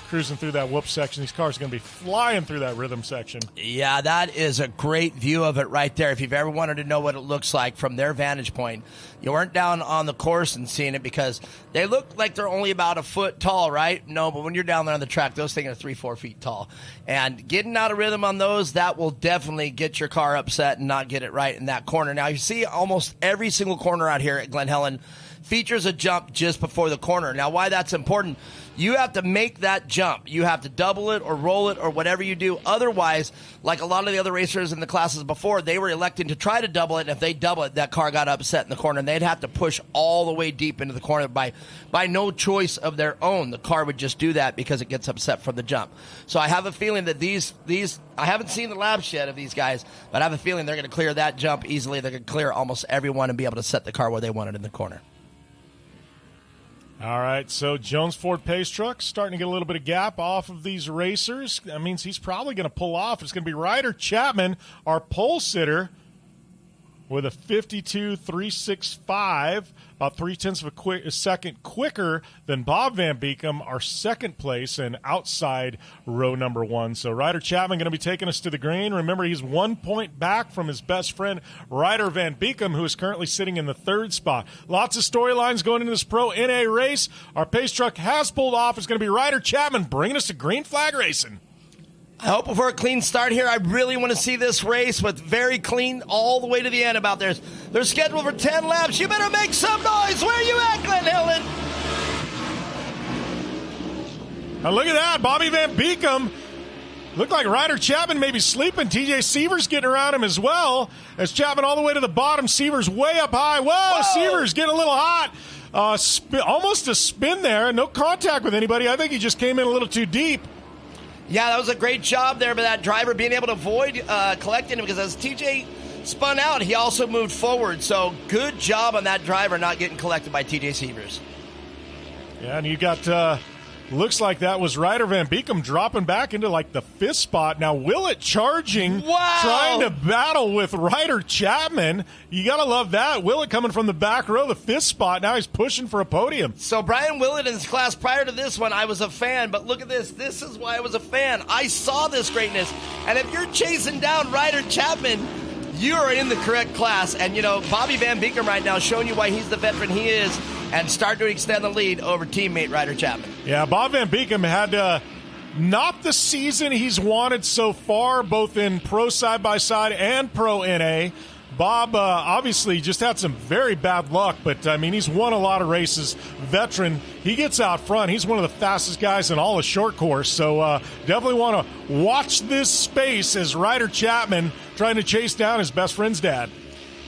S1: Cruising through that whoop section. These cars are going to be flying through that rhythm section.
S2: Yeah, that is a great view of it right there. If you've ever wanted to know what it looks like from their vantage point, you weren't down on the course and seeing it because they look like they're only about a foot tall, right? No, but when you're down there on the track, those things are 3-4 feet tall. And getting out of rhythm on those, that will definitely get your car upset and not get it right in that corner. Now, you see almost every single corner out here at Glen Helen features a jump just before the corner. Now, why that's important, you have to make that jump. You have to double it or roll it or whatever you do. Otherwise, like a lot of the other racers in the classes before, they were electing to try to double it, and if they double it, that car got upset in the corner, and they'd have to push all the way deep into the corner by no choice of their own. The car would just do that because it gets upset from the jump. So I have a feeling that these I haven't seen the laps yet of these guys, but I have a feeling they're going to clear that jump easily. They're going to clear almost everyone and be able to set the car where they want it in the corner.
S1: All right, so Jones Ford Pace truck starting to get a little bit of gap off of these racers. That means he's probably going to pull off. It's going to be Ryder Chapman, our pole sitter, with a 52.365, about 0.3 of a second quicker than Bob Van Beeken, our second place and outside row number 1. So Ryder Chapman going to be taking us to the green. Remember, he's 1 point back from his best friend, Ryder Van Beeken, who is currently sitting in the 3rd spot. Lots of storylines going into this Pro NA race. Our pace truck has pulled off. It's going to be Ryder Chapman bringing us to green flag racing.
S2: I hope for a clean start here. I really want to see this race with very clean all the way to the end about theirs. They're scheduled for 10 laps. You better make some noise. Where are you at, Glen Helen?
S1: Now look at that. Bobby Van Beeken. Looked like Ryder Chapman may be sleeping. TJ Sievers getting around him as well. As Chapman all the way to the bottom. Sievers way up high. Whoa! Sievers getting a little hot. Almost a spin there. No contact with anybody. I think he just came in a little too deep.
S2: Yeah, that was a great job there by that driver being able to avoid collecting him because as TJ spun out, he also moved forward. So good job on that driver not getting collected by TJ Sievers.
S1: Yeah, and you got, looks like that was Ryder Van Beeken dropping back into like the 5th spot. Now Willett charging, trying to battle with Ryder Chapman. You got to love that. Willett coming from the back row, the 5th spot. Now he's pushing for a podium.
S2: So Brian Willett in his class prior to this one, I was a fan. But look at this. This is why I was a fan. I saw this greatness. And if you're chasing down Ryder Chapman, you are in the correct class. And, you know, Bobby Van Beeken right now showing you why he's the veteran he is and start to extend the lead over teammate Ryder Chapman.
S1: Yeah, Bob Van Beeken had not the season he's wanted so far, both in Pro Side-by-Side and Pro NA. Bob obviously just had some very bad luck, but, I mean, he's won a lot of races. Veteran, he gets out front. He's one of the fastest guys in all of short course, so definitely want to watch this space as Ryder Chapman trying to chase down his best friend's dad.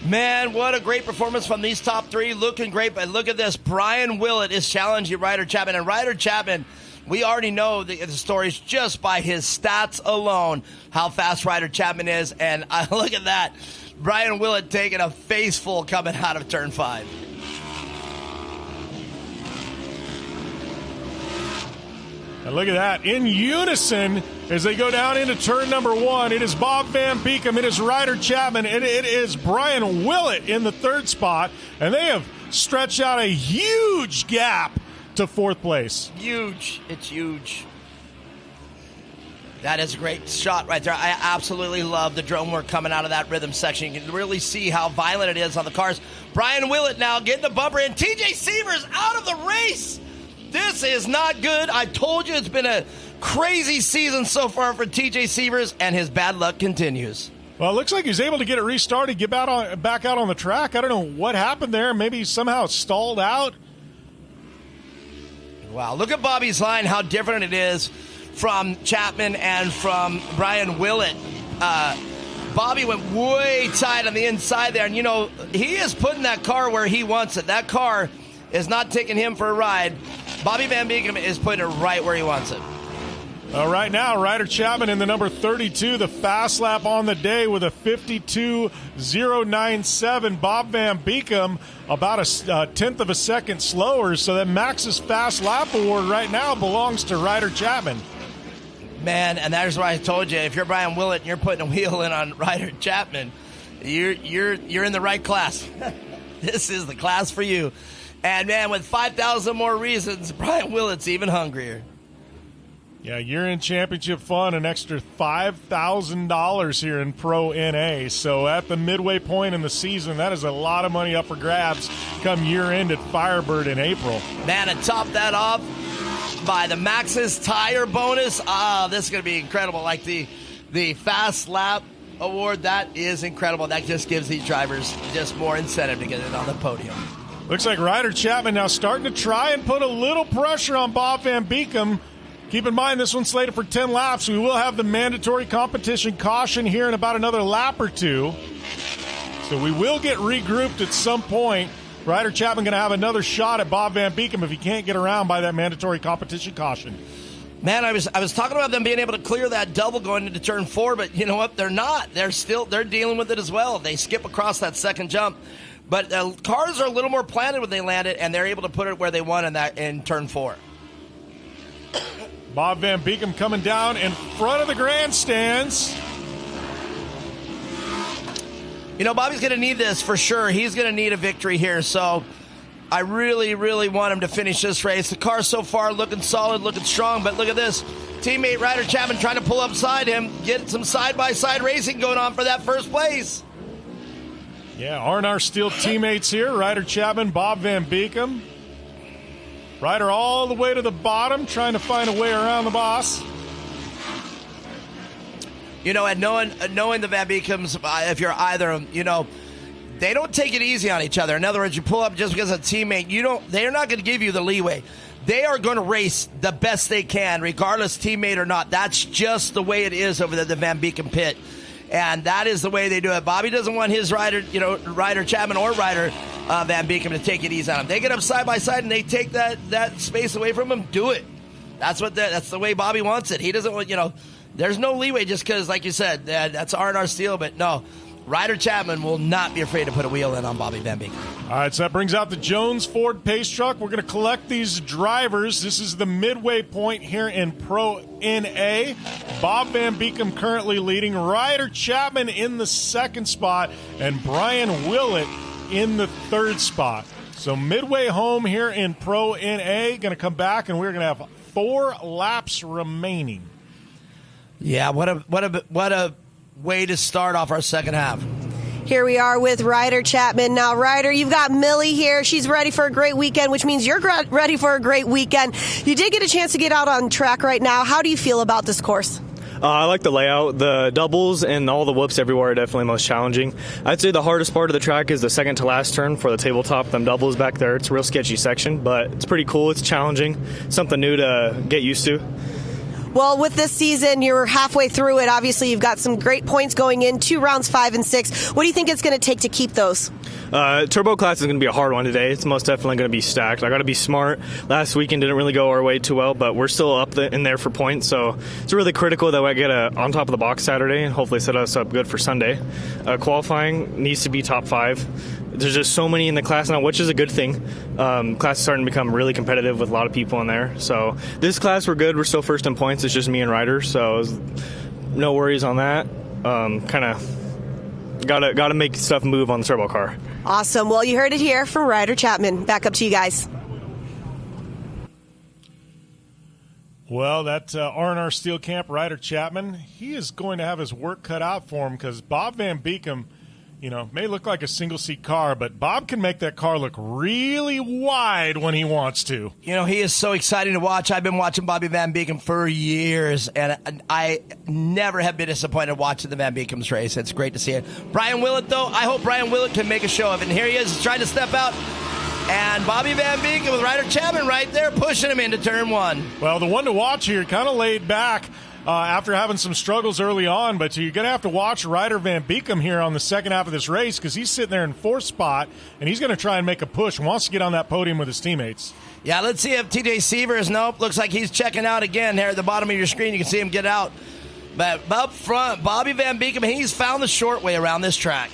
S2: Man, what a great performance from these top 3. Looking great, but look at this. Brian Willett is challenging Ryder Chapman, and Ryder Chapman, we already know the stories just by his stats alone, how fast Ryder Chapman is, and look at that. Brian Willett taking a face full coming out of turn 5.
S1: And look at that. In unison, as they go down into turn number 1, it is Bob Van Beeken, it is Ryder Chapman, and it is Brian Willett in the 3rd spot. And they have stretched out a huge gap to fourth place.
S2: Huge. It's huge. That is a great shot right there. I absolutely love the drone work coming out of that rhythm section. You can really see how violent it is on the cars. Brian Willett now getting the bumper in. TJ Severs out of the race. This is not good. I told you it's been a crazy season so far for TJ Severs, and his bad luck continues.
S1: Well, it looks like he's able to get it restarted, get back out on the track. I don't know what happened there. Maybe somehow stalled out.
S2: Wow, look at Bobby's line, how different it is from Chapman and from Brian Willett. Bobby went way tight on the inside there, and he is putting that car where he wants it. That car is not taking him for a ride. Bobby Van Beekem is putting it right where he wants it.
S1: Right now, Ryder Chapman in the number 32, the fast lap on the day with a 52.097. Bob Van Beekem about a tenth of a second slower, so that Max's fast lap award right now belongs to Ryder Chapman.
S2: Man, and that's why I told you, if you're Brian Willett and you're putting a wheel in on Ryder Chapman, you're in the right class. This is the class for you. And, man, with 5,000 more reasons, Brian Willett's even hungrier.
S1: Yeah, you're in championship fun, an extra $5,000 here in Pro NA. So at the midway point in the season, that is a lot of money up for grabs come year end at Firebird in April.
S2: Man, and top that off by the Maxxis tire bonus. This is going to be incredible. Like the fast lap award, that is incredible. That just gives these drivers just more incentive to get it on the podium.
S1: Looks like Ryder Chapman now starting to try and put a little pressure on Bob Van Beekem. Keep in mind, this one's slated for 10 laps. We will have the mandatory competition caution here in about another lap or two. So we will get regrouped at some point. Ryder Chapman going to have another shot at Bob Van Beekem if he can't get around by that mandatory competition caution.
S2: Man, I was talking about them being able to clear that double going into turn 4, but you know what? They're not. They're dealing with it as well. They skip across that second jump. But cars are a little more planted when they land it, and they're able to put it where they want in turn 4.
S1: Bob Van Beekem coming down in front of the grandstands.
S2: Bobby's going to need this for sure. He's going to need a victory here. So I really, really want him to finish this race. The car so far looking solid, looking strong. But look at this. Teammate Ryder Chapman trying to pull up beside him, get some side-by-side racing going on for that first place.
S1: Yeah, R&R Steel teammates here. Ryder Chapman, Bob Van Beekem. Ryder all the way to the bottom, trying to find a way around the boss.
S2: And knowing the Van Beekems, if you're either of them, they don't take it easy on each other. In other words, you pull up just because of a teammate, they're not going to give you the leeway. They are going to race the best they can, regardless teammate or not. That's just the way it is over the Van Beekem pit. And that is the way they do it. Bobby doesn't want his Ryder Chapman or Ryder Van Beekem to take it easy on him. They get up side by side and they take that space away from him. Do it. That's the way Bobby wants it. He doesn't want, there's no leeway just because, like you said, that's R&R Steel. But no, Ryder Chapman will not be afraid to put a wheel in on Bobby Van Beekem.
S1: All right, so that brings out the Jones Ford Pace Truck. We're going to collect these drivers. This is the midway point here in Pro NA. Bob Van Beekem currently leading. Ryder Chapman in the second spot. And Brian Willett in the third spot. So midway home here in Pro NA. Going to come back, and we're going to have 4 laps remaining.
S2: Yeah, what a way to start off our second half.
S3: Here we are with Ryder Chapman. Now, Ryder, you've got Millie here. She's ready for a great weekend, which means you're ready for a great weekend. You did get a chance to get out on track right now. How do you feel about this course?
S12: I like the layout. The doubles and all the whoops everywhere are definitely most challenging. I'd say the hardest part of the track is the second to last turn for the tabletop. Them doubles back there, it's a real sketchy section, but it's pretty cool. It's challenging. Something new to get used to.
S3: Well, with this season, you're halfway through it. Obviously, you've got some great points going in, 2 rounds 5 and 6. What do you think it's going to take to keep those?
S12: Turbo class is going to be a hard one today. It's most definitely going to be stacked. I got to be smart. Last weekend didn't really go our way too well, but we're still up in there for points. So it's really critical that we get on top of the box Saturday and hopefully set us up good for Sunday. Qualifying needs to be top 5. There's just so many in the class now, which is a good thing. Class is starting to become really competitive with a lot of people in there. So this class, we're good. We're still first in points. It's just me and Ryder, so no worries on that. Kind of got to make stuff move on the turbo car.
S3: Awesome. Well, you heard it here from Ryder Chapman. Back up to you guys.
S1: Well, that R&R Steel Camp Ryder Chapman, he is going to have his work cut out for him because Bob Van Beekem, may look like a single-seat car, but Bob can make that car look really wide when he wants to.
S2: He is so exciting to watch. I've been watching Bobby Van Beekem for years, and I never have been disappointed watching the Van Beekem's race. It's great to see it. Brian Willett, though, I hope Brian Willett can make a show of it. And here he is trying to step out. And Bobby Van Beekem with Ryder Chapman right there pushing him into turn one.
S1: Well, the one to watch here kind of laid back after having some struggles early on, but you're going to have to watch Ryder Van Beekem here on the second half of this race because he's sitting there in fourth spot, and he's going to try and make a push, wants to get on that podium with his teammates.
S2: Yeah, let's see if TJ Severs, nope, looks like he's checking out again. There at the bottom of your screen, you can see him get out. But up front, Bobby Van Beekem, he's found the short way around this track.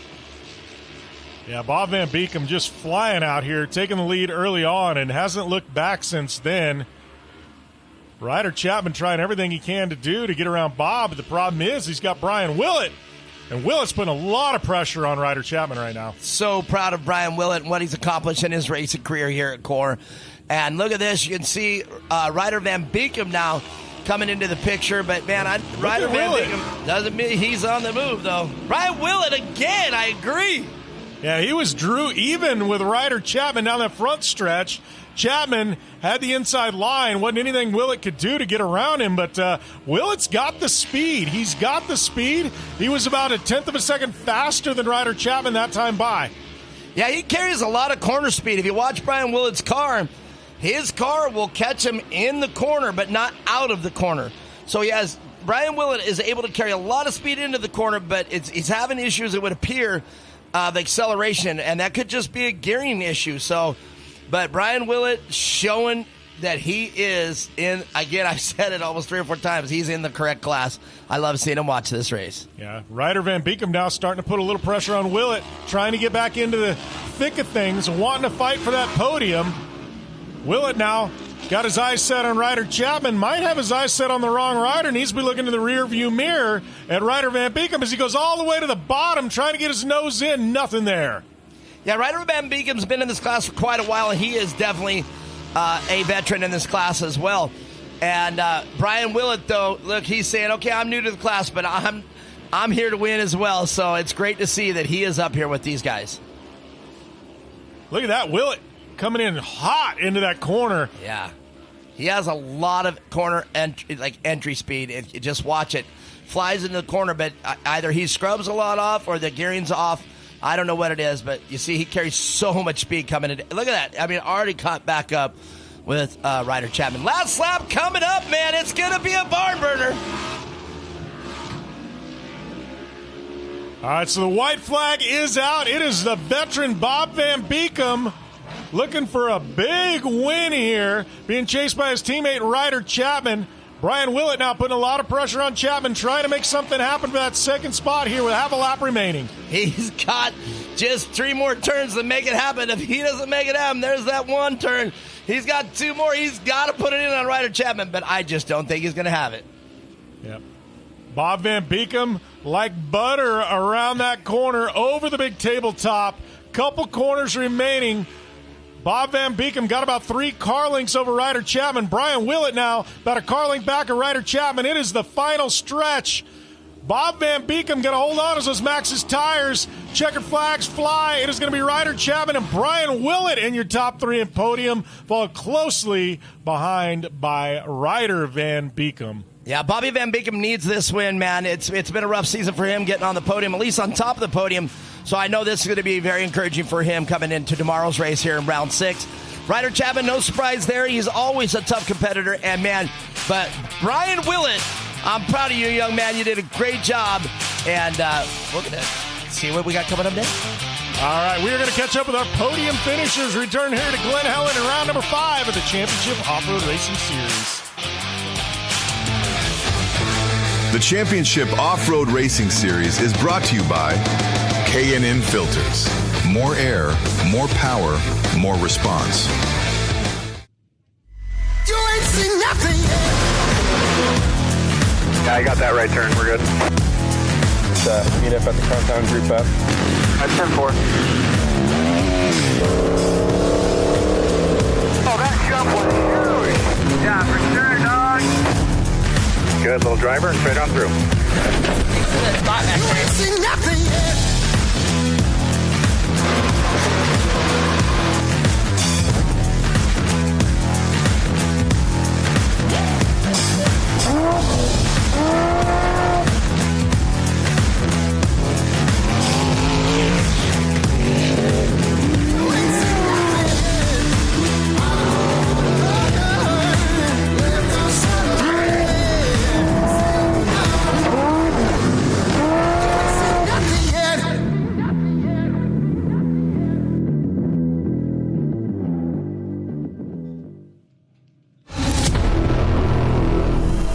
S1: Yeah, Bob Van Beekem just flying out here, taking the lead early on and hasn't looked back since then. Ryder Chapman trying everything he can to do to get around Bob, but the problem is he's got Brian Willett. And Willett's putting a lot of pressure on Ryder Chapman right now.
S2: So proud of Brian Willett and what he's accomplished in his racing career here at CORR. And look at this. You can see Ryder Van Beekem now coming into the picture. But, man, Ryder Van Beekem doesn't mean he's on the move, though. Brian Willett again, I agree.
S1: Yeah, he was drew even with Ryder Chapman down that front stretch. Chapman had the inside line. Wasn't anything Willett could do to get around him, but Willett's got the speed. He's got the speed. He was about a tenth of a second faster than Ryder Chapman that time by.
S2: Yeah, he carries a lot of corner speed. If you watch Brian Willett's car, his car will catch him in the corner, but not out of the corner. So Brian Willett is able to carry a lot of speed into the corner, but he's having issues, it would appear, the acceleration, and that could just be a gearing issue. But Brian Willett showing that he is in, again, I've said it almost 3 or 4 times, he's in the correct class. I love seeing him watch this race.
S1: Yeah, Ryder Van Beekem now starting to put a little pressure on Willett, trying to get back into the thick of things, wanting to fight for that podium. Willett now got his eyes set on Ryder Chapman, might have his eyes set on the wrong rider, needs to be looking to the rear view mirror at Ryder Van Beekem as he goes all the way to the bottom, trying to get his nose in, nothing there.
S2: Yeah, Ryder Van Beekem's been in this class for quite a while, and he is definitely a veteran in this class as well. And Brian Willett, though, look, he's saying, okay, I'm new to the class, but I'm here to win as well, so it's great to see that he is up here with these guys.
S1: Look at that, Willett coming in hot into that corner.
S2: Yeah. He has a lot of corner entry speed. Just watch it. Flies into the corner, but either he scrubs a lot off or the gearing's off. I don't know what it is, but you see he carries so much speed coming in. Look at that. I mean, already caught back up with Ryder Chapman. Last lap coming up, man. It's going to be a barn burner.
S1: All right, so the white flag is out. It is the veteran Bob Van Beekem looking for a big win here, being chased by his teammate Ryder Chapman. Brian Willett now putting a lot of pressure on Chapman, trying to make something happen for that second spot here with half a lap remaining.
S2: He's got just 3 more turns to make it happen. If he doesn't make it happen, there's that one turn. He's got 2 more. He's got to put it in on Ryder Chapman, but I just don't think he's going to have it.
S1: Yep. Bob Van Beekem like butter around that corner over the big tabletop. Couple corners remaining. Bob Van Beekem got about 3 car lengths over Ryder Chapman. Brian Willett now about a car length back of Ryder Chapman. It is the final stretch. Bob Van Beekem going to hold on as those Max's tires. Checkered flags fly. It is going to be Ryder Chapman and Brian Willett in your top 3 in podium, followed closely behind by Ryder Van Beekem.
S2: Yeah, Bobby Van Beekem needs this win, man. It's been a rough season for him getting on the podium, at least on top of the podium. So I know this is going to be very encouraging for him coming into tomorrow's race here in round 6. Ryder Chapman, no surprise there. He's always a tough competitor. And, man, but Brian Willett, I'm proud of you, young man. You did a great job. And we're going to see what we got coming up next.
S1: All right, we are going to catch up with our podium finishers. Return here to Glen Helen in round number 5 of the Championship Off-Road Racing Series.
S4: The Championship Off-Road Racing Series is brought to you by K&N Filters. More air, more power, more response.
S11: You ain't seen nothing yet.
S18: Yeah, I got that right turn. We're good.
S14: Meet up at the Countdown Group up.
S18: That's turn 4.
S11: Oh, that jump was huge. Yeah, for sure, dog.
S13: Good little driver and straight on through.
S11: You ain't seen nothing yet.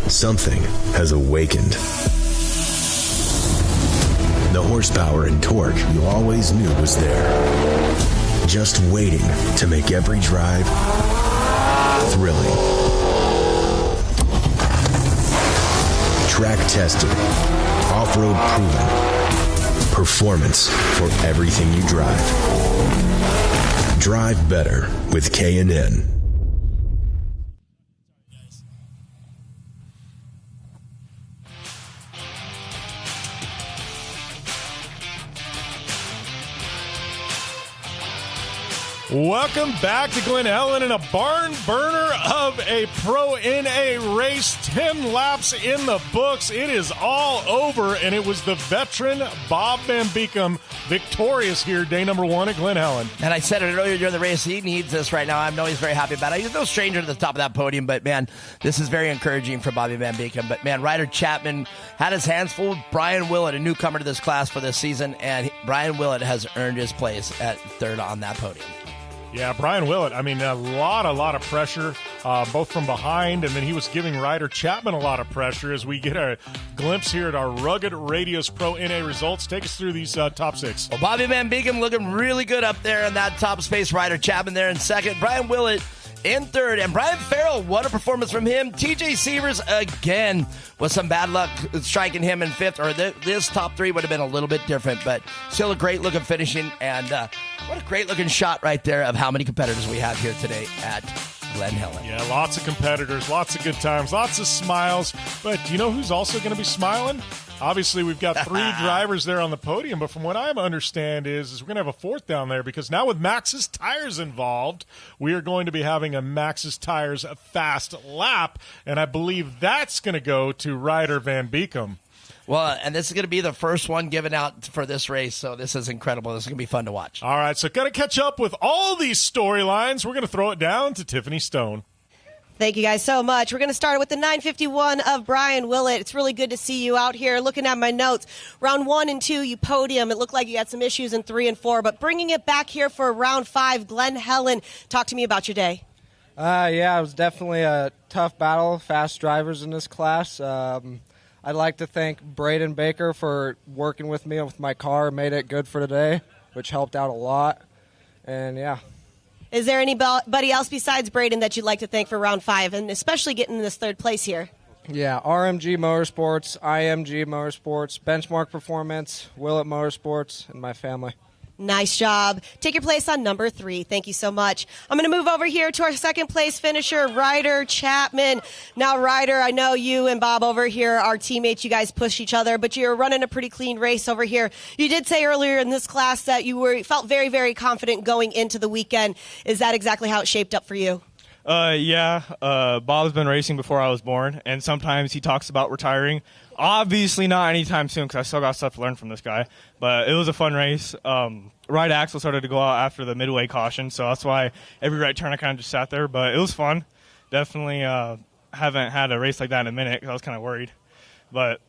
S20: Something has awakened. The horsepower and torque you always knew was there, just waiting to make every drive thrilling. Track tested, off-road proven, performance for everything you drive. Drive better with K&N.
S1: Welcome back to Glen Helen in a barn burner of a Pro NA race. 10 laps in the books. It is all over, and it was the veteran Bob Van Beekem victorious here, day number 1 at Glen Helen.
S2: And I said it earlier during the race, he needs this right now. I know he's very happy about it. He's no stranger to the top of that podium, but, man, this is very encouraging for Bobby Van Beekem. But, man, Ryder Chapman had his hands full with Brian Willett, a newcomer to this class for this season, and Brian Willett has earned his place at third on that podium.
S1: Yeah, Brian Willett, I mean, a lot of pressure, both from behind, and then he was giving Ryder Chapman a lot of pressure as we get a glimpse here at our Rugged Radios Pro NA results. Take us through these top 6.
S2: Well, Bobby Van Beekem looking really good up there in that top space. Ryder Chapman there in second. Brian Willett in third. And Brian Farrell, what a performance from him. TJ Severs, again, with some bad luck striking him in fifth. Or this top 3 would have been a little bit different, but still a great-looking finishing. And what a great-looking shot right there of how many competitors we have here today at Glen Helen.
S1: Yeah, lots of competitors, lots of good times, lots of smiles. But do you know who's also going to be smiling? Obviously, we've got 3 drivers there on the podium, but from what I understand is we're going to have a 4th down there because now with Maxxis Tires involved, we are going to be having a Maxxis Tires fast lap, and I believe that's going to go to Ryder Van Beekem.
S2: Well, and this is going to be the first one given out for this race, so this is incredible. This is going to be fun to watch.
S1: All right, so got to catch up with all these storylines. We're going to throw it down to Tiffany Stone.
S3: Thank you guys so much. We're going to start with the 951 of Brian Willett. It's really good to see you out here. Looking at my notes, round 1 and 2, you podium. It looked like you had some issues in 3 and 4, but bringing it back here for round 5, Glen Helen. Talk to me about your day.
S21: Yeah, it was definitely a tough battle, fast drivers in this class. I'd like to thank Braden Baker for working with me with my car, made it good for today, which helped out a lot. And, yeah.
S3: Is there anybody else besides Braden that you'd like to thank for round 5, and especially getting this 3rd place here?
S21: Yeah, RMG Motorsports, IMG Motorsports, Benchmark Performance, Willett Motorsports, and my family.
S3: Nice job. Take your place on number 3. Thank you so much. I'm going to move over here to our 2nd place finisher, Ryder Chapman. Now, Ryder, I know you and Bob over here are teammates. You guys push each other, but you're running a pretty clean race over here. You did say earlier in this class that you felt very, very confident going into the weekend. Is that exactly how it shaped up for you?
S12: Yeah. Bob's been racing before I was born, and sometimes he talks about retiring. Obviously not anytime soon because I still got stuff to learn from this guy. But it was a fun race. Right axle started to go out after the midway caution, so that's why every right turn I kind of just sat there. But it was fun. Definitely haven't had a race like that in a minute because I was kind of worried. But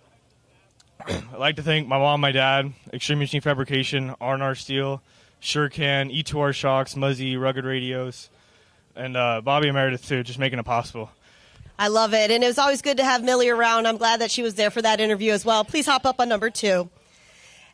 S12: I'd like to thank my mom, my dad, Extreme Machine Fabrication, R&R Steel, SureCan, E2R Shocks, Muzzy, Rugged Radios, and Bobby Emeritus too, just making it possible.
S3: I love it, and it was always good to have Millie around. I'm glad that she was there for that interview as well. Please hop up on number 2.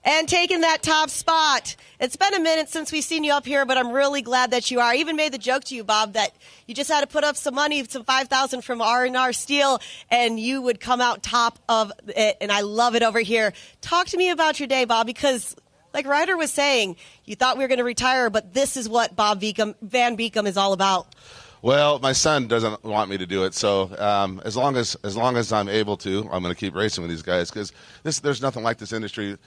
S3: And taking that top spot. It's been a minute since we've seen you up here, but I'm really glad that you are. I even made the joke to you, Bob, that you just had to put up some money, some $5,000 from R&R Steel, and you would come out top of it, and I love it over here. Talk to me about your day, Bob, because like Ryder was saying, you thought we were going to retire, but this is what Bob Van Beekem is all about.
S19: Well, my son doesn't want me to do it, so as long as I'm able to, I'm going to keep racing with these guys because there's nothing like this industry.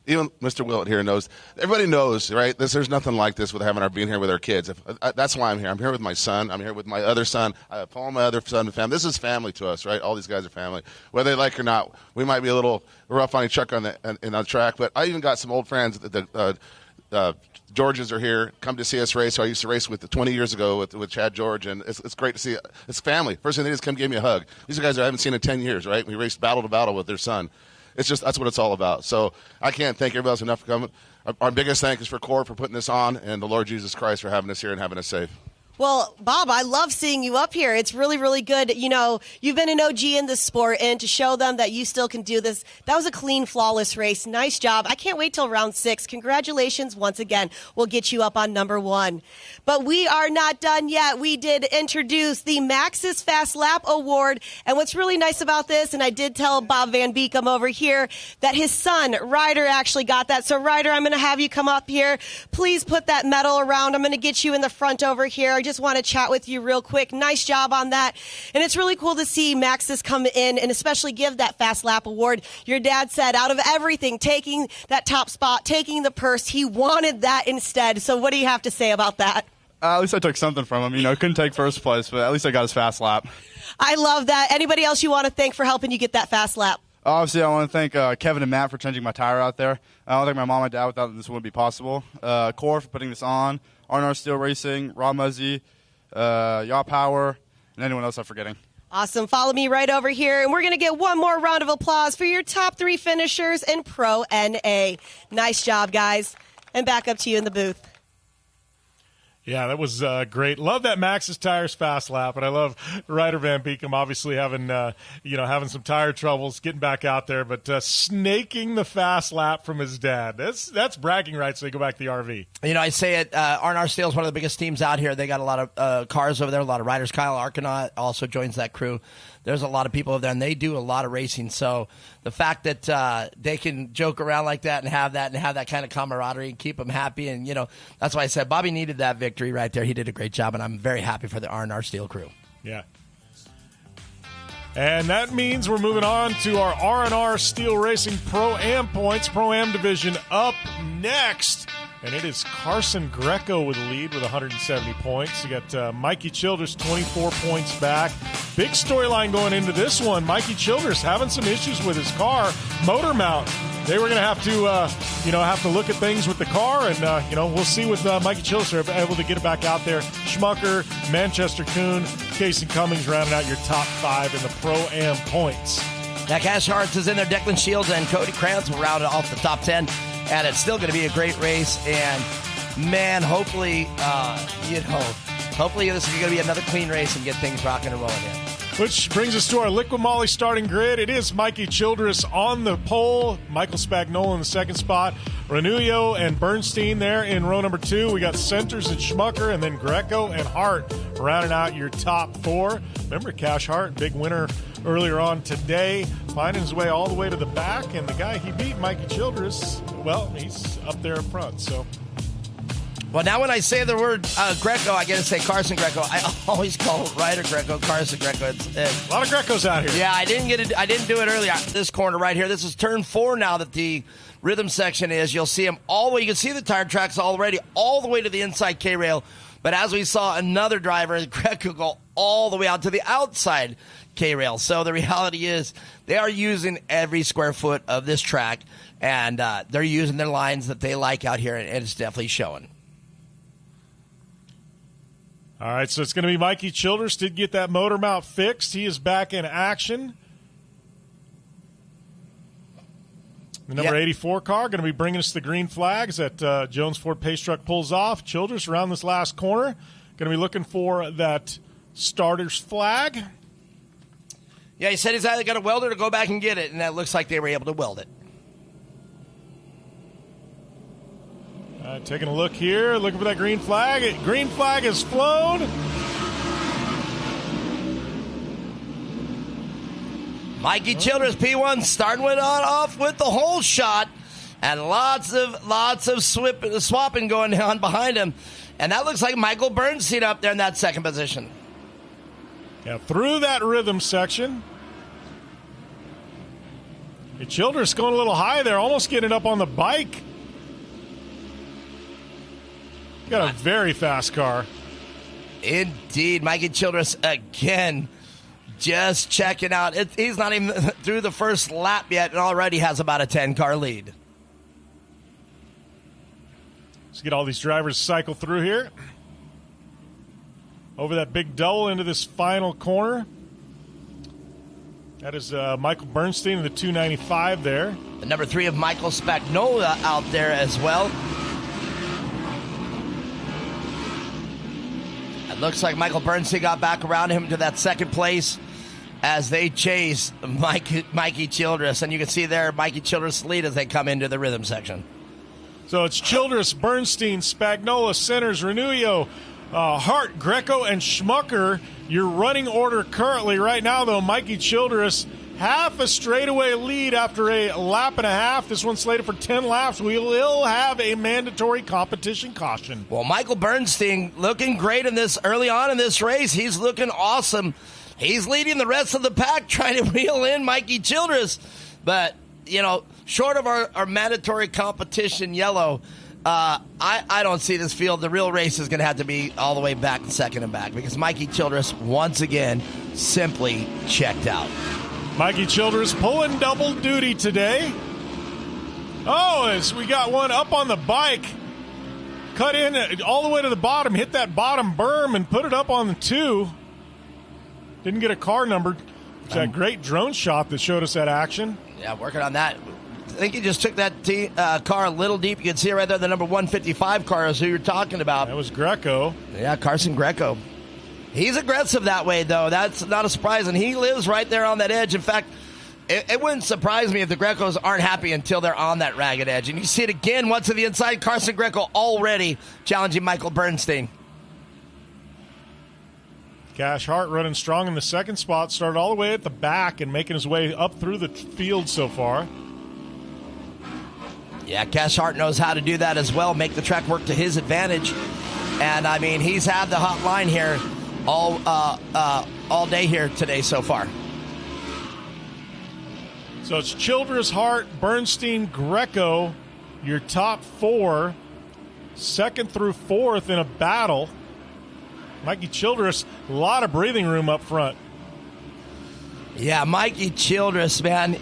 S19: Even Mr. Willett here knows. Everybody knows, right? There's nothing like this with being here with our kids. That's why I'm here. I'm here with my son. I'm here with my other son. I have all my other son and family. This is family to us, right? All these guys are family, whether they like it or not. We might be a little rough on each other on the track, but I even got some old friends. Georges are here. Come to see us race. So I used to race with 20 years ago with Chad George, and it's great to see. It's family. First thing they do is come give me a hug. These are guys I haven't seen in 10 years, right? We raced battle to battle with their son. It's just that's what it's all about. So I can't thank everybody else enough for coming. Our biggest thank is for CORR for putting this on, and the Lord Jesus Christ for having us here and having us safe.
S3: Well, Bob, I love seeing you up here. It's really, really good. You know, you've been an OG in this sport, and to show them that you still can do this, that was a clean, flawless race. Nice job. I can't wait till round 6. Congratulations once again. We'll get you up on number 1. But we are not done yet. We did introduce the Maxxis Fast Lap Award, and what's really nice about this, and I did tell Bob Van Beekum over here that his son, Ryder, actually got that. So, Ryder, I'm going to have you come up here. Please put that medal around. I'm going to get you in the front over here. I just want to chat with you real quick. Nice job on that. And it's really cool to see Maxxis come in and especially give that Fast Lap Award. Your dad said out of everything, taking that top spot, taking the purse, he wanted that instead. So what do you have to say about that?
S10: At least I took something from him. You know, couldn't take first place, but at least I got his fast lap.
S3: I love that. Anybody else you want to thank for helping you get that fast lap?
S10: Obviously, I want to thank Kevin and Matt for changing my tire out there. I don't think my mom and dad without this wouldn't be possible. CORR for putting this on. R&R Steel Racing, Rob Muzzy, Yaw Power, and anyone else I'm forgetting.
S3: Awesome. Follow me right over here, and we're going to get one more round of applause for your top 3 finishers in Pro NA. Nice job, guys. And back up to you in the booth.
S1: Yeah, that was great. Love that Maxxis Tires fast lap, and I love Ryder Van Beekum obviously having having some tire troubles getting back out there, but snaking the fast lap from his dad. That's bragging rights. So you go back to the RV.
S2: You know, I say it. R&R Steel is one of the biggest teams out here. They got a lot of cars over there, a lot of riders. Kyle Arcanaut also joins that crew. There's a lot of people over there, and they do a lot of racing. So the fact that they can joke around like that and have that kind of camaraderie and keep them happy, and that's why I said Bobby needed that victory right there. He did a great job, and I'm very happy for the R&R Steel crew.
S1: Yeah. And that means we're moving on to our R&R Steel Racing Pro-Am points. Pro-Am division up next. And it is Carson Greco with the lead with 170 points. You got Mikey Childress, 24 points back. Big storyline going into this one. Mikey Childress having some issues with his car. Motor mount. They were going to have to look at things with the car, and we'll see with Mikey Childress are able to get it back out there. Schmucker, Manchester Kuhn, Casey Cummings rounding out your top 5 in the Pro-Am points.
S2: Now, Cash Hartz is in there. Declan Shields and Cody Krantz will round it off the top 10. And it's still going to be a great race. And, man, hopefully this is going to be another clean race and get things rocking and rolling here.
S1: Which brings us to our Liqui Moly starting grid. It is Mikey Childress on the pole. Michael Spagnola in the second spot. Ranullo and Bernstein there in row number 2. We got Centers and Schmucker, and then Greco and Hart rounding out your top 4. Remember Cash Hart, big winner earlier on today, finding his way all the way to the back. And the guy he beat, Mikey Childress, well, he's up there in front. So,
S2: well, now when I say the word Greco, I got to say Carson Greco. I always call Ryder Greco Carson Greco.
S1: A lot of Grecos out here.
S2: Yeah, I didn't do it earlier. This corner right here. This is turn 4 now that the rhythm section is. You'll see them all the way. You can see the tire tracks already all the way to the inside K-rail. But as we saw another driver, Greco, go all the way out to the outside K-rail. So the reality is they are using every square foot of this track, and they're using their lines that they like out here, and it's definitely showing.
S1: All right, so it's going to be Mikey Childress. Did get that motor mount fixed. He is back in action. The number 84 car going to be bringing us the green flags that Jones Ford Pace Truck pulls off. Childress around this last corner. Going to be looking for that starter's flag.
S2: Yeah, he said he's either got a welder to go back and get it, and that looks like they were able to weld it.
S1: Taking a look here, looking for that green flag. Green flag is flown.
S2: Mikey Childress, P1, starting off with the whole shot, and lots of swapping going on behind him. And that looks like Michael Bernstein up there in that second position.
S1: Yeah, through that rhythm section. Childress going a little high there, almost getting up on the bike. Got a very fast car.
S2: Indeed. Mikey Childress again just checking out. He's not even through the first lap yet and already has about a 10-car lead.
S1: Let's get all these drivers cycle through here. Over that big double into this final corner. That is Michael Bernstein in the 295 there.
S2: The number 3 of Michael Spagnola out there as well. It looks like Michael Bernstein got back around him to that second place as they chase Mikey Childress. And you can see there Mikey Childress' lead as they come into the rhythm section.
S1: So it's Childress, Bernstein, Spagnola, Centers, Renullo, Hart, Greco, and Schmucker. Your running order currently right now, though, Mikey Childress, half a straightaway lead after a lap and a half. This one's slated for 10 laps. We will have a mandatory competition caution.
S2: Well, Michael Bernstein looking great in this early on in this race. He's looking awesome. He's leading the rest of the pack, trying to reel in Mikey Childress. But, short of our mandatory competition yellow, I don't see this field. The real race is going to have to be all the way back in second and back because Mikey Childress, once again, simply checked out.
S1: Mikey Childress pulling double duty today. Oh, as we got one up on the bike. Cut in all the way to the bottom, hit that bottom berm, and put it up on the 2. Didn't get a car number. It's that great drone shot that showed us that action.
S2: Yeah, working on that. I think he just took that car a little deep. You can see it right there. The number 155 car is who you're talking about.
S1: That was Greco.
S2: Yeah, Carson Greco. He's aggressive that way, though. That's not a surprise, and he lives right there on that edge. In fact, it wouldn't surprise me if the Grecos aren't happy until they're on that ragged edge. And you see it again once to the inside. Carson Greco already challenging Michael Bernstein.
S1: Cash Hart running strong in the second spot. Started all the way at the back and making his way up through the field so far.
S2: Yeah, Cash Hart knows how to do that as well, make the track work to his advantage. And, I mean, he's had the hot line here all day here today so far.
S1: So it's Childress, Hart, Bernstein, Greco, your top 4, second through fourth in a battle. Mikey Childress, a lot of breathing room up front.
S2: Yeah, Mikey Childress, man,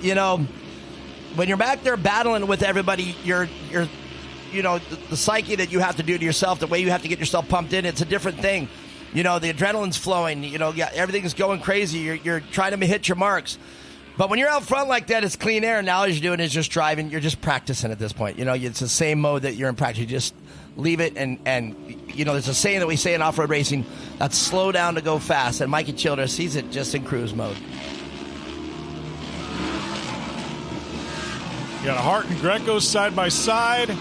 S2: when you're back there battling with everybody, you're the psyche that you have to do to yourself, the way you have to get yourself pumped in, it's a different thing. The adrenaline's flowing, everything's going crazy. You're trying to hit your marks. But when you're out front like that, it's clean air, and now all you're doing is just driving. You're just practicing at this point. It's the same mode that you're in practice. You just leave it, and there's a saying that we say in off-road racing, that's slow down to go fast. And Mikey Childress sees it just in cruise mode.
S1: You got a Hart and Greco side by side.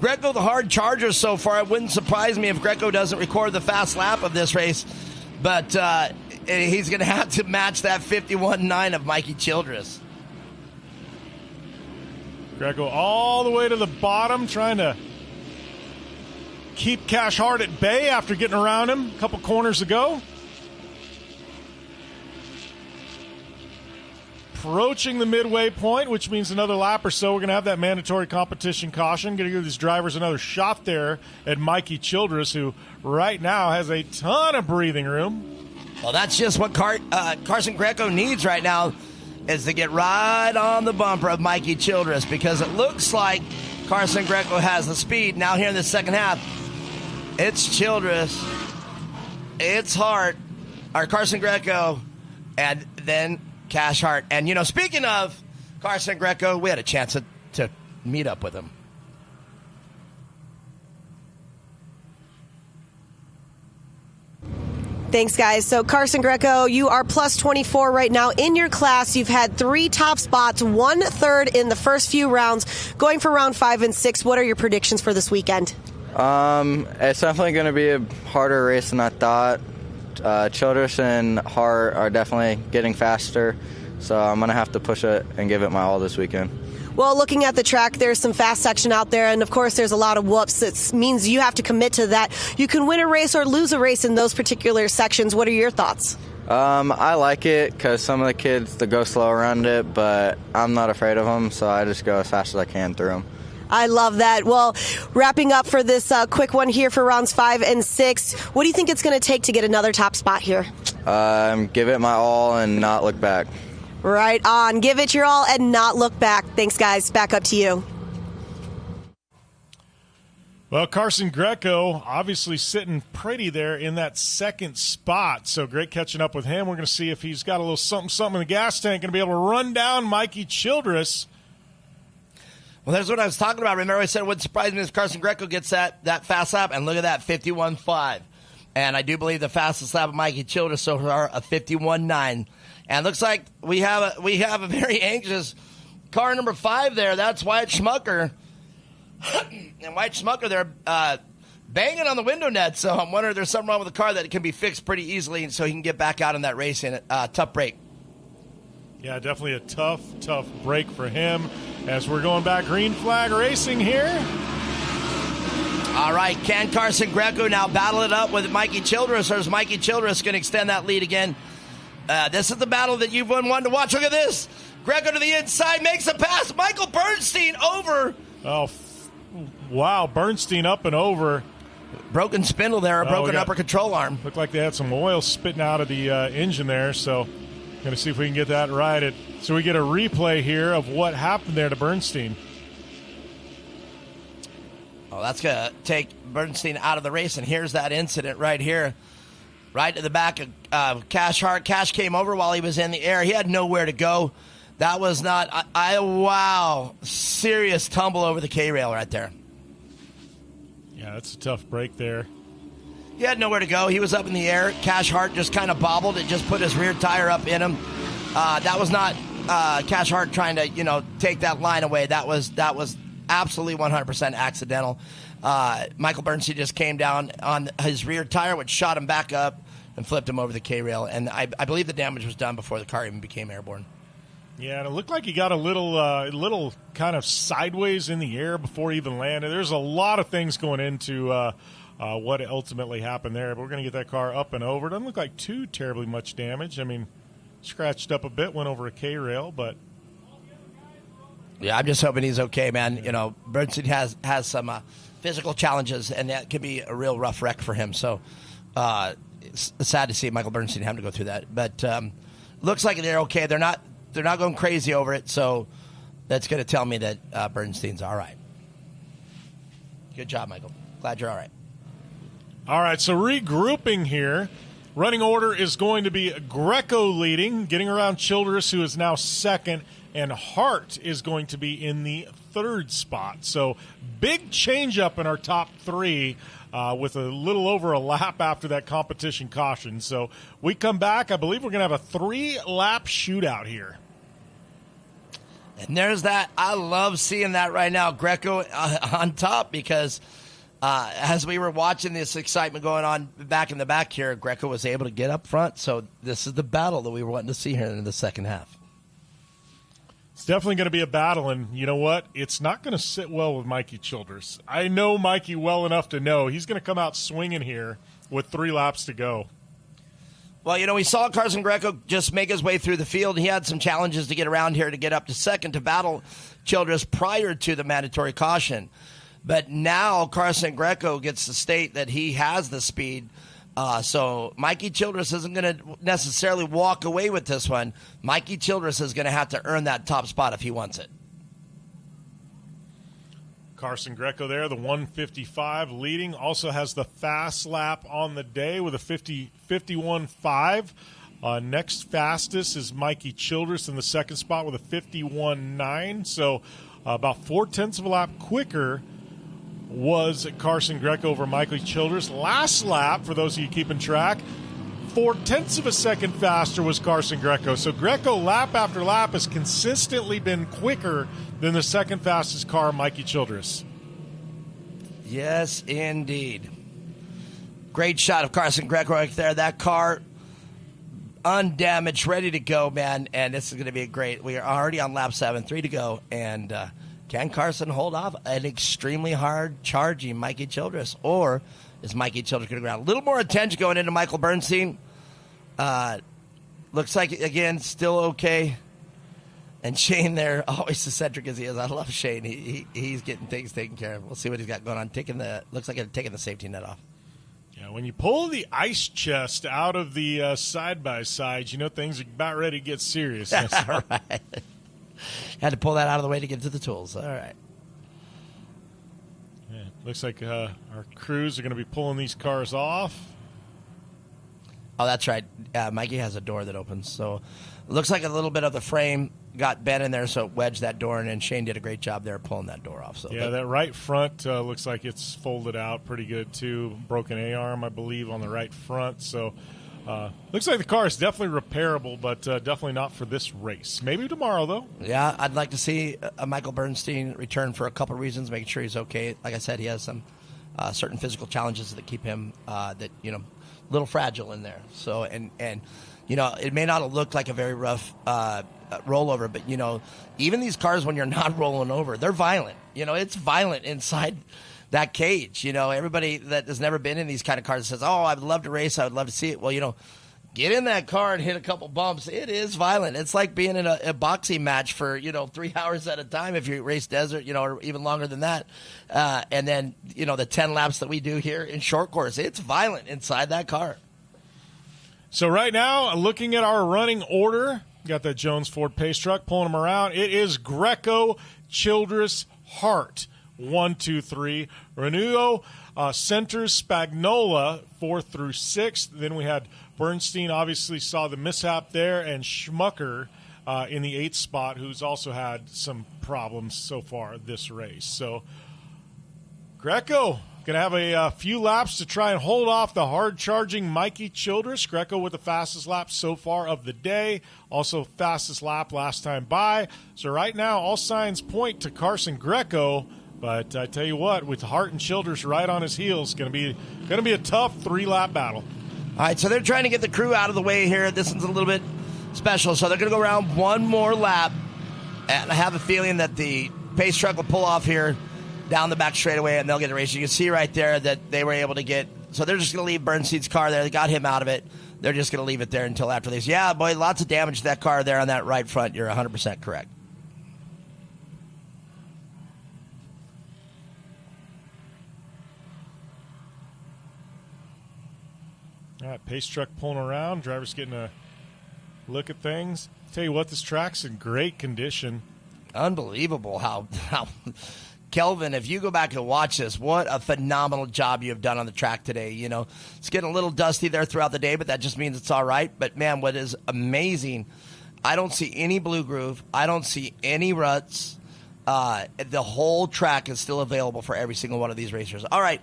S2: Greco, the hard charger so far. It wouldn't surprise me if Greco doesn't record the fast lap of this race, but he's going to have to match that 51.9 of Mikey Childress.
S1: Greco all the way to the bottom, trying to keep Cash Hart at bay after getting around him a couple corners ago. Approaching the midway point, which means another lap or so. We're going to have that mandatory competition caution. Going to give these drivers another shot there at Mikey Childress, who right now has a ton of breathing room.
S2: Well, that's just what Carson Greco needs right now, is to get right on the bumper of Mikey Childress, because it looks like Carson Greco has the speed. Now here in the second half, it's Childress, it's Hart, or Carson Greco, and then Cash Hart. And, speaking of Carson Greco, we had a chance to meet up with him.
S3: Thanks, guys. So, Carson Greco, you are plus 24 right now in your class. You've had 3 top spots, 1 third in the first few rounds. Going for round 5 and 6, what are your predictions for this weekend?
S5: It's definitely going to be a harder race than I thought. Childress and Hart are definitely getting faster, so I'm going to have to push it and give it my all this weekend.
S3: Well, looking at the track, there's some fast section out there, and of course there's a lot of whoops. It means you have to commit to that. You can win a race or lose a race in those particular sections. What are your thoughts?
S5: I like it because some of the kids, they go slow around it, but I'm not afraid of them, so I just go as fast as I can through them.
S3: I love that. Well, wrapping up for this quick one here for rounds 5 and 6, what do you think it's going to take to get another top spot here?
S5: Give it my all and not look back.
S3: Right on. Give it your all and not look back. Thanks, guys. Back up to you.
S1: Well, Carson Greco obviously sitting pretty there in that second spot. So great catching up with him. We're going to see if he's got a little something in the gas tank and be able to run down Mikey Childress.
S2: Well, there's what I was talking about. Remember I said it wouldn't surprise me if Carson Greco gets that fast lap. And look at that, 51.5. And I do believe the fastest lap of Mikey Childress so far, a 51.9. And it looks like we have a very anxious car number 5 there. That's Wyatt Schmucker. And Wyatt Schmucker, they're banging on the window net. So I'm wondering if there's something wrong with the car that can be fixed pretty easily so he can get back out in that race in a tough break.
S1: Yeah, definitely a tough break for him as we're going back green flag racing here.
S2: All right, can Carson Greco now battle it up with Mikey Childress, or is Mikey Childress going to extend that lead again? This is the battle that you've been wanting to watch. Look at this. Greco to the inside, makes a pass. Michael Bernstein over.
S1: Oh, wow, Bernstein up and over.
S2: Broken spindle there, a broken upper control arm.
S1: Looked like they had some oil spitting out of the engine there, so going to see if we can get that right. So we get a replay here of what happened there to Bernstein.
S2: Oh, that's going to take Bernstein out of the race, and here's that incident right here. Right to the back of Cash Hart. Cash came over while he was in the air. He had nowhere to go. That was not, wow, serious tumble over the K-rail right there.
S1: Yeah, that's a tough break there.
S2: He had nowhere to go. He was up in the air. Cash Hart just kind of bobbled. It just put his rear tire up in him. That was not Cash Hart trying to, take that line away. That was absolutely 100% accidental. Michael Bernstein just came down on his rear tire, which shot him back up and flipped him over the K-rail. And I believe the damage was done before the car even became airborne.
S1: Yeah, and it looked like he got a little kind of sideways in the air before he even landed. There's a lot of things going into what ultimately happened there, but we're going to get that car up and over. It doesn't look like too terribly much damage. I mean, scratched up a bit, went over a K-rail, but...
S2: Yeah, I'm just hoping he's okay, man. Bernstein has some physical challenges, and that could be a real rough wreck for him. So it's sad to see Michael Bernstein having to go through that. But looks like they're okay. They're not going crazy over it, so that's going to tell me that Bernstein's all right. Good job, Michael. Glad you're all right.
S1: All right, so regrouping here. Running order is going to be Greco leading, getting around Childress, who is now second, and Hart is going to be in the third spot. So big change up in our top 3 with a little over a lap after that competition caution. So we come back. I believe we're going to have a 3-lap shootout here.
S2: And there's that. I love seeing that right now. Greco on top because as we were watching this excitement going on back in the back here, Greco was able to get up front. So this is the battle that we were wanting to see here in the second half.
S1: It's definitely going to be a battle, and you know what? It's not going to sit well with Mikey Childress. I know Mikey well enough to know he's going to come out swinging here with 3 laps to go.
S2: Well, we saw Carson Greco just make his way through the field. He had some challenges to get around here to get up to second to battle Childress prior to the mandatory caution. But now Carson Greco gets to state that he has the speed. So Mikey Childress isn't going to necessarily walk away with this one. Mikey Childress is going to have to earn that top spot if he wants it.
S1: Carson Greco there, the 155 leading, also has the fast lap on the day with a 51.5. Next fastest is Mikey Childress in the second spot with a 51.9. So about 0.4 of a lap quicker was Carson Greco over Mikey Childress. Last lap, for those of you keeping track, 0.4 of a second faster was Carson Greco. So Greco, lap after lap, has consistently been quicker than the second fastest car, Mikey Childress.
S2: Yes, indeed. Great shot of Carson Greco right there. That car, undamaged, ready to go, man. And this is going to be great. We are already on lap 7, 3 to go. And can Carson hold off an extremely hard charging Mikey Childress? Or is Mikey Childress going to ground? A little more attention going into Michael Bernstein. Looks like, again, still okay. And Shane there, always eccentric as he is. I love Shane. He's getting things taken care of. We'll see what he's got going on. Looks like he's taking the safety net off.
S1: Yeah, when you pull the ice chest out of the side-by-side, you know things are about ready to get serious.
S2: Right. Had to pull that out of the way to get to the tools. All right.
S1: Yeah, looks like our crews are going to be pulling these cars off.
S2: Oh, that's right. Mikey has a door that opens. So it looks like a little bit of the frame got bent in there, so it wedged that door, and then Shane did a great job there pulling that door off. So
S1: yeah, that right front looks like it's folded out pretty good, too. Broken A-arm, I believe, on the right front. So looks like the car is definitely repairable, but definitely not for this race. Maybe tomorrow, though.
S2: Yeah, I'd like to see Michael Bernstein return for a couple of reasons, making sure he's okay. Like I said, he has some certain physical challenges that keep him a little fragile in there. So, and it may not have looked like a very rough rollover, but, even these cars, when you're not rolling over, they're violent. It's violent inside that cage. Everybody that has never been in these kind of cars says, oh, I would love to race, I would love to see it. Well, get in that car and hit a couple bumps. It is violent. It's like being in a boxing match for, 3 hours at a time if you race desert, or even longer than that. And then, the 10 laps that we do here in short course, it's violent inside that car.
S1: So right now, looking at our running order, got that Jones Ford pace truck pulling them around. It is Greco, Childress, Hart, 1, 2, 3. Renuo, Centers, Spagnola, 4 through 6. Then we had Bernstein, obviously saw the mishap there, and Schmucker in the 8th spot, who's also had some problems so far this race. So Greco going to have a few laps to try and hold off the hard-charging Mikey Childress. Greco with the fastest lap so far of the day. Also fastest lap last time by. So right now, all signs point to Carson Greco. But I tell you what, with Hart and Childress right on his heels, going to be a tough 3-lap battle.
S2: All right, so they're trying to get the crew out of the way here. This one's a little bit special. So they're going to go around one more lap. And I have a feeling that the pace truck will pull off here down the back straightaway, and they'll get the race. You can see right there that they were able to get – so they're just going to leave Bernstein's car there. They got him out of it. They're just going to leave it there until after this. Yeah, boy, lots of damage to that car there on that right front. You're 100% correct.
S1: All right, pace truck pulling around. Driver's getting a look at things. Tell you what, this track's in great condition.
S2: Unbelievable how Kelvin, if you go back and watch this, what a phenomenal job you have done on the track today. It's getting a little dusty there throughout the day, but that just means it's all right. But, man, what is amazing, I don't see any blue groove. I don't see any ruts. The whole track is still available for every single one of these racers. All right,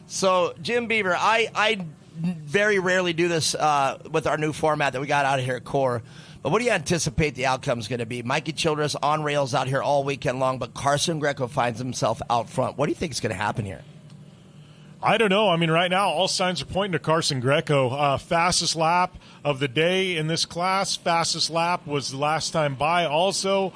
S2: so Jim Beaver, I very rarely do this with our new format that we got out of here at CORR. But what do you anticipate the outcome is going to be? Mikey Childress on rails out here all weekend long, but Carson Greco finds himself out front. What do you think is going to happen here?
S1: I don't know. I mean, right now, all signs are pointing to Carson Greco. Fastest lap of the day in this class. Fastest lap was the last time by also.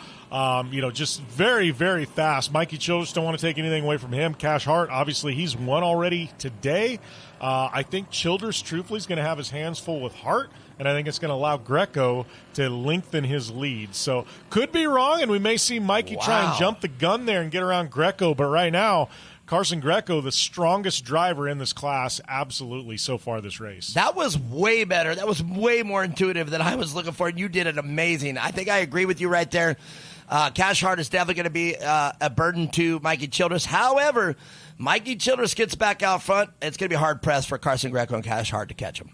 S1: Just very, very fast. Mikey Childress, don't want to take anything away from him. Cash Hart, obviously, he's won already today. I think Childress, truthfully, is going to have his hands full with Hart, and I think it's going to allow Greco to lengthen his lead. So could be wrong, and we may see Mikey try and jump the gun there and get around Greco. But right now, Carson Greco, the strongest driver in this class, absolutely, so far this race.
S2: That was way better. That was way more intuitive than I was looking for, and you did it amazing. I think I agree with you right there. Cash Hart is definitely going to be a burden to Mikey Childress. However, Mikey Childress gets back out front. It's going to be hard-pressed for Carson Greco and Cash Hart to catch him.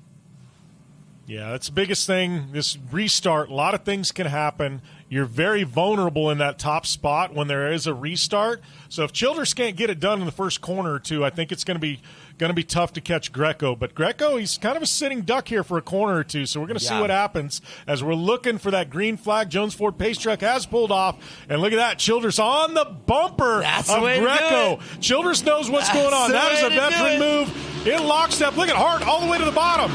S1: Yeah, that's the biggest thing. This restart, a lot of things can happen. You're very vulnerable in that top spot when there is a restart. So if Childress can't get it done in the first corner or two, I think it's going to be tough to catch Greco. But Greco, he's kind of a sitting duck here for a corner or two, so we're going to see what happens as we're looking for that green flag. Jones Ford pace truck has pulled off, and look at that, Childress on the bumper of Greco. Childress knows what's going on. That is a veteran move in lockstep. Look at Hart all the way to the bottom.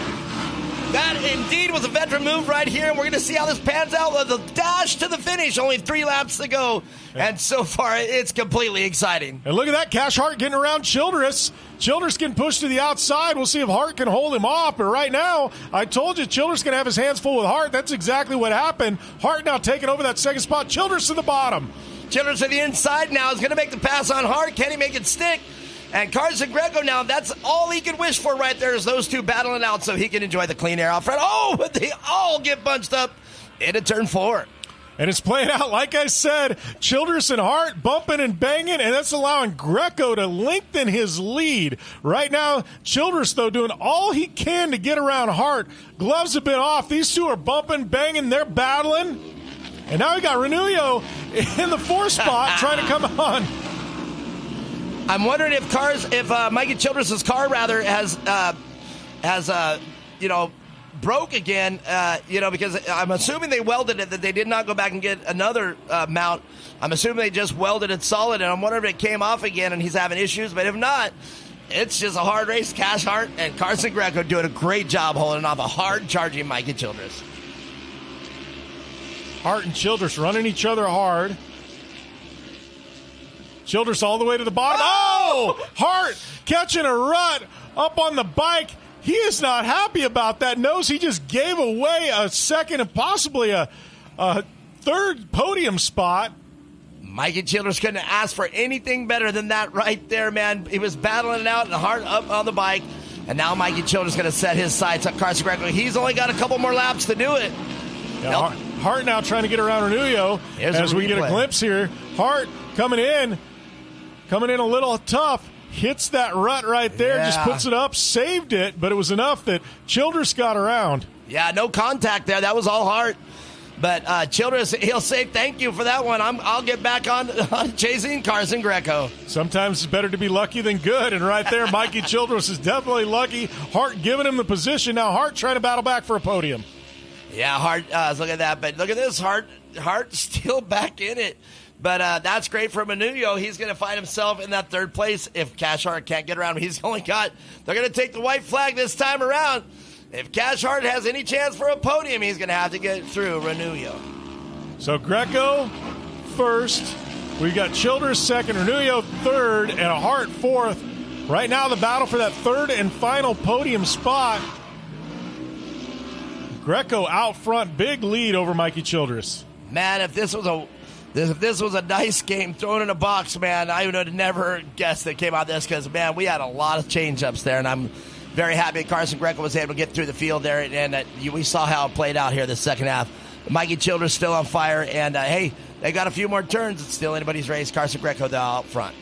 S2: That indeed was a veteran move right here, and we're going to see how this pans out with the dash to the finish. Only 3 laps to go, and so far it's completely exciting.
S1: And look at that, Cash Hart getting around Childress. Childress getting pushed to the outside. We'll see if Hart can hold him off, but right now, I told you Childress going to have his hands full with Hart. That's exactly what happened. Hart now taking over that second spot. Childress to the bottom.
S2: Childress to the inside now is going to make the pass on Hart. Can he make it stick? And Carson Greco now, that's all he can wish for right there is those two battling out so he can enjoy the clean air out front. Oh, but they all get bunched up into turn 4.
S1: And it's playing out, like I said, Childress and Hart bumping and banging, and that's allowing Greco to lengthen his lead. Right now, Childress, though, doing all he can to get around Hart. Gloves have been off. These two are bumping, banging, they're battling. And now we got Renullo in the 4th spot trying to come on.
S2: I'm wondering if Mikey Childress' car has broke again, because I'm assuming they welded it, that they did not go back and get another mount. I'm assuming they just welded it solid, and I'm wondering if it came off again and he's having issues. But if not, it's just a hard race. Cash Hart and Carson Greco doing a great job holding off a hard-charging Mikey Childress.
S1: Hart and Childress running each other hard. Childress all the way to the bottom. Oh! Hart catching a rut up on the bike. He is not happy about that. Knows he just gave away a second and possibly a third podium spot.
S2: Mikey Childress couldn't ask for anything better than that right there, man. He was battling it out and Hart up on the bike. And now Mikey Childress going to set his sights on Carson Greco. He's only got a couple more laps to do it.
S1: Yeah, Hart now trying to get around Renullo as we get a glimpse here. Hart coming in a little tough, hits that rut right there, just puts it up, saved it, but it was enough that Childress got around.
S2: Yeah, no contact there. That was all Hart. But Childress, he'll say thank you for that one. I'll get back on chasing Carson Greco.
S1: Sometimes it's better to be lucky than good, and right there, Mikey Childress is definitely lucky. Hart giving him the position. Now Hart trying to battle back for a podium.
S2: Yeah, Hart, look at that. But look at this, Hart still back in it. But that's great for Renullo. He's going to find himself in that 3rd place. If Cash Hart can't get around, they're going to take the white flag this time around. If Cash Hart has any chance for a podium, he's going to have to get through Renullo.
S1: So Greco 1st. We've got Childress 2nd, Renullo 3rd, and a Hart 4th. Right now, the battle for that 3rd and final podium spot. Greco out front, big lead over Mikey Childress.
S2: Man, if this was a dice game thrown in a box, man, I would have never guessed that came out of this because, man, we had a lot of change-ups there, and I'm very happy Carson Greco was able to get through the field there, and we saw how it played out here the second half. Mikey Childress still on fire, and, hey, they got a few more turns. It's still anybody's race. Carson Greco though out front.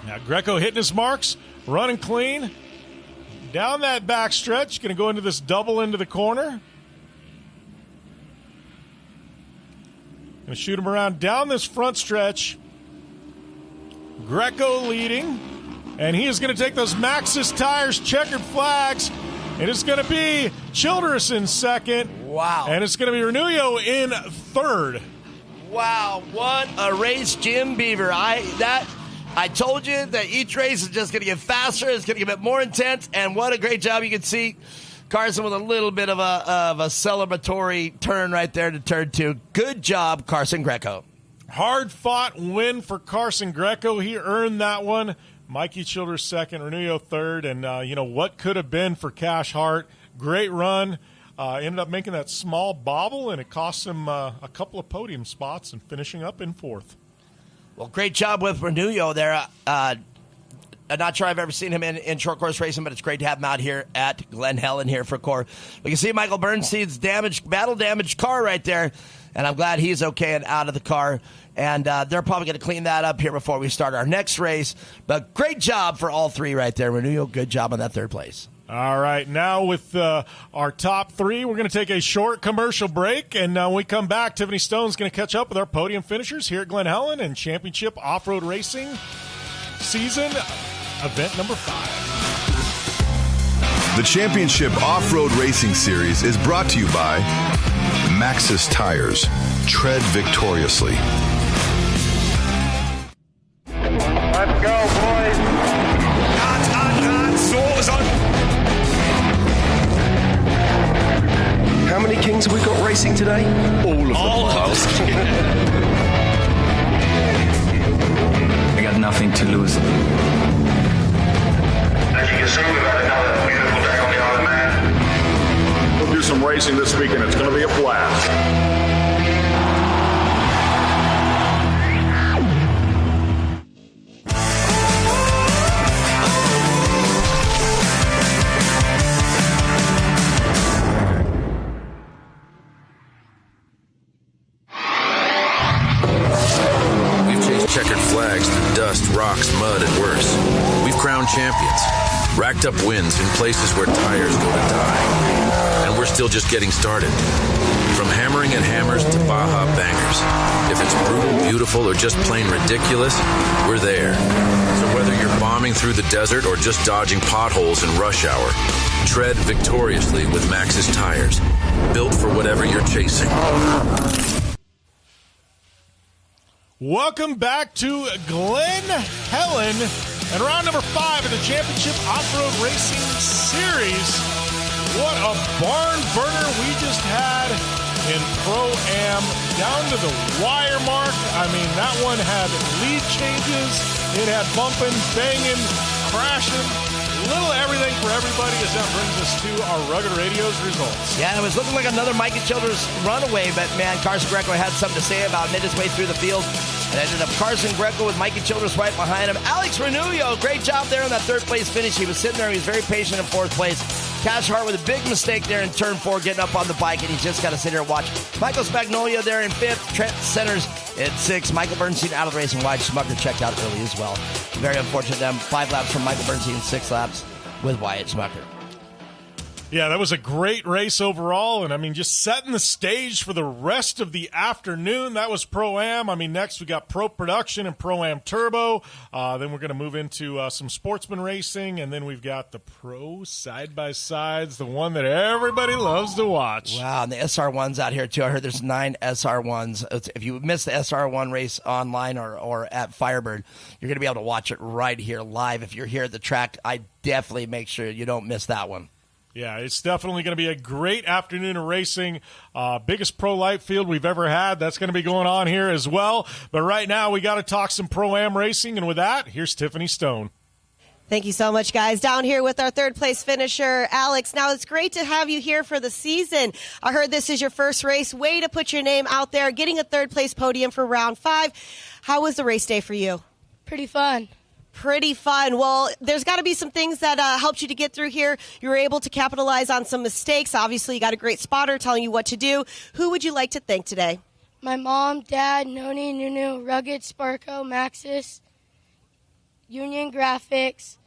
S1: Now Greco hitting his marks, running clean. Down that back stretch, going to go into this double into the corner. Going to shoot him around down this front stretch. Greco leading. And he is going to take those Maxxis tires, checkered flags. And it's going to be Childress in 2nd.
S2: Wow.
S1: And it's going to be Renullo in 3rd.
S2: Wow, what a race, Jim Beaver. I told you that each race is just going to get faster. It's going to get more intense. And what a great job. You can see Carson with a little bit of a celebratory turn right there to turn 2. Good job, Carson Greco.
S1: Hard-fought win for Carson Greco. He earned that one. Mikey Childress 2nd, Renullo 3rd. And, what could have been for Cash Hart. Great run. Ended up making that small bobble, and it cost him a couple of podium spots and finishing up in 4th.
S2: Well, great job with Renullo there. I'm not sure I've ever seen him in short course racing, but it's great to have him out here at Glen Helen here for CORR. We can see Michael Bernstein's battle-damaged car right there, and I'm glad he's okay and out of the car. And they're probably going to clean that up here before we start our next race. But great job for all 3 right there. Renullo, good job on that 3rd place.
S1: All right, now with our top 3, we're going to take a short commercial break, and when we come back, Tiffany Stone's going to catch up with our podium finishers here at Glen Helen and Championship Off-Road Racing Season Event number 5.
S4: The Championship Off-Road Racing Series is brought to you by Maxxis Tires. Tread victoriously.
S11: Let's go, boys.
S13: On. Saw is on. Kings have we got racing today? All of them.
S15: I got nothing to lose.
S11: As you can see, we've had another beautiful day on the Isle of Man.
S16: We'll do some racing this weekend. It's going to be a blast.
S24: Checkered flags through dust, rocks, mud, and worse. We've crowned champions, racked up wins in places where tires go to die. And we're still just getting started. From hammering at hammers to Baja bangers. If it's brutal, beautiful, or just plain ridiculous, we're there. So whether you're bombing through the desert or just dodging potholes in rush hour, tread victoriously with Maxxis tires. Built for whatever you're chasing.
S1: Welcome back to Glen, Helen, and round number 5 of the Championship Off-Road Racing Series. What a barn burner we just had in Pro-Am, down to the wire mark. I mean, that one had lead changes. It had bumping, banging, crashing. Little everything for everybody as that brings us to our Rugged Radio's results.
S2: Yeah, it was looking like another Mikey Childers runaway, but man, Carson Greco had something to say about it, made his way through the field. It ended up Carson Greco with Mikey Childers right behind him. Alex Renullo, great job there in that third place finish. He was sitting there, he was very patient in fourth place. Cash Hart with a big mistake there in turn 4, getting up on the bike, and he just got to sit here and watch. Michael Spagnolia there in 5th, Trent Centers at 6th. Michael Bernstein out of the racing wide. Schmucker checked out early as well. Very unfortunate them. 5 laps from Michael Bernstein, 6 laps with Wyatt Schmucker.
S1: Yeah, that was a great race overall, and I mean, just setting the stage for the rest of the afternoon. That was Pro-Am. I mean, next we got Pro Production and ProAm Turbo. Then we're going to move into some sportsman racing, and then we've got the Pro Side-by-Sides, the one that everybody loves to watch.
S2: Wow, and the SR1s out here, too. I heard there's 9 SR1s. If you missed the SR1 race online or at Firebird, you're going to be able to watch it right here live. If you're here at the track, I definitely make sure you don't miss that one.
S1: Yeah, it's definitely going to be a great afternoon of racing. Biggest pro light field we've ever had. That's going to be going on here as well. But right now, we got to talk some Pro-Am racing. And with that, here's Tiffany Stone.
S3: Thank you so much, guys. Down here with our third place finisher, Alex. Now, it's great to have you here for the season. I heard this is your first race. Way to put your name out there, getting a third place podium for round 5. How was the race day for you?
S23: Pretty fun.
S3: Pretty fun. Well, there's got to be some things that helped you to get through here. You were able to capitalize on some mistakes. Obviously, you got a great spotter telling you what to do. Who would you like to thank today?
S23: My mom, dad, Noni, Nunu, Rugged, Sparko, Maxxis, Union Graphics.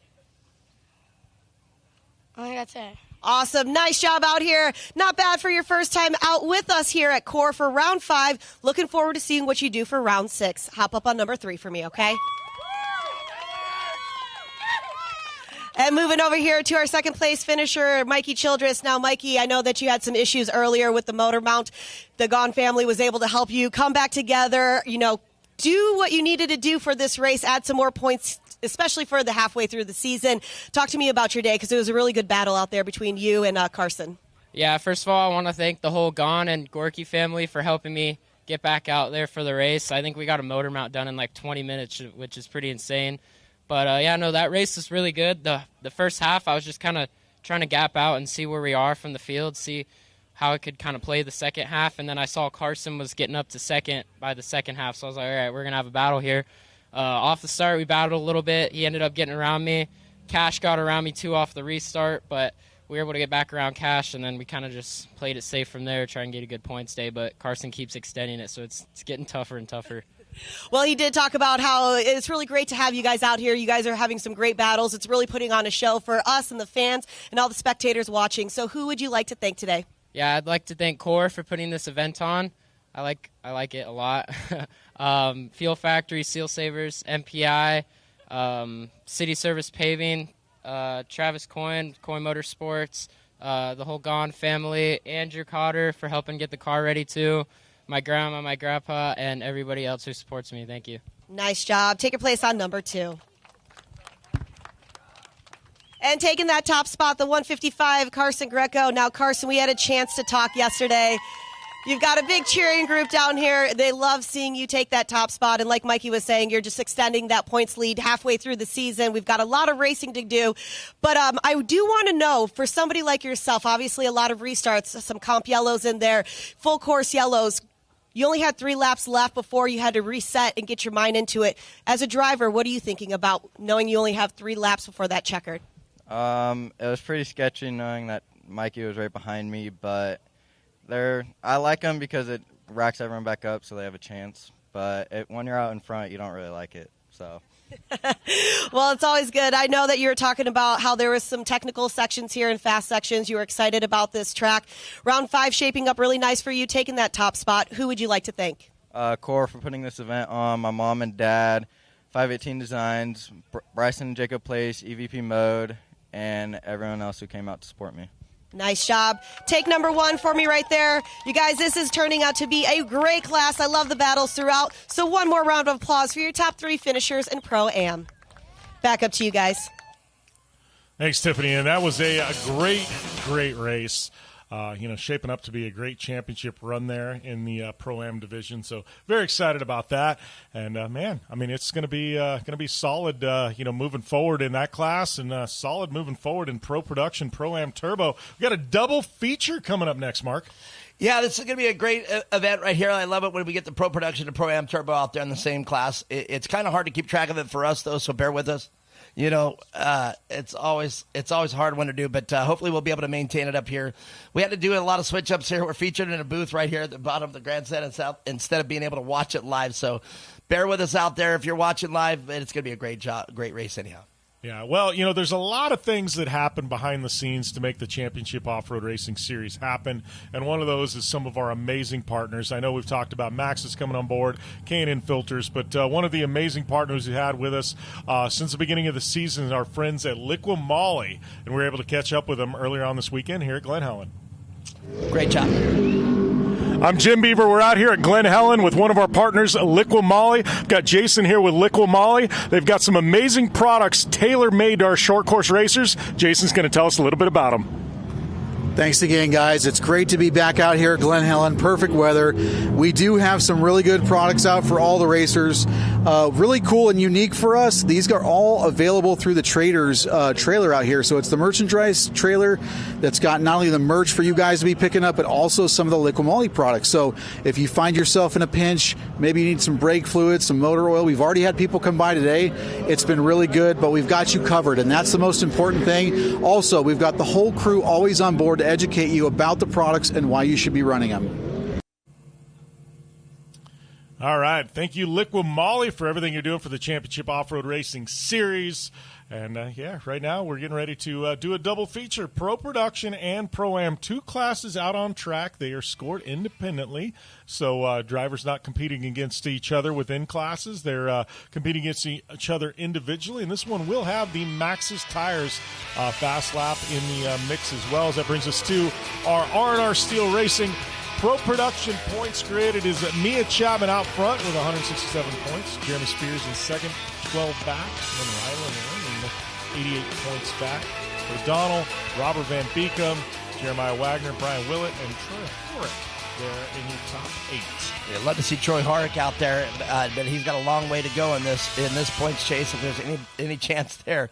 S23: I think that's it.
S3: Awesome. Nice job out here. Not bad for your first time out with us here at CORR for round 5. Looking forward to seeing what you do for round 6. Hop up on number 3 for me, okay? And moving over here to our second place finisher, Mikey Childress. Now, Mikey, I know that you had some issues earlier with the motor mount. The Gone family was able to help you come back together, do what you needed to do for this race, add some more points, especially for the halfway through the season. Talk to me about your day, because it was a really good battle out there between you and Carson.
S7: Yeah, first of all, I want to thank the whole Gone and Gorky family for helping me get back out there for the race. I think we got a motor mount done in like 20 minutes, which is pretty insane. But, that race was really good. The first half, I was just kind of trying to gap out and see where we are from the field, see how I could kind of play the second half. And then I saw Carson was getting up to second by the second half, so I was like, all right, we're going to have a battle here. Off the start, we battled a little bit. He ended up getting around me. Cash got around me, too, off the restart, but we were able to get back around Cash, and then we kind of just played it safe from there, try and get a good points day. But Carson keeps extending it, so it's getting tougher and tougher.
S3: Well, he did talk about how it's really great to have you guys out here. You guys are having some great battles. It's really putting on a show for us and the fans and all the spectators watching. So who would you like to thank today?
S7: Yeah, I'd like to thank CORR for putting this event on. I like it a lot. Fuel Factory, Seal Savers, MPI, City Service Paving, Travis Coyne Motorsports, the whole Gone family, Andrew Cotter for helping get the car ready too. My grandma, my grandpa, and everybody else who supports me. Thank you.
S3: Nice job. Take your place on number 2. And taking that top spot, the 155, Carson Greco. Now, Carson, we had a chance to talk yesterday. You've got a big cheering group down here. They love seeing you take that top spot. And like Mikey was saying, you're just extending that points lead halfway through the season. We've got a lot of racing to do. But I do want to know, for somebody like yourself, obviously a lot of restarts, some comp yellows in there, full course yellows. You only had 3 laps left before you had to reset and get your mind into it. As a driver, what are you thinking about knowing you only have 3 laps before that checkered?
S5: It was pretty sketchy knowing that Mikey was right behind me, but I like them because it racks everyone back up so they have a chance. But when you're out in front, you don't really like it. So.
S3: Well, it's always good. I know that you were talking about how there was some technical sections here and fast sections. You were excited about this track. Round 5 shaping up really nice for you, taking that top spot. Who would you like to thank?
S5: CORR for putting this event on, my mom and dad, 518 Designs, Bryson and Jacob Place, EVP Mode, and everyone else who came out to support me.
S3: Nice job. Take number 1 for me right there. You guys, this is turning out to be a great class. I love the battles throughout. So one more round of applause for your top 3 finishers in Pro-Am. Back up to you guys.
S1: Thanks, Tiffany. And that was a great race. Shaping up to be a great championship run there in the Pro-Am division. So very excited about that. And, it's going to be solid, moving forward in that class and solid moving forward in Pro Production, Pro-Am Turbo. We got a double feature coming up next, Mark.
S2: Yeah, this is going to be a great event right here. I love it when we get the Pro Production and Pro-Am Turbo out there in the same class. It's kind of hard to keep track of it for us, though, so bear with us. It's always hard one to do, but hopefully we'll be able to maintain it up here. We had to do a lot of switch-ups here. We're featured in a booth right here at the bottom of the grandstand instead of being able to watch it live. So bear with us out there if you're watching live. It's going to be a great race anyhow.
S1: Yeah, well, there's a lot of things that happen behind the scenes to make the Championship Off-Road Racing Series happen, and one of those is some of our amazing partners. I know we've talked about Max is coming on board, K&N Filters, but one of the amazing partners we had with us since the beginning of the season is our friends at Liqui Moly, and we were able to catch up with them earlier on this weekend here at Glen Helen.
S2: Great job.
S1: I'm Jim Beaver. We're out here at Glen Helen with one of our partners, Liqui Moly. We've got Jason here with Liqui Moly. They've got some amazing products tailor-made to our short course racers. Jason's going to tell us a little bit about them.
S6: Thanks again, guys. It's great to be back out here at Glen Helen. Perfect weather. We do have some really good products out for all the racers. Really cool and unique for us. These are all available through the Traders trailer out here. So it's the merchandise trailer that's got not only the merch for you guys to be picking up, but also some of the Liqui Moly products. So if you find yourself in a pinch, maybe you need some brake fluid, some motor oil. We've already had people come by today. It's been really good, but we've got you covered, and that's the most important thing. Also, we've got the whole crew always on board to educate you about the products and why you should be running them.
S1: All right. Thank you, Liqui Moly, for everything you're doing for the Championship Off-Road Racing Series. And, right now we're getting ready to do a double feature, Pro Production and Pro-Am. 2 classes out on track. They are scored independently, so drivers not competing against each other within classes. They're competing against each other individually, and this one will have the Maxxis Tires fast lap in the mix as well. As that brings us to our R&R Steel Racing Pro Production points created is Mia Chapman out front with 167 points. Jeremy Spears in second, 12 back. And then Rylan 88 points back. O'Donnell, Robert Van Beekum, Jeremiah Wagner, Brian Willett, and Troy Horrick there in your top 8.
S2: Yeah, love to see Troy Horrick out there, but he's got a long way to go in this points chase if there's any chance there.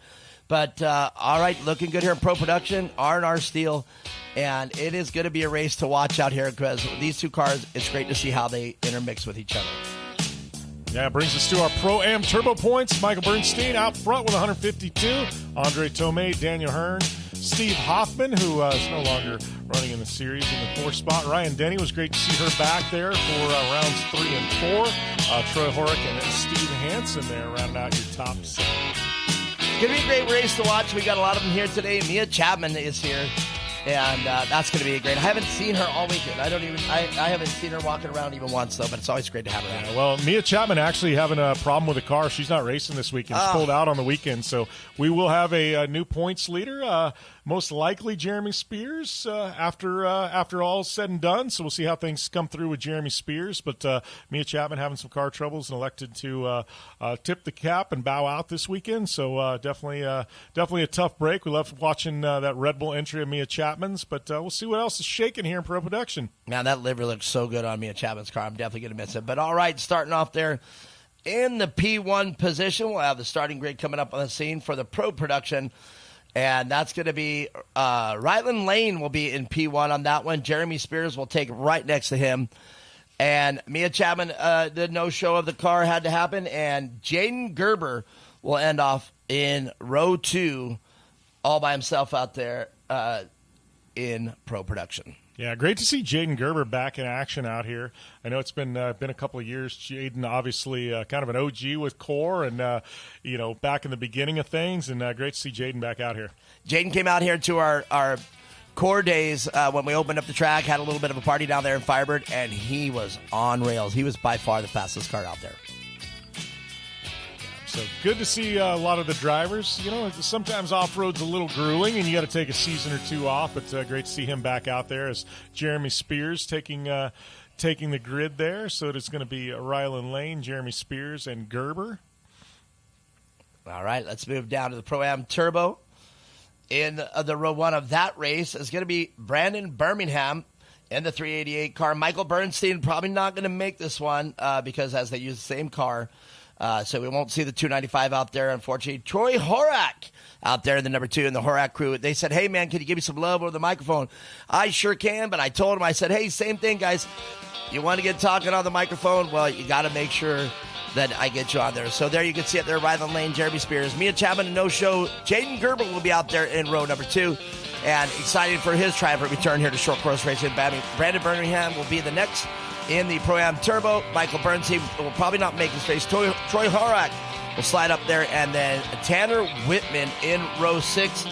S2: But, all right, looking good here in Pro Production, R&R Steel, and it is going to be a race to watch out here because these 2 cars, it's great to see how they intermix with each other.
S1: Yeah, it brings us to our Pro-Am Turbo points. Michael Bernstein out front with 152. Andre Tomei, Daniel Hearn, Steve Hoffman, who is no longer running in the series in the 4th spot. Ryan Denny, was great to see her back there for rounds 3 and 4. Troy Horrick and Steve Hansen there rounding out your top 7.
S2: It's going to be a great race to watch. We got a lot of them here today. Mia Chapman is here, and that's going to be great. I haven't seen her all weekend. I haven't seen her walking around even once, though, but it's always great to have her out.
S1: Yeah, well, Mia Chapman actually having a problem with the car. She's not racing this weekend. She's pulled out on the weekend, so we will have a new points leader most likely Jeremy Spears after all is said and done. So we'll see how things come through with Jeremy Spears. But Mia Chapman having some car troubles and elected to tip the cap and bow out this weekend. So definitely a tough break. We love watching that Red Bull entry of Mia Chapman's. But we'll see what else is shaking here in Pro Production.
S2: Man, that liver looks so good on Mia Chapman's car. I'm definitely going to miss it. But all right, starting off there in the P1 position, we'll have the starting grid coming up on the scene for the Pro Production. And that's going to be Ryland Lane will be in P1 on that one. Jeremy Spears will take right next to him. And Mia Chapman, the no-show of the car had to happen. And Jaden Gerber will end off in row 2 all by himself out there in Pro Production.
S1: Yeah, great to see Jaden Gerber back in action out here. I know it's been a couple of years. Jaden, obviously, kind of an OG with CORR and, back in the beginning of things. And great to see Jaden back out here.
S2: Jaden came out here to our CORR days when we opened up the track, had a little bit of a party down there in Firebird, and he was on rails. He was by far the fastest car out there.
S1: So good to see a lot of the drivers. Sometimes off-road's a little grueling, and you got to take a season or two off, but great to see him back out there as Jeremy Spears taking the grid there. So it's going to be Ryland Lane, Jeremy Spears, and Gerber.
S2: All right, let's move down to the ProAm Turbo. In the row 1 of that race is going to be Brandon Birmingham in the 388 car. Michael Bernstein probably not going to make this one because as they use the same car, so we won't see the 295 out there, unfortunately. Troy Horak out there in the number 2 in the Horak crew. They said, hey, man, can you give me some love over the microphone? I sure can, but I told him, I said, hey, same thing, guys. You want to get talking on the microphone? Well, you got to make sure that I get you on there. So there you can see it there, Ryland Lane, Jeremy Spears. Mia Chapman, no-show. Jaden Gerber will be out there in row number 2. And excited for his triumphant return here to short course racing. Brandon Birmingham will be the next in the Pro-Am Turbo. Michael Bernstein will probably not make his race. Troy Horak will slide up there. And then Tanner Whitman in row 6.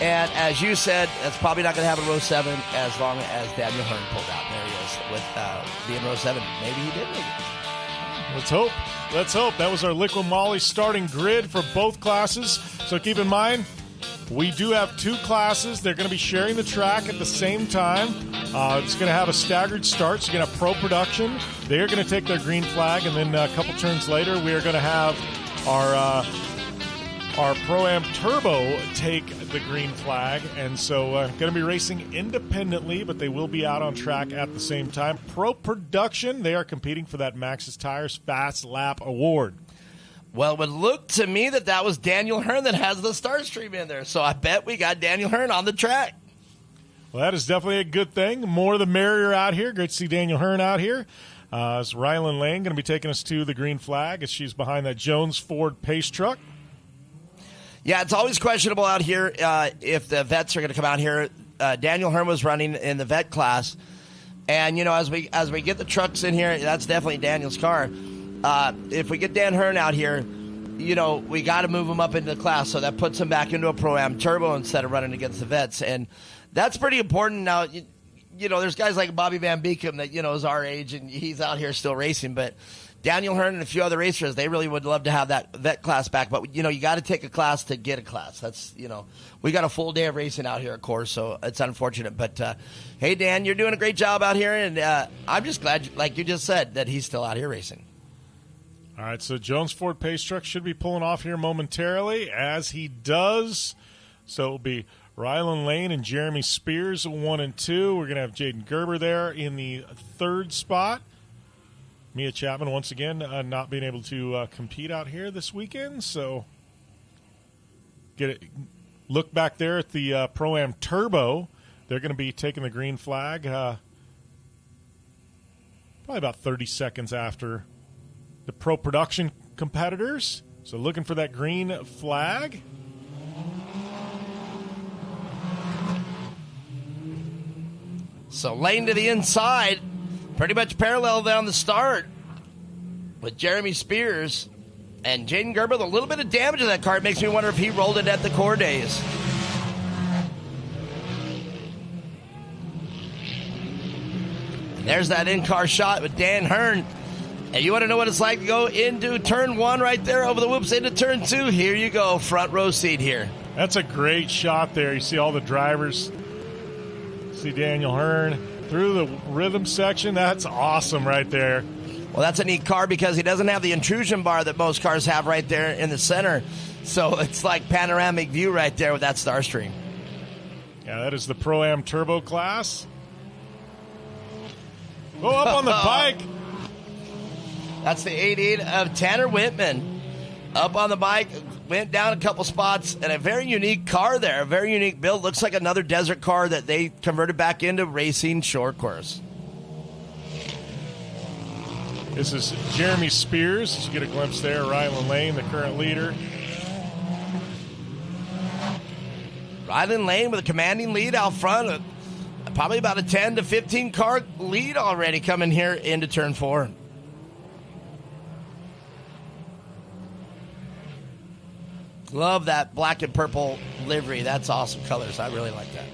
S2: And as you said, that's probably not going to happen in row 7 as long as Daniel Hearn pulled out. There he is with being row 7. Maybe he did make it.
S1: Let's hope. That was our Liquid Molly starting grid for both classes. So keep in mind, we do have 2 classes. They're going to be sharing the track at the same time. It's going to have a staggered start. So you're going to have Pro Production. They're going to take their green flag. And then a couple turns later, we are going to have our Pro-Am Turbo take the green flag. And so going to be racing independently, but they will be out on track at the same time. Pro Production, they are competing for that Maxxis Tires Fast Lap Award.
S2: Well, it would look to me that was Daniel Hearn that has the Star Stream in there. So I bet we got Daniel Hearn on the track.
S1: Well, that is definitely a good thing. More the merrier out here. Great to see Daniel Hearn out here. It's Ryland Lane going to be taking us to the green flag as she's behind that Jones Ford pace truck.
S2: Yeah, it's always questionable out here if the vets are going to come out here. Daniel Hearn was running in the vet class. And, as we get the trucks in here, that's definitely Daniel's car. If we get Dan Hearn out here, we got to move him up into the class. So that puts him back into a Pro-Am Turbo instead of running against the vets. And that's pretty important. Now, there's guys like Bobby Van Beekem that, is our age and he's out here still racing. But Daniel Hearn and a few other racers, they really would love to have that vet class back. But, you got to take a class to get a class. That's, we got a full day of racing out here, of course, so it's unfortunate. But, hey, Dan, you're doing a great job out here. And I'm just glad, like you just said, that he's still out here racing.
S1: All right, so Jones Ford pace truck should be pulling off here momentarily. As he does, so it'll be Ryland Lane and Jeremy Spears 1 and 2. We're going to have Jaden Gerber there in the 3rd spot. Mia Chapman, once again, not being able to compete out here this weekend. So look back there at the Pro-Am Turbo. They're going to be taking the green flag probably about 30 seconds after the Pro Production competitors. So looking for that green flag.
S2: So Lane to the inside, pretty much parallel down the start with Jeremy Spears and Jaden Gerber. A little bit of damage to that car. It makes me wonder if he rolled it at the CORR days. And there's that in-car shot with Dan Hearn. And you want to know what it's like to go into turn 1 right there over the whoops into turn 2? Here you go, front row seat here.
S1: That's a great shot there. You see all the drivers. See Daniel Hearn through the rhythm section. That's awesome right there.
S2: Well, that's a neat car because he doesn't have the intrusion bar that most cars have right there in the center. So it's like panoramic view right there with that Starstream.
S1: Yeah, that is the ProAm Turbo class. Go up on the bike.
S2: That's the 88 of Tanner Whitman. Up on the bike, went down a couple spots, and a very unique car there, a very unique build. Looks like another desert car that they converted back into racing short course.
S1: This is Jeremy Spears. You get a glimpse there. Rylan Lane, the current leader.
S2: Rylan Lane with a commanding lead out front. Probably about a 10 to 15 car lead already coming here into turn 4. Love that black and purple livery. That's awesome colors. I really like that.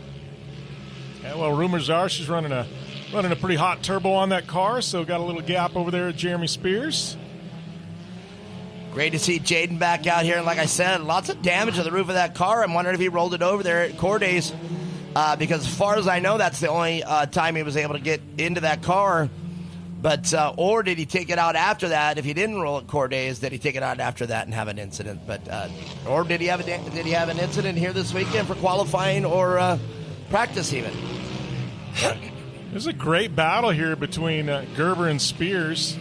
S1: Yeah, well, rumors are she's running a pretty hot turbo on that car, so got a little gap over there at Jeremy Spears.
S2: Great to see Jaden back out here. And like I said, lots of damage to the roof of that car. I'm wondering if he rolled it over there at CORR Days, because as far as I know, that's the only time he was able to get into that car. But or did he take it out after that? If he didn't roll at CORR Days, did he take it out after that and have an incident? But or did he have an incident here this weekend for qualifying or practice even?
S1: There's a great battle here between Gerber and Spears.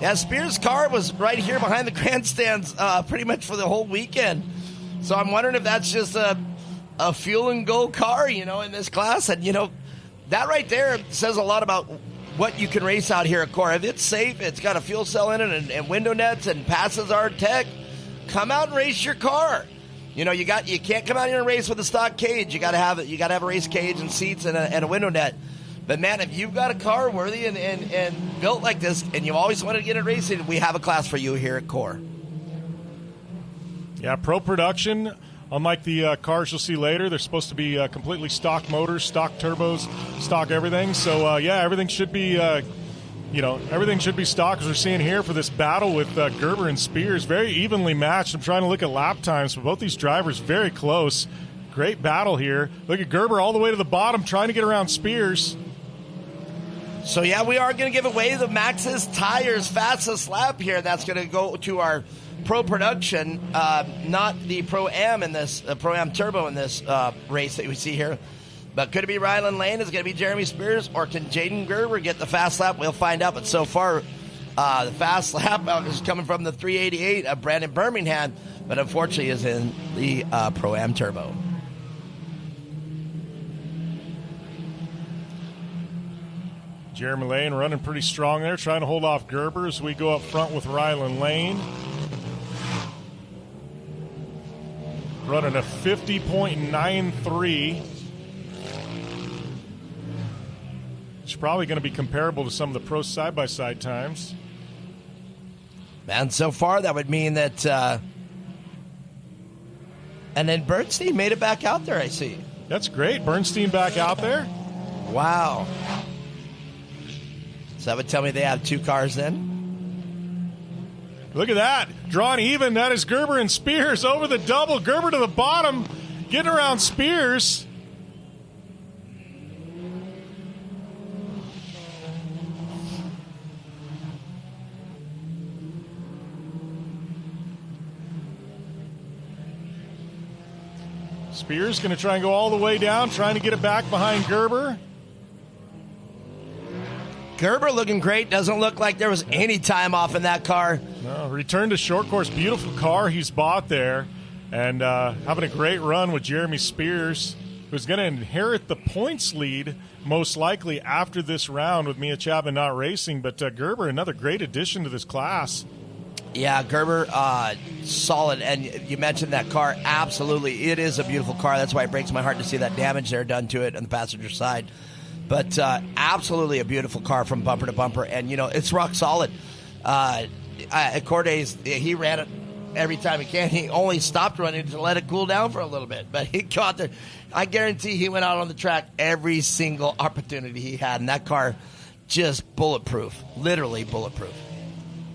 S2: Yeah, Spears' car was right here behind the grandstands pretty much for the whole weekend. So I'm wondering if that's just a fuel and go car, in this class. And, that right there says a lot about what you can race out here at CORR. If it's safe, it's got a fuel cell in it and window nets and passes our tech, come out and race your car. You can't come out here and race with a stock cage. You got to have a race cage and seats and a window net. But man, if you've got a car worthy and built like this, and you always wanted to get it racing, we have a class for you here at CORR.
S1: Yeah, Pro Production. Unlike the cars you'll see later, they're supposed to be completely stock motors, stock turbos, stock everything. So everything should be, everything should be stock as we're seeing here for this battle with Gerber and Spears. Very evenly matched. I'm trying to look at lap times for both these drivers. Very close. Great battle here. Look at Gerber all the way to the bottom, trying to get around Spears.
S2: So yeah, we are going to give away the Maxxis tires fastest lap here. That's going to go to our Pro Production, not the Pro-Am in this Pro-Am Turbo in this race that we see here. But could it be Rylan Lane? Is it going to be Jeremy Spears? Or can Jaden Gerber get the fast lap? We'll find out. But so far, the fast lap is coming from the 388 of Brandon Birmingham, but unfortunately is in the Pro-Am Turbo.
S1: Jeremy Lane running pretty strong there, trying to hold off Gerber as we go up front with Rylan Lane. Running a 50.93. It's probably going to be comparable to some of the Pro Side-by-Side times.
S2: And so far, that would mean that... and then Bernstein made it back out there, I see.
S1: That's great. Bernstein back out there.
S2: Wow. So that would tell me they have two cars then?
S1: Look at that. Drawn even. That is Gerber and Spears over the double. Gerber to the bottom. Getting around Spears. Spears going to try and go all the way down, trying to get it back behind Gerber.
S2: Gerber looking great. Doesn't look like there was any time off in that car.
S1: No, return to short course. Beautiful car he's bought there. And having a great run with Jeremy Spears, who's going to inherit the points lead most likely after this round with Mia Chapman not racing. But Gerber, another great addition to this class.
S2: Yeah, Gerber, solid. And you mentioned that car. Absolutely. It is a beautiful car. That's why it breaks my heart to see that damage there done to it on the passenger side. But absolutely a beautiful car from bumper to bumper. And, it's rock solid. At CORR Days, he ran it every time he can. He only stopped running to let it cool down for a little bit. But he got there. I guarantee he went out on the track every single opportunity he had. And that car just bulletproof, literally bulletproof.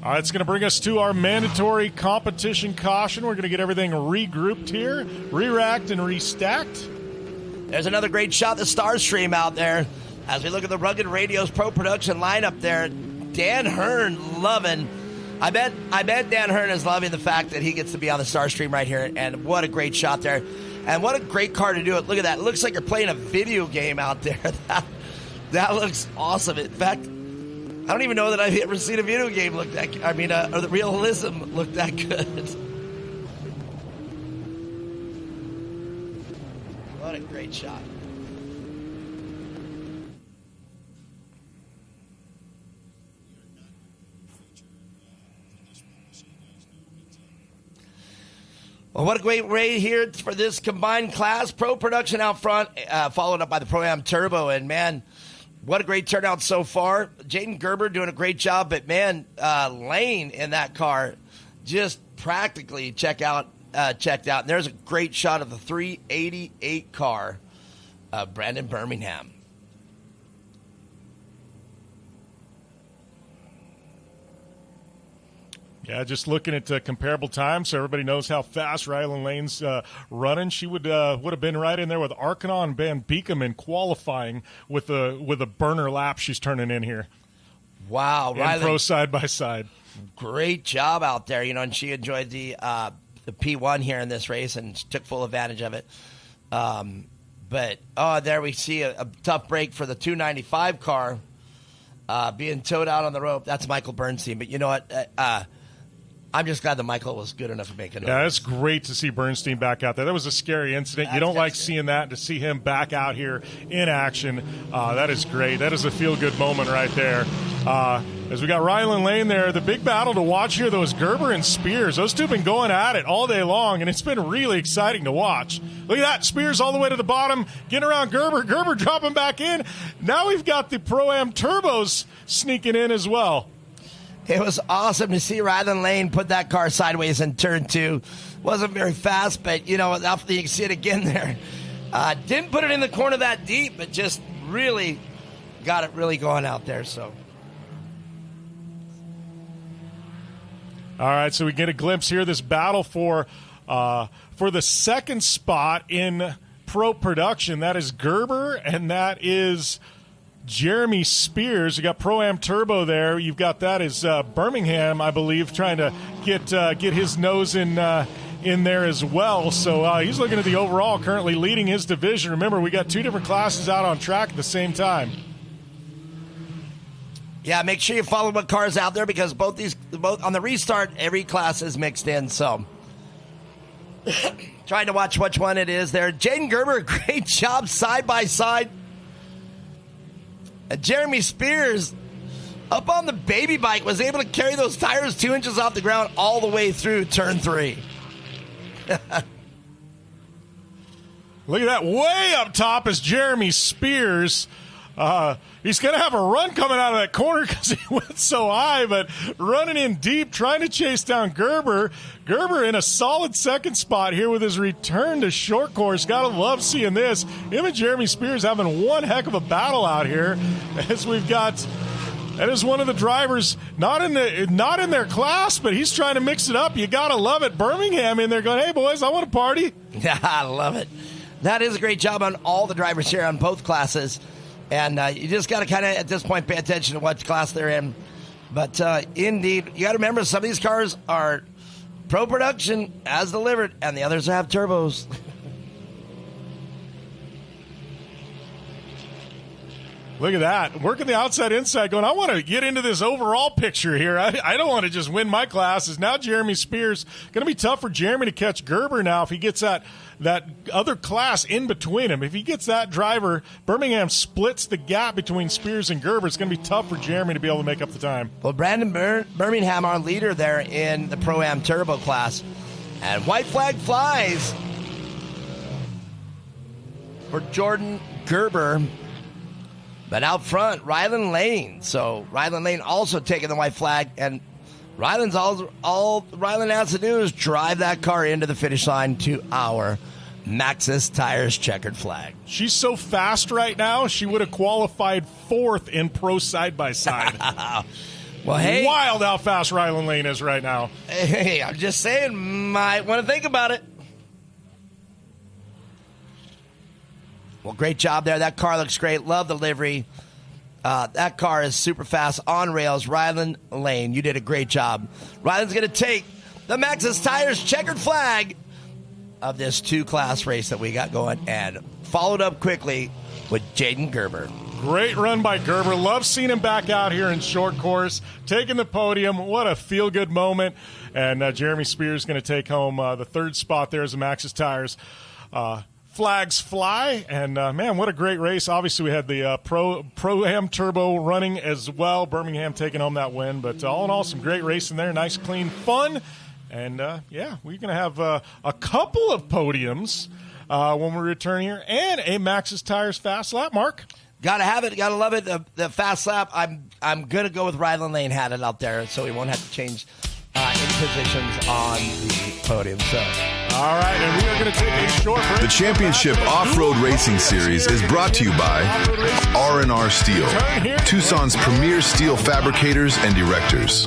S1: All right, it's going to bring us to our mandatory competition caution. We're going to get everything regrouped here, re-racked and restacked.
S2: There's another great shot, the Star Stream out there. As we look at the Rugged Radio's Pro Production lineup there, Dan Hearn loving. I bet Dan Hearn is loving the fact that he gets to be on the Star Stream right here, and what a great shot there. And what a great car to do it. Look at that. It looks like you're playing a video game out there. That looks awesome. In fact, I don't even know that I've ever seen a video game look that good. I mean, or the realism look that good. What a great shot. Well, what a great race here for this combined class. Pro Production out front, followed up by the ProAm Turbo. And, man, what a great turnout so far. Jaden Gerber doing a great job. But, man, Lane in that car just practically checked out. And there's a great shot of the 388 car, Brandon Birmingham.
S1: Yeah, just looking at comparable times, so everybody knows how fast Rylan Lane's running. She would have been right in there with Arkanon Van Beekum in qualifying with a burner lap she's turning in here.
S2: Wow,
S1: Rylan, Pro Side-by-Side.
S2: Great job out there, and she enjoyed the P1 here in this race and took full advantage of it. But there we see a tough break for the 295 car being towed out on the rope. That's Michael Bernstein. But you know what? I'm just glad that Michael was good enough to make it.
S1: Yeah, it's great to see Bernstein back out there. That was a scary incident. You don't like seeing that. To see him back out here in action, that is great. That is a feel-good moment right there. As we got Rylan Lane there, the big battle to watch here, though, is Gerber and Spears. Those two have been going at it all day long, and it's been really exciting to watch. Look at that. Spears all the way to the bottom, getting around Gerber. Gerber dropping back in. Now we've got the Pro-Am Turbos sneaking in as well.
S2: It was awesome to see Rylan Lane put that car sideways in turn 2. Wasn't very fast, but, after you can see it again there. Didn't put it in the corner that deep, but just really got it really going out there. So,
S1: all right, so we get a glimpse here, this battle for the second spot in Pro Production. That is Gerber, and that is Jeremy Spears. You got Pro-Am Turbo there. You've got that as Birmingham, I believe, trying to get his nose in there as well. So he's looking at the overall, currently leading his division. Remember, we got two different classes out on track at the same time.
S2: Yeah, make sure you follow what cars out there because both on the restart, every class is mixed in. So trying to watch which one it is there. Jaden Gerber, great job side by side. Jeremy Spears, up on the baby bike, was able to carry those tires 2 inches off the ground all the way through turn 3.
S1: Look at that. Way up top is Jeremy Spears. He's going to have a run coming out of that corner because he went so high, but running in deep, trying to chase down Gerber. Gerber in a solid second spot here with his return to short course. Got to love seeing this. Him and Jeremy Spears having one heck of a battle out here as we've got. That is one of the drivers, not in their class, but he's trying to mix it up. You got to love it. Birmingham in there going, hey, boys, I want to party.
S2: Yeah, I love it. That is a great job on all the drivers here on both classes. And you just got to kind of, at this point, pay attention to what class they're in. But indeed, you got to remember, some of these cars are Pro Production as delivered, and the others have turbos.
S1: Look at that. Working the outside inside going, I want to get into this overall picture here. I don't want to just win my classes. Now Jeremy Spears, going to be tough for Jeremy to catch Gerber now if he gets that other class in between him. If he gets that driver, Birmingham splits the gap between Spears and Gerber. It's going to be tough for Jeremy to be able to make up the time.
S2: Well, Brandon Birmingham, our leader there in the Pro-Am Turbo class. And white flag flies for Jordan Gerber. But out front, Rylan Lane. So Rylan Lane also taking the white flag. And Rylan's all Rylan has to do is drive that car into the finish line to our Maxxis Tires checkered flag.
S1: She's so fast right now, she would have qualified 4th in Pro Side-by-Side.
S2: Well, hey.
S1: Wild how fast Ryland Lane is right now.
S2: Hey, I'm just saying, might want to think about it. Well, great job there. That car looks great. Love the livery. That car is super fast on rails. Ryland Lane, you did a great job. Ryland's going to take the Maxxis Tires checkered flag of this 2-class race that we got going, and followed up quickly with Jaden Gerber.
S1: Great run by Gerber. Love seeing him back out here in short course, taking the podium. What a feel-good moment. And Jeremy Spears going to take home the 3rd spot there as the Maxxis Tires flags fly. And, man, what a great race. Obviously, we had the ProAm Turbo running as well. Birmingham taking home that win. But all in all, some great racing there. Nice, clean fun. And, yeah, we're going to have a couple of podiums when we return here, and a Maxxis Tires fast lap, Mark.
S2: Got to have it. Got to love it. The fast lap, I'm going to go with Ryland Lane had it out there, so we won't have to change in positions on the podium. So,
S1: all right, and we are going to take a short break.
S4: The Championship Off-Road Racing Series is brought to you by R&R Steel, Tucson's premier steel fabricators and erectors.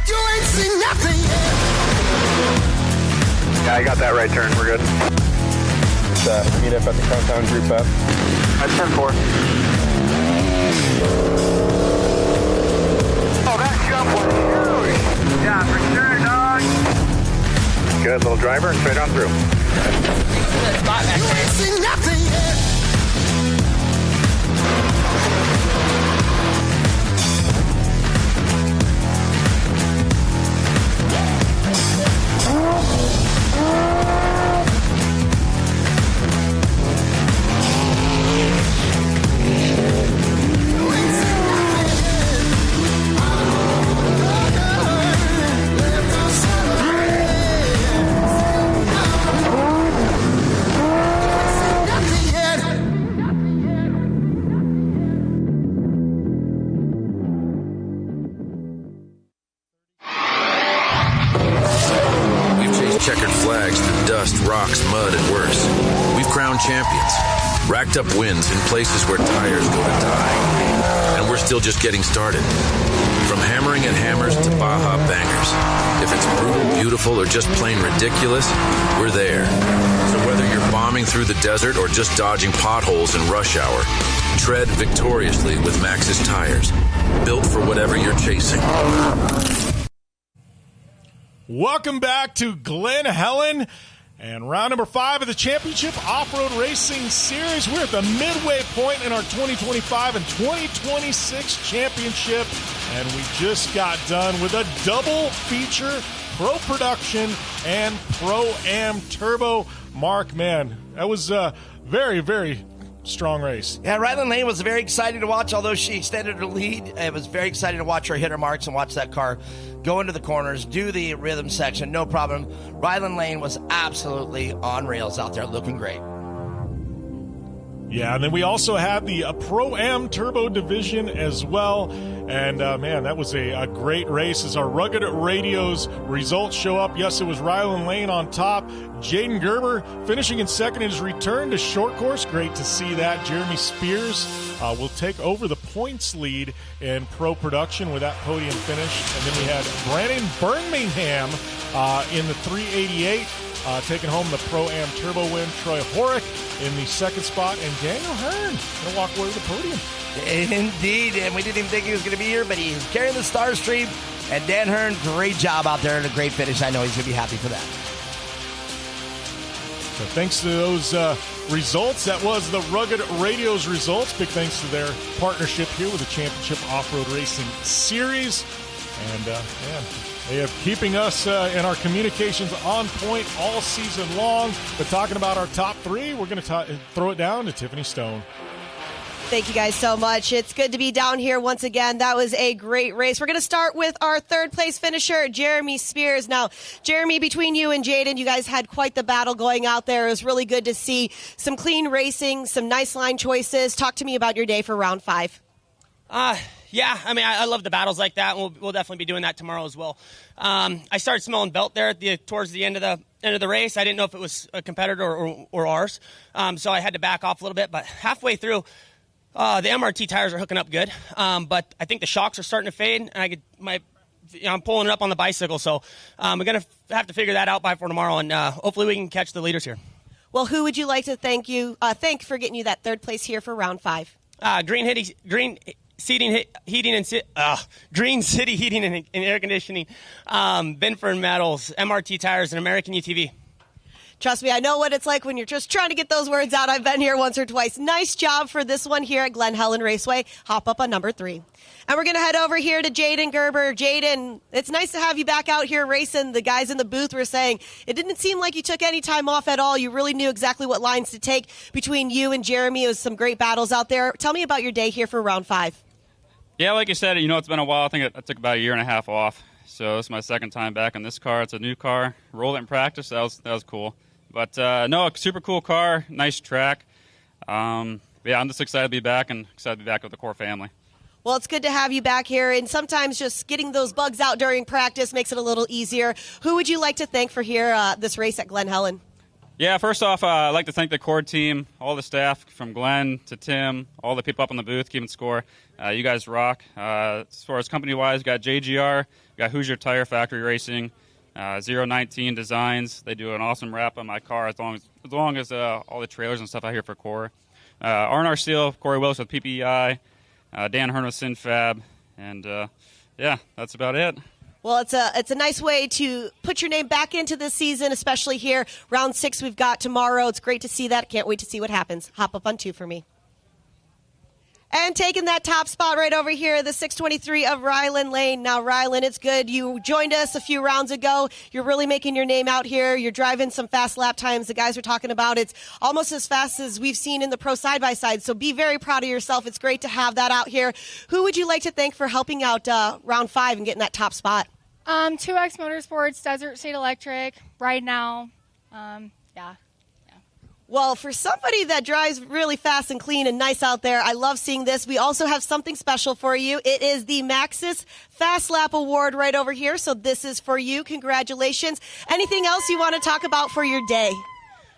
S11: You ain't seen nothing yet.
S18: Yeah, I got that right turn. We're good. Meet up at the Countdown group up. At turn 4.
S11: Oh, that jump was huge. Yeah, for sure, dog.
S18: Good little driver, straight on through.
S11: You ain't seen nothing yet.
S24: Checkered flags through dust, rocks, mud, and worse. We've crowned champions, racked up wins in places where tires go to die. And we're still just getting started. From hammering at hammers to Baja bangers. If it's brutal, beautiful, or just plain ridiculous, we're there. So whether you're bombing through the desert or just dodging potholes in rush hour, tread victoriously with Maxxis Tires. Built for whatever you're chasing.
S1: Welcome back to Glen Helen and round number 5 of the Championship Off-Road Racing Series. We're at the midway point in our 2025 and 2026 championship, and we just got done with a double feature, Pro Production and Pro-Am Turbo. Mark, man, that was a very, very strong race.
S2: Yeah, Ryland Lane was very exciting to watch, although she extended her lead. It was very exciting to watch her hit her marks and watch that car go into the corners, do the rhythm section, no problem. Ryland Lane was absolutely on rails out there, looking great.
S1: Yeah, and then we also had the Pro-Am Turbo division as well. And, man, that was a great race as our Rugged Radios results show up. Yes, it was Ryland Lane on top. Jaden Gerber finishing in second in his return to short course. Great to see that. Jeremy Spears will take over the points lead in Pro Production with that podium finish. And then we had Brandon Birmingham in the 388. Taking home the Pro-Am Turbo win. Troy Horick in the second spot, and Daniel Hearn going to walk away with the podium.
S2: Indeed, and we didn't even think he was going to be here, but he's carrying the Star Stream. And Dan Hearn, great job out there and a great finish. I know he's going to be happy for that.
S1: So thanks to those results, that was the Rugged Radios results. Big thanks to their partnership here with the Championship Off-Road Racing Series. And, man, they are keeping us in our communications on point all season long. But talking about our top 3, we're going to throw it down to Tiffany Stone.
S3: Thank you guys so much. It's good to be down here once again. That was a great race. We're going to start with our third place finisher, Jeremy Spears. Now, Jeremy, between you and Jaden, you guys had quite the battle going out there. It was really good to see some clean racing, some nice line choices. Talk to me about your day for round 5.
S9: Yeah, I mean, I love the battles like that, and we'll definitely be doing that tomorrow as well. I started smelling belt there towards the end of the race. I didn't know if it was a competitor or ours, so I had to back off a little bit. But halfway through, The MRT tires are hooking up good, but I think the shocks are starting to fade, and I'm pulling it up on the bicycle, so we're going to have to figure that out by for tomorrow, and hopefully we can catch the leaders here.
S3: Well, who would you like to thank for getting you that third place here for round 5?
S9: Green City Heating and Air Conditioning, Binford Metals, MRT Tires, and American UTV.
S3: Trust me, I know what it's like when you're just trying to get those words out. I've been here once or twice. Nice job for this one here at Glen Helen Raceway. Hop up on number 3. And we're going to head over here to Jaden Gerber. Jaden, it's nice to have you back out here racing. The guys in the booth were saying it didn't seem like you took any time off at all. You really knew exactly what lines to take between you and Jeremy. It was some great battles out there. Tell me about your day here for round 5.
S8: Yeah, like you said, it's been a while. I think I took about a year and a half off. So this is my second time back in this car. It's a new car. Rolled it in practice. That was cool. But, no, a super cool car, nice track. I'm just excited to be back and excited to be back with the CORR family.
S3: Well, it's good to have you back here, and sometimes just getting those bugs out during practice makes it a little easier. Who would you like to thank for this race at Glen Helen?
S8: Yeah, first off, I'd like to thank the CORR team, all the staff from Glen to Tim, all the people up on the booth keeping score. You guys rock. As far as company-wise, we got JGR, we got Hoosier Tire Factory Racing, 019 Designs. They do an awesome wrap on my car as long as all the trailers and stuff out here for CORR. R&R Steel, Corey Willis with PPI, Dan Hearn with SynFab, and that's about it.
S3: Well, it's a nice way to put your name back into this season, especially here. Round 6 we've got tomorrow. It's great to see that. Can't wait to see what happens. Hop up on 2 for me. And taking that top spot right over here, the 623 of Rylan Lane. Now, Rylan, it's good. You joined us a few rounds ago. You're really making your name out here. You're driving some fast lap times. The guys are talking about it's almost as fast as we've seen in the Pro Side-by-Side. So be very proud of yourself. It's great to have that out here. Who would you like to thank for helping out round 5 and getting that top spot?
S15: 2X Motorsports, Desert State Electric, Right Now. Yeah.
S3: Well, for somebody that drives really fast and clean and nice out there, I love seeing this. We also have something special for you. It is the Maxxis Fast Lap Award right over here. So this is for you. Congratulations. Anything else you want to talk about for your day?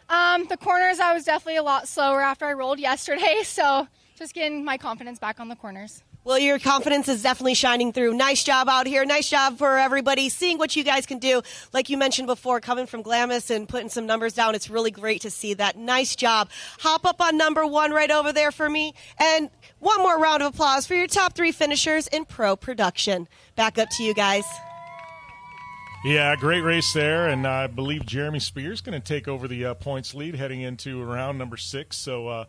S15: The corners, I was definitely a lot slower after I rolled yesterday. So just getting my confidence back on the corners.
S3: Well, your confidence is definitely shining through. Nice job out here. Nice job for everybody seeing what you guys can do. Like you mentioned before, coming from Glamis and putting some numbers down, it's really great to see that. Nice job. Hop up on number 1 right over there for me. And one more round of applause for your top 3 finishers in pro production. Back up to you guys.
S1: Yeah, great race there, and I believe Jeremy Spears going to take over the points lead heading into round number 6. So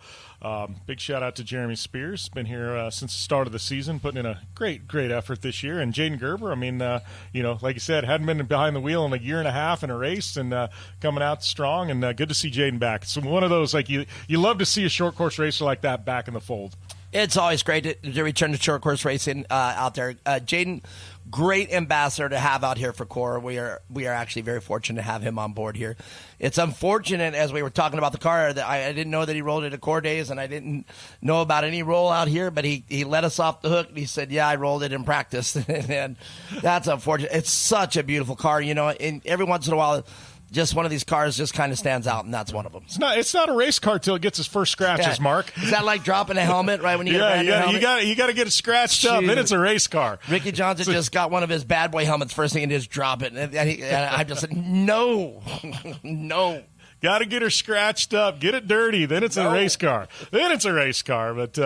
S1: big shout-out to Jeremy Spears. Been here since the start of the season, putting in a great effort this year. And Jaden Gerber, I mean, like you said, hadn't been behind the wheel in a year and a half in a race and coming out strong, and good to see Jaden back. It's one of those, like, you love to see a short course racer like that back in the fold.
S2: It's always great to return to short course racing out there. Jaden, great ambassador to have out here for CORR. We are actually very fortunate to have him on board here. It's unfortunate, as we were talking about the car, that I didn't know that he rolled it at CORR days, and I didn't know about any roll out here, but he let us off the hook, and he said, yeah, I rolled it in practice. And that's unfortunate. It's such a beautiful car, and every once in a while, just one of these cars just kind of stands out, and that's one of them.
S1: It's not a race car till it gets its first scratches, Mark.
S2: Is that like dropping a helmet right when you get a brand new helmet?
S1: You got to get it scratched up, then it's a race car.
S2: Ricky Johnson just got one of his bad boy helmets first thing and just drop it, and I just said, no.
S1: Got to get her scratched up, get it dirty, then it's a race car. But,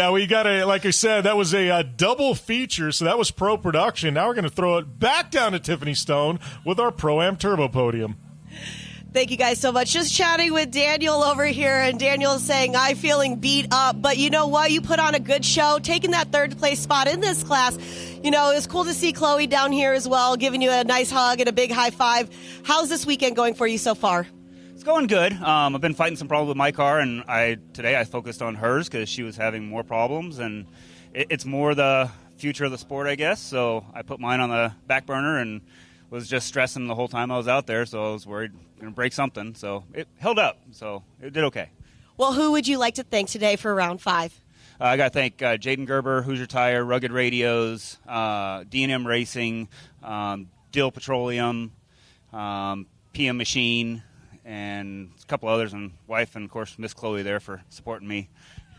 S1: we got like I said, that was a double feature, so that was pro production. Now we're going to throw it back down to Tiffany Stone with our ProAm Turbo podium.
S3: Thank you guys so much. Just chatting with Daniel over here, and Daniel's saying, I'm feeling beat up. But you know what? You put on a good show, taking that third place spot in this class. It was cool to see Chloe down here as well, giving you a nice hug and a big high five. How's this weekend going for you so far?
S17: It's going good. I've been fighting some problems with my car, and today I focused on hers because she was having more problems, and it's more the future of the sport, I guess. So I put mine on the back burner and was just stressing the whole time I was out there, so I was worried I'm going to break something. So it held up, so it did okay.
S3: Well, who would you like to thank today for round 5?
S17: I got to thank Jaden Gerber, Hoosier Tire, Rugged Radios, D&M Racing, Dill Petroleum, PM Machine, and a couple others, and wife, and of course Miss Chloe there for supporting me.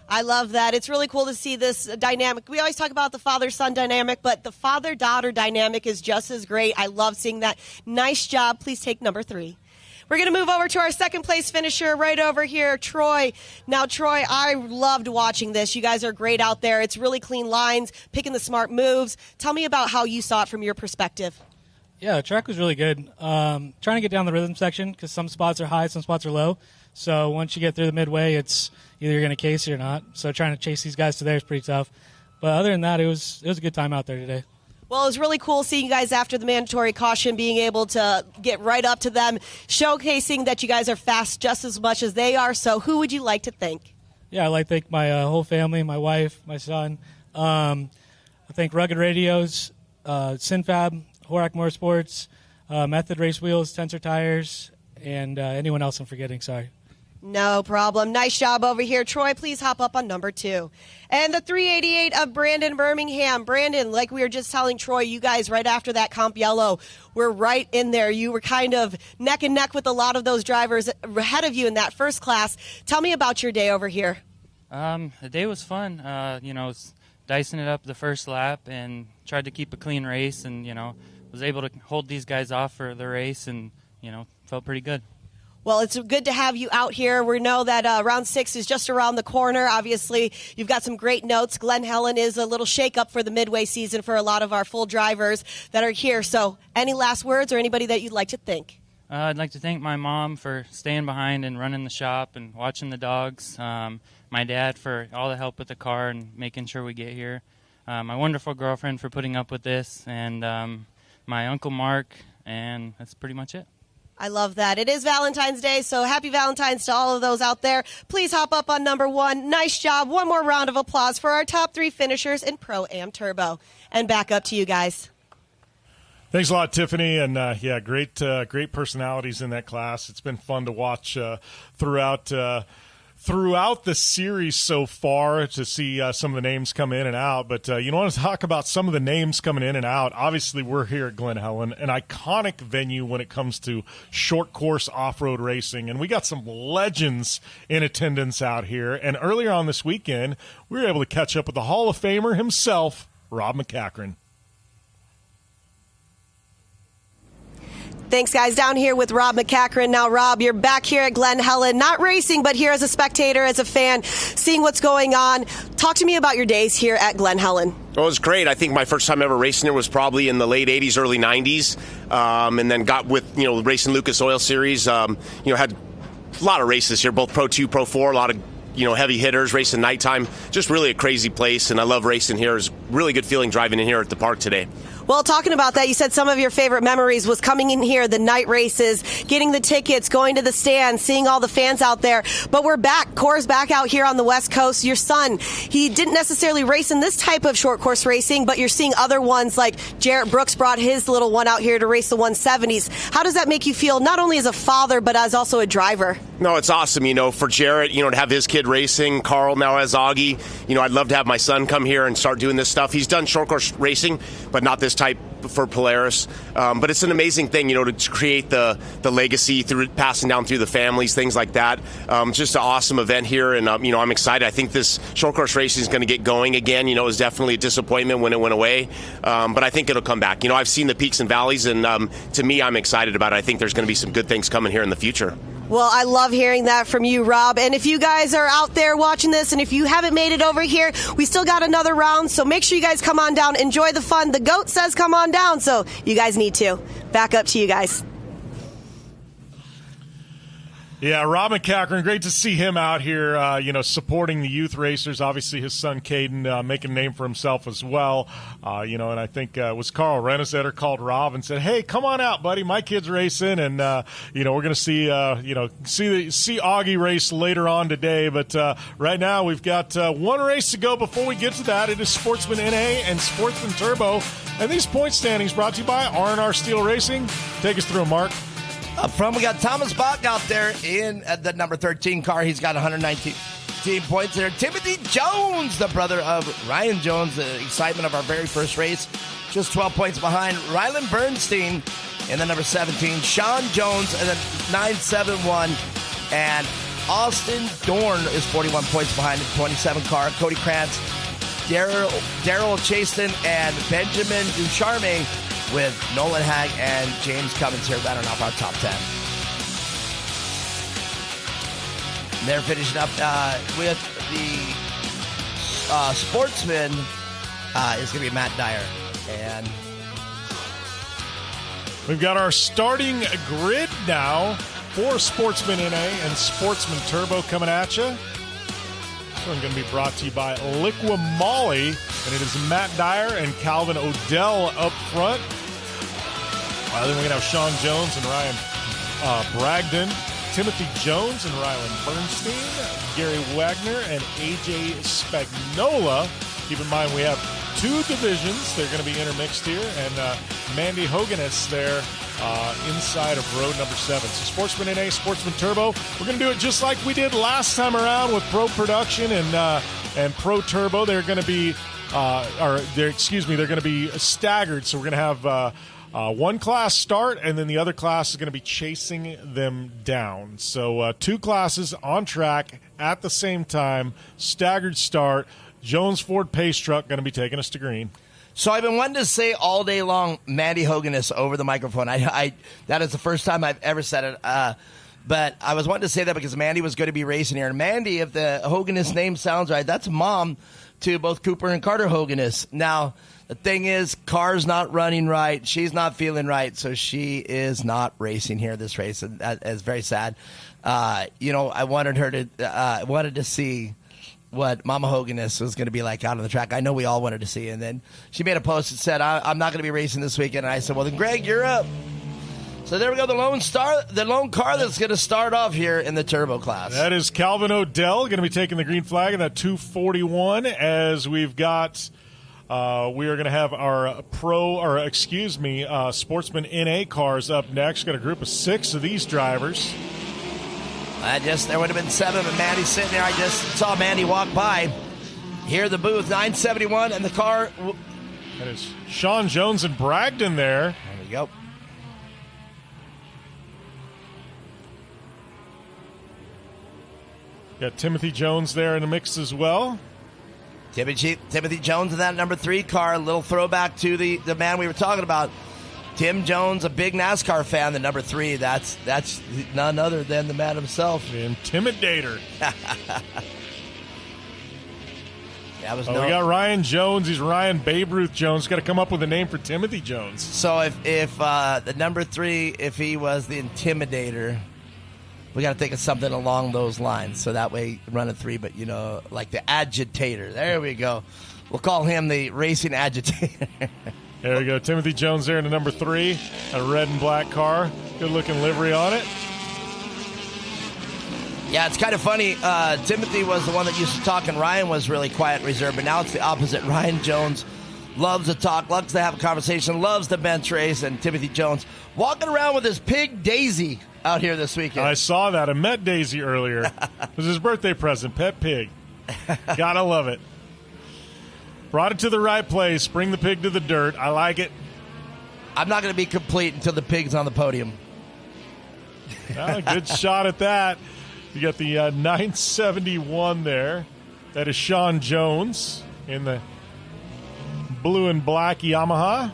S3: I love that. It's really cool to see this dynamic. We always talk about the father-son dynamic, but the father-daughter dynamic is just as great. I love seeing that. Nice job. Please take number 3. We're going to move over to our second place finisher right over here, Troy. Now, Troy, I loved watching this. You guys are great out there. It's really clean lines, picking the smart moves. Tell me about how you saw it from your perspective.
S14: Yeah, the track was really good. Trying to get down the rhythm section because some spots are high, some spots are low. So once you get through the midway, it's either you're going to case it or not. So trying to chase these guys to there is pretty tough. But other than that, it was a good time out there today.
S3: Well, it was really cool seeing you guys after the mandatory caution, being able to get right up to them, showcasing that you guys are fast just as much as they are. So who would you like to thank?
S14: Yeah, I'd like to thank my whole family, my wife, my son. I thank Rugged Radios, Sinfab, Horak Motorsports, Method Race Wheels, Tensor Tires, and anyone else I'm forgetting. Sorry.
S3: No problem. Nice job over here. Troy, please hop up on number 2. And the 388 of Brandon Birmingham. Brandon, like we were just telling Troy, you guys right after that Comp Yellow were right in there. You were kind of neck and neck with a lot of those drivers ahead of you in that first class. Tell me about your day over here.
S20: The day was fun. Dicing it up the first lap and tried to keep a clean race and, was able to hold these guys off for the race and, felt pretty good.
S3: Well, it's good to have you out here. We know that round 6 is just around the corner. Obviously, you've got some great notes. Glen Helen is a little shake-up for the midway season for a lot of our full drivers that are here. So any last words or anybody that you'd like to thank?
S20: I'd like to thank my mom for staying behind and running the shop and watching the dogs. My dad for all the help with the car and making sure we get here. My wonderful girlfriend for putting up with this. And my Uncle Mark. And that's pretty much it.
S3: I love that. It is Valentine's Day, so happy Valentine's to all of those out there. Please hop up on number 1. Nice job. One more round of applause for our top 3 finishers in ProAm Turbo. And back up to you guys.
S1: Thanks a lot, Tiffany. And, great personalities in that class. It's been fun to watch throughout the series so far to see some of the names come in and out. But you want to talk about some of the names coming in and out. Obviously, we're here at Glen Helen, an iconic venue when it comes to short course off-road racing. And we got some legends in attendance out here. And earlier on this weekend, we were able to catch up with the Hall of Famer himself, Rob McCachran.
S3: Thanks, guys. Down here with Rob McCachran. Now, Rob, you're back here at Glen Helen, not racing, but here as a spectator, as a fan, seeing what's going on. Talk to me about your days here at Glen Helen.
S21: Well, it was great. I think my first time ever racing here was probably in the late 80s, early 90s, and then got with, racing Lucas Oil Series. Had a lot of races here, both Pro 2, Pro 4, a lot of heavy hitters, racing nighttime. Just really a crazy place, and I love racing here. It's really good feeling driving in here at the park today.
S3: Well, talking about that, you said some of your favorite memories was coming in here, the night races, getting the tickets, going to the stands, seeing all the fans out there. But we're back. CORR's back out here on the West Coast. Your son, he didn't necessarily race in this type of short course racing, but you're seeing other ones like Jarrett Brooks brought his little one out here to race the 170s. How does that make you feel, not only as a father, but as also a driver?
S21: No, it's awesome, for Jarrett, to have his kid racing. Carl now has Augie. I'd love to have my son come here and start doing this stuff. He's done short course racing, but not this type for Polaris. But it's an amazing thing, to create the legacy through passing down through the families, things like that. Just an awesome event here, and I'm excited. I think this short course racing is going to get going again. It was definitely a disappointment when it went away, but I think it'll come back. I've seen the peaks and valleys, and to me, I'm excited about it. I think there's going to be some good things coming here in the future.
S3: Well, I love hearing that from you, Rob. And if you guys are out there watching this, and if you haven't made it over here, we still got another round, so make sure you guys come on down. Enjoy the fun. The GOAT says come on down, so you guys need to. Back up to you guys.
S1: Yeah, Rob McCachran, great to see him out here, supporting the youth racers. Obviously, his son, Caden, making a name for himself as well. And I think it was Carl Renesetter called Rob and said, hey, come on out, buddy. My kid's racing. And, we're going to see Augie race later on today. But right now we've got one race to go before we get to that. It is Sportsman NA and Sportsman Turbo. And these point standings brought to you by R&R Steel Racing. Take us through, Mark.
S2: Up front, we got Thomas Bach out there in the number 13 car. He's got 119 points there. Timothy Jones, the brother of Ryan Jones, the excitement of our very first race, just 12 points behind. Rylan Bernstein in the number 17. Sean Jones in the 971. And Austin Dorn is 41 points behind the 27 car. Cody Krantz, Daryl Chaston, and Benjamin Ducharme with Nolan Hag and James Cummins here rounding off our top 10. And they're finishing up with the Sportsman is going to be Matt Dyer. And
S1: we've got our starting grid now for Sportsman NA and Sportsman Turbo coming at you. This one's going to be brought to you by Liqua Moly, and it is Matt Dyer and Calvin Odell up front. Then we're going to have Sean Jones and Ryan Bragdon, Timothy Jones and Rylan Bernstein, Gary Wagner and AJ Spagnola. Keep in mind we have two divisions. They're going to be intermixed here, and Mandy Hoganis there inside of road number 7. So Sportsman NA, Sportsman Turbo. We're going to do it just like we did last time around with Pro Production and Pro Turbo. They're going to be, they're going to be staggered. So we're going to have one class start, and then the other class is going to be chasing them down. So two classes on track at the same time, staggered start. Jones Ford Pace Truck going to be taking us to green.
S2: So I've been wanting to say all day long, Mandy Hoganis over the microphone. I that is the first time I've ever said it. But I was wanting to say that because Mandy was going to be racing here. And Mandy, if the Hoganis name sounds right, that's mom to both Cooper and Carter Hoganis. Now, the thing is, car's not running right. She's not feeling right, so she is not racing here this race. And that is very sad. I wanted her to wanted to see what Mama Hoganis was going to be like out on the track. I know we all wanted to see. And then she made a post that said, I'm not going to be racing this weekend. And I said, well, then, Greg, you're up. So there we go, the lone car that's going to start off here in the turbo class.
S1: That is Calvin Odell going to be taking the green flag in that 241 as we've got we are going to have our Sportsman NA cars up next. Got a group of 6 of these drivers.
S2: There would have been 7, but Mandy's sitting there. I just saw Mandy walk by. Here the booth, 971, and the car.
S1: That is Sean Jones and Bragdon there.
S2: There we go.
S1: Got Timothy Jones there in the mix as well.
S2: Timothy Jones in that number 3 car. A little throwback to the man we were talking about. Tim Jones, a big NASCAR fan, the number 3. That's none other than the man himself.
S1: The Intimidator.
S2: We
S1: got Ryan Jones. He's Ryan Babe Ruth Jones. Got to come up with a name for Timothy Jones.
S2: So if the number 3, if he was the Intimidator, we got to think of something along those lines. So that way, run a 3, but like the Agitator. There we go. We'll call him the Racing Agitator.
S1: There we go. Timothy Jones there in the number 3. A red and black car. Good-looking livery on it.
S2: Yeah, it's kind of funny. Timothy was the one that used to talk, and Ryan was really quiet and reserved. But now it's the opposite. Ryan Jones loves to talk, loves to have a conversation, loves the bench race. And Timothy Jones walking around with his pig Daisy out here this weekend.
S1: I saw that. I met Daisy earlier. It was his birthday present, pet pig. Gotta love it. Brought it to the right place. Bring the pig to the dirt. I like it.
S2: I'm not going to be complete until the pig's on the podium.
S1: Good shot at that. You got the 971 there. That is Sean Jones in the blue and black Yamaha.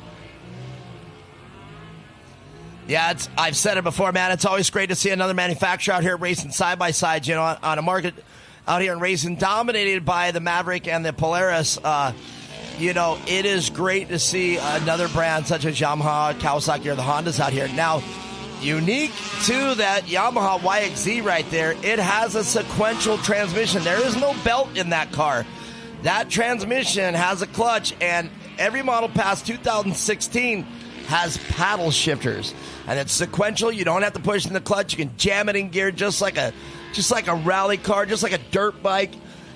S2: Yeah, I've said it before, man. It's always great to see another manufacturer out here racing side-by-side, on a market out here in racing dominated by the Maverick and the Polaris. It is great to see another brand such as Yamaha, Kawasaki, or the Hondas out here. Now, unique to that Yamaha YXZ right there, it has a sequential transmission. There is no belt in that car. That transmission has a clutch, and every model past 2016 has paddle shifters. And it's sequential. You don't have to push in the clutch. You can jam it in gear just like a rally car, just like a dirt bike.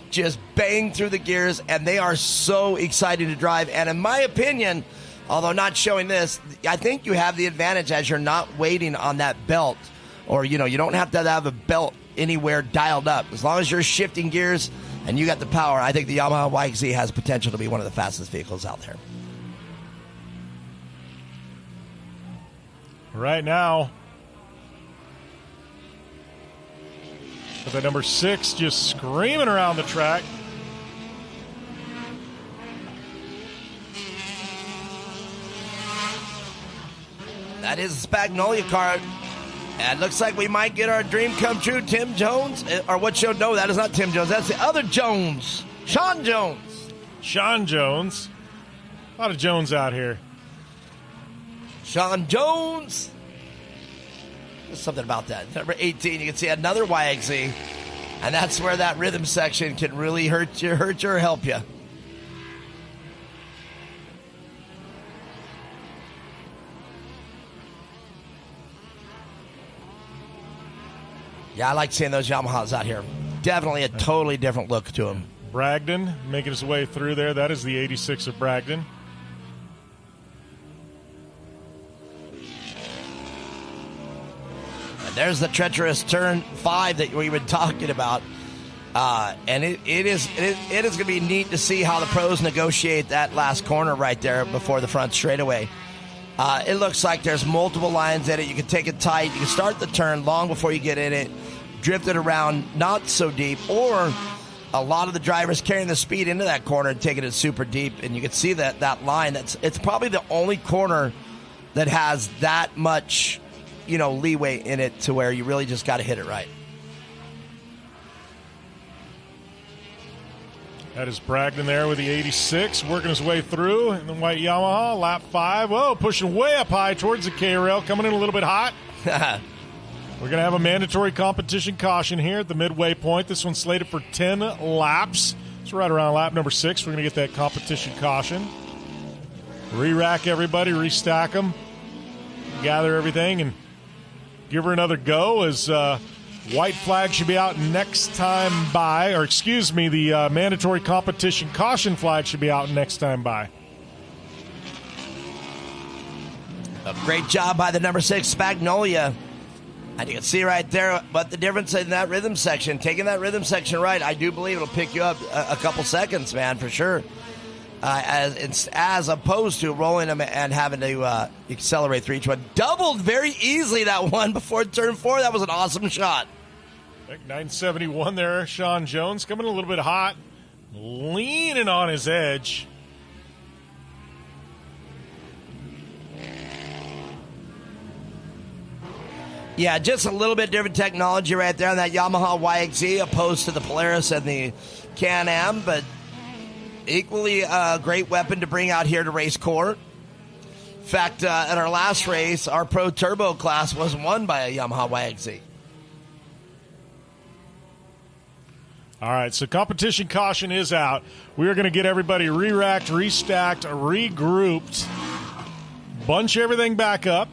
S2: Just bang through the gears, and they are so exciting to drive. And in my opinion, although not showing this, I think you have the advantage as you're not waiting on that belt. Or, you don't have to have a belt anywhere dialed up. As long as you're shifting gears and you got the power, I think the Yamaha YXZ has potential to be one of the fastest vehicles out there.
S1: Right now, With that number 6 just screaming around the track.
S2: That is a Spagnolia car. And looks like we might get our dream come true. Tim Jones, or what show? No, that is not Tim Jones. That's the other Jones. Sean Jones.
S1: Sean Jones. A lot of Jones out here.
S2: Sean Jones. There's something about that. Number 18, you can see another YXZ. And that's where that rhythm section can really hurt you or help you. Yeah, I like seeing those Yamahas out here. Definitely a totally different look to them.
S1: Bragdon making his way through there. That is the 86 of Bragdon.
S2: And there's the treacherous turn 5 that we've been talking about. And it is going to be neat to see how the pros negotiate that last corner right there before the front straightaway. It looks like there's multiple lines in it. You can take it tight. You can start the turn long before you get in it, drift it around not so deep, or a lot of the drivers carrying the speed into that corner and taking it super deep. And you can see that line. It's probably the only corner that has that much, leeway in it to where you really just got to hit it right.
S1: That is Bragdon there with the 86, working his way through in the white Yamaha, lap 5. Whoa, pushing way up high towards the K-rail, coming in a little bit hot. We're going to have a mandatory competition caution here at the midway point. This one's slated for 10 laps. It's right around lap number 6. We're going to get that competition caution. Re-rack everybody, restack them, gather everything, and give her another go as white flag should be out next time by. The mandatory competition caution flag should be out next time by.
S2: A great job by the number 6, Spagnolia. And you can see right there what the difference in that rhythm section. Taking that rhythm section right, I do believe it'll pick you up a couple seconds, man, for sure. As opposed to rolling them and having to accelerate through each one. Doubled very easily that one before turn 4. That was an awesome shot.
S1: 971 there, Sean Jones coming a little bit hot, leaning on his edge.
S2: Yeah, just a little bit different technology right there on that Yamaha YXZ opposed to the Polaris and the Can-Am, but equally a great weapon to bring out here to race CORR. In fact, at our last race, our Pro Turbo class was won by a Yamaha YXZ.
S1: All right, so competition caution is out. We are going to get everybody re-racked, restacked, regrouped, bunch everything back up.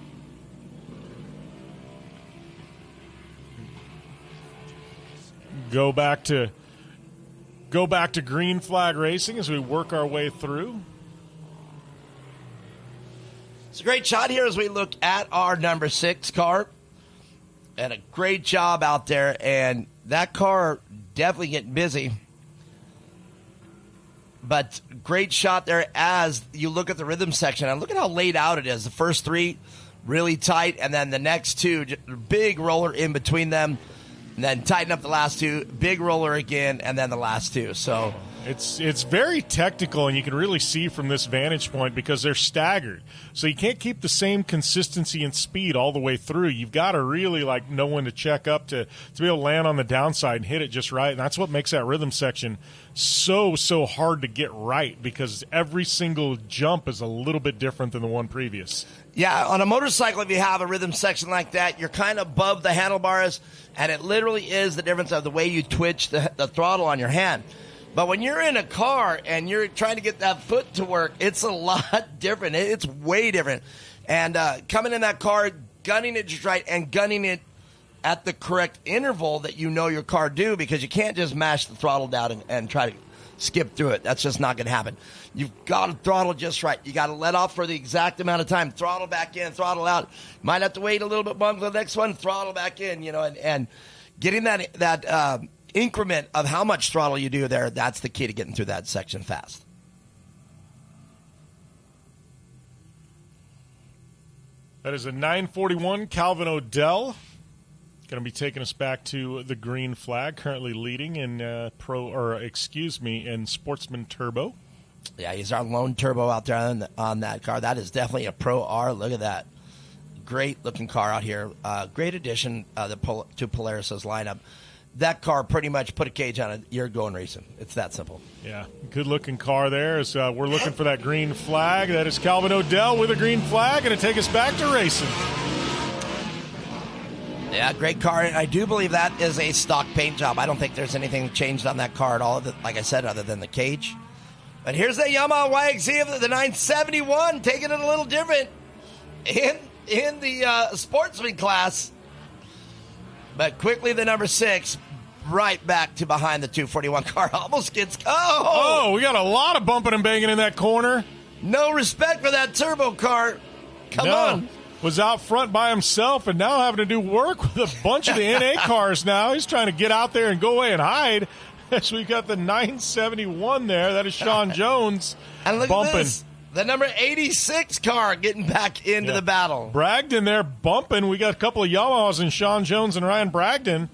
S1: Go back to green flag racing as we work our way through.
S2: It's a great shot here as we look at our number 6 car. And a great job out there. And that car definitely getting busy. But great shot there as you look at the rhythm section. And look at how laid out it is. The first 3 really tight. And then the next 2, big roller in between them. And then tighten up the last 2, big roller again, and then the last 2. So
S1: it's very technical, and you can really see from this vantage point because they're staggered. So you can't keep the same consistency and speed all the way through. You've got to really know when to check up to be able to land on the downside and hit it just right. And that's what makes that rhythm section so hard to get right because every single jump is a little bit different than the one previous.
S2: Yeah, on a motorcycle, if you have a rhythm section like that, you're kind of above the handlebars, and it literally is the difference of the way you twitch the throttle on your hand. But when you're in a car and you're trying to get that foot to work, it's a lot different. It's way different. And coming in that car, gunning it just right, and gunning it at the correct interval that you know your car do, because you can't just mash the throttle down and try to skip through it. That's just not going to happen. You've got to throttle just right. You got to let off for the exact amount of time. Throttle back in, throttle out. Might have to wait a little bit longer for the next one. Throttle back in, and getting that increment of how much throttle you do there, that's the key to getting through that section fast.
S1: That is a 941 Calvin Odell Going to be taking us back to the green flag, currently leading in in Sportsman Turbo.
S2: Yeah, he's our lone turbo out there on that car. That is definitely a Pro R. Look at that. Great looking car out here. Great addition to Polaris's lineup. That car pretty much put a cage on it. You're going racing. It's that simple.
S1: Yeah, good looking car there. As we're looking for that green flag. That is Calvin O'Dell with a green flag. Going to take us back to racing.
S2: Yeah, great car. I do believe that is a stock paint job. I don't think there's anything changed on that car at all, like I said, other than the cage. But here's the Yamaha YXZ of the 971, taking it a little different in the sportsman class. But quickly the number 6, right back to behind the 241 car. Almost gets...
S1: Oh, we got a lot of bumping and banging in that corner.
S2: No respect for that turbo car. Come on.
S1: Was out front by himself and now having to do work with a bunch of the NA cars now. He's trying to get out there and go away and hide. As we got the 971 there. That is Sean Jones
S2: and look
S1: bumping.
S2: At this. The number 86 car getting back into the battle.
S1: Bragdon there bumping. We got a couple of Yamahas and Sean Jones and Ryan Bragdon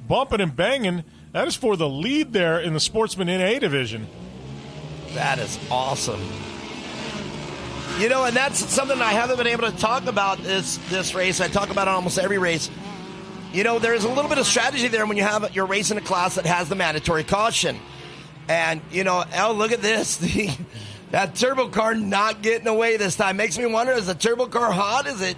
S1: bumping and banging. That is for the lead there in the Sportsman NA division.
S2: That is awesome. You know, and that's something I haven't been able to talk about this race. I talk about it almost every race. You know, there's a little bit of strategy there when you're racing a class that has the mandatory caution. And, you know, look at this. That turbo car not getting away this time. Makes me wonder, is the turbo car hot? Is it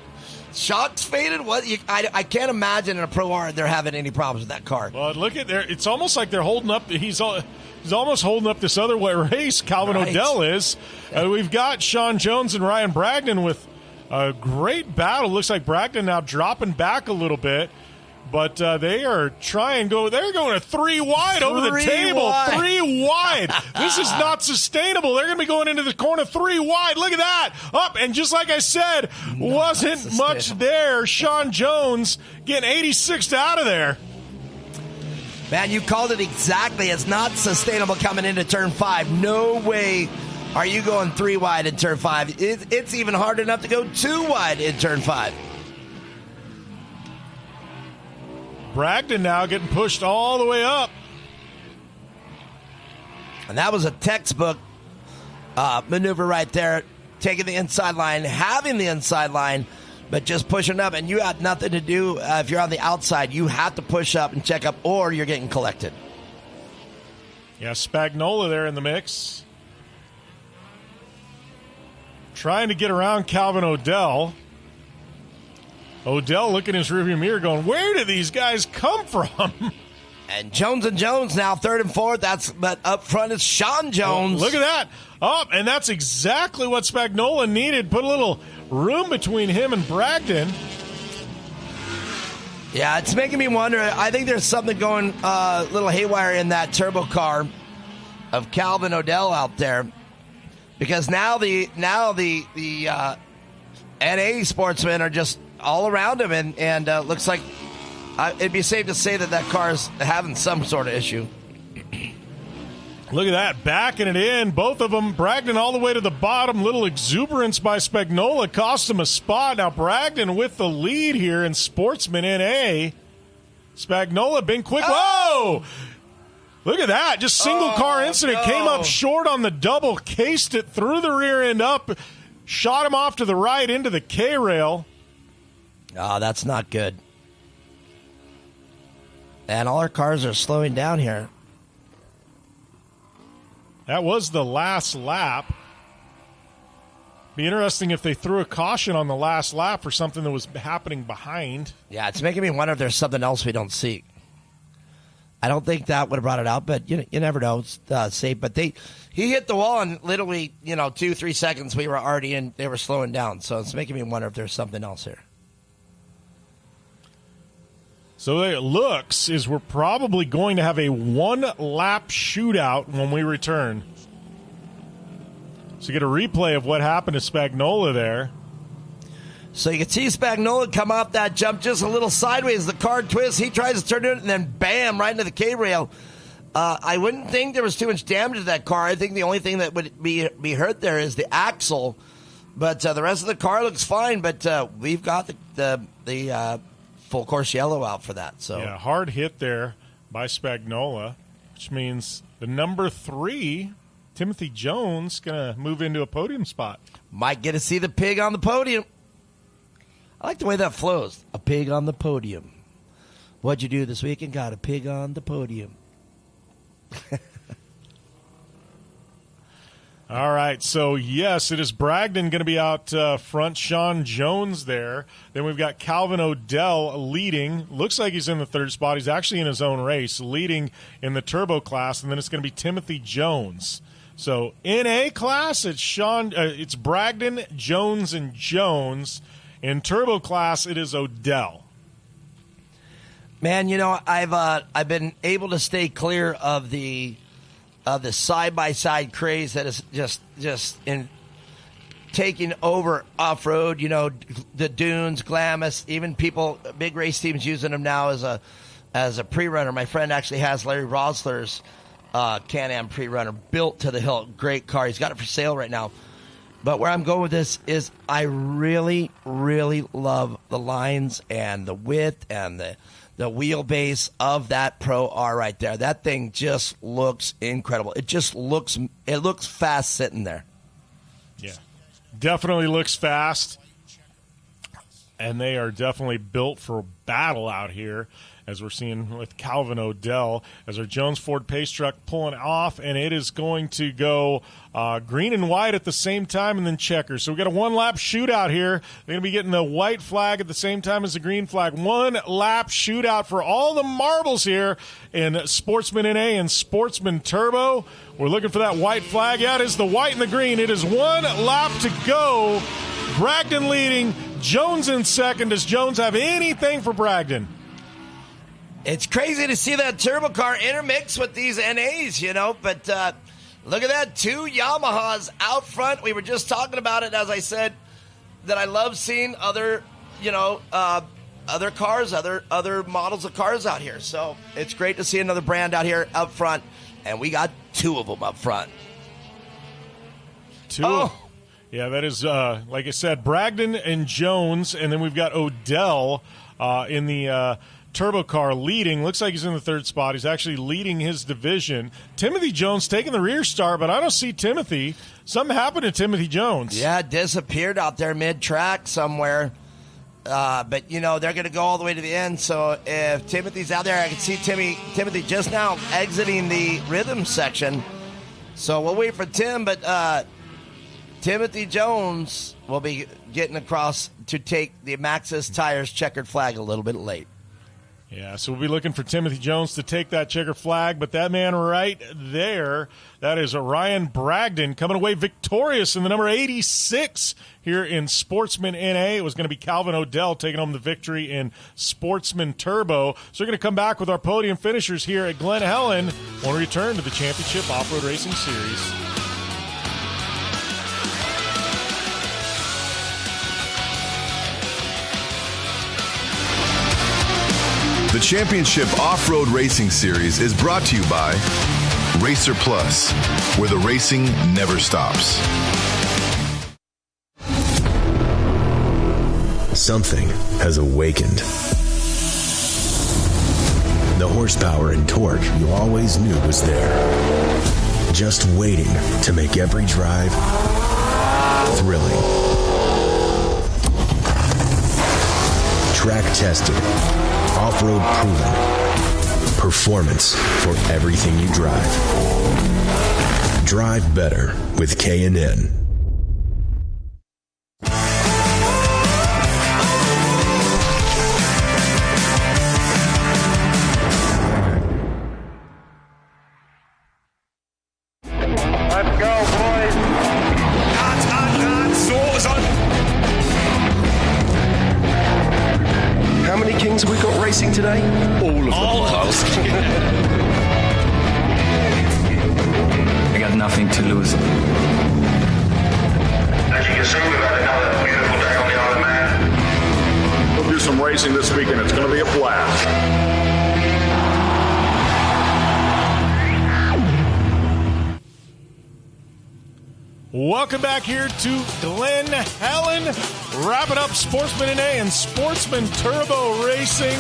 S2: shocks faded? I can't imagine in a Pro R they're having any problems with that car.
S1: Well, look at there. It's almost like they're holding up. He's almost holding up this other way race. Calvin O'Dell is. We've got Sean Jones and Ryan Bragdon with a great battle. Looks like Bragdon now dropping back a little bit. But they are trying to they're going a 3 wide over the table.
S2: Wide.
S1: 3 wide. This is not sustainable. They're going to be going into the corner 3 wide. Look at that. Up. And just like I said, wasn't much there. Sean Jones getting 86th out of there.
S2: Man, you called it exactly. It's not sustainable coming into turn 5. No way are you going 3 wide in turn 5. It's even hard enough to go 2 wide in turn 5.
S1: Bragdon now getting pushed all the way up.
S2: And that was a textbook maneuver right there. Taking the inside line, having the inside line, but just pushing up. And you had nothing to do if you're on the outside. You have to push up and check up or you're getting collected.
S1: Yeah, Spagnola there in the mix. Trying to get around Calvin O'Dell. O'Dell looking in his rearview mirror going, where did these guys come from?
S2: And Jones now 3rd and 4th. But up front is Sean Jones.
S1: Oh, look at that. And that's exactly what Spagnola needed. Put a little room between him and Bragdon.
S2: Yeah, it's making me wonder. I think there's something going a little haywire in that turbo car of Calvin O'Dell out there. Because now the NA sportsmen are just all around him, and looks like it'd be safe to say that car's having some sort of issue.
S1: Look at that, backing it in. Both of them, Bragdon all the way to the bottom. Little exuberance by Spagnola cost him a spot. Now Bragdon with the lead here in Sportsman NA. Spagnola been quick. Whoa! Look at that, just single car incident. No. Came up short on the double, cased it through the rear end up, shot him off to the right into the K-rail.
S2: Oh, that's not good. And all our cars are slowing down here.
S1: That was the last lap. Be interesting if they threw a caution on the last lap for something that was happening behind.
S2: Yeah, it's making me wonder if there's something else we don't see. I don't think that would have brought it out, but you never know. It's safe. But he hit the wall, and literally, 2-3 seconds, we were already in. They were slowing down, so it's making me wonder if there's something else here.
S1: So it looks is we're probably going to have a 1-lap shootout when we return. So you get a replay of what happened to Spagnola there.
S2: So you can see Spagnola come off that jump just a little sideways. The car twists. He tries to turn it, and then bam, right into the K-rail. I wouldn't think there was too much damage to that car. I think the only thing that would be hurt there is the axle. But the rest of the car looks fine. But we've got the full course yellow out for that. So
S1: yeah, hard hit there by Spagnola, which means the number 3, Timothy Jones, going to move into a podium spot.
S2: Might get to see the pig on the podium. I like the way that flows. A pig on the podium. What'd you do this weekend? Got a pig on the podium.
S1: All right, so yes, it is Bragdon going to be out front. Sean Jones there. Then we've got Calvin Odell leading. Looks like he's in the 3rd spot. He's actually in his own race, leading in the turbo class. And then it's going to be Timothy Jones. So in A class, it's Bragdon, Jones, and Jones. In turbo class, it is Odell.
S2: Man, I've been able to stay clear of the side-by-side craze that is just in taking over off-road. The dunes, Glamis, even people, big race teams using them now as a pre-runner. My friend actually has Larry Rosler's Can-Am pre-runner built to the hilt. Great car. He's got it for sale right now. But where I'm going with this is I really, really love the lines and the width and the wheelbase of that Pro R right there. That thing just looks incredible. It looks fast sitting there.
S1: Yeah, definitely looks fast. And they are definitely built for battle out here, as we're seeing with Calvin Odell, as our Jones Ford Pace truck pulling off, and it is going to go green and white at the same time and then checkers. So we've got a one-lap shootout here. They're going to be getting the white flag at the same time as the green flag. One-lap shootout for all the marbles here in Sportsman NA and Sportsman Turbo. We're looking for that white flag. Yeah, it is the white and the green. It is one lap to go. Bragdon leading, Jones in second. Does Jones have anything for Bragdon?
S2: It's crazy to see that turbo car intermix with these NAs, but look at that, 2 Yamahas out front. We were just talking about it, as I said, that I love seeing other cars, other models of cars out here. So it's great to see another brand out here up front, and we got 2 of them up front.
S1: 2? Oh. Yeah, that is, like I said, Bragdon and Jones, and then we've got Odell in the turbo car leading. Looks like he's in the 3rd spot. He's actually leading his division. Timothy Jones taking the rear start, but I don't see Timothy. Something happened to Timothy Jones.
S2: Yeah, disappeared out there mid-track somewhere. But, they're going to go all the way to the end. So if Timothy's out there, I can see Timothy just now exiting the rhythm section. So we'll wait for Tim, but Timothy Jones will be getting across to take the Maxxis Tires checkered flag a little bit late.
S1: Yeah, so we'll be looking for Timothy Jones to take that checker flag, but that man right there, that is Ryan Bragdon coming away victorious in the number 86 here in Sportsman NA. It was going to be Calvin Odell taking home the victory in Sportsman Turbo. So we're going to come back with our podium finishers here at Glen Helen when we return to the Championship Off-Road Racing Series.
S4: The Championship Off-Road Racing Series is brought to you by Racer Plus, where the racing never stops.
S10: Something has awakened. The horsepower and torque you always knew was there, just waiting to make every drive thrilling. Track tested, off-road proven, performance for everything you drive. Drive better with K&N.
S11: Let's go, boys.
S13: How many Kings have we got racing today? All of them.
S12: I got nothing to lose.
S11: As you can see, we've had another beautiful day on the Isle of Man.
S16: We'll do some racing this weekend. It's going to be a blast.
S1: Welcome back here to Glen Helen. Wrapping up Sportsman NA and Sportsman Turbo Racing.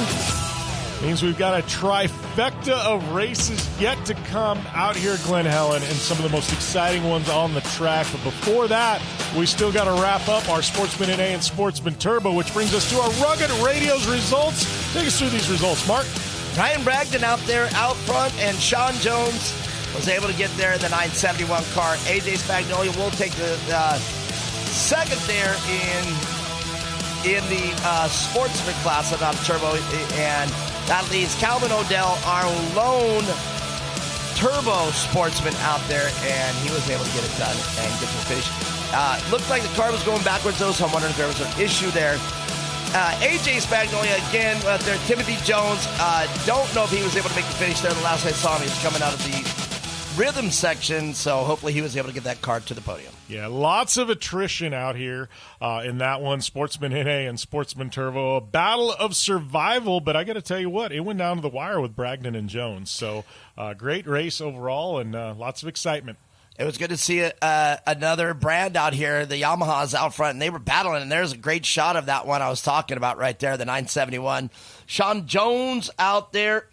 S1: Means we've got a trifecta of races yet to come out here at Glen Helen, and some of the most exciting ones on the track. But before that, we still got to wrap up our Sportsman NA and Sportsman Turbo, which brings us to our Rugged Radio's results. Take us through these results, Mark.
S2: Ryan Bragdon out there out front, and Sean Jones was able to get there in the 971 car. AJ Spagnolia will take the second there in the sportsman class of Turbo, and that leaves Calvin Odell, our lone turbo sportsman out there, and he was able to get it done and get to the finish. Looked like the car was going backwards, though, so I'm wondering if there was an issue there. AJ Spagnolia again there. Timothy Jones, don't know if he was able to make the finish there. The last I saw him, he was coming out of the rhythm section, so hopefully he was able to get that car to the podium.
S1: Yeah, lots of attrition out here in that one, Sportsman NA and Sportsman Turbo. A battle of survival, but I got to tell you what, it went down to the wire with Bragdon and Jones. So great race overall, and lots of excitement.
S2: It was good to see another brand out here, the Yamahas out front, and they were battling, and there's a great shot of that one I was talking about right there, the 971. Sean Jones out there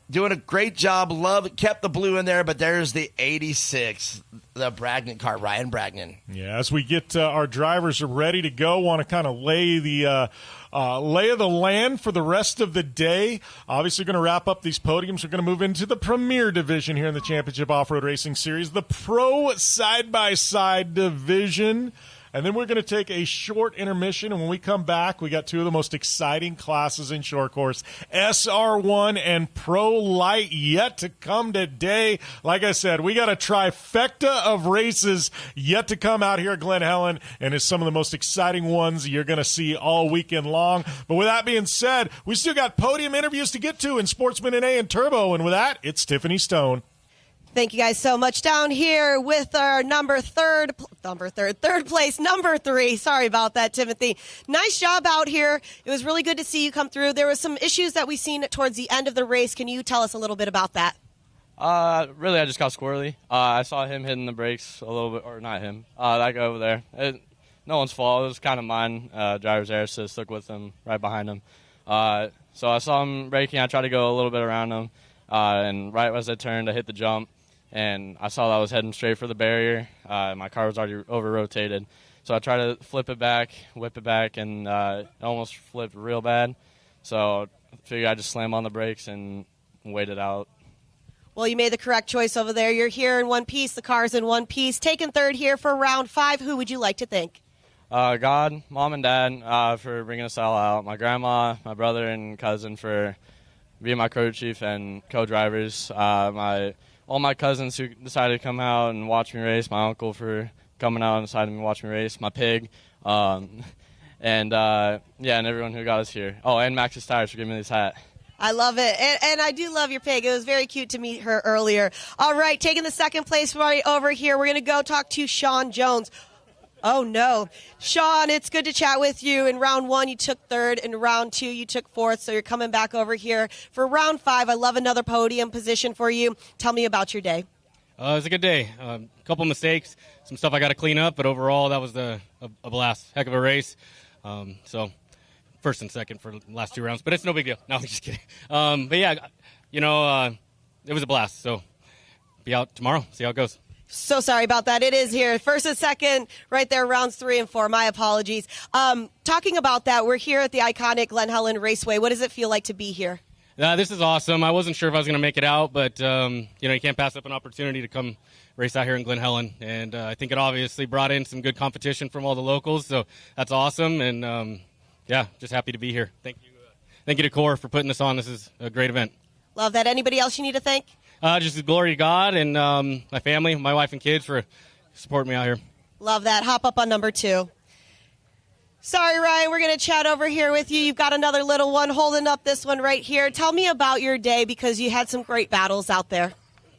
S2: doing a great job. Kept the blue in there, but there's the 86, the Bragdon car, Ryan Bragdon.
S1: Yeah, as we get our drivers ready to go, want to kind of lay the lay of the land for the rest of the day. Obviously going to wrap up these podiums. We're going to move into the premier division here in the Championship Off-Road Racing Series, the Pro Side-by-Side division. And then we're going to take a short intermission, and when we come back, we got two of the most exciting classes in short course, SR1 and Pro Light, yet to come today. Like I said, we got a trifecta of races yet to come out here at Glen Helen, and it's some of the most exciting ones you're going to see all weekend long. But with that being said, we still got podium interviews to get to in Sportsman NA and Turbo, and with that, it's Tiffany Stone.
S3: Thank you guys so much. Down here with our third place, number 3. Sorry about that, Timothy. Nice job out here. It was really good to see you come through. There were some issues that we seen towards the end of the race. Can you tell us a little bit about that?
S7: Really, I just got squirrely. I saw him hitting the brakes a little bit, or not him, that guy over there. No one's fault. It was kind of mine. Driver's error, so I stuck with him right behind him. So I saw him braking. I tried to go a little bit around him, and right as I turned, I hit the jump. And I saw that I was heading straight for the barrier. My car was already over-rotated. So I tried to flip it back, whip it back, and it almost flipped real bad. So I figured I'd just slam on the brakes and wait it out.
S3: Well, you made the correct choice over there. You're here in one piece. The car's in one piece. Taking third here for round 5. Who would you like to thank?
S7: God, Mom and Dad for bringing us all out. My grandma, my brother, and cousin for being my crew chief and co-drivers. All my cousins who decided to come out and watch me race, my uncle for coming out and deciding to watch me race, my pig, and everyone who got us here. Oh, and Max's Tires for giving me this hat.
S3: I love it, and I do love your pig. It was very cute to meet her earlier. All right, taking the second place right over here, we're going to go talk to Sean Jones. Oh, no. Sean, it's good to chat with you. In round 1, you took third. In round 2, you took fourth, so you're coming back over here. For round 5, I love another podium position for you. Tell me about your day.
S19: It was a good day. A couple mistakes, some stuff I got to clean up, but overall that was a blast. Heck of a race. So first and second for the last 2 rounds, but it's no big deal. No, I'm just kidding. But yeah, it was a blast. So be out tomorrow, see how it goes.
S3: So sorry about that. It is here. First and second, right there, rounds 3 and 4. My apologies. Talking about that, we're here at the iconic Glen Helen Raceway. What does it feel like to be here?
S19: This is awesome. I wasn't sure if I was going to make it out, but, you can't pass up an opportunity to come race out here in Glen Helen. And I think it obviously brought in some good competition from all the locals, so that's awesome. And, just happy to be here. Thank you to CORR for putting this on. This is a great event.
S3: Love that. Anybody else you need to thank?
S19: Just glory to God and my family, my wife and kids for supporting me out here.
S3: Love that. Hop up on number 2. Sorry, Ryan, we're going to chat over here with you. You've got another little one holding up this one right here. Tell me about your day because you had some great battles out there.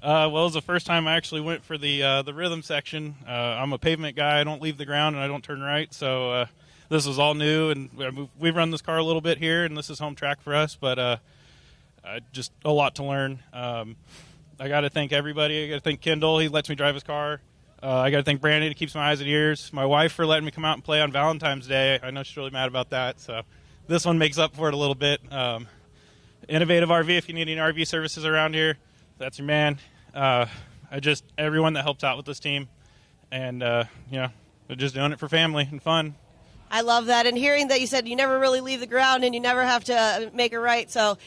S22: Well, it was the first time I actually went for the rhythm section. I'm a pavement guy. I don't leave the ground and I don't turn right. So this was all new, and we've run this car a little bit here, and this is home track for us, but just a lot to learn. I got to thank everybody. I got to thank Kendall. He lets me drive his car. I got to thank Brandy that keeps my eyes and ears. My wife for letting me come out and play on Valentine's Day. I know she's really mad about that, so this one makes up for it a little bit. Innovative RV, if you need any RV services around here, that's your man. Everyone that helps out with this team, and they're just doing it for family and fun.
S3: I love that, and hearing that you said you never really leave the ground and you never have to make it right, so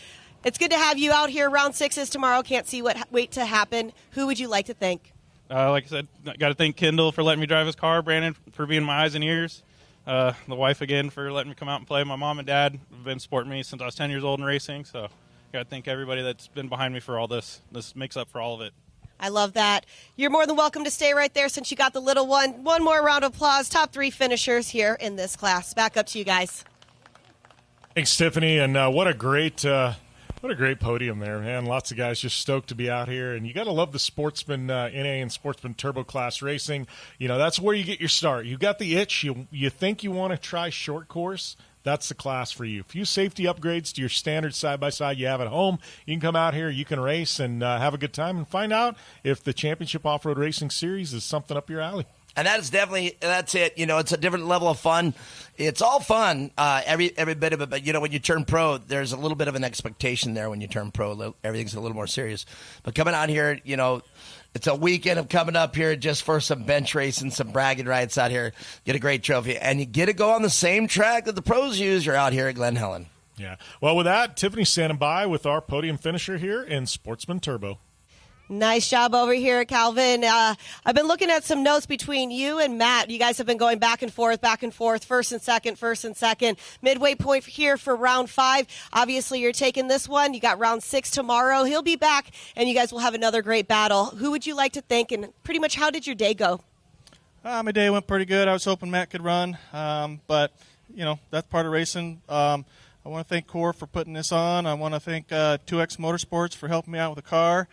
S3: it's good to have you out here. Round 6 is tomorrow. Can't see wait to happen. Who would you like to thank?
S22: Like I said, I got to thank Kendall for letting me drive his car, Brandon for being my eyes and ears, the wife again for letting me come out and play. My mom and dad have been supporting me since I was 10 years old in racing, so got to thank everybody that's been behind me for all this. This makes up for all of it.
S3: I love that. You're more than welcome to stay right there since you got the little one. One more round of applause. Top 3 finishers here in this class. Back up to you guys.
S1: Thanks, Tiffany, and what a great podium there, man. Lots of guys just stoked to be out here, and you got to love the Sportsman NA and Sportsman Turbo class racing. That's where you get your start. You got the itch. You think you want to try short course. That's the class for you. A few safety upgrades to your standard side-by-side you have at home. You can come out here, you can race, and have a good time and find out if the Championship Off-Road Racing Series is something up your alley.
S2: And that's it. It's a different level of fun. It's all fun, every bit of it. But, when you turn pro, there's a little bit of an expectation there when you turn pro. Everything's a little more serious. But coming out here, it's a weekend of coming up here just for some bench racing, some bragging rights out here. Get a great trophy. And you get to go on the same track that the pros use. You're out here at Glen Helen.
S1: Yeah. Well, with that, Tiffany's standing by with our podium finisher here in Sportsman Turbo.
S3: Nice job over here, Calvin. I've been looking at some notes between you and Matt. You guys have been going back and forth, first and second. Midway point here for round 5. Obviously, you're taking this one. You got round 6 tomorrow. He'll be back, and you guys will have another great battle. Who would you like to thank, and pretty much how did your day go?
S5: My day went pretty good. I was hoping Matt could run, but, that's part of racing. I want to thank CORR for putting this on. I want to thank 2X Motorsports for helping me out with the car.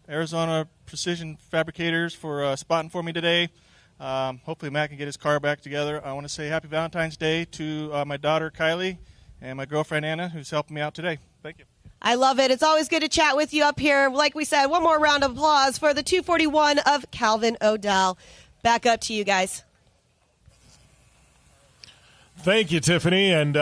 S5: Arizona Precision Fabricators for spotting for me today. Hopefully Matt can get his car back together. I want to say happy Valentine's Day to my daughter Kylie and my girlfriend Anna, who's helping me out today. Thank you.
S3: I love it. It's always good to chat with you up here. Like we said, one more round of applause for the 241 of Calvin O'Dell. Back up to you guys.
S1: Thank you, Tiffany. And,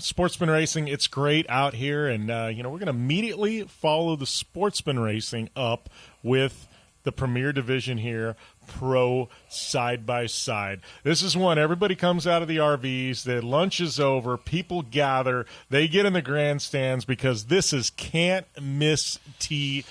S1: sportsman racing, it's great out here. And, we're going to immediately follow the sportsman racing up with the premier division here, Pro Side-by-Side. This is one, everybody comes out of the RVs, the lunch is over, people gather, they get in the grandstands because this is can't miss TV.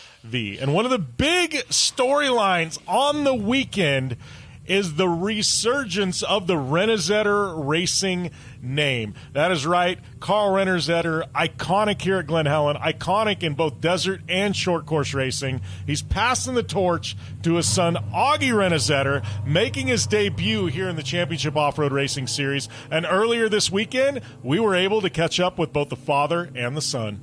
S1: And one of the big storylines on the weekend is the resurgence of the Renazetter Racing name. That is right, Carl Renazetter, iconic here at Glen Helen, iconic in both desert and short course racing. He's passing the torch to his son, Augie Renazetter, making his debut here in the Championship Off-Road Racing Series. And earlier this weekend, we were able to catch up with both the father and the son.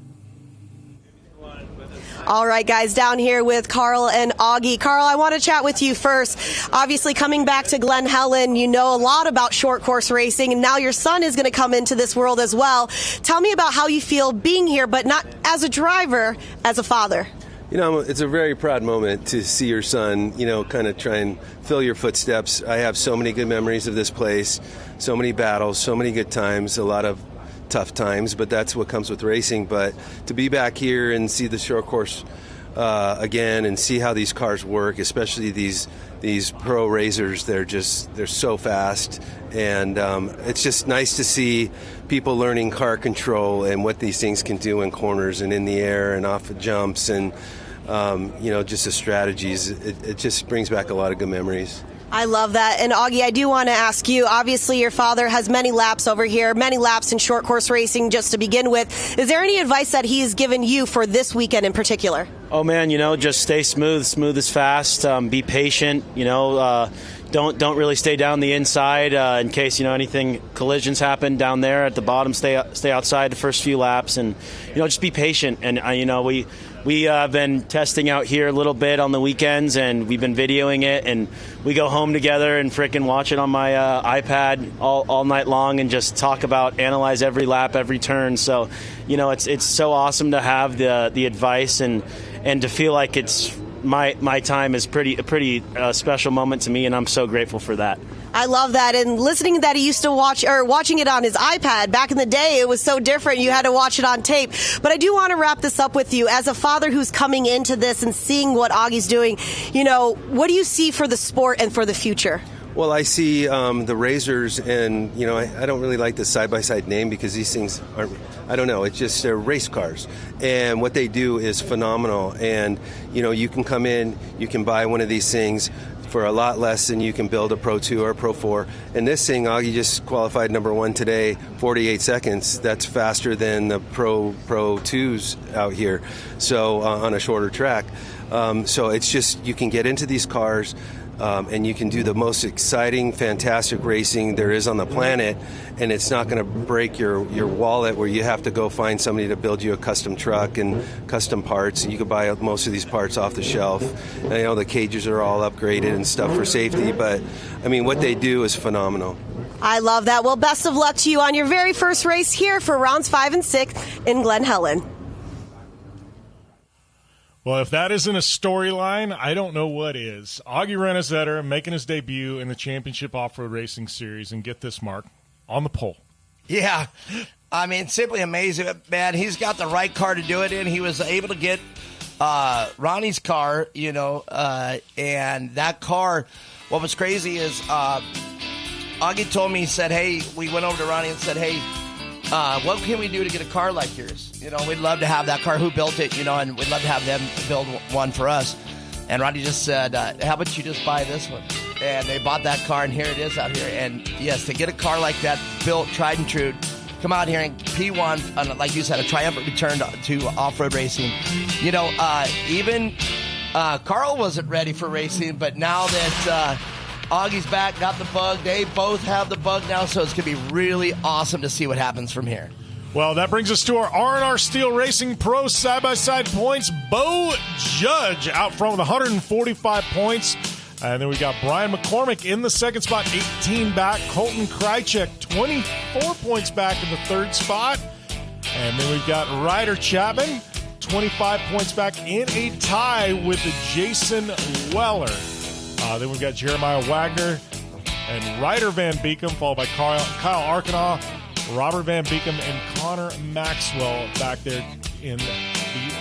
S3: All right, guys, down here with Carl and Augie. Carl, I want to chat with you first. Obviously, coming back to Glen Helen, you know a lot about short course racing, and now your son is going to come into this world as well. Tell me about how you feel being here, but not as a driver, as a father.
S6: It's a very proud moment to see your son, kind of try and fill your footsteps. I have so many good memories of this place, so many battles, so many good times, a lot of tough times, but that's what comes with racing. But to be back here and see the short course again and see how these cars work, especially these pro racers, they're so fast, and it's just nice to see people learning car control and what these things can do in corners and in the air and off of jumps, and just the strategies. It just brings back a lot of good memories.
S3: I love that. And Augie, I do want to ask you, obviously your father has many laps over here, many laps in short course racing just to begin with. Is there any advice that he's given you for this weekend in particular?
S18: Oh man, just stay smooth. Smooth is fast. Be patient. Don't really stay down the inside in case anything collisions happen down there at the bottom. Stay outside the first few laps, and just be patient. And we have been testing out here a little bit on the weekends, and we've been videoing it, and we go home together and frickin' watch it on my iPad all night long and just analyze every lap, every turn. So, it's so awesome to have the advice and to feel like it's my time is a pretty special moment to me, and I'm so grateful for that.
S3: I love that. And listening to that, he used to watching it on his iPad. Back in the day, it was so different. You had to watch it on tape. But I do want to wrap this up with you. As a father who's coming into this and seeing what Augie's doing, what do you see for the sport and for the future?
S6: Well, I see the Razors, and, I don't really like the side-by-side name because these things aren't, I don't know, it's just race cars. And what they do is phenomenal. And, you can come in, you can buy one of these things for a lot less than you can build a Pro 2 or a Pro 4. And this thing, Augie just qualified number 1 today, 48 seconds. That's faster than the Pro 2s out here, so on a shorter track. So it's just, you can get into these cars, and you can do the most exciting, fantastic racing there is on the planet, and it's not going to break your wallet where you have to go find somebody to build you a custom truck and custom parts. And you can buy most of these parts off the shelf. And I know the cages are all upgraded and stuff for safety, but, what they do is phenomenal.
S3: I love that. Well, best of luck to you on your very first race here for rounds 5 and 6 in Glen Helen.
S1: Well, if that isn't a storyline, I don't know what is. Augie Renazetter making his debut in the Championship Off-Road Racing Series, and get this, Mark, on the pole.
S2: Yeah. Simply amazing. Man, he's got the right car to do it in. He was able to get Ronnie's car, and that car, what was crazy is Augie told me, he said, hey, we went over to Ronnie and said, hey, what can we do to get a car like yours? We'd love to have that car. Who built it, and we'd love to have them build one for us. And Ronnie just said, how about you just buy this one? And they bought that car, and here it is out here. And, yes, to get a car like that built, tried and true, come out here and P1, like you said, a triumphant return to off-road racing. Even Carl wasn't ready for racing, but now that Augie's back, got the bug. They both have the bug now, so it's going to be really awesome to see what happens from here.
S1: Well, that brings us to our R&R Steel Racing Pro Side-by-Side points. Bo Judge out front with 145 points. And then we got Brian McCormick in the second spot, 18 back. Colton Krychek, 24 points back in the third spot. And then we've got Ryder Chapman, 25 points back in a tie with Jason Weller. Then we've got Jeremiah Wagner and Ryder Van Beekem, followed by Kyle Arkenaugh, Robert Van Beekem, and Connor Maxwell back there in the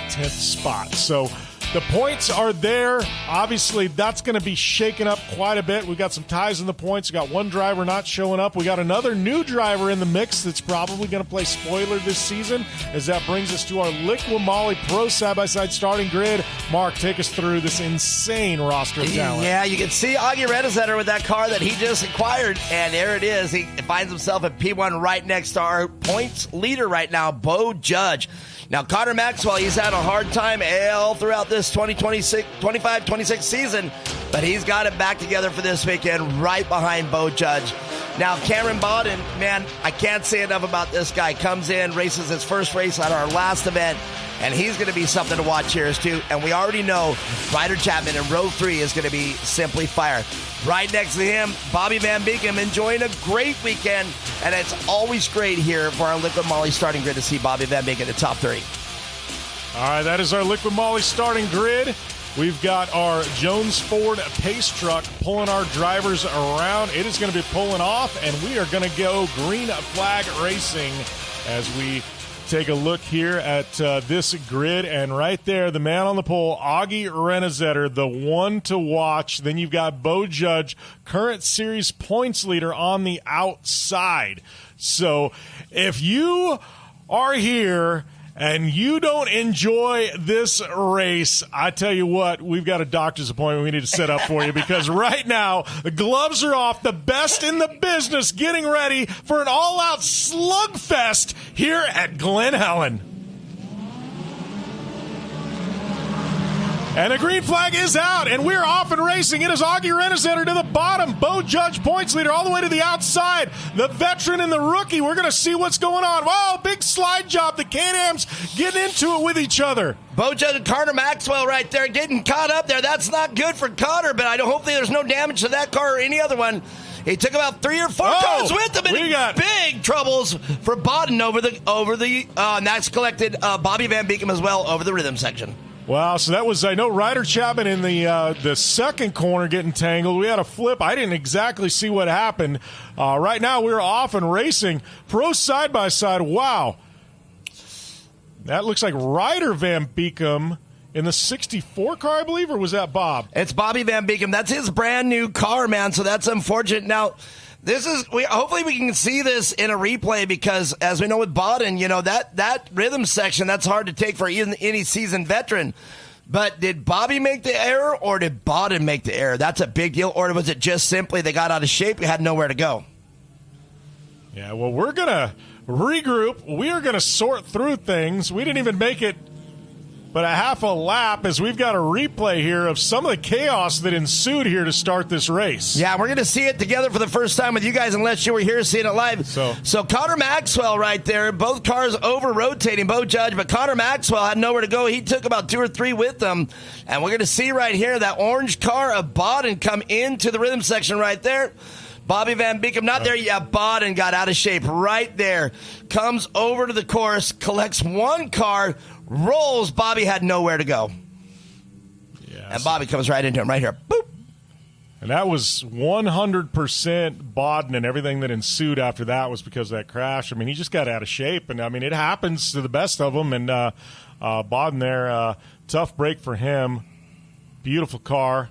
S1: 10th spot. So the points are there. Obviously, that's going to be shaken up quite a bit. We've got some ties in the points. We've got one driver not showing up. We got another new driver in the mix that's probably going to play spoiler this season, as that brings us to our Liqui Moly Pro Side-by-Side starting grid. Mark, take us through this insane roster of talent.
S2: Yeah, you can see Augie Renazetter with that car that he just acquired, and there it is. He finds himself at P1 right next to our points leader right now, Bo Judge. Now, Connor Maxwell, he's had a hard time all throughout this 25-26 season, but he's got it back together for this weekend right behind Bo Judge. Now, Cameron Bowden, man, I can't say enough about this guy. Comes in, races his first race at our last event, and he's going to be something to watch here, too. And we already know Ryder Chapman in row 3 is going to be simply fire. Right next to him, Bobby Van Beekem enjoying a great weekend, and it's always great here for our Liqui Moly starting grid to see Bobby Van Beekem in the top 3.
S1: All right, that is our Liqui Moly starting grid. We've got our Jones Ford Pace truck pulling our drivers around. It is going to be pulling off, and we are going to go green flag racing as we take a look here at this grid. And right there, the man on the pole, Augie Renazetter, the one to watch. Then you've got Bo Judge, current series points leader on the outside. So if you are here and you don't enjoy this race, I tell you what, we've got a doctor's appointment we need to set up for you, because right now the gloves are off, the best in the business getting ready for an all-out slugfest here at Glen Helen. And the green flag is out, and we're off and racing. It is Augie Renazetter to the bottom. Bo Judge, points leader, all the way to the outside. The veteran and the rookie. We're going to see what's going on. Wow, big slide job. The Can-Ams getting into it with each other.
S2: Bo Judge and Connor Maxwell right there getting caught up there. That's not good for Connor, but hopefully there's no damage to that car or any other one. He took about 3 or 4 cars with him, and we got big troubles for Bowden over the and that's collected Bobby Van Beekem as well over the rhythm section.
S1: Wow, so that was, I know, Ryder Chapman in the second corner getting tangled. We had a flip. I didn't exactly see what happened. Right now, we're off and racing. Pro Side-by-Side, wow. That looks like Ryder Van Beekem in the 64 car, I believe, or was that Bob?
S2: It's Bobby Van Beekem. That's his brand new car, man, so that's unfortunate. Now, hopefully we can see this in a replay because, as we know with Bodden, that rhythm section, that's hard to take for any seasoned veteran. But did Bobby make the error or did Bodden make the error? That's a big deal. Or was it just simply they got out of shape and had nowhere to go?
S1: Yeah, well, we're going to regroup. We are going to sort through things. We didn't even make it but a half a lap as we've got a replay here of some of the chaos that ensued here to start this race.
S2: Yeah, we're going to see it together for the first time with you guys unless you were here seeing it live. So Connor Maxwell right there, both cars over-rotating, both judge, but Connor Maxwell had nowhere to go. He took about 2 or 3 with them, and we're going to see right here that orange car of Bodden come into the rhythm section right there. Bobby Van Beekem, not there yet. Bodden got out of shape right there. Comes over to the course, collects one car, rolls. Bobby had nowhere to go.
S1: Yeah,
S2: and Bobby comes right into him right here. Boop.
S1: And that was 100% Bodden, and everything that ensued after that was because of that crash. I mean, he just got out of shape, and, I mean, it happens to the best of them. And Bodden there, tough break for him. Beautiful car.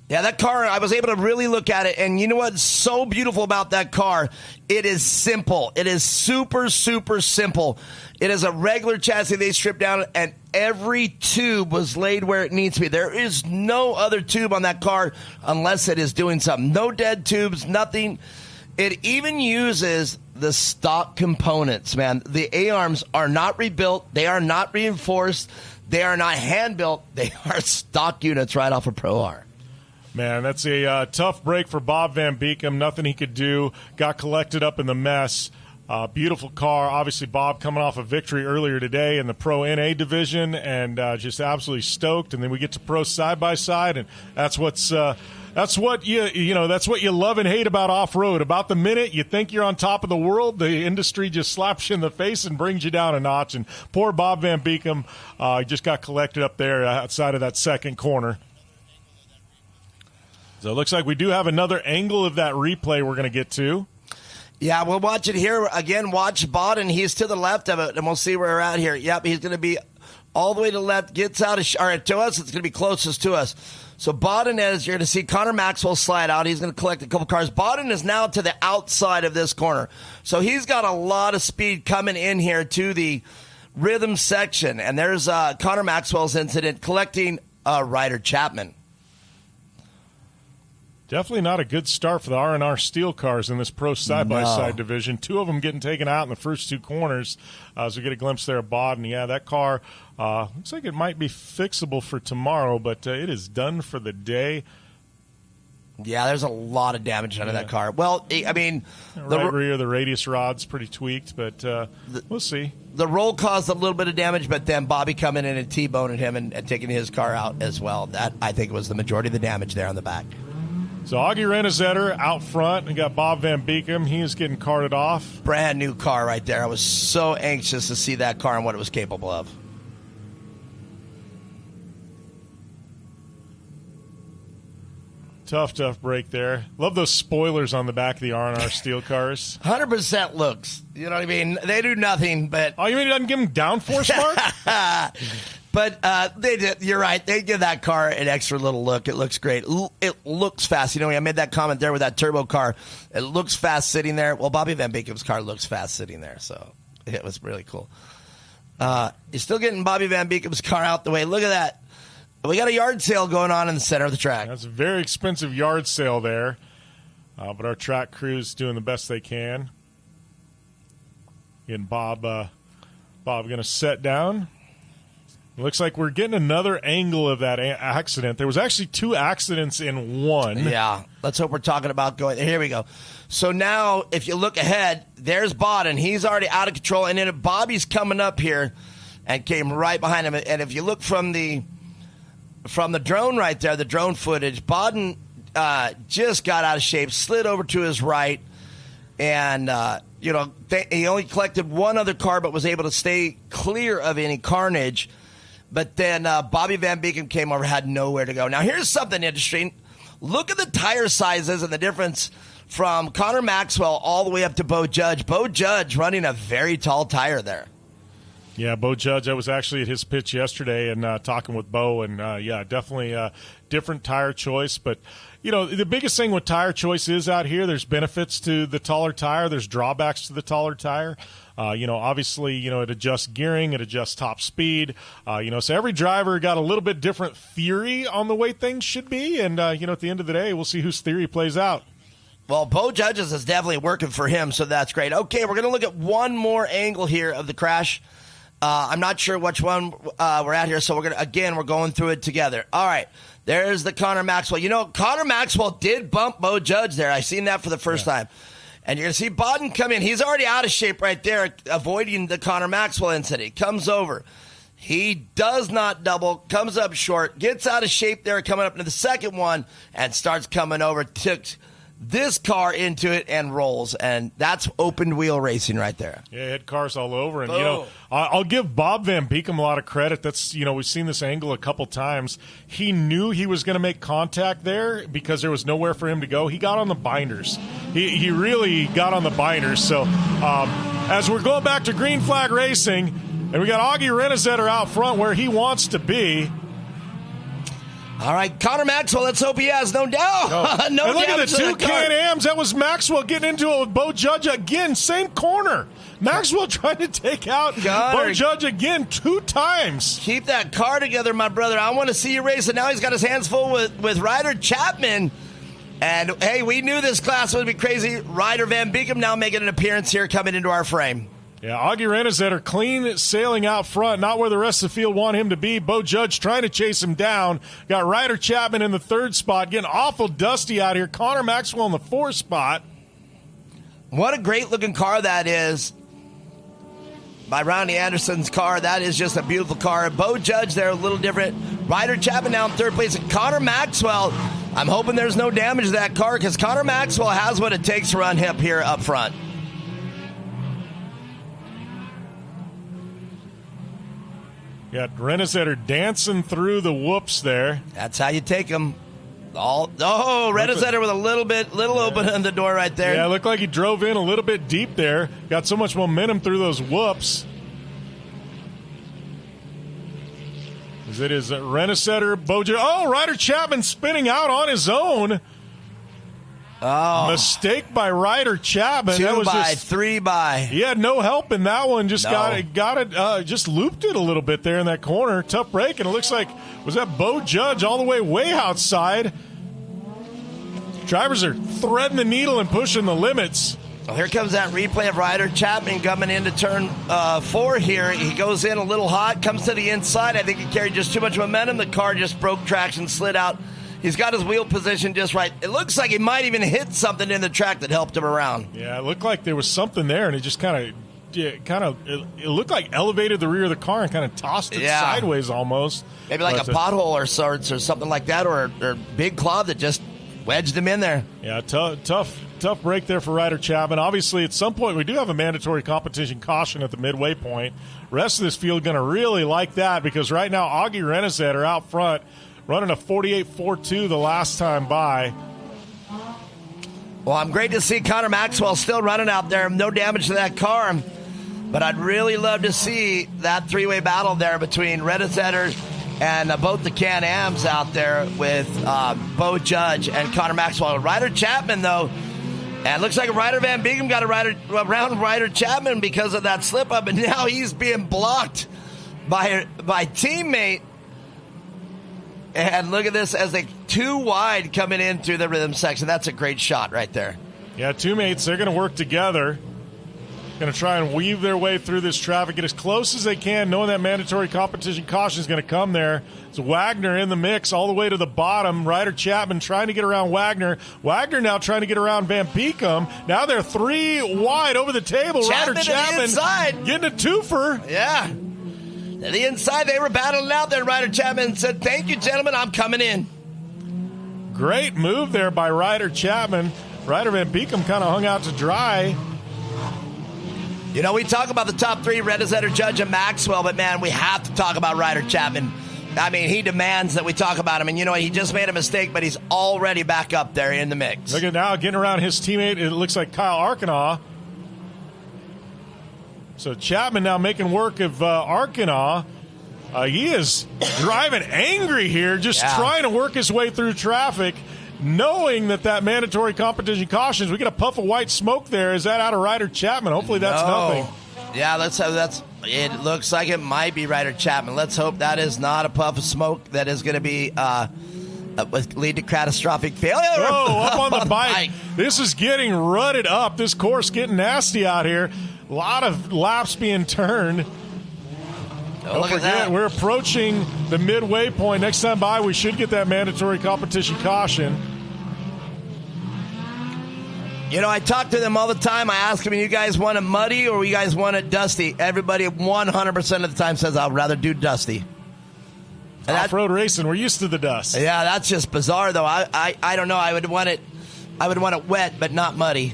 S2: Yeah, that car, I was able to really look at it, and you know what's so beautiful about that car? It is simple. It is super, super simple. It is a regular chassis they stripped down, and every tube was laid where it needs to be. There is no other tube on that car unless it is doing something. No dead tubes, nothing. It even uses the stock components, man. The A-arms are not rebuilt. They are not reinforced. They are not hand-built. They are stock units right off of ProAm.
S1: Man, that's a tough break for Bob Van Beekem. Nothing he could do. Got collected up in the mess. Beautiful car. Obviously, Bob coming off a victory earlier today in the Pro NA division, and just absolutely stoked. And then we get to Pro Side-by-Side, and that's what you love and hate about off-road. About the minute you think you're on top of the world, the industry just slaps you in the face and brings you down a notch. And poor Bob Van Beekem just got collected up there outside of that second corner. So it looks like we do have another angle of that replay we're going to get to.
S2: Yeah, we'll watch it here. Again, watch Bodden. He's to the left of it, and we'll see where we're at here. Yep, he's going to be all the way to the left, gets out of to us. It's going to be closest to us. So Bodden, as you're going to see Connor Maxwell slide out. He's going to collect a couple cars. Bodden is now to the outside of this corner. So he's got a lot of speed coming in here to the rhythm section. And there's Connor Maxwell's incident collecting Ryder Chapman.
S1: Definitely not a good start for the R&R steel cars in this Pro Side-by-Side division. 2 of them getting taken out in the first 2 corners. As we get a glimpse there of Bodden. Yeah, that car looks like it might be fixable for tomorrow, but it is done for the day.
S2: Yeah, there's a lot of damage out of that car. Well, I mean,
S1: right rear, the radius rod's pretty tweaked, but we'll see.
S2: The roll caused a little bit of damage, but then Bobby coming in and T-boning him and taking his car out as well. That, I think, was the majority of the damage there on the back.
S1: So Augie Renazetter out front. We got Bob Van Beekem. He is getting carted off.
S2: Brand new car right there. I was so anxious to see that car and what it was capable of.
S1: Tough break there. Love those spoilers on the back of the R&R steel cars.
S2: 100% looks. You know what I mean? They do nothing, but...
S1: Oh, you mean it doesn't give them downforce, Mark?
S2: But they did. You're right. They give that car an extra little look. It looks great. It looks fast. You know, I made that comment there with that turbo car. It looks fast sitting there. Well, Bobby Van Beekem's car looks fast sitting there, so it was really cool. You're still getting Bobby Van Beekem's car out the way. Look at that. We got a yard sale going on in the center of the track.
S1: That's a very expensive yard sale there, but our track crew's doing the best they can. Getting Bob going to set down. It looks like we're getting another angle of that accident. There was actually 2 accidents in one.
S2: Yeah, let's hope we're talking about going. Here we go. So now, if you look ahead, there's Bodden. He's already out of control, and then Bobby's coming up here and came right behind him. And if you look from the drone right there, the drone footage, Bodden just got out of shape, slid over to his right, and he only collected one other car, but was able to stay clear of any carnage. But then Bobby Van Beekem came over, had nowhere to go. Now, here's something interesting. Look at the tire sizes and the difference from Connor Maxwell all the way up to Bo Judge. Bo Judge running a very tall tire there.
S1: Yeah, Bo Judge, I was actually at his pitch yesterday and talking with Bo, and definitely a different tire choice. But, the biggest thing with tire choice is out here, there's benefits to the taller tire. There's drawbacks to the taller tire. Obviously, it adjusts gearing, it adjusts top speed. So every driver got a little bit different theory on the way things should be. And, at the end of the day, we'll see whose theory plays out.
S2: Well, Bo Judge's is definitely working for him, so that's great. Okay, we're going to look at one more angle here of the crash. I'm not sure which one we're at here, so we're going through it together. All right, there's the Connor Maxwell. Connor Maxwell did bump Bo Judge there. I seen that for the first time. And you're going to see Bodden come in. He's already out of shape right there, avoiding the Connor Maxwell incident. He comes over. He does not double, comes up short, gets out of shape there coming up into the second one, and starts coming over, took this car into it and rolls, and that's open wheel racing right there.
S1: Yeah, hit cars all over, and I'll give Bob Van Beekem a lot of credit. That's we've seen this angle a couple times. He knew he was going to make contact there because there was nowhere for him to go. He got on the binders. He really got on the binders. So as we're going back to green flag racing, and we got Augie Renesetter out front where he wants to be.
S2: All right, Connor Maxwell, let's hope he has no doubt.
S1: No and look at the two Can-Ams. That was Maxwell getting into it with Bo Judge again. Same corner. Maxwell trying to take out Bo Judge again 2 times.
S2: Keep that car together, my brother. I want to see you race it. Now he's got his hands full with Ryder Chapman. And, hey, we knew this class would be crazy. Ryder Van Beekem now making an appearance here, coming into our frame.
S1: Yeah, Augie Renesetter clean sailing out front, not where the rest of the field want him to be. Bo Judge trying to chase him down. Got Ryder Chapman in the 3rd spot, getting awful dusty out here. Connor Maxwell in the 4th spot.
S2: What a great-looking car that is by Ronnie Anderson's car. That is just a beautiful car. Bo Judge there, a little different. Ryder Chapman now in 3rd place. And Connor Maxwell, I'm hoping there's no damage to that car because Connor Maxwell has what it takes to run hip here up front.
S1: Got Renesetter dancing through the whoops there.
S2: That's how you take them. Renesetter with a little open in the door right there.
S1: Yeah, it looked like he drove in a little bit deep there. Got so much momentum through those whoops. It is Renesetter, Bojo. Ryder Chapman spinning out on his own.
S2: Oh,
S1: mistake by Ryder Chapman.
S2: 3 by.
S1: He had no help in that one. Just got it. Just looped it a little bit there in that corner. Tough break, and it looks like was that Bo Judge all the way outside. Drivers are threading the needle and pushing the limits.
S2: Well, here comes that replay of Ryder Chapman coming into turn 4 here. He goes in a little hot, comes to the inside. I think he carried just too much momentum. The car just broke traction, slid out. He's got his wheel position just right. It looks like he might even hit something in the track that helped him around.
S1: Yeah, it looked like there was something there, and it just it looked like elevated the rear of the car and kind of tossed it sideways almost.
S2: Maybe like a pothole or sorts or something like that, or big cloud that just wedged him in there.
S1: Yeah, tough break there for Ryder Chapman. Obviously, at some point, we do have a mandatory competition caution at the midway point. Rest of this field going to really like that because right now, Augie Renesetter out front, running a 48.42 the last time by.
S2: Well, I'm great to see Connor Maxwell still running out there. No damage to that car. But I'd really love to see that 3-way battle there between Renesetter and both the Can-Ams out there with Bo Judge and Connor Maxwell. Ryder Chapman, though, and it looks like Ryder Van Beekem got around Ryder Chapman because of that slip-up, and now he's being blocked by teammate. And look at this as they 2 wide coming in through the rhythm section. That's a great shot right there.
S1: Yeah, teammates, they're going to work together. Going to try and weave their way through this traffic, get as close as they can, knowing that mandatory competition caution is going to come there. It's Wagner in the mix all the way to the bottom. Ryder Chapman trying to get around Wagner. Wagner now trying to get around Van Beekem. Now they're 3 wide over the table. Ryder Chapman
S2: inside,
S1: getting a twofer.
S2: Yeah. To the inside, they were battling out there. Ryder Chapman said, "Thank you, gentlemen. I'm coming in."
S1: Great move there by Ryder Chapman. Ryder Van Beekem kind of hung out to dry.
S2: You know, we talk about the top three, Redezetter, Judge, and Maxwell, but, man, we have to talk about Ryder Chapman. I mean, he demands that we talk about him. And, you know, he just made a mistake, but he's already back up there in the mix.
S1: Look at now, getting around his teammate. It looks like Kyle Arcanaugh. So Chapman now making work of Arcanaugh. He is driving angry here, just trying to work his way through traffic, knowing that mandatory competition cautions. We get a puff of white smoke there. Is that out of Ryder Chapman? Hopefully that's nothing.
S2: Yeah, it looks like it might be Ryder Chapman. Let's hope that is not a puff of smoke that is going to be lead to catastrophic failure.
S1: Oh, up on the bike. This is getting rutted up. This course getting nasty out here. A lot of laps being turned. Don't forget, we're approaching the midway point. Next time by, we should get that mandatory competition caution.
S2: You know, I talk to them all the time. I ask them, you guys want it muddy or you guys want it dusty? Everybody 100% of the time says, I'd rather do dusty.
S1: Off-road racing, we're used to the dust.
S2: Yeah, that's just bizarre, though. I don't know. I would want it wet, but not muddy.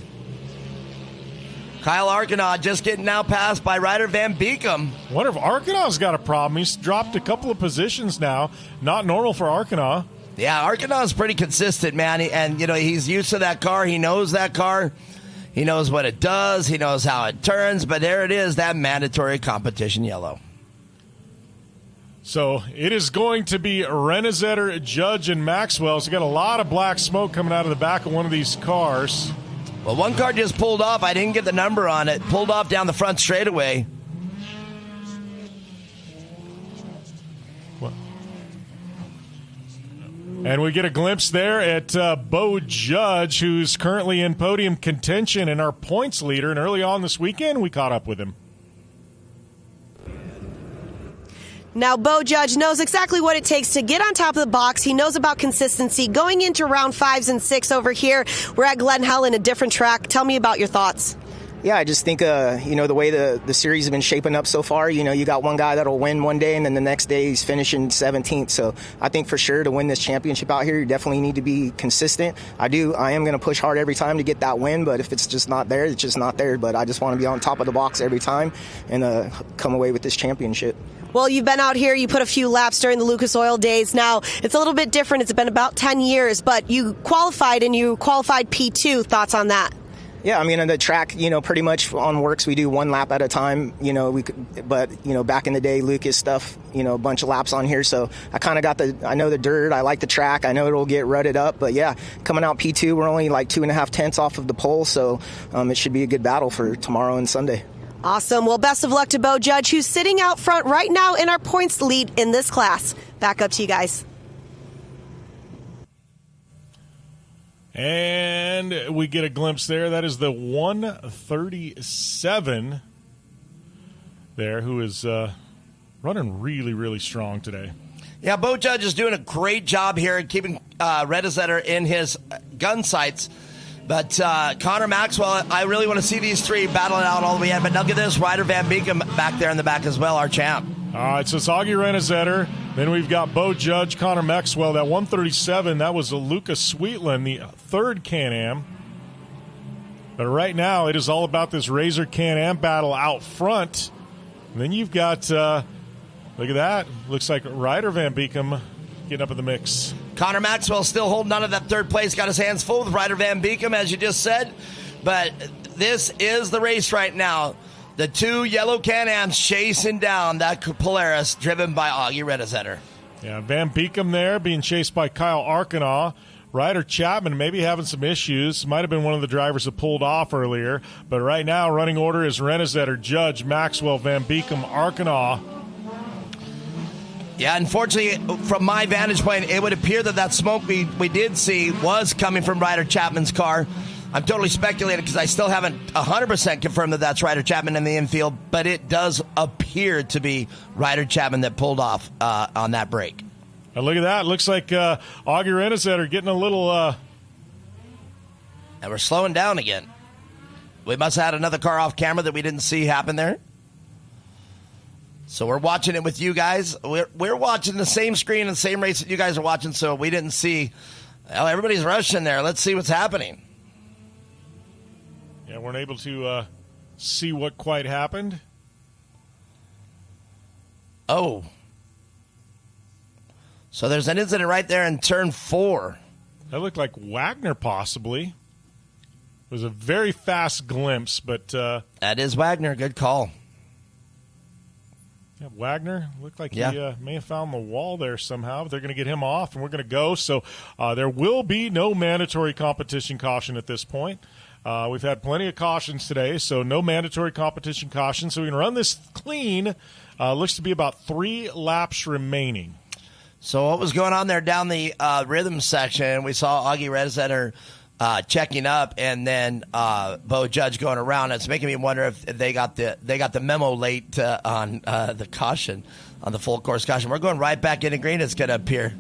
S2: Kyle Arcanaugh just getting now passed by Ryder Van Beekem.
S1: Wonder if Arcanaugh's got a problem. He's dropped a couple of positions now. Not normal for Arcanaugh.
S2: Yeah, Arcanaugh's pretty consistent, man. And, you know, he's used to that car. He knows that car. He knows what it does. He knows how it turns. But there it is, that mandatory competition yellow.
S1: So it is going to be Renezetter, Judge, and Maxwell. So you got a lot of black smoke coming out of the back of one of these cars.
S2: Well, one car just pulled off. I didn't get the number on it. Pulled off down the front straightaway.
S1: And we get a glimpse there at Bo Judge, who's currently in podium contention and our points leader. And early on this weekend, we caught up with him.
S3: Now, Bo Judge knows exactly what it takes to get on top of the box. He knows about consistency. Going into round 5s and 6 over here, we're at Glen Helen, a different track. Tell me about your thoughts.
S8: Yeah, I just think, the way the series has been shaping up so far, you got one guy that'll win one day and then the next day he's finishing 17th. So I think for sure to win this championship out here, you definitely need to be consistent. I am going to push hard every time to get that win, but if it's just not there, it's just not there. But I just want to be on top of the box every time and come away with this championship.
S3: Well, you've been out here. You put a few laps during the Lucas Oil days. Now, it's a little bit different. It's been about 10 years, but you qualified P2. Thoughts on that?
S8: Yeah, I mean, on the track, pretty much on works, we do one lap at a time, but back in the day, Lucas stuff, a bunch of laps on here. So I kind of I know the dirt. I like the track. I know it'll get rutted up, but yeah, coming out P2, we're only like 2.5 tenths off of the pole. So it should be a good battle for tomorrow and Sunday.
S3: Awesome. Well, best of luck to Bo Judge, who's sitting out front right now in our points lead in this class. Back up to you guys.
S1: And we get a glimpse there. That is the 137 there, who is running really, really strong today.
S2: Yeah, Bo Judge is doing a great job here at keeping Redezetter in his gun sights. But Connor Maxwell, I really want to see these three battle it out all the way in. But look at this, Ryder Van Beekem back there in the back as well, our champ.
S1: All right, so it's Augie Renezetter. Then we've got Bo Judge, Connor Maxwell. That 137, that was Lucas Sweetland, the third Can-Am. But right now, it is all about this Razor Can-Am battle out front. And then you've got, look at that. Looks like Ryder Van Beekem getting up in the mix.
S2: Connor Maxwell still holding on to that third place. Got his hands full with Ryder Van Beekem, as you just said. But this is the race right now. The two yellow Can-Ams chasing down that Polaris driven by Augie Redezetter.
S1: Yeah, Van Beekem there being chased by Kyle Arcanaugh. Ryder Chapman maybe having some issues. Might have been one of the drivers that pulled off earlier. But right now, running order is Renezetter, Judge, Maxwell, Van Beekem, Arcanaugh.
S2: Yeah, unfortunately, from my vantage point, it would appear that smoke we did see was coming from Ryder Chapman's car. I'm totally speculating because I still haven't 100% confirmed that that's Ryder Chapman in the infield, but it does appear to be Ryder Chapman that pulled off on that break.
S1: And look at that. Looks like Augie Renezetter getting a little...
S2: And we're slowing down again. We must have had another car off camera that we didn't see happen there. So we're watching it with you guys. We're watching the same screen and the same race that you guys are watching, so we didn't see. Oh, everybody's rushing there. Let's see what's happening.
S1: Yeah, weren't able to see what quite happened.
S2: Oh. So there's an incident right there in turn 4.
S1: That looked like Wagner, possibly. It was a very fast glimpse, but...
S2: that is Wagner. Good call.
S1: Yeah, Wagner looked like he may have found the wall there somehow. But they're going to get him off, and we're going to go. So there will be no mandatory competition caution at this point. We've had plenty of cautions today, so no mandatory competition caution. So we can run this clean. Looks to be about 3 laps remaining.
S2: So what was going on there down the rhythm section? We saw Augie Redzetter checking up, and then Bo Judge going around. It's making me wonder if they got the memo late on the caution, on the full course caution. We're going right back into green. It's going to appear.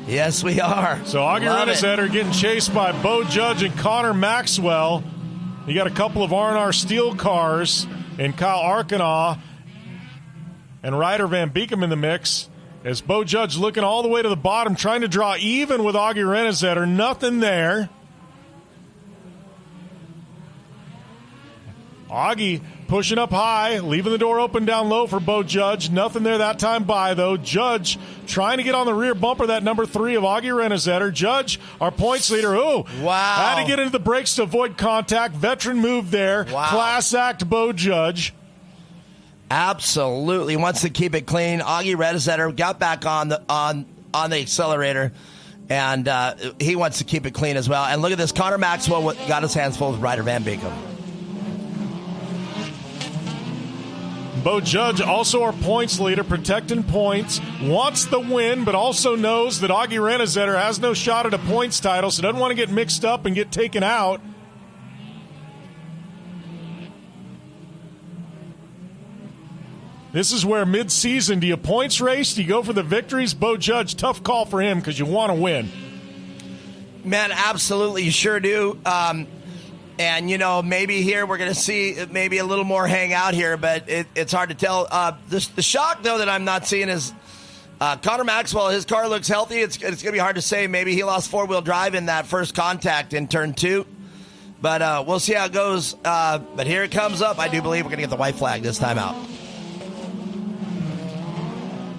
S2: Yes, we are.
S1: So Augie Redzetter getting chased by Bo Judge and Connor Maxwell. You got a couple of R&R steel cars and Kyle Arkenaugh and Ryder Van Beekum in the mix. As Bo Judge looking all the way to the bottom, trying to draw even with Augie Redzetter. Nothing there. Augie pushing up high, leaving the door open down low for Bo Judge. Nothing there that time by, though. Judge trying to get on the rear bumper, that number 3 of Augie Redzetter. Judge, our points leader. Ooh,
S2: wow.
S1: Had to get into the brakes to avoid contact. Veteran move there.
S2: Wow.
S1: Class act Bo Judge.
S2: Absolutely wants to keep it clean. Augie Redzetter got back on the accelerator, and he wants to keep it clean as well. And look at this, Connor Maxwell got his hands full with Ryder Van Beekum.
S1: Bo Judge, also our points leader, protecting points, wants the win, but also knows that Augie Redzetter has no shot at a points title, so doesn't want to get mixed up and get taken out. This is where mid-season, do you points race? Do you go for the victories? Bo Judge, tough call for him because you want to win.
S2: Man, absolutely, you sure do. And, maybe here we're going to see maybe a little more hang out here, but it's hard to tell. The shock, though, that I'm not seeing is Connor Maxwell. His car looks healthy. It's going to be hard to say. Maybe he lost four-wheel drive in that first contact in turn 2. But we'll see how it goes. But here it comes up. I do believe we're going to get the white flag this time out.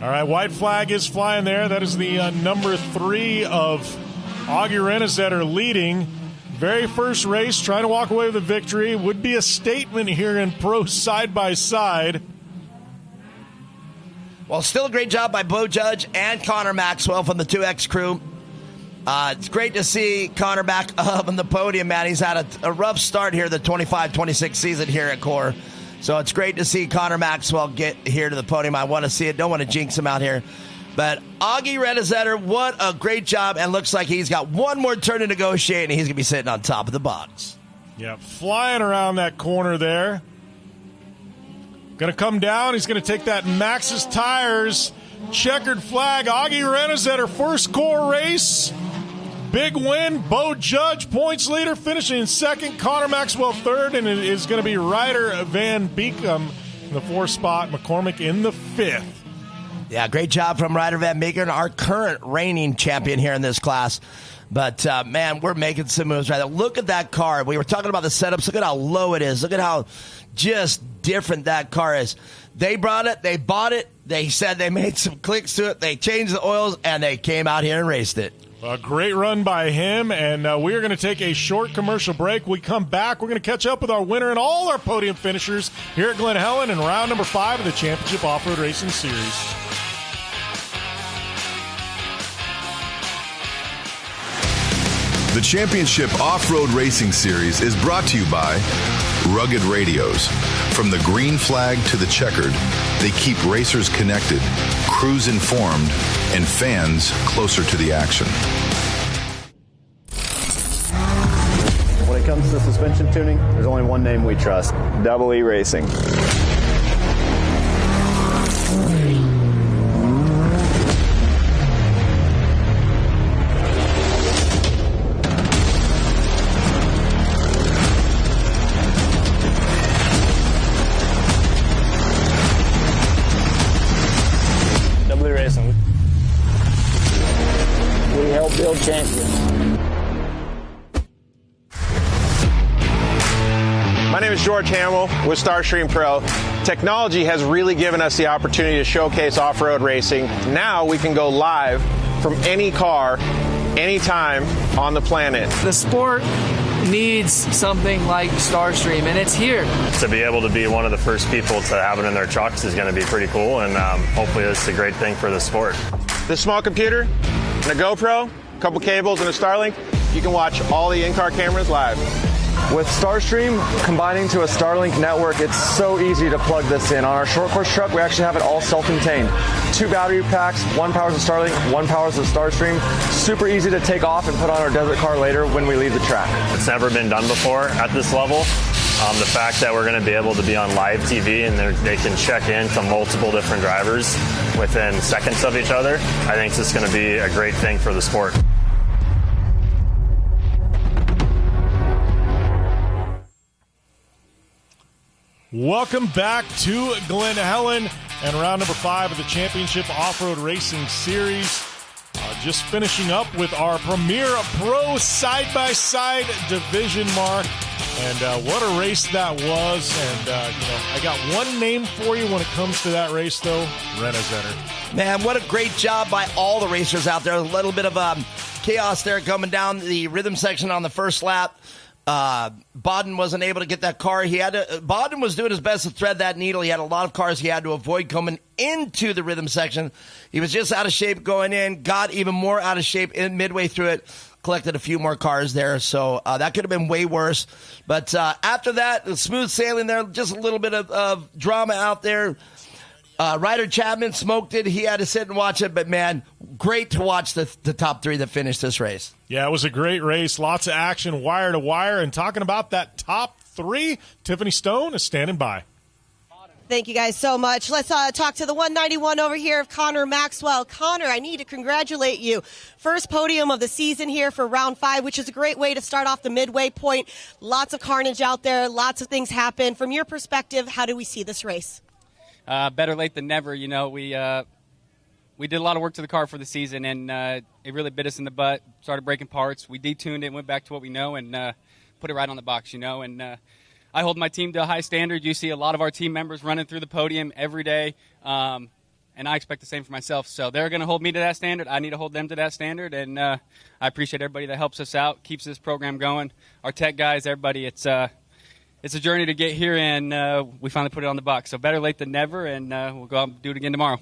S1: All right, white flag is flying there. That is the number 3 of Augie Redzetter leading. Very first race, trying to walk away with a victory. Would be a statement here in Pro Side-by-Side.
S2: Well, still a great job by Bo Judge and Connor Maxwell from the 2X crew. It's great to see Connor back up on the podium, man. He's had a rough start here, the 25-26 season here at CORR. So it's great to see Connor Maxwell get here to the podium. I want to see it. Don't want to jinx him out here. But Augie Redzetter, what a great job. And looks like he's got one more turn to negotiate, and he's going to be sitting on top of the box.
S1: Yeah, flying around that corner there. Going to come down. He's going to take that Maxxis tires. Checkered flag. Augie Redzetter, first CORR race. Big win. Bo Judge, points leader, finishing in second. Connor Maxwell third, and it is going to be Ryder Van Beekum in the 4th spot. McCormick in the 5th.
S2: Yeah, great job from Ryder Van Beekum, our current reigning champion here in this class. But, man, we're making some moves right there. Look at that car. We were talking about the setups. Look at how low it is. Look at how just different that car is. They brought it. They bought it. They said they made some clicks to it. They changed the oils, and they came out here and raced it.
S1: A great run by him, and we're going to take a short commercial break. We come back, we're going to catch up with our winner and all our podium finishers here at Glen Helen in round number 5 of the Championship Off-Road Racing Series.
S4: The Championship Off-Road Racing Series is brought to you by Rugged Radios. From the green flag to the checkered, they keep racers connected, crews informed, and fans closer to the action.
S9: When it comes to suspension tuning, there's only one name we trust: Double E Racing.
S15: Build champions.
S9: My name
S15: name is George Hamill with Starstream Pro. Technology has really given us the opportunity to showcase off-road racing. Now we can go live from any car, anytime on the planet.
S17: The sport needs something like Starstream, and it's here.
S23: To be able to be one of the first people to have it in their trucks is going to be pretty cool, and hopefully it's a great thing for the sport.
S15: This small computer and a GoPro, a couple cables, and a Starlink, you can watch all the in-car cameras live.
S9: With Starstream combining to a Starlink network, it's so easy to plug this in. On our short course truck, we actually have it all self-contained. 2 battery packs, one powers the Starlink, one powers the Starstream. Super easy to take off and put on our desert car later when we leave the track.
S23: It's never been done before at this level. The fact that we're going to be able to be on live TV and they can check in to multiple different drivers within seconds of each other, I think this is going to be a great thing for the sport.
S1: Welcome back to Glen Helen and round number 5 of the Championship Off-Road Racing Series. Just finishing up with our premier Pro Side-by-Side division, Mark. And what a race that was. And, I got one name for you when it comes to that race, though. Renazetter.
S2: Man, what a great job by all the racers out there. A little bit of chaos there coming down the rhythm section on the first lap. Bodden wasn't able to get that car. Bodden was doing his best to thread that needle. He had a lot of cars he had to avoid coming into the rhythm section. He was just out of shape going in, got even more out of shape midway through it, collected a few more cars there. So that could have been way worse. But after that, smooth sailing there, just a little bit of drama out there. Ryder Chapman smoked it. He had to sit and watch it. But, man, great to watch the top 3 that finished this race.
S1: Yeah, it was a great race. Lots of action, wire to wire. And talking about that top 3, Tiffany Stone is standing by.
S3: Thank you guys so much. Let's talk to the 191 over here of Connor Maxwell. Connor, I need to congratulate you. First podium of the season here for round 5, which is a great way to start off the midway point. Lots of carnage out there. Lots of things happen. From your perspective, how do we see this race?
S24: Better late than never. We did a lot of work to the car for the season, and it really bit us in the butt. Started breaking parts. We detuned it, went back to what we know, and put it right on the box. And I hold my team to a high standard. You see a lot of our team members running through the podium every day, and I expect the same for myself. So they're going to hold me to that standard. I need to hold them to that standard, and I appreciate everybody that helps us out, keeps this program going. Our tech guys, everybody. It's a journey to get here, and we finally put it on the box. So better late than never, and we'll go out and do it again tomorrow.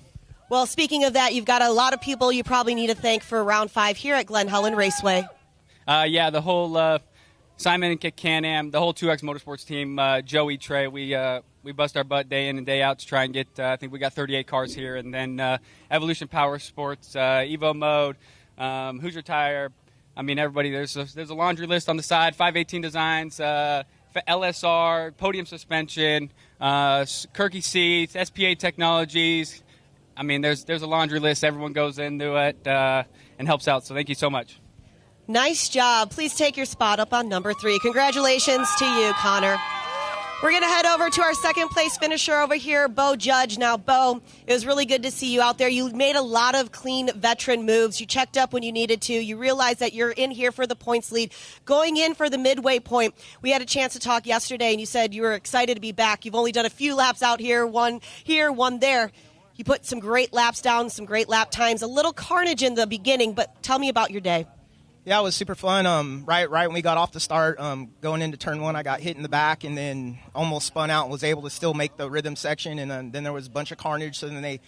S3: Well, speaking of that, you've got a lot of people you probably need to thank for round 5 here at Glen Helen Raceway.
S24: The whole Simon and Can-Am, the whole 2X Motorsports team, Joey, Trey, we bust our butt day in and day out to try and get, I think we got 38 cars here. And then Evolution Power Sports, Evo Mode, Hoosier Tire. I mean, everybody, there's a laundry list on the side, 518 Designs, LSR, Podium Suspension, Kirky Seats, SPA Technologies. I mean, there's a laundry list. Everyone goes into it and helps out. So thank you so much.
S3: Nice job. Please take your spot up on number 3. Congratulations to you, Connor. We're going to head over to our second place finisher over here, Bo Judge. Now, Bo, it was really good to see you out there. You made a lot of clean veteran moves. You checked up when you needed to. You realized that you're in here for the points lead. Going in for the midway point, we had a chance to talk yesterday, and you said you were excited to be back. You've only done a few laps out here, one there. You put some great laps down, some great lap times, a little carnage in the beginning, but tell me about your day.
S8: Yeah, it was super fun. Right when we got off the start, going into turn 1, I got hit in the back and then almost spun out and was able to still make the rhythm section. And then there was a bunch of carnage. So then they,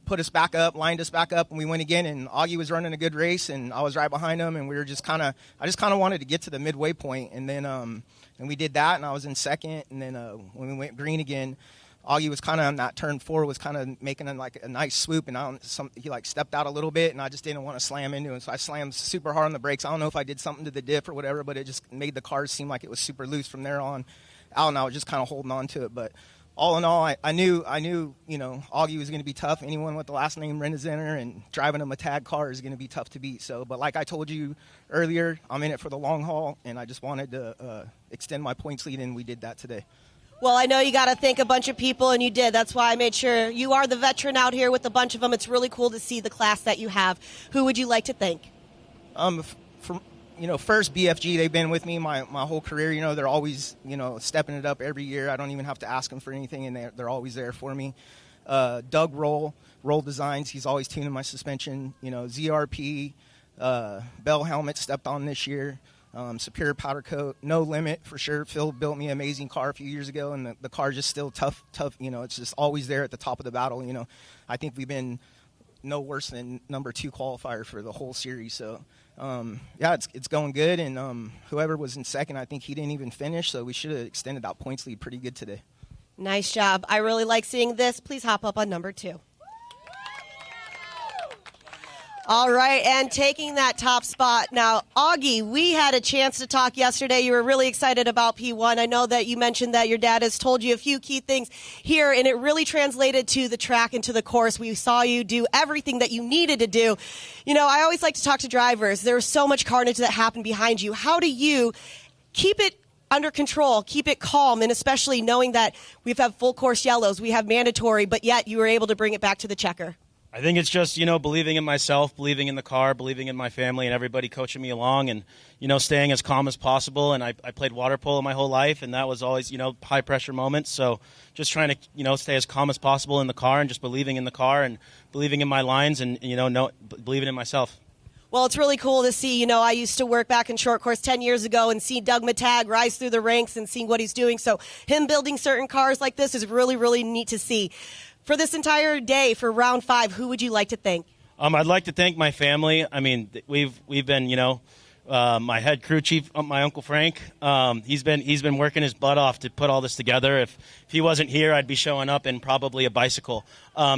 S8: put us back up, lined us back up, and we went again. And Augie was running a good race, and I was right behind him. And we were I just kind of wanted to get to the midway point. And then and we did that, and I was in second. And then when we went green again, Augie was kind of on that turn 4, was kind of making a nice swoop, and he stepped out a little bit, and I just didn't want to slam into him, so I slammed super hard on the brakes. I don't know if I did something to the diff or whatever, but it just made the car seem like it was super loose from there on out, and I was just kind of holding on to it. But all in all, I knew Augie was going to be tough. Anyone with the last name Renazetter and driving a Matag car is going to be tough to beat. So, but like I told you earlier, I'm in it for the long haul, and I just wanted to extend my points lead, and we did that today.
S3: Well, I know you got to thank a bunch of people, and you did. That's why I made sure you are the veteran out here with a bunch of them. It's really cool to see the class that you have. Who would you like to thank?
S8: first BFG, they've been with me my whole career. They're always, stepping it up every year. I don't even have to ask them for anything, and they're always there for me. Doug Roll Designs, he's always tuning my suspension. ZRP, Bell helmet stepped on this year. Superior powder coat, No Limit for sure. Phil built me an amazing car a few years ago, and the car is just still tough. It's just always there at the top of the battle. I think we've been no worse than number 2 qualifier for the whole series. So, it's going good. And whoever was in second, I think he didn't even finish. So we should have extended that points lead pretty good today.
S3: Nice job. I really like seeing this. Please hop up on number 2. All right, and taking that top spot. Now, Augie, we had a chance to talk yesterday. You were really excited about P1. I know that you mentioned that your dad has told you a few key things here, and it really translated to the track and to the course. We saw you do everything that you needed to do. I always like to talk to drivers. There was so much carnage that happened behind you. How do you keep it under control, keep it calm, and especially knowing that we've had full course yellows, we have mandatory, but yet you were able to bring it back to the checker?
S18: I think it's just, believing in myself, believing in the car, believing in my family and everybody coaching me along and, staying as calm as possible. And I played water polo my whole life, and that was always, high pressure moments. So just trying to, stay as calm as possible in the car and just believing in the car and believing in my lines and, believing in myself.
S3: Well, it's really cool to see. I used to work back in short course 10 years ago and see Doug Matag rise through the ranks and seeing what he's doing. So him building certain cars like this is really, really neat to see. For this entire day, for round 5, who would you like to thank?
S18: I'd like to thank my family. I mean, we've been, my head crew chief, my Uncle Frank. He's been working his butt off to put all this together. If he wasn't here, I'd be showing up in probably a bicycle.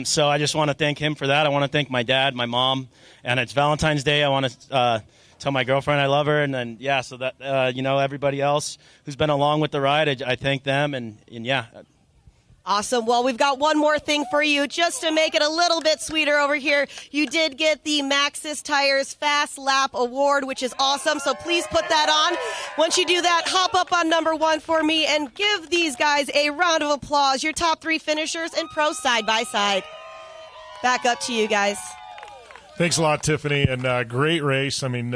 S18: So I just want to thank him for that. I want to thank my dad, my mom, and it's Valentine's Day. I want to tell my girlfriend I love her, and then so that everybody else who's been along with the ride, I thank them, and yeah.
S3: Awesome. Well, we've got one more thing for you just to make it a little bit sweeter over here. You did get the Maxxis Tires Fast Lap Award, which is awesome. So please put that on. Once you do that, hop up on number 1 for me and give these guys a round of applause. Your top 3 finishers in Pro Side-by-Side. Back up to you guys.
S1: Thanks a lot, Tiffany, and great race. I mean,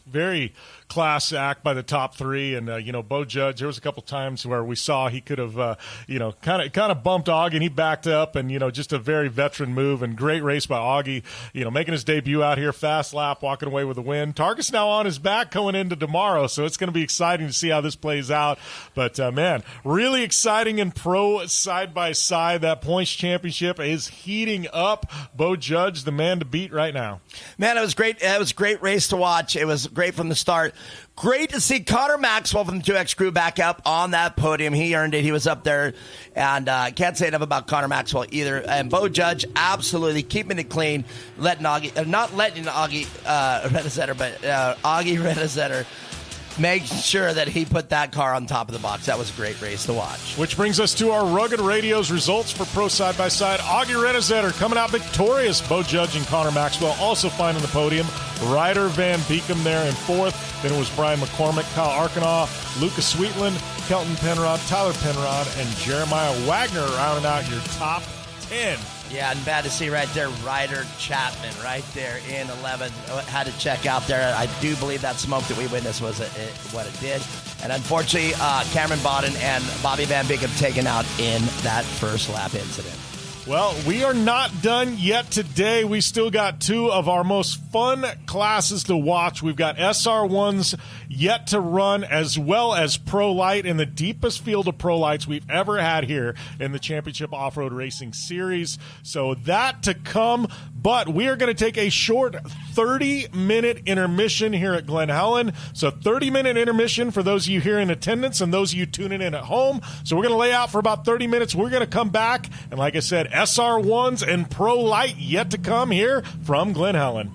S1: very class act by the top 3, and Bo Judge. There was a couple times where we saw he could have, kind of bumped Augie, and he backed up, and just a very veteran move and great race by Augie. Making his debut out here, fast lap, walking away with the win. Target's now on his back going into tomorrow, so it's going to be exciting to see how this plays out. But man, really exciting in Pro Side-by-Side. That points championship is heating up. Bo Judge, the man to beat right now.
S2: Man, it was great. It was a great race to watch. It was great from the start. Great to see Connor Maxwell from the 2X crew back up on that podium. He earned it. He was up there. And can't say enough about Connor Maxwell either. And Bo Judge, absolutely keeping it clean. Not letting Augie Redezetter, but Augie Redezetter make sure that he put that car on top of the box. That was a great race to watch.
S1: Which brings us to our Rugged Radio's results for Pro Side-by-Side. Augie Redezetter coming out victorious. Bo Judge and Connor Maxwell also finding the podium. Ryder Van Beekum there in 4th. Then it was Brian McCormick, Kyle Arkenaugh, Lucas Sweetland, Kelton Penrod, Tyler Penrod, and Jeremiah Wagner rounding out your top 10.
S2: Yeah, and bad to see right there, Ryder Chapman right there in 11th. Had to check out there. I do believe that smoke that we witnessed was what it did. And unfortunately, Cameron Bodden and Bobby Van Beekum taken out in that first lap incident.
S1: Well, we are not done yet today. We still got 2 of our most fun classes to watch. We've got SR1s yet to run, as well as Pro Light in the deepest field of Pro Lights we've ever had here in the Championship Off-Road Racing Series. So that to come, but we are going to take a short 30-minute intermission here at Glen Helen. So 30-minute intermission for those of you here in attendance and those of you tuning in at home. So we're going to lay out for about 30 minutes. We're going to come back, and like I said, SR1s and Pro Light yet to come here from Glen Helen.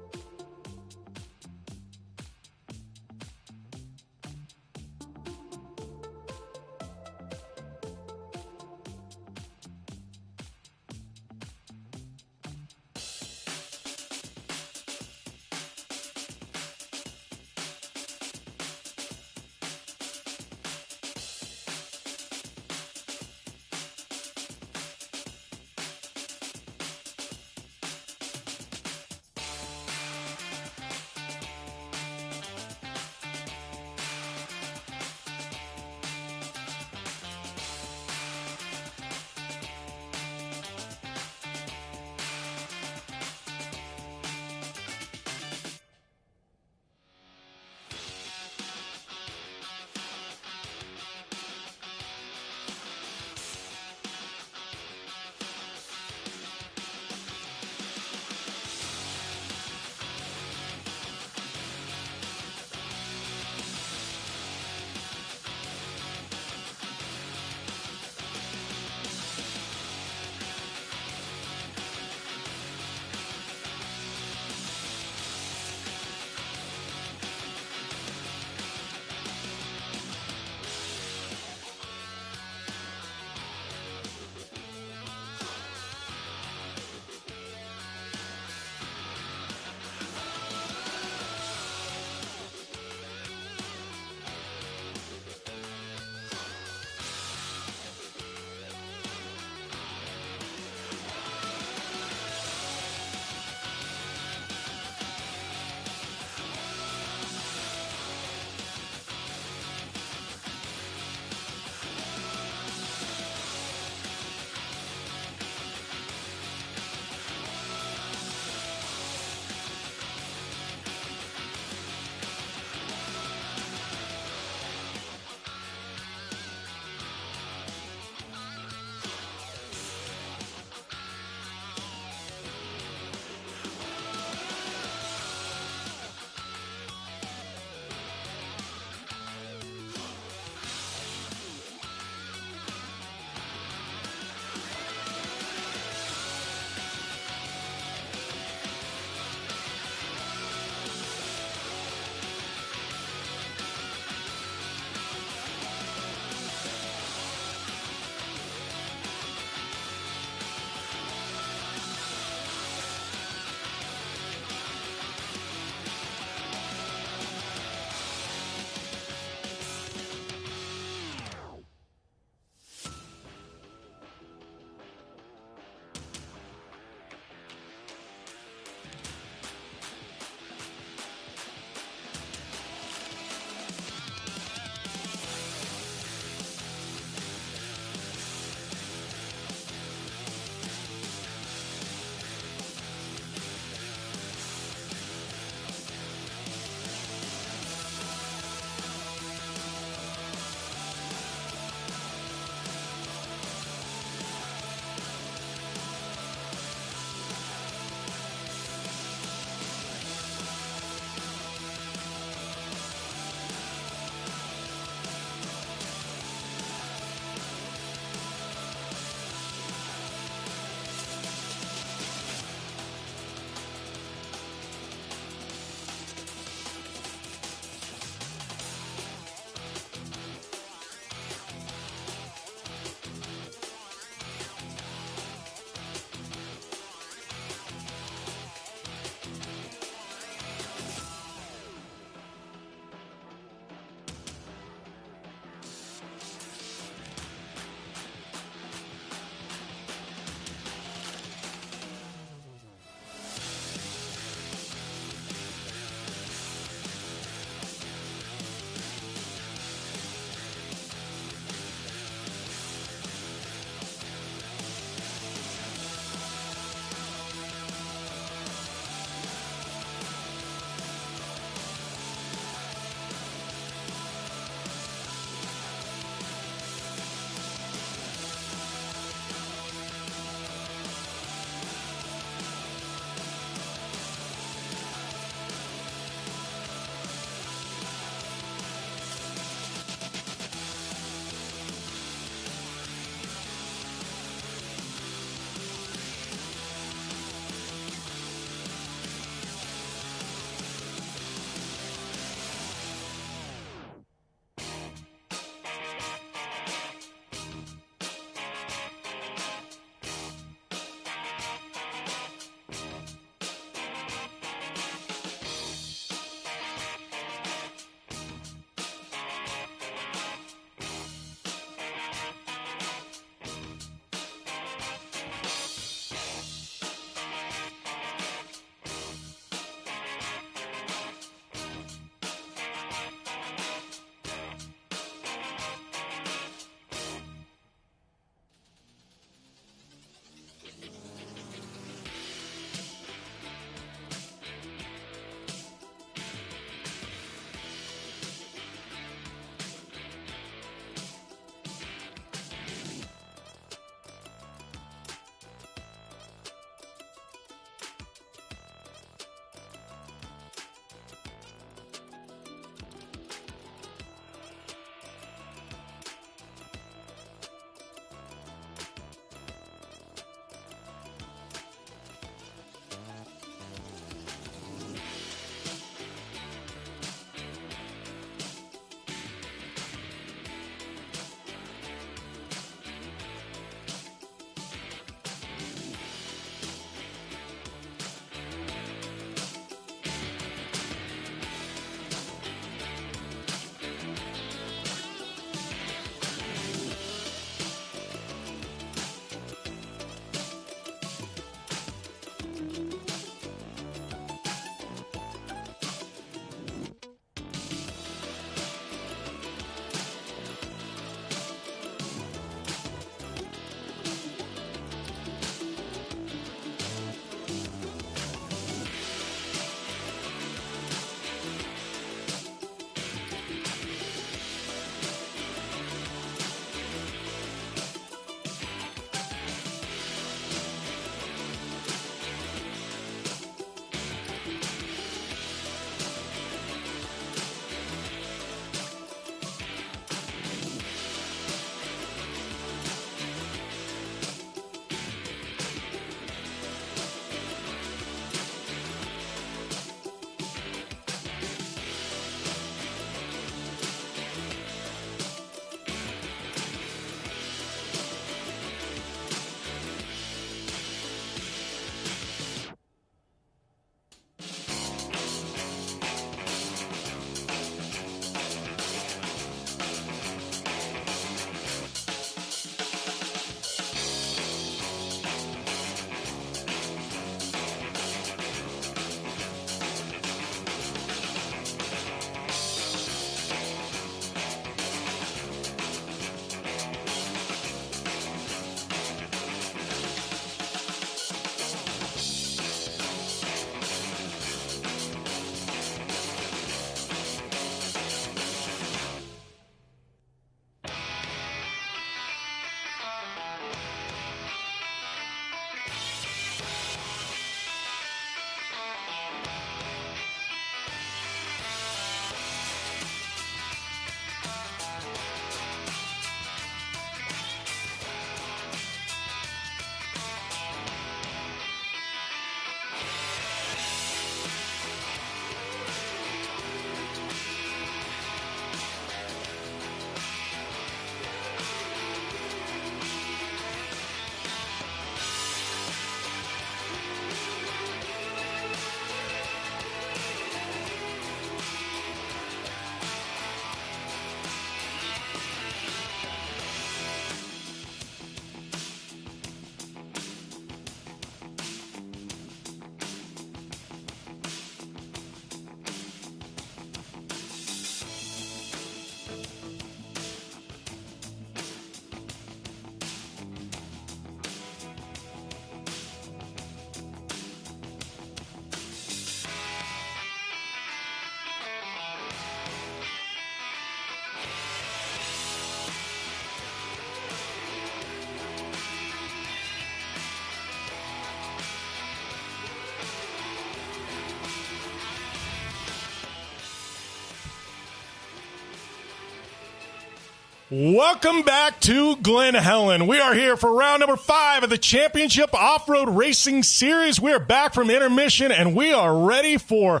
S1: Welcome back to Glen Helen. We are here for round number 5 of the Championship Off-Road Racing Series. We are back from intermission, and we are ready for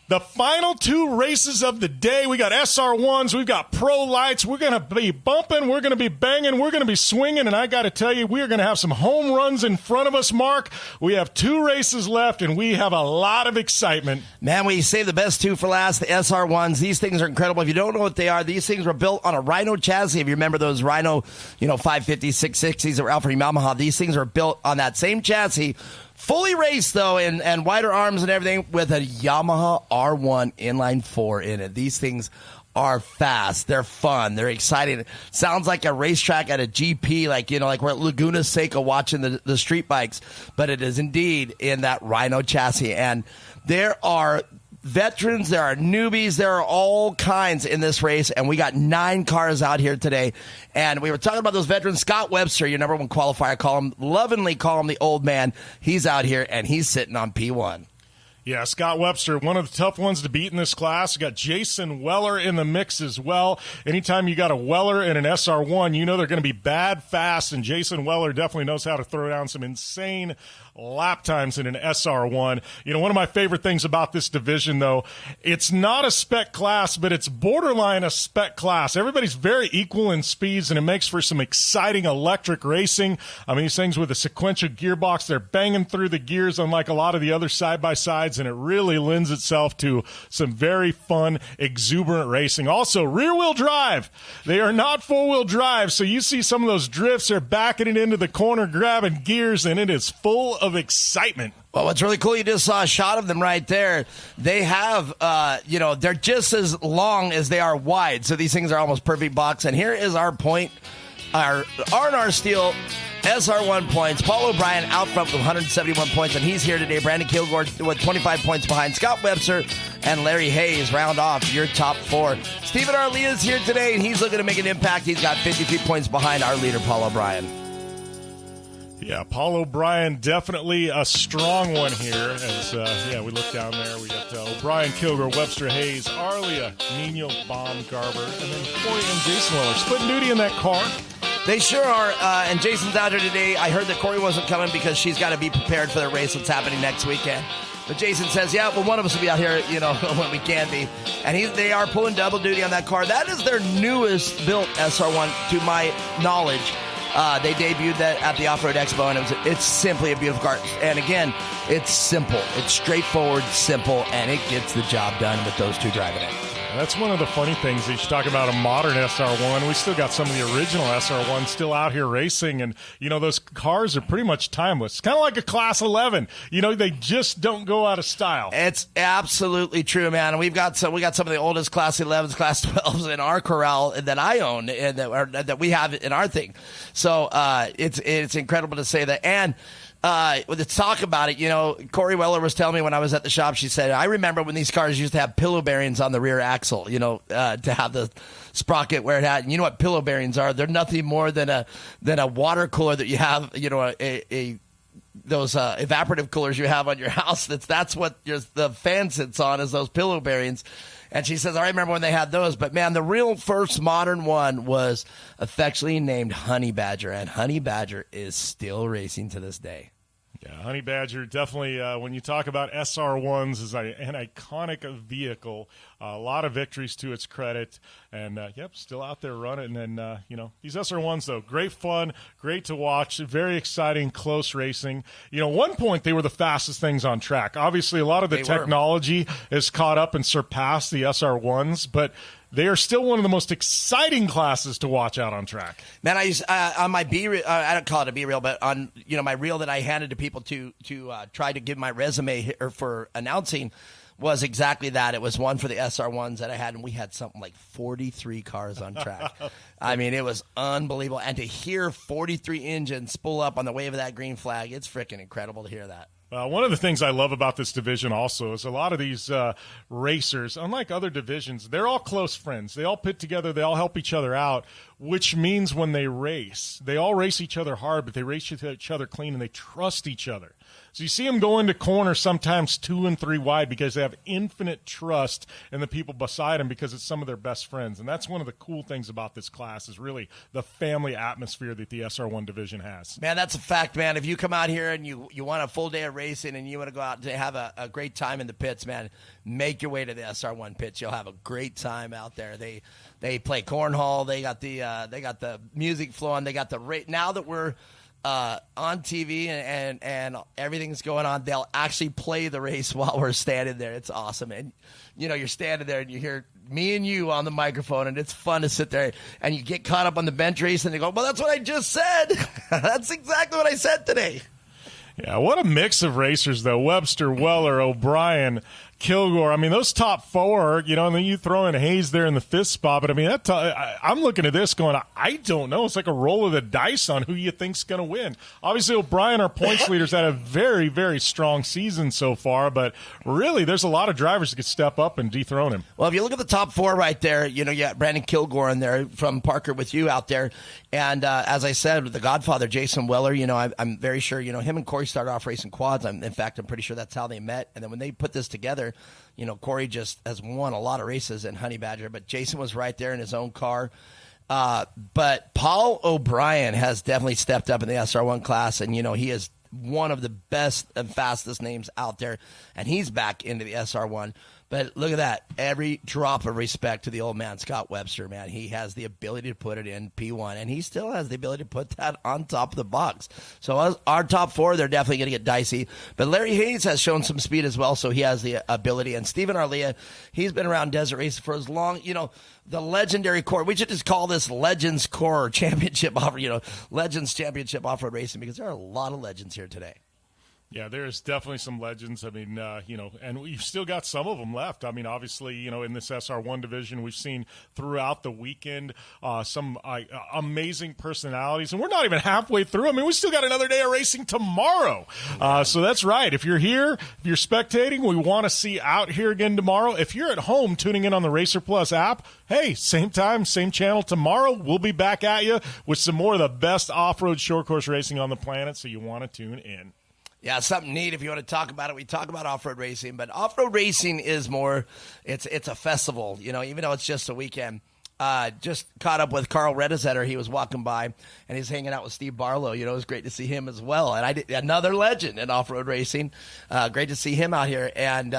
S1: the final 2 races of the day. We got SR1s, we've got Pro Lights. We're going to be bumping, we're going to be banging, we're going to be swinging, and I got to tell you, we are going to have some home runs in front of us, Mark. We have 2 races left, and we have a lot of excitement.
S2: Man, we saved the best 2 for last, the SR1s. These things are incredible. If you don't know what they are, these things were built on a Rhino chassis. If you remember those Rhino, 550s, 660s that were out from Yamaha, these things are built on that same chassis. Fully raced, though, and wider arms and everything with a Yamaha R1 inline 4 in it. These things are fast. They're fun. They're exciting. It sounds like a racetrack at a GP, like we're at Laguna Seca watching the street bikes. But it is indeed in that Rhino chassis. And there are veterans, there are newbies, there are all kinds in this race, and we got 9 cars out here today. And we were talking about those veterans. Scott Webster, your number 1 qualifier, lovingly call him the old man. He's out here, and he's sitting on P1.
S1: Yeah, Scott Webster, one of the tough ones to beat in this class. You got Jason Weller in the mix as well. Anytime you got a Weller and an SR1, you know they're going to be bad fast, and Jason Weller definitely knows how to throw down some insane lap times in an SR1. One of my favorite things about this division, though, it's not a spec class, but it's borderline a spec class. Everybody's very equal in speeds, and it makes for some exciting electric racing. I mean, these things with a sequential gearbox, they're banging through the gears unlike a lot of the other side-by-sides, and it really lends itself to some very fun, exuberant racing. Also, rear-wheel drive. They are not four-wheel drive, so you see some of those drifts, they're backing it into the corner, grabbing gears, and it is full of excitement.
S2: Well, what's really cool, you just saw a shot of them right there. They have, they're just as long as they are wide, so these things are almost perfect box. And here is our point, our R&R Steel SR1 points. Paul O'Brien out front with 171 points, and he's here today. Brandon Kilgore with 25 points behind. Scott Webster and Larry Hayes round off your top 4. Stephen Arlia is here today, and he's looking to make an impact. He's got 53 points behind our leader, Paul O'Brien.
S1: Yeah, Paul O'Brien, definitely a strong one here. As we look down there, we got O'Brien, Kilgore, Webster, Hayes, Arlia, Nino, Baumgarber, and then Coy and Jason Weller splitting duty in that car.
S2: They sure are, and Jason's out here today. I heard that Corey wasn't coming because she's got to be prepared for the race that's happening next weekend. But Jason says, one of us will be out here, when we can be. And they are pulling double duty on that car. That is their newest built SR1, to my knowledge. They debuted that at the Off-Road Expo, and it's simply a beautiful car. And again, it's simple. It's straightforward, simple, and it gets the job done with those 2 driving it.
S1: That's one of the funny things. You talk about a modern SR1. We still got some of the original SR1s still out here racing, and those cars are pretty much timeless. It's kind of like a Class 11. They just don't go out of style.
S2: It's absolutely true, man. And we got some of the oldest Class 11s, Class 12s in our corral that I own and that we have in our thing. So it's incredible to say that. And let's talk about it. Corey Weller was telling me when I was at the shop, she said, I remember when these cars used to have pillow bearings on the rear axle, to have the sprocket where it had. And you know what pillow bearings are? They're nothing more than a water cooler that you have, those evaporative coolers you have on your house. That's what the fan sits on, is those pillow bearings. And she says, I remember when they had those. But, man, the real first modern one was affectionately named Honey Badger. And Honey Badger is still racing to this day.
S1: Yeah, Honey Badger, definitely, when you talk about SR1s, is an iconic vehicle. A lot of victories to its credit. And, still out there running. And, these SR1s, though, great fun, great to watch, very exciting, close racing. One point, they were the fastest things on track. Obviously, a lot of the technology has caught up and surpassed the SR1s, but they are still one of the most exciting classes to watch out on track.
S2: Man, I used on my B-reel, I don't call it a B-reel, but on my reel that I handed to people to try to give my resume for announcing was exactly that. It was one for the SR1s that I had, and we had something like 43 cars on track. I mean, it was unbelievable. And to hear 43 engines spool up on the wave of that green flag, it's freaking incredible to hear that.
S1: One of the things I love about this division also is a lot of these racers, unlike other divisions, they're all close friends. They all pit together. They all help each other out, which means when they race, they all race each other hard, but they race each other clean, and they trust each other. So you see them go into corners sometimes 2 and 3 wide because they have infinite trust in the people beside them because it's some of their best friends. And that's one of the cool things about this class is really the family atmosphere that the SR1 division has.
S2: Man, that's a fact, man. If you come out here and you want a full day of racing and you want to go out and have a great time in the pits, man, make your way to the SR1 pits. You'll have a great time out there. They play cornhole. They got the music flowing. They got the now that we're on TV and everything's going on, they'll actually play the race while we're standing there. It's awesome. And, you're standing there and you hear me and you on the microphone, and it's fun to sit there. And you get caught up on the bench race, and they go, well, that's what I just said. That's exactly what I said today.
S1: Yeah, what a mix of racers, though. Webster, Weller, O'Brien, Kilgore. I mean, those top 4, and then you throw in Hayes there in the 5th spot. But, I mean, I'm looking at this going, I don't know. It's like a roll of the dice on who you think's going to win. Obviously, O'Brien, our points leader's had a very, very strong season so far. But, really, there's a lot of drivers that could step up and dethrone him.
S2: Well, if you look at the top 4 right there, you got Brandon Kilgore in there from Parker with you out there. And as I said, the Godfather, Jason Weller, I'm very sure, him and Corey started off racing quads. In fact, I'm pretty sure that's how they met. And then when they put this together, Corey just has won a lot of races in Honey Badger, but Jason was right there in his own car. But Paul O'Brien has definitely stepped up in the SR1 class, and, he is one of the best and fastest names out there, and he's back into the SR1. But look at that. Every drop of respect to the old man, Scott Webster, man. He has the ability to put it in P1, and he still has the ability to put that on top of the box. So our top 4, they're definitely going to get dicey. But Larry Hayes has shown some speed as well, so he has the ability. And Stephen Arlia, he's been around desert racing for as long, the legendary CORR. We should just call this Legends CORR Championship Legends Championship Off-Road Racing, because there are a lot of legends here today.
S1: Yeah, there's definitely some legends. I mean, and we've still got some of them left. I mean, obviously, in this SR1 division, we've seen throughout the weekend some amazing personalities. And we're not even halfway through. I mean, we still got another day of racing tomorrow. So that's right. If you're here, if you're spectating, we want to see out here again tomorrow. If you're at home tuning in on the Racer Plus app, hey, same time, same channel tomorrow. We'll be back at you with some more of the best off-road short course racing on the planet, so you want to tune in.
S2: Yeah, something neat if you want to talk about it. We talk about off-road racing, but off-road racing is more, it's a festival, even though it's just a weekend. Just caught up with Carl Redezetter. He was walking by, and he's hanging out with Steve Barlow. It was great to see him as well. And another legend in off-road racing. Great to see him out here. And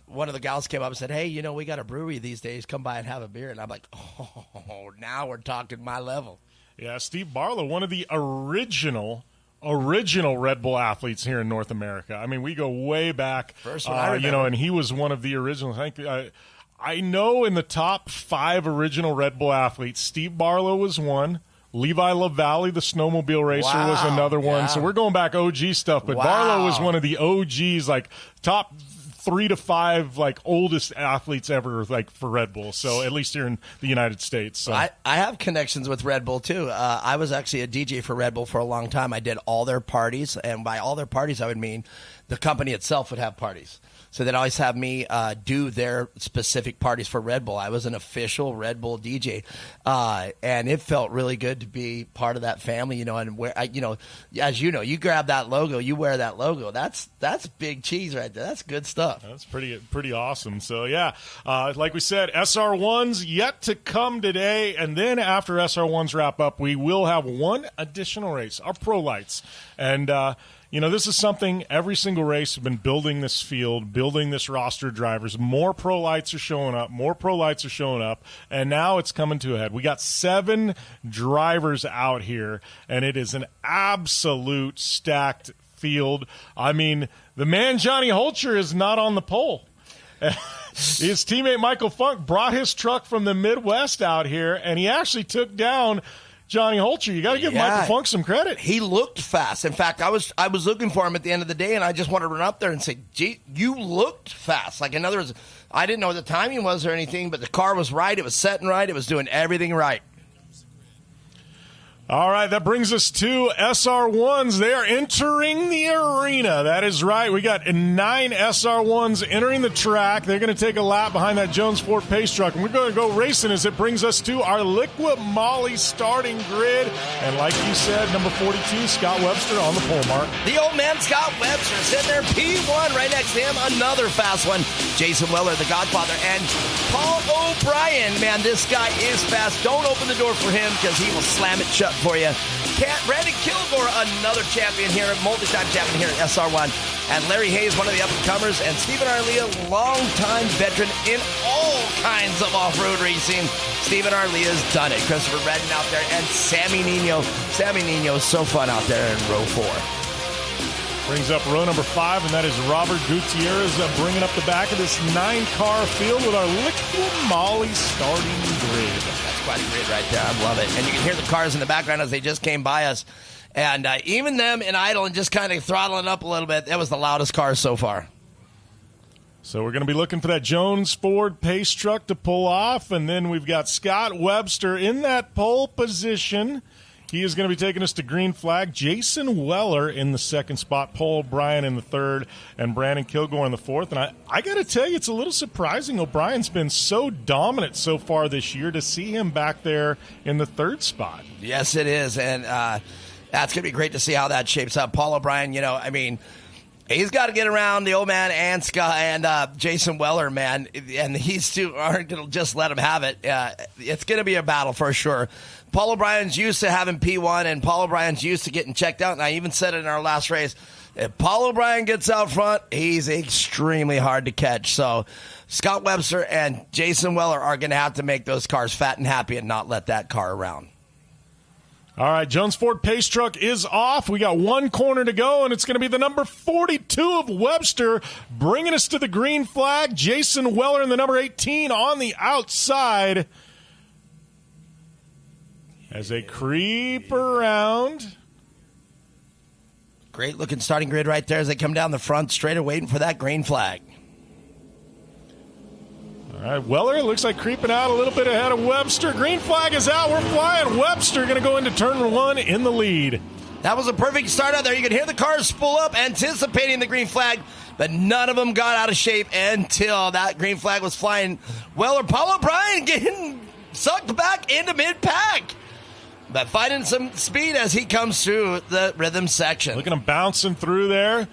S2: one of the gals came up and said, hey, we got a brewery these days. Come by and have a beer. And I'm like, oh, now we're talking my level.
S1: Yeah, Steve Barlow, one of the original Red Bull athletes here in North America. I mean, we go way back.
S2: First one I remember.
S1: And he was one of the originals. I know in the top 5 original Red Bull athletes, Steve Barlow was one. Levi LaValle, the snowmobile racer, was another one.
S2: Yeah.
S1: So we're going back OG stuff. But Barlow was one of the OGs, like top 3 to 5 oldest athletes ever for Red Bull. So at least here in the United States. So
S2: I have connections with Red Bull too. I was actually a DJ for Red Bull for a long time. I did all their parties, and by all their parties I would mean the company itself would have parties. So they'd always have me do their specific parties for Red Bull. I was an official Red Bull DJ, and it felt really good to be part of that family. And where as you grab that logo, you wear that logo. That's big cheese right there. That's good stuff.
S1: That's pretty awesome. So yeah, like we said, SR1's yet to come today, and then after SR1's wrap up, we will have one additional race, our Pro Lights, and. This is something every single race has been building this field, building this roster of drivers. More Pro Lights are showing up, and now it's coming to a head. We got 7 drivers out here, and it is an absolute stacked field. I mean, the man Johnny Holcher is not on the pole. His teammate Michael Funk brought his truck from the Midwest out here, and he actually took down Johnny Holcher. You got to give Michael Funk some credit.
S2: He looked fast. In fact, I was looking for him at the end of the day, and I just wanted to run up there and say, gee, you looked fast. Like, in other words, I didn't know what the timing was or anything, but the car was right. It was setting right. It was doing everything right.
S1: All right, that brings us to SR1s. They are entering the arena. That is right. We got 9 SR1s entering the track. They're going to take a lap behind that Jones Ford pace truck, and we're going to go racing as it brings us to our Liqui Moly starting grid. And like you said, number 42, Scott Webster on the pole mark.
S2: The old man, Scott Webster, sitting there, P1 right next to him. Another fast one. Jason Weller, the Godfather, and Paul O'Brien. Man, this guy is fast. Don't open the door for him because he will slam it shut for you. Brandon Kilgore, another champion here, multi-time champion here at SR1. And Larry Hayes, one of the up-and-comers. And Stephen Arlia, long-time veteran in all kinds of off-road racing. Stephen Arlia's done it. Christopher Redden out there. And Sammy Nino. Sammy Nino is so fun out there in row 4.
S1: Brings up row number 5, and that is Robert Gutierrez bringing up the back of this 9-car field with our Liqui Moly starting grid.
S2: That's quite a grid right there. I love it. And you can hear the cars in the background as they just came by us. And even them in idle and just kind of throttling up a little bit, that was the loudest car so far.
S1: So we're going to be looking for that Jones Ford pace truck to pull off, and then we've got Scott Webster in that pole position. He is going to be taking us to green flag. Jason Weller in the second spot, Paul O'Brien in the third, and Brandon Kilgore in the fourth. And I got to tell you, it's a little surprising. O'Brien's been so dominant so far this year to see him back there in the third spot.
S2: Yes, it is. And that's going to be great to see how that shapes up. Paul O'Brien, he's got to get around the old man and Scott and Jason Weller, man. And these two aren't going to just let him have it. It's going to be a battle for sure. Paul O'Brien's used to having P1, and Paul O'Brien's used to getting checked out. And I even said it in our last race. If Paul O'Brien gets out front, he's extremely hard to catch. So Scott Webster and Jason Weller are going to have to make those cars fat and happy and not let that car around.
S1: All right, Jones Ford pace truck is off. We got one corner to go, and it's going to be the number 42 of Webster bringing us to the green flag. Jason Weller in the number 18 on the outside as they creep around.
S2: Great looking starting grid right there as they come down the front straight, waiting for that green flag.
S1: All right, Weller looks like creeping out a little bit ahead of Webster. Green flag is out. We're flying. Webster going to go into turn 1 in the lead.
S2: That was a perfect start out there. You could hear the cars spool up, anticipating the green flag, but none of them got out of shape until that green flag was flying. Weller, Paul O'Brien getting sucked back into mid-pack, but finding some speed as he comes through the rhythm section.
S1: Look at him bouncing through there.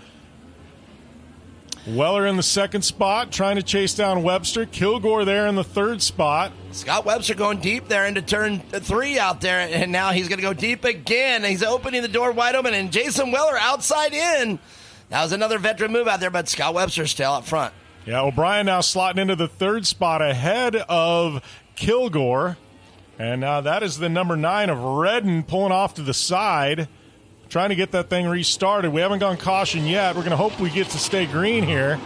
S1: Weller in the second spot, trying to chase down Webster. Kilgore there in the third spot.
S2: Scott Webster going deep there into turn 3 out there, and now he's going to go deep again. He's opening the door wide open, and Jason Weller outside in. That was another veteran move out there, but Scott Webster still up front.
S1: Yeah, O'Brien now slotting into the third spot ahead of Kilgore. And that is the number 9 of Redden pulling off to the side, trying to get that thing restarted. We haven't gone caution yet. We're going to hope we get to stay green here.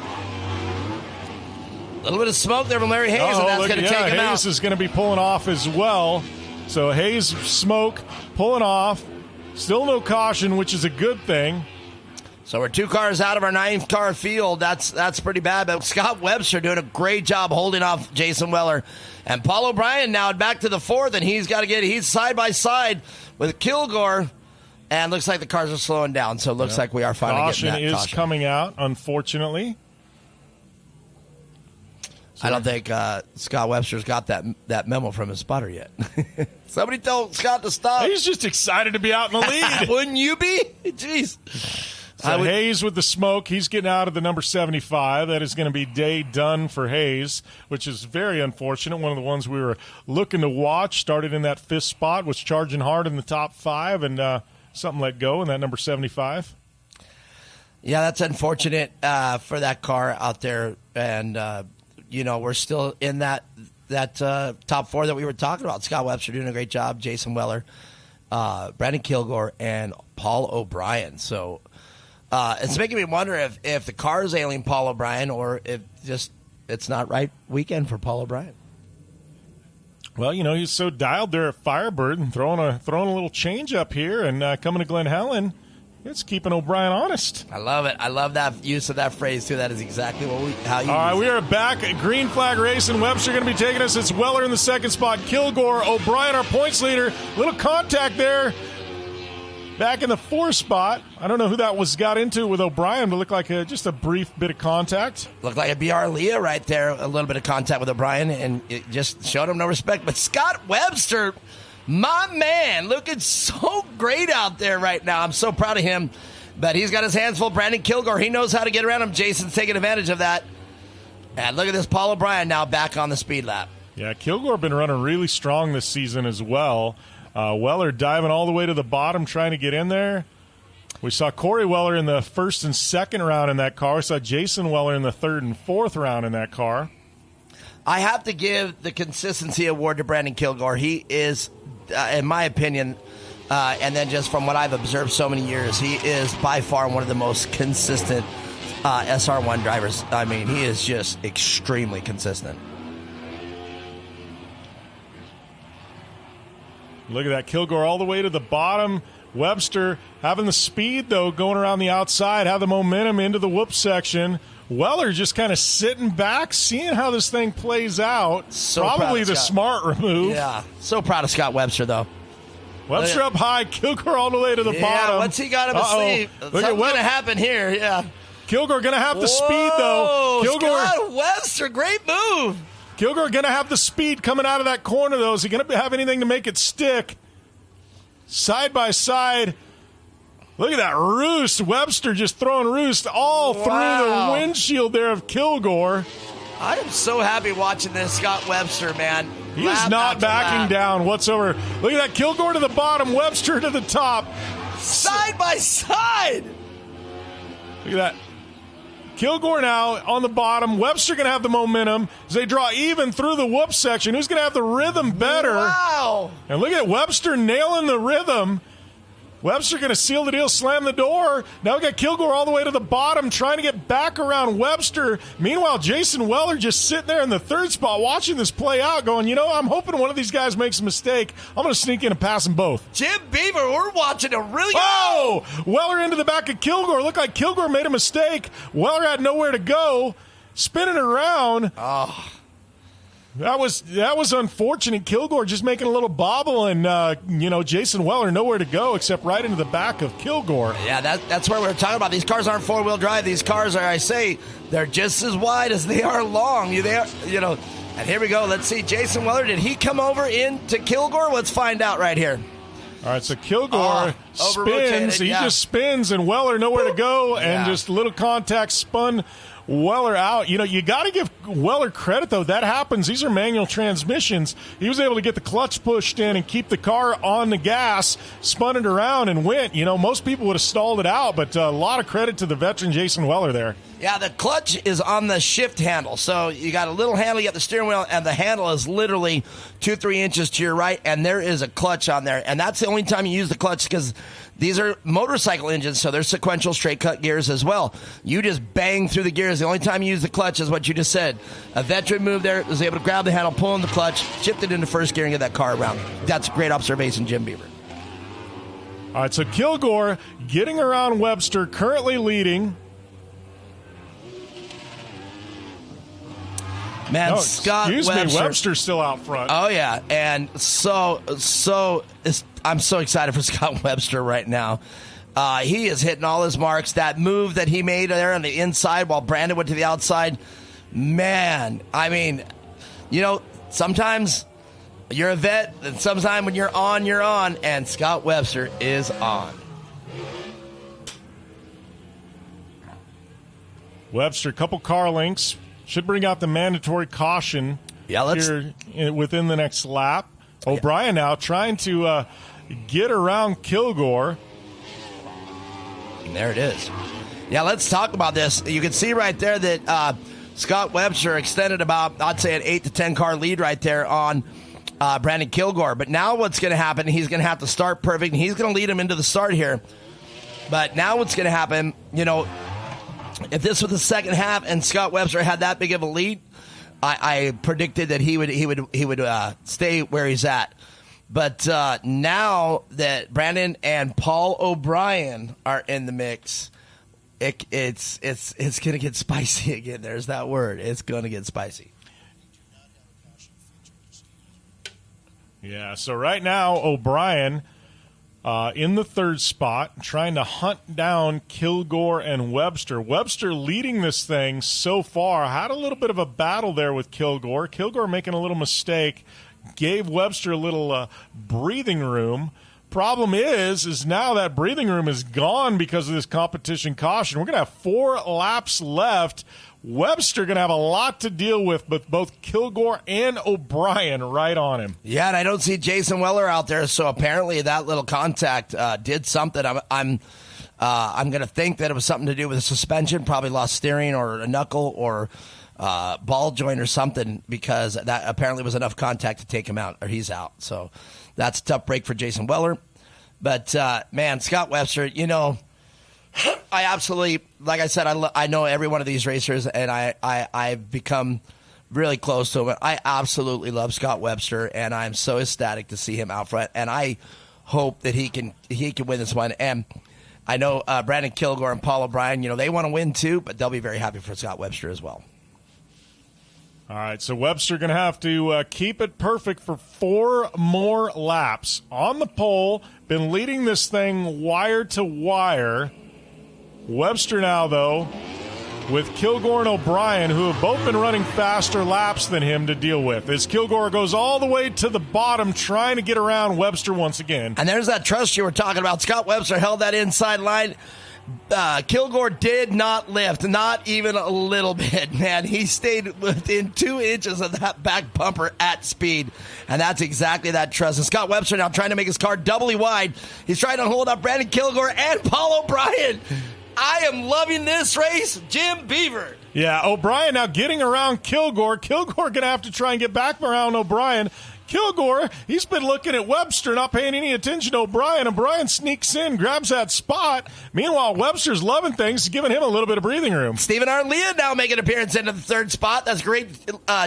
S2: A little bit of smoke there from Larry Hayes, and that's going to take him out.
S1: Hayes is going to be pulling off as well. So Hayes, smoke, pulling off. Still no caution, which is a good thing.
S2: So we're 2 cars out of our 9-car field. That's pretty bad. But Scott Webster doing a great job holding off Jason Weller. And Paul O'Brien now back to the 4th, and he's side by side with Kilgore. And looks like the cars are slowing down, so it looks like we are finally getting that caution.
S1: Caution is coming out, unfortunately.
S2: I don't think Scott Webster's got that memo from his spotter yet. Somebody tell Scott to stop.
S1: He's just excited to be out in the lead.
S2: Wouldn't you be? Jeez.
S1: So Hayes with the smoke. He's getting out of the number 75. That is going to be day done for Hayes, which is very unfortunate. One of the ones we were looking to watch. Started in that 5th spot, was charging hard in the top 5, and something let go in that number 75.
S2: Yeah, that's unfortunate for that car out there. And, we're still in that top 4 that we were talking about. Scott Webster doing a great job, Jason Weller, Brandon Kilgore, and Paul O'Brien. So it's making me wonder if the car is ailing Paul O'Brien or if just it's not right weekend for Paul O'Brien.
S1: Well, he's so dialed there at Firebird and throwing a little change up here and coming to Glen Helen. It's keeping O'Brien honest.
S2: I love it. I love that use of that phrase, too. That is exactly how you
S1: All right,
S2: use
S1: we
S2: it.
S1: are back at Green Flag Racing. Webster going to be taking us. It's Weller in the second spot. Kilgore, O'Brien, our points leader. Little contact there. Back in the fourth spot. I don't know who that got into with O'Brien, but looked like just a brief bit of contact.
S2: Looked like a BR Leah right there. A little bit of contact with O'Brien, and it just showed him no respect. But Scott Webster, my man, looking so great out there right now. I'm so proud of him. But he's got his hands full. Brandon Kilgore, he knows how to get around him. Jason's taking advantage of that. And look at this, Paul O'Brien now back on the speed lap.
S1: Yeah, Kilgore been running really strong this season as well. Weller diving all the way to the bottom, trying to get in there. We saw Corey Weller in the first and second round in that car. We saw Jason Weller in the third and fourth round in that car.
S2: I have to give the consistency award to Brandon Kilgore. He is, in my opinion, and then just from what I've observed so many years, he is by far one of the most consistent SR1 drivers. I mean, he is just extremely consistent.
S1: Look at that. Kilgore all the way to the bottom. Webster having the speed, though, going around the outside, have the momentum into the whoop section. Weller just kind of sitting back, seeing how this thing plays out.
S2: So
S1: probably the smart move.
S2: Yeah. So proud of Scott Webster, though.
S1: Webster up high, Kilgore all the way to the bottom.
S2: What's he got in his sleeve? Something's going to happen here, yeah.
S1: Kilgore going to have the speed, though. Kilgore,
S2: Scott Webster, great move.
S1: Kilgore going to have the speed coming out of that corner, though. Is he going to have anything to make it stick? Side by side. Look at that roost. Webster just throwing roost all through the windshield there of Kilgore.
S2: I am so happy watching this Scott Webster, man.
S1: He is not backing down whatsoever. Look at that. Kilgore to the bottom, Webster to the top.
S2: Side by side.
S1: Look at that. Kilgore now on the bottom. Webster going to have the momentum as they draw even through the whoop section. Who's going to have the rhythm better?
S2: Wow.
S1: And look at Webster nailing the rhythm. Webster going to seal the deal, slam the door. Now we got Kilgore all the way to the bottom trying to get back around Webster. Meanwhile, Jason Weller just sitting there in the third spot watching this play out going, I'm hoping one of these guys makes a mistake. I'm going to sneak in and pass them both.
S2: Jim Beaver, we're watching a really
S1: Oh! Weller into the back of Kilgore. Looked like Kilgore made a mistake. Weller had nowhere to go. Spinning around.
S2: Oh.
S1: That was unfortunate. Kilgore just making a little bobble, and Jason Weller nowhere to go except right into the back of Kilgore.
S2: Yeah, that's where we're talking about. These cars aren't four-wheel drive. These cars are, they're just as wide as they are long. And here we go. Let's see, Jason Weller, did he come over into Kilgore? Let's find out right here.
S1: All right, so Kilgore spins. He just spins, and Weller nowhere to go, and just a little contact spun Weller out. You got to give Weller credit, though. That happens. These are manual transmissions. He was able to get the clutch pushed in and keep the car on the gas, spun it around, and went. Most people would have stalled it out, but a lot of credit to the veteran Jason Weller there.
S2: Yeah, the clutch is on the shift handle. So you got a little handle, you got the steering wheel, and the handle is literally 2-3 inches to your right, and there is a clutch on there. And that's the only time you use the clutch because these are motorcycle engines, so they're sequential straight cut gears as well. You just bang through the gears. The only time you use the clutch is what you just said. A veteran move there, was able to grab the handle, pull in the clutch, shift it into first gear, and get that car around. That's a great observation, Jim Beaver.
S1: All right, so Kilgore getting around Webster, currently leading.
S2: Man, Scott Webster.
S1: Webster's still out front.
S2: Oh, yeah. And I'm so excited for Scott Webster right now. He is hitting all his marks. That move that he made there on the inside while Brandon went to the outside. Man, sometimes you're a vet, and sometimes when you're on, and Scott Webster is on.
S1: Webster, couple car links. Should bring out the mandatory caution here within the next lap. O'Brien now trying to get around Kilgore.
S2: And there it is. Yeah, let's talk about this. You can see right there that Scott Webster extended about, I'd say, an 8 to 10 car lead right there on Brandon Kilgore. But now what's going to happen, he's going to have to start perfect, and he's going to lead him into the start here. But now what's going to happen, if this was the second half and Scott Webster had that big of a lead, I predicted that he would stay where he's at. But now that Brandon and Paul O'Brien are in the mix, it's going to get spicy again. There's that word. It's going to get spicy.
S1: Yeah, so right now, O'Brien in the third spot, trying to hunt down Kilgore and Webster. Webster leading this thing so far. Had a little bit of a battle there with Kilgore. Kilgore making a little mistake. Gave Webster a little breathing room. Problem is now that breathing room is gone because of this competition caution. We're going to have 4 laps left. Webster going to have a lot to deal with both Kilgore and O'Brien right on him.
S2: Yeah, and I don't see Jason Weller out there, so apparently that little contact did something. I'm going to think that it was something to do with the suspension, probably lost steering or a knuckle or ball joint or something, because that apparently was enough contact to take him out, or he's out. So that's a tough break for Jason Weller. But, man, Scott Webster, I absolutely, like I said, I know every one of these racers, and I've become really close to him. I absolutely love Scott Webster, and I'm so ecstatic to see him out front. And I hope that he can win this one. And I know Brandon Kilgore and Paul O'Brien, they want to win too, but they'll be very happy for Scott Webster as well.
S1: All right, so Webster going to have to keep it perfect for 4 more laps. On the pole, been leading this thing wire to wire. Webster now, though, with Kilgore and O'Brien, who have both been running faster laps than him to deal with, as Kilgore goes all the way to the bottom trying to get around Webster once again.
S2: And there's that trust you were talking about. Scott Webster held that inside line. Kilgore did not lift, not even a little bit, man. He stayed within 2 inches of that back bumper at speed, and that's exactly that trust. And Scott Webster now trying to make his car doubly wide. He's trying to hold up Brandon Kilgore and Paul O'Brien. I am loving this race, Jim Beaver.
S1: Yeah, O'Brien now getting around Kilgore. Kilgore going to have to try and get back around O'Brien. Kilgore, he's been looking at Webster, not paying any attention to O'Brien. O'Brien sneaks in, grabs that spot. Meanwhile, Webster's loving things, giving him a little bit of breathing room.
S2: Stephen Arlia now making an appearance into the third spot. That's a great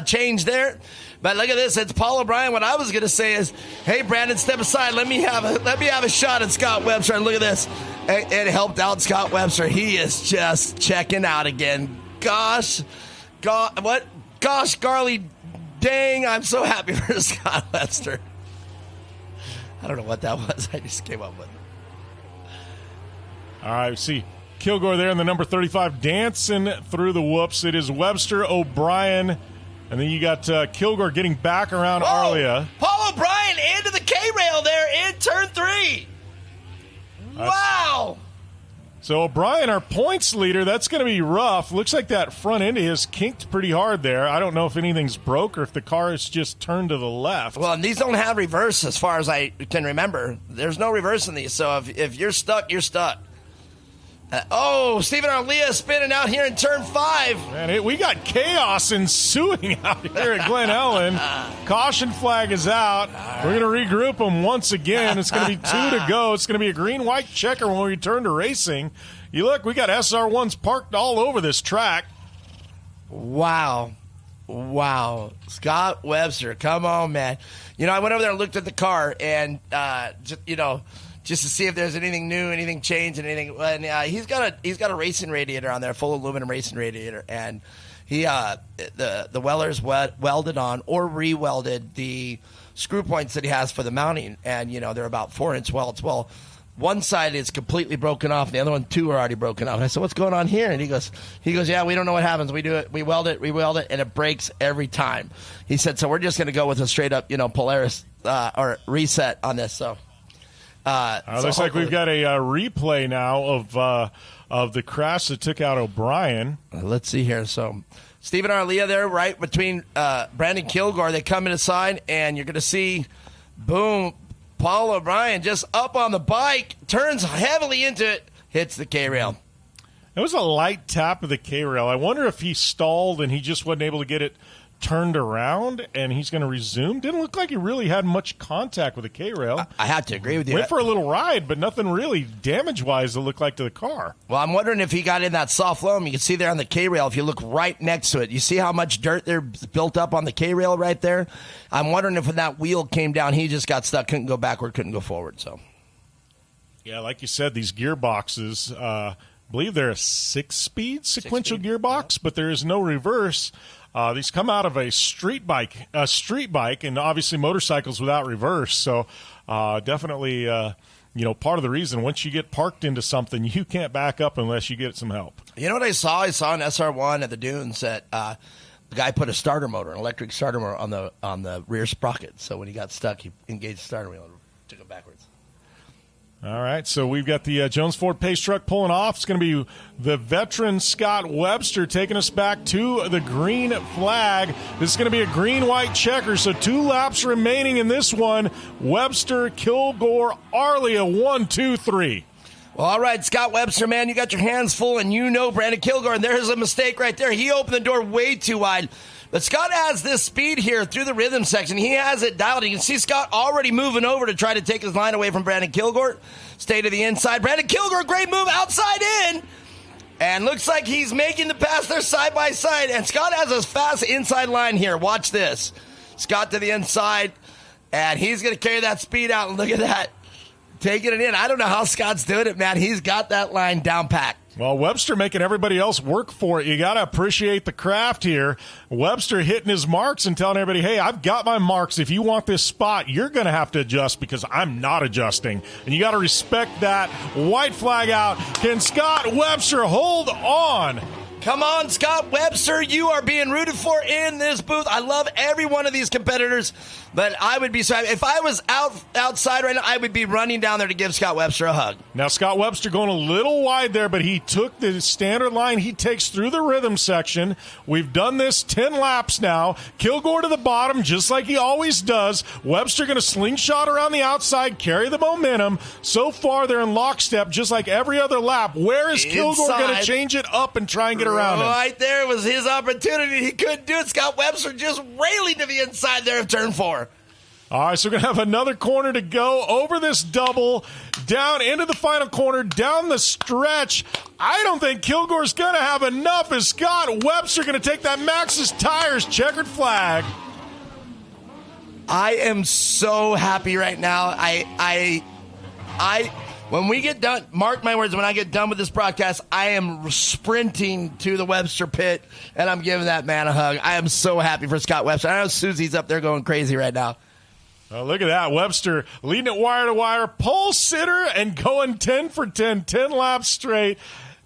S2: change there. But look at this. It's Paul O'Brien. What I was going to say is, hey, Brandon, step aside. Let me have a shot at Scott Webster. And look at this. It helped out Scott Webster. He is just checking out again. Gosh, Garly, dang, I'm so happy for Scott Webster. I don't know what that was. I just came up with it.
S1: All right, see Kilgore there in the number 35 dancing through the whoops. It is Webster, O'Brien, and then you got Kilgore getting back around Arlia.
S2: Paul O'Brien into the K-rail there in turn 3. Wow.
S1: So O'Brien, our points leader, that's going to be rough. Looks like that front end of his kinked pretty hard there. I don't know if anything's broke or if the car is just turned to the left.
S2: Well, and these don't have reverse as far as I can remember. There's no reverse in these, so if you're stuck, you're stuck. Stephen Arlia spinning out here in turn 5.
S1: Man, we got chaos ensuing out here at Glen Helen. Caution flag is out. We're going to regroup them once again. It's going to be 2 to go. It's going to be a green-white checker when we return to racing. You look, we got SR1s parked all over this track.
S2: Wow. Scott Webster, come on, man. I went over there and looked at the car and, just to see if there's anything new, anything changed, and anything. And he's got a racing radiator on there, full aluminum racing radiator, and he the Wellers welded on or re-welded the screw points that he has for the mounting, and they're about 4-inch welds. Well, one side is completely broken off, and the other one 2 are already broken off. And I said, "What's going on here?" And he goes, "Yeah, we don't know what happens. We do it, we weld it, and it breaks every time." He said, "So we're just going to go with a straight up, Polaris or reset on this." So.
S1: Looks like we've got a replay now of the crash that took out O'Brien.
S2: Let's see here. So, Stephen Arlia there, right between Brandon Kilgore. They come inside, and you're going to see, boom, Paul O'Brien just up on the bike, turns heavily into it, hits the K-rail.
S1: It was a light tap of the K-rail. I wonder if he stalled and he just wasn't able to get it turned around and he's going to resume. Didn't look like he really had much contact with the K-rail.
S2: I have to agree with you.
S1: Went for a little ride, but nothing really damage-wise to look like to the car.
S2: Well, I'm wondering if he got in that soft loam. You can see there on the K-rail, if you look right next to it, you see how much dirt there built up on the K-rail right there? I'm wondering if when that wheel came down, he just got stuck, couldn't go backward, couldn't go forward. So,
S1: yeah, like you said, these gearboxes, I believe they're a 6-speed sequential gearbox, but there is no reverse. These come out of a street bike, and obviously motorcycles without reverse. So definitely, part of the reason once you get parked into something, you can't back up unless you get some help.
S2: You know what I saw? I saw an SR1 at the dunes that the guy put a starter motor, an electric starter motor on the rear sprocket. So when he got stuck, he engaged the starter wheel and took it backwards.
S1: All right, so we've got the Jones Ford Pace truck pulling off. It's going to be the veteran Scott Webster taking us back to the green flag. This is going to be a green-white checker, so 2 laps remaining in this one. Webster, Kilgore, Arlia, 1, 2, 3.
S2: Well, all right, Scott Webster, man, you got your hands full, and you know Brandon Kilgore, and there's a mistake right there. He opened the door way too wide. But Scott has this speed here through the rhythm section. He has it dialed. You can see Scott already moving over to try to take his line away from Brandon Kilgore. Stay to the inside. Brandon Kilgore, great move outside in. And looks like he's making the pass there side by side. And Scott has a fast inside line here. Watch this. Scott to the inside. And he's going to carry that speed out. And look at that. Taking it in. I don't know how Scott's doing it, man. He's got that line down packed.
S1: Well, Webster making everybody else work for it. You got to appreciate the craft here. Webster hitting his marks and telling everybody, hey, I've got my marks. If you want this spot, you're going to have to adjust because I'm not adjusting. And you got to respect that. White flag out. Can Scott Webster hold on?
S2: Come on, Scott Webster. You are being rooted for in this booth. I love every one of these competitors, but I would be so happy. If I was outside right now, I would be running down there to give Scott Webster a hug.
S1: Now, Scott Webster going a little wide there, but he took the standard line he takes through the rhythm section. We've done this 10 laps now. Kilgore to the bottom, just like he always does. Webster going to slingshot around the outside, carry the momentum. So far, they're in lockstep, just like every other lap. Where is Kilgore going to change it up and try and get around him?
S2: Right there was his opportunity. He couldn't do it. Scott Webster just railing to the inside there of turn 4.
S1: All right, so we're going to have another corner to go over this double, down into the final corner, down the stretch. I don't think Kilgore's going to have enough. Is Scott Webster going to take that Maxxis Tires checkered flag?
S2: I am so happy right now. When we get done, mark my words, when I get done with this broadcast, I am sprinting to the Webster pit, and I'm giving that man a hug. I am so happy for Scott Webster. I know Susie's up there going crazy right now.
S1: Oh, look at that. Webster leading it wire to wire, pole sitter, and going 10 for 10, 10 laps straight.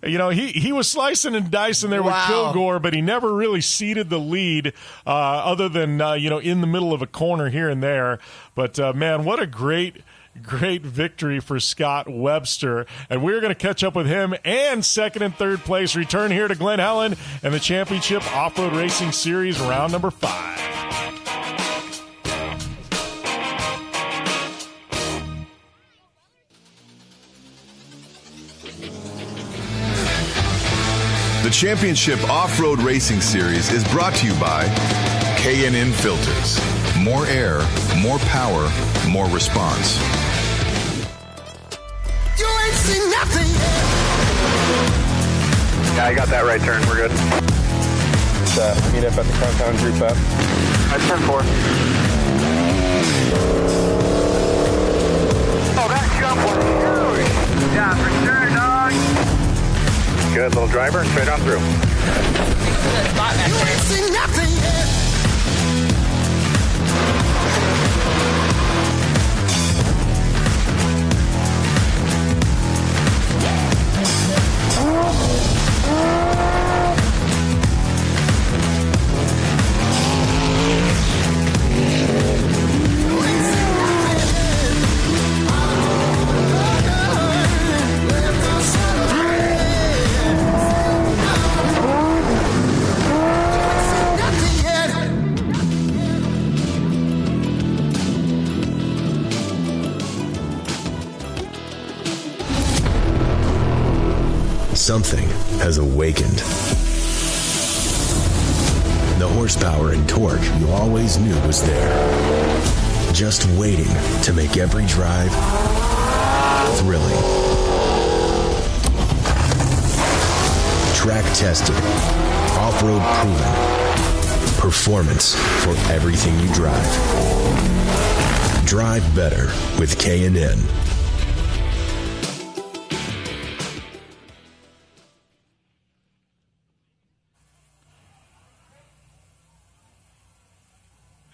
S1: You know, he was slicing and dicing there with Kilgore, but he never really ceded the lead other than, in the middle of a corner here and there. But, man, what a great victory for Scott Webster. And we're going to catch up with him and second and third place. Return here to Glen Helen and the Championship Off-Road Racing Series round number 5.
S4: The Championship Off-Road Racing Series is brought to you by K&N Filters. More air, more power, more response.
S11: You ain't seen nothing yet.
S15: Yeah, I got that right turn. We're good.
S9: Meet up at the Crown Group up.
S15: That's turn 4.
S11: Oh, that jump was huge. Yeah, for sure, dog.
S15: Good little driver, straight on through.
S11: You ain't seen nothing yet.
S10: Something has awakened. the horsepower and torque you always knew was there. Just waiting to make every drive thrilling. Track tested, off-road proven, performance for everything you drive. Drive better with K&N.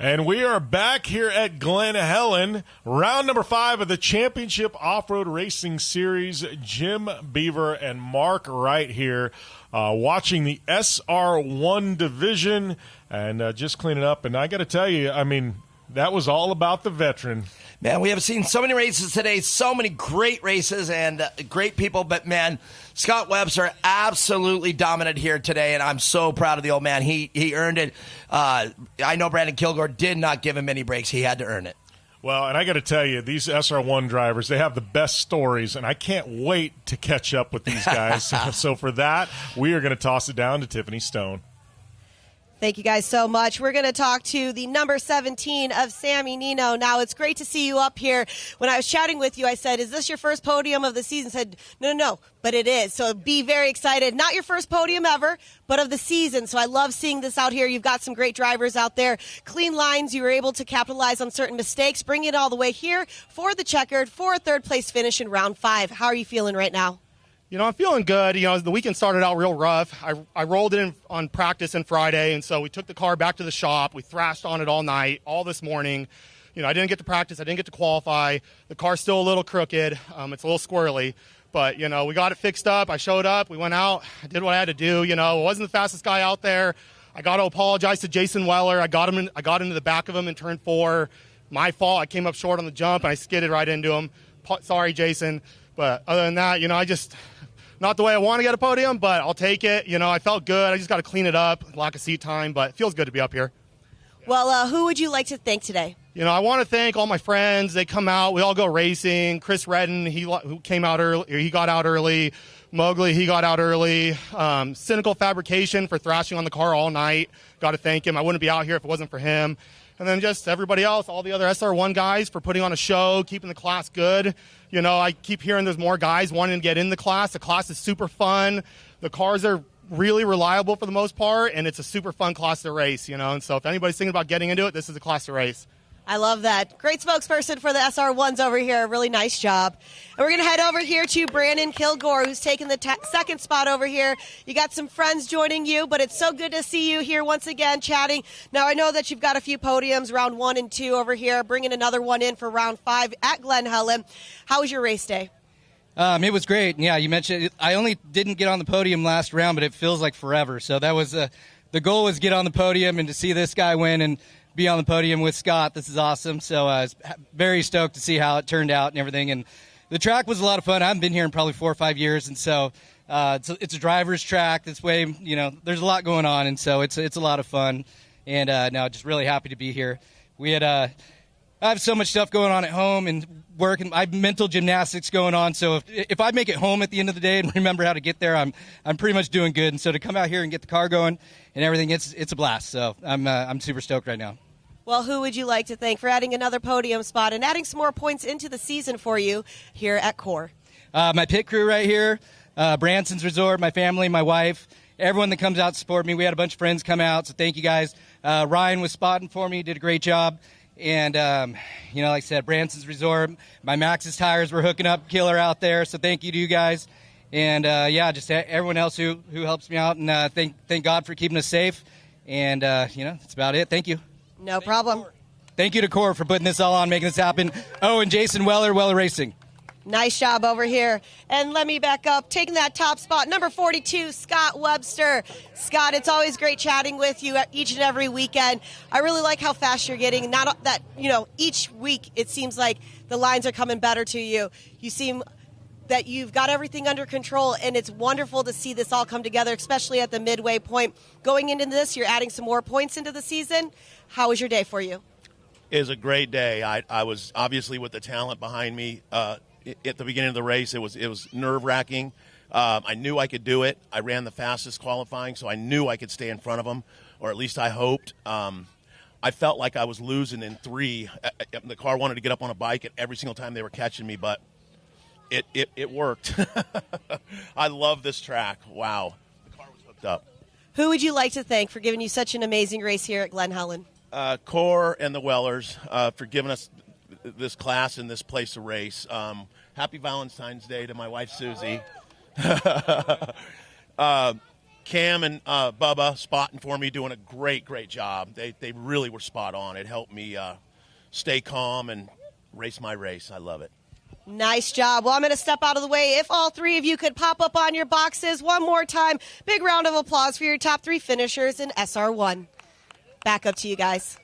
S1: And we are back here at Glen Helen, round number 5 of the Championship Off-Road Racing Series. Jim Beaver and Mark Wright here watching the SR1 division and just cleaning up. And I got to tell you, I mean, that was all about the veteran.
S2: Man, we have seen so many races today, so many great races and great people. But, man, Scott Webster absolutely dominant here today, and I'm so proud of the old man. He earned it. I know Brandon Kilgore did not give him any breaks. He had to earn it.
S1: Well, and I got to tell you, these SR1 drivers, they have the best stories, and I can't wait to catch up with these guys. So for that, we are going to toss it down to Tiffany Stone.
S3: Thank you guys so much. We're going to talk to the number 17 of Sammy Nino. Now, it's great to see you up here. When I was chatting with you, I said, is this your first podium of the season? I said, no, but it is. So be very excited. Not your first podium ever, but of the season. So I love seeing this out here. You've got some great drivers out there. Clean lines. You were able to capitalize on certain mistakes, bring it all the way here for the checkered, for a third-place finish in round 5. How are you feeling right now?
S14: You know, I'm feeling good. You know, the weekend started out real rough. I rolled in on practice on Friday, and so we took the car back to the shop. We thrashed on it all night, all this morning. You know, I didn't get to practice. I didn't get to qualify. The car's still a little crooked. It's a little squirrely. But, you know, we got it fixed up. I showed up. We went out. I did what I had to do. You know, I wasn't the fastest guy out there. I got to apologize to Jason Weller. I got into the back of him in turn 4. My fault. I came up short on the jump, and I skidded right into him. Sorry, Jason. But other than that, you know, not the way I want to get a podium, but I'll take it. You know, I felt good. I just got to clean it up, lack of seat time, but it feels good to be up here.
S3: Well, who would you like to thank today?
S14: You know, I want to thank all my friends. They come out. We all go racing. Chris Redden, who came out early. He got out early. Mowgli, he got out early. Cynical Fabrication for thrashing on the car all night. Got to thank him. I wouldn't be out here if it wasn't for him. And then just everybody else, all the other SR1 guys for putting on a show, keeping the class good. You know, I keep hearing there's more guys wanting to get in the class. The class is super fun. The cars are really reliable for the most part, and it's a super fun class to race, you know. And so if anybody's thinking about getting into it, this is a class to race.
S3: I love that. Great spokesperson for the SR1s over here. Really nice job. And we're going to head over here to Brandon Kilgore, who's taking the second spot over here. You got some friends joining you, but it's so good to see you here once again chatting. Now, I know that you've got a few podiums, round 1 and 2 over here, bringing another one in for round 5 at Glen Helen. How was your race day?
S20: It was great. Yeah, you mentioned it. I only didn't get on the podium last round, but it feels like forever. So that was the goal, was get on the podium and to see this guy win and be on the podium with Scott. This is awesome. So I was very stoked to see how it turned out and everything. And the track was a lot of fun. I haven't been here in probably 4 or 5 years, and so it's a driver's track. This way, you know, there's a lot going on, and so it's a lot of fun. And no, just really happy to be here. We had I have so much stuff going on at home and work, and I have mental gymnastics going on. So if I make it home at the end of the day and remember how to get there, I'm pretty much doing good. And so to come out here and get the car going and everything, it's a blast. So I'm super stoked right now.
S3: Well, who would you like to thank for adding another podium spot and adding some more points into the season for you here at CORR?
S20: My pit crew right here, Branson's Resort, my family, my wife, everyone that comes out to support me. We had a bunch of friends come out, so thank you guys. Ryan was spotting for me, did a great job. And, you know, like I said, Branson's Resort, my Maxxis tires were hooking up killer out there, so thank you to you guys. And, yeah, just everyone else who helps me out, and thank God for keeping us safe. And, you know, that's about it. Thank you.
S3: No problem.
S20: Thank you to CORR for putting this all on, making this happen. Oh, and Jason Weller Racing.
S3: Nice job over here. And let me back up, taking that top spot, number 42, Scott Webster. Scott, it's always great chatting with you each and every weekend. I really like how fast you're getting. Not that, you know, each week it seems like the lines are coming better to you. You seem that you've got everything under control, and it's wonderful to see this all come together, especially at the midway point. Going into this, you're adding some more points into the season. How was your day for you?
S21: It was a great day. I was obviously with the talent behind me. At the beginning of the race, it was nerve-wracking, I knew I could do it. I ran the fastest qualifying, so I knew I could stay in front of them, or at least I hoped. I felt like I was losing in 3. The car wanted to get up on a bike at every single time they were catching me, but it worked. I love this track. Wow. The car was hooked up.
S3: Who would you like to thank for giving you such an amazing race here at Glen Helen?
S21: CORR and the Wellers for giving us this class and this place to race. Happy Valentine's Day to my wife, Susie. Cam and Bubba spotting for me, doing a great job. They really were spot on. It helped me stay calm and race my race. I love it.
S3: Nice job. Well, I'm going to step out of the way. If all 3 of you could pop up on your boxes one more time, big round of applause for your top 3 finishers in SR1. Back up to you guys.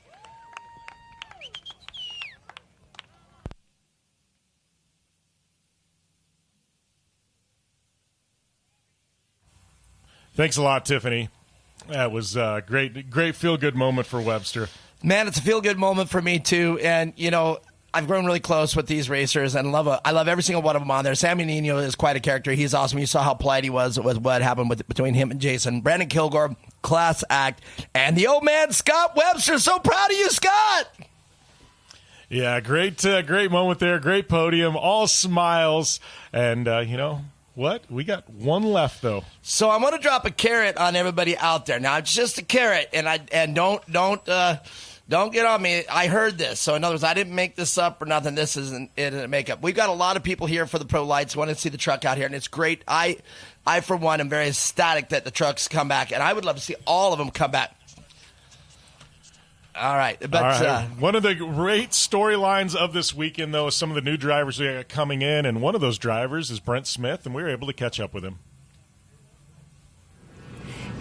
S1: Thanks a lot, Tiffany. That was a great feel-good moment for Webster.
S2: Man, it's a feel-good moment for me, too. And, I've grown really close with these racers and I love every single one of them on there. Sammy Nino is quite a character. He's awesome. You saw how polite he was with what happened between him and Jason. Brandon Kilgore, class act. And the old man, Scott Webster. So proud of you, Scott.
S1: Yeah, great moment there. Great podium. All smiles. And, what? We got one left, though.
S2: So I'm going to drop a carrot on everybody out there. Now, it's just a carrot, and don't get on me. I heard this. So, in other words, I didn't make this up or nothing. This isn't a makeup. We've got a lot of people here for the Pro Lights who want to see the truck out here, and it's great. I, for one, am very ecstatic that the trucks come back, and I would love to see all of them come back. All right. But
S1: one of the great storylines of this weekend, though, is some of the new drivers we got coming in, and one of those drivers is Brent Smith, and we were able to catch up with him.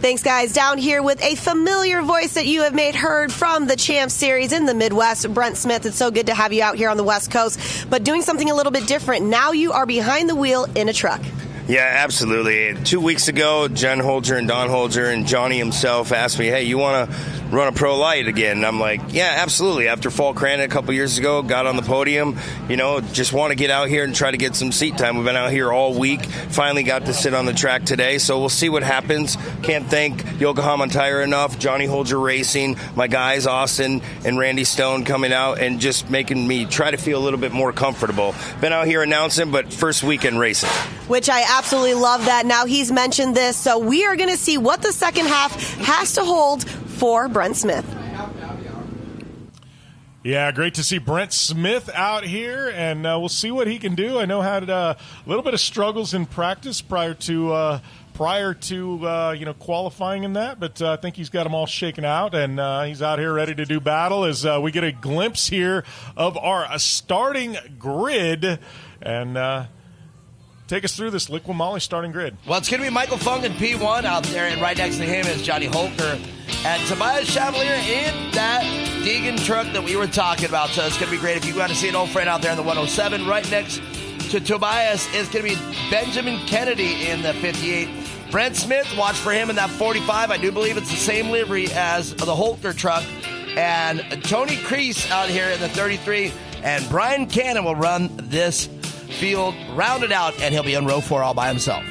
S3: Thanks, guys. Down here with a familiar voice that you have made heard from the Champ Series in the Midwest, Brent Smith. It's so good to have you out here on the West Coast, but doing something a little bit different. Now you are behind the wheel in a truck.
S7: Yeah, absolutely. 2 weeks ago, Jen Holger and Don Holger and Johnny himself asked me, hey, you want to run a Pro Light again? And I'm like, yeah, absolutely. After Fall Crandon a couple years ago, got on the podium, just want to get out here and try to get some seat time. We've been out here all week. Finally got to sit on the track today, so we'll see what happens. Can't thank Yokohama Tire enough, Johnny Holger Racing, my guys, Austin and Randy Stone coming out and just making me try to feel a little bit more comfortable. Been out here announcing, but first weekend racing.
S3: Which I absolutely love that. Now he's mentioned this, so we are going to see what the second half has to hold for Brent Smith.
S1: Yeah, great to see Brent Smith out here, and we'll see what he can do. I know had a little bit of struggles in practice prior to qualifying in that, but I think he's got them all shaken out, and he's out here ready to do battle as we get a glimpse here of our starting grid, and take us through this Liqui Moly starting grid.
S2: Well, it's going to be Michael Funk in P1 out there, and right next to him is Johnny Holker and Tobias Chavalier in that Deegan truck that we were talking about. So it's going to be great. If you want to see an old friend out there in the 107, right next to Tobias is going to be Benjamin Kennedy in the 58. Brent Smith, watch for him in that 45. I do believe it's the same livery as the Holker truck. And Tony Crease out here in the 33. And Brian Cannon will run this field rounded out, and he'll be in row 4 all by himself.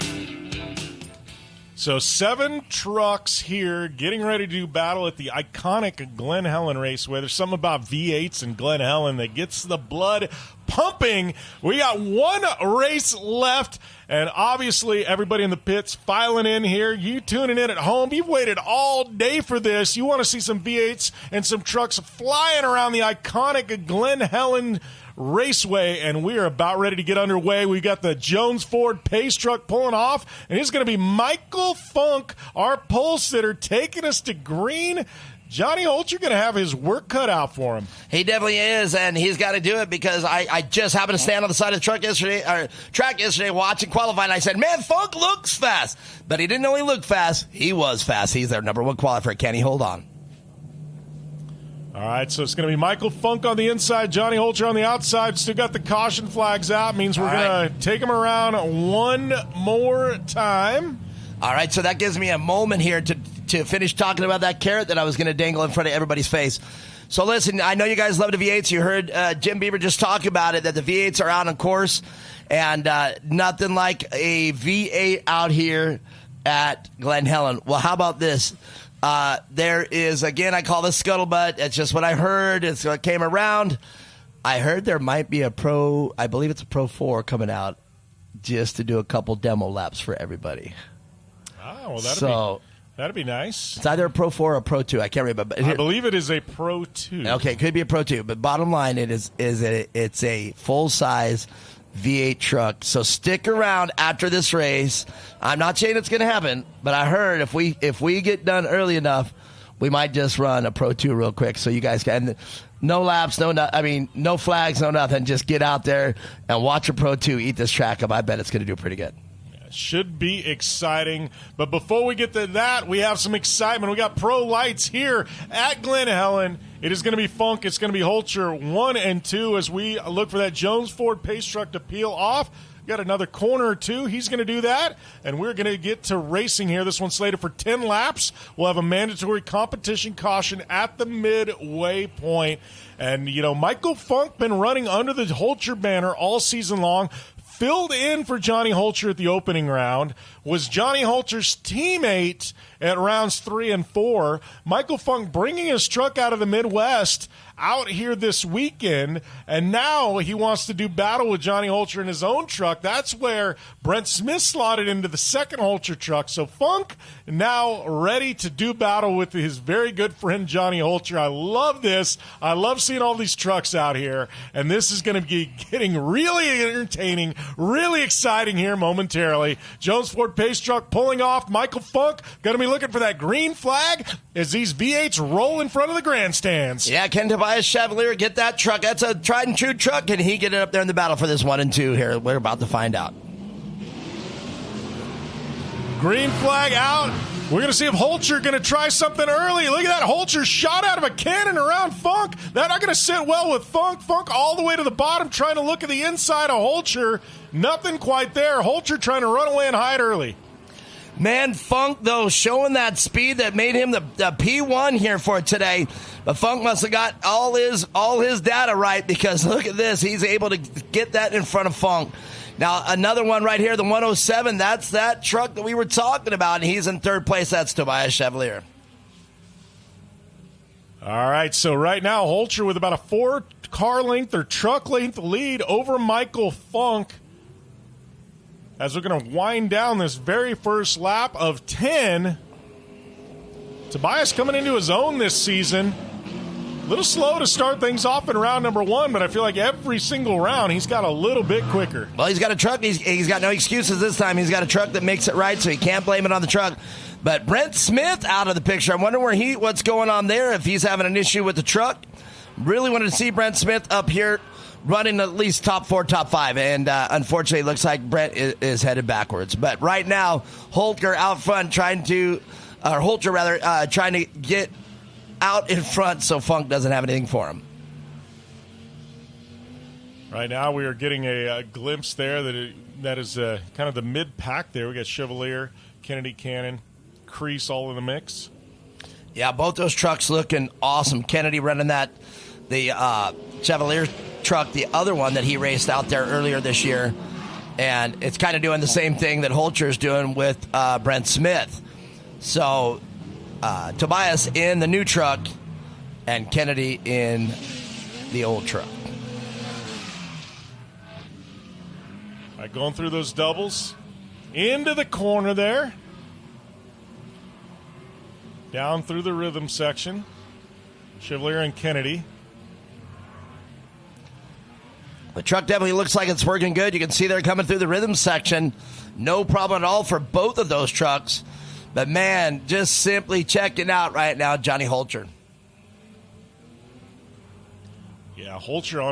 S1: So 7 trucks here getting ready to do battle at the iconic Glen Helen Raceway. There's something about V8s in Glen Helen that gets the blood pumping. We got one race left, and obviously everybody in the pits filing in here. You tuning in at home, you've waited all day for this. You want to see some V8s and some trucks flying around the iconic Glen Helen Raceway, and we are about ready to get underway. We got the Jones Ford Pace truck pulling off, and it's going to be Michael Funk, our pole sitter, taking us to green. Johnny Holt, you're going to have his work cut out for him.
S2: He definitely is, and he's got to do it because I just happened to stand on the side of the track yesterday watching qualifying, and I said, man, Funk looks fast. But he didn't only look fast, he was fast. He's their number 1 qualifier. Can he hold on?
S1: All right, so it's going to be Michael Funk on the inside, Johnny Holter on the outside. Still got the caution flags out. Means we're going to take him around one more time.
S2: All right, so that gives me a moment here to to finish talking about that carrot that I was going to dangle in front of everybody's face. So listen, I know you guys love the V8s. You heard Jim Beaver just talk about it, that the V8s are out on course, and nothing like a V8 out here at Glen Helen. Well, how about this? There is, again, I call this scuttlebutt. It's just what I heard. It's what came around. I heard there might be a Pro, I believe it's a Pro 4 coming out just to do a couple demo laps for everybody.
S1: Oh, well, that'd be nice.
S2: It's either a Pro 4 or a Pro 2. I can't remember.
S1: I believe it is a Pro 2.
S2: Okay, it could be a Pro 2. But bottom line, it's a full-size V8 truck. So stick around after this race. I'm not saying it's going to happen, but I heard if we get done early enough, we might just run a Pro 2 real quick so you guys can. No laps, no flags, no nothing. Just get out there and watch a Pro 2 eat this track up. I bet it's going to do pretty good.
S1: Should be exciting. But before we get to that, we have some excitement. We got pro lights here at Glen Helen. It is going to be Funk. It's going to be Holcher 1 and 2 as we look for that Jones Ford pace truck to peel off. Got another corner or two. He's going to do that, and we're going to get to racing here. This one's slated for 10 laps. We'll have a mandatory competition caution at the midway point. And, Michael Funk been running under the Holcher banner all season long. Filled in for Johnny Holcher at the opening round, was Johnny Holcher's teammate at rounds 3 and 4. Michael Funk bringing his truck out of the Midwest out here this weekend, and now he wants to do battle with Johnny Holcher in his own truck. That's where Brent Smith slotted into the second Holcher truck. So Funk now ready to do battle with his very good friend Johnny Holcher. I love this. I love seeing all these trucks out here, and this is going to be getting really entertaining, really exciting here momentarily. Jones Ford pace truck pulling off. Michael Funk going to be looking for that green flag as these V8s roll in front of the grandstands.
S2: Yeah, Ken Tobias Chevalier, get that truck. That's a tried and true truck. Can he get it up there in the battle for this 1 and 2 here? We're about to find out.
S1: Green flag out. We're going to see if Holcher going to try something early. Look at that. Holcher shot out of a cannon around Funk. That's not going to sit well with Funk. Funk all the way to the bottom trying to look at the inside of Holcher. Nothing quite there. Holcher trying to run away and hide early.
S2: Man, Funk, though, showing that speed that made him the P1 here for today. But Funk must have got all his data right, because look at this. He's able to get that in front of Funk. Now, another one right here, the 107, that's that truck that we were talking about, and he's in third place. That's Tobias Chevalier.
S1: All right, so right now, Holcher with about a 4-car length or truck length lead over Michael Funk, as we're going to wind down this very first lap of 10. Tobias coming into his own this season. A little slow to start things off in round number 1, but I feel like every single round he's got a little bit quicker.
S2: Well, he's got a truck. He's got no excuses this time. He's got a truck that makes it right, so he can't blame it on the truck. But Brent Smith out of the picture. I wonder what's going on there, if he's having an issue with the truck. Really wanted to see Brent Smith up here running at least top 4, top 5, and unfortunately it looks like Brent is headed backwards. But right now, Holcher out front trying to get out in front so Funk doesn't have anything for him.
S1: Right now we are getting a glimpse there that is kind of the mid-pack there. We got Chevalier, Kennedy Cannon, Crease all in the mix.
S2: Yeah, both those trucks looking awesome. Kennedy running the Chevalier truck, the other one that he raced out there earlier this year, and it's kind of doing the same thing that Holcher's doing with Brent Smith. So Tobias in the new truck and Kennedy in the old truck.
S1: All right, going through those doubles into the corner there, down through the rhythm section, Chevalier and Kennedy.
S2: The truck definitely looks like it's working good. You can see they're coming through the rhythm section. No problem at all for both of those trucks. But, man, just simply checking out right now, Johnny Holcher.
S1: Yeah, Holcher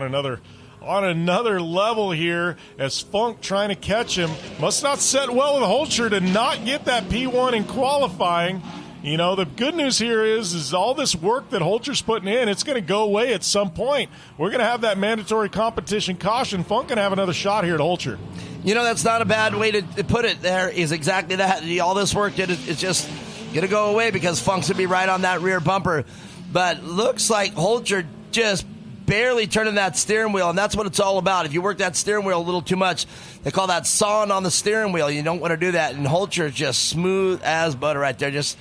S1: on another level here as Funk trying to catch him. Must not set well with Holcher to not get that P1 in qualifying. You know, the good news here is all this work that Holcher's putting in, it's going to go away at some point. We're going to have that mandatory competition caution. Funk going to have another shot here at Holcher.
S2: You know, that's not a bad way to put it. There is exactly that. All this work did is just going to go away because Funk's going to be right on that rear bumper. But looks like Holcher just barely turning that steering wheel, and that's what it's all about. If you work that steering wheel a little too much, they call that sawing on the steering wheel. You don't want to do that. And Holcher just smooth as butter right there, just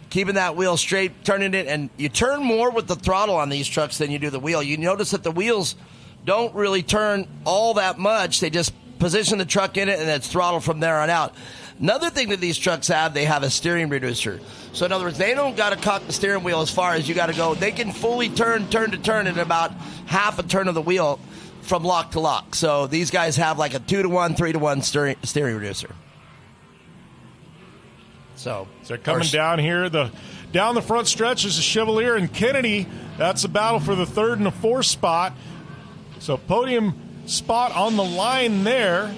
S2: keeping that wheel straight, turning it. And you turn more with the throttle on these trucks than you do the wheel. You notice that the wheels don't really turn all that much. They just position the truck in it, and it's throttle from there on out. Another thing that these trucks have, they have a steering reducer. So in other words, they don't got to cock the steering wheel as far as you got to go. They can fully turn to turn in about half a turn of the wheel from lock to lock. So these guys have like a 2-to-1, 3-to-1 steering reducer. So
S1: they're coming down here. Down the front stretch is the Chevalier and Kennedy. That's a battle for the 3rd and the 4th spot. So podium spot on the line there.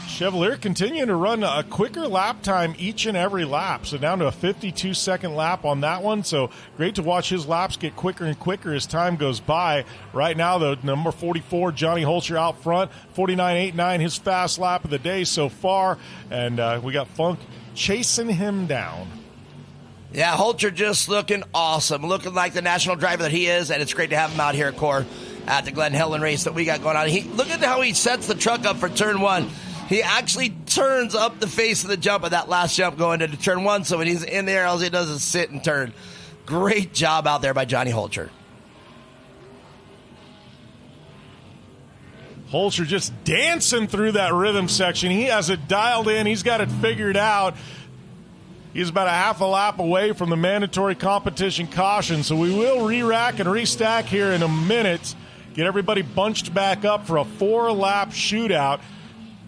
S1: Chevalier continuing to run a quicker lap time each and every lap. So down to a 52-second lap on that one. So great to watch his laps get quicker and quicker as time goes by. Right now, the number 44, Johnny Holcher out front. 49.89, his fast lap of the day so far. And we got Funk chasing him down.
S2: Yeah, Holcher just looking awesome. Looking like the national driver that he is. And it's great to have him out here at CORR at the Glen Helen race that we got going on. Look at how he sets the truck up for turn 1. He actually turns up the face of the jump of that last jump going into turn 1. So when he's in the air, all he does is sit and turn. Great job out there by Johnny Holcher.
S1: Holcher just dancing through that rhythm section. He has it dialed in. He's got it figured out. He's about a half a lap away from the mandatory competition caution. So we will re-rack and restack here in a minute. Get everybody bunched back up for a 4-lap shootout.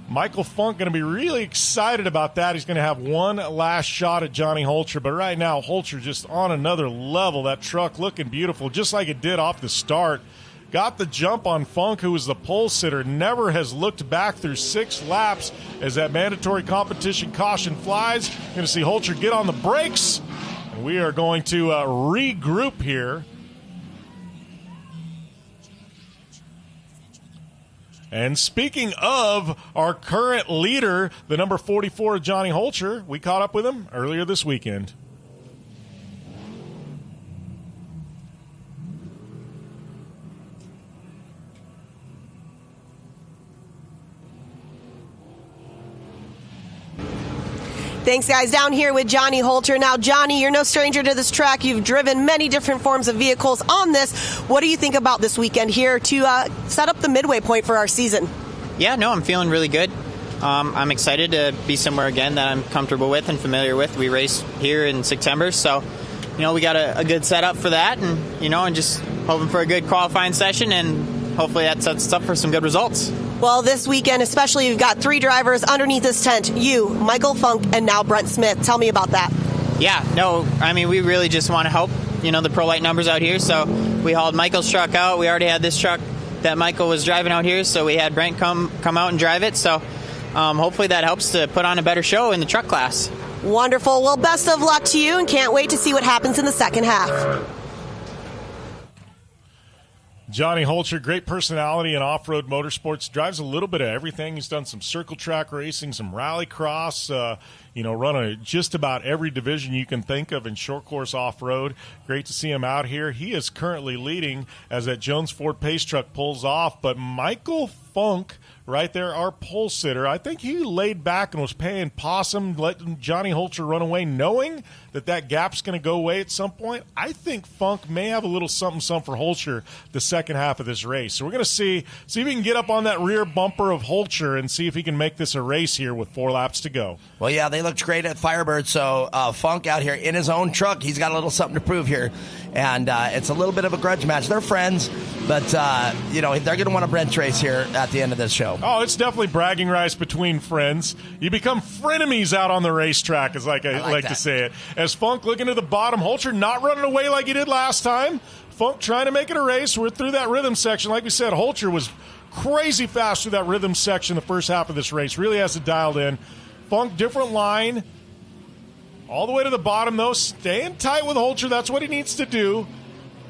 S1: Michael Funk going to be really excited about that. He's going to have one last shot at Johnny Holcher. But right now, Holcher just on another level. That truck looking beautiful, just like it did off the start. Got the jump on Funk, who was the pole sitter. Never has looked back through 6 laps as that mandatory competition caution flies. Going to see Holcher get on the brakes. And we are going to regroup here. And speaking of our current leader, the number 44, Johnny Holcher, we caught up with him earlier this weekend.
S3: Thanks, guys. Down here with Johnny Holcher. Now, Johnny, you're no stranger to this track. You've driven many different forms of vehicles on this. What do you think about this weekend here to set up the midway point for our season?
S12: Yeah, no, I'm feeling really good. I'm excited to be somewhere again that I'm comfortable with and familiar with. We race here in September, so, we got a good setup for that, and, and just hoping for a good qualifying session, and hopefully that sets us up for some good results.
S3: Well, this weekend especially, you've got 3 drivers underneath this tent. You, Michael Funk, and now Brent Smith. Tell me about that.
S12: Yeah, no, we really just want to help, the Pro Light numbers out here. So we hauled Michael's truck out. We already had this truck that Michael was driving out here, so we had Brent come out and drive it. So hopefully that helps to put on a better show in the truck class.
S3: Wonderful. Well, best of luck to you, and can't wait to see what happens in the second half.
S1: Johnny Holcher, great personality in off-road motorsports, drives a little bit of everything. He's done some circle track racing, some rallycross, run just about every division you can think of in short course off-road. Great to see him out here. He is currently leading as that Jones Ford Pace truck pulls off, but Michael Funk right there, our pole sitter, I think he laid back and was paying possum, letting Johnny Holcher run away, knowing that gap's going to go away at some point. I think Funk may have a little something for Holcher the second half of this race. So we're going to see if he can get up on that rear bumper of Holcher and see if he can make this a race here with 4 laps to go.
S2: Well, yeah, they looked great at Firebird. So Funk out here in his own truck, he's got a little something to prove here. And it's a little bit of a grudge match. They're friends, but, they're going to want a Brent race here at the end of this show.
S1: Oh, it's definitely bragging rights between friends. You become frenemies out on the racetrack, as I like to say it. As Funk looking to the bottom, Holcher not running away like he did last time. Funk trying to make it a race. We're through that rhythm section. Like we said, Holcher was crazy fast through that rhythm section the first half of this race. Really has it dialed in. Funk, different line. All the way to the bottom, though. Staying tight with Holcher. That's what he needs to do.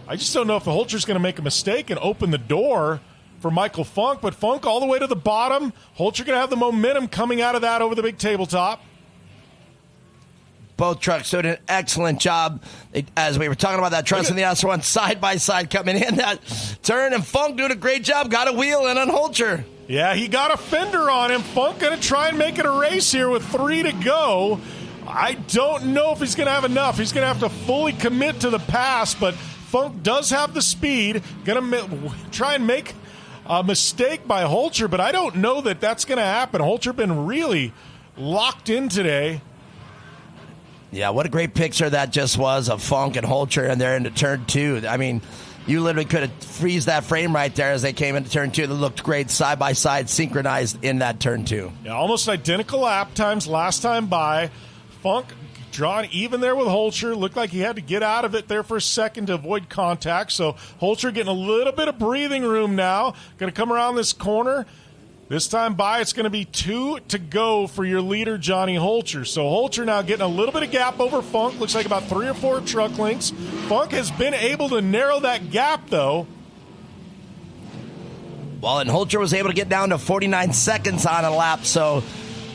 S1: I just don't know if the Holcher's going to make a mistake and open the door for Michael Funk. But Funk all the way to the bottom. Holcher going to have the momentum coming out of that over the big tabletop.
S2: Both trucks doing an excellent job. As we were talking about that truck and the S1 side-by-side coming in that turn, and Funk doing a great job. Got a wheel in on Holcher.
S1: Yeah, he got a fender on him. Funk going to try and make it a race here with 3 to go. I don't know if he's going to have enough. He's going to have to fully commit to the pass, but Funk does have the speed. Going to try and make a mistake by Holcher, but I don't know that that's going to happen. Holcher been really locked in today.
S2: Yeah, what a great picture that just was of Funk and Holcher, and they're into turn 2. I mean, you literally could have freeze that frame right there as they came into turn 2. They looked great side-by-side, synchronized in that turn 2.
S1: Yeah, almost identical lap times last time by. Funk drawn even there with Holcher. Looked like he had to get out of it there for a second to avoid contact. So Holcher getting a little bit of breathing room now. Going to come around this corner. This time by, it's going to be 2 to go for your leader, Johnny Holcher. So Holcher now getting a little bit of gap over Funk. Looks like about 3 or 4 truck lengths. Funk has been able to narrow that gap, though.
S2: Well, and Holcher was able to get down to 49 seconds on a lap, so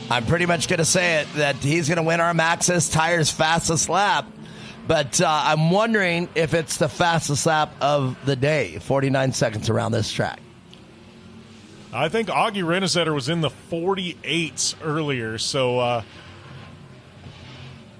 S2: I'm pretty much going to say it, that he's going to win our Maxxis Tires fastest lap. But I'm wondering if it's the fastest lap of the day, 49 seconds around this track.
S1: I think Augie Renesetter was in the 48s earlier, so I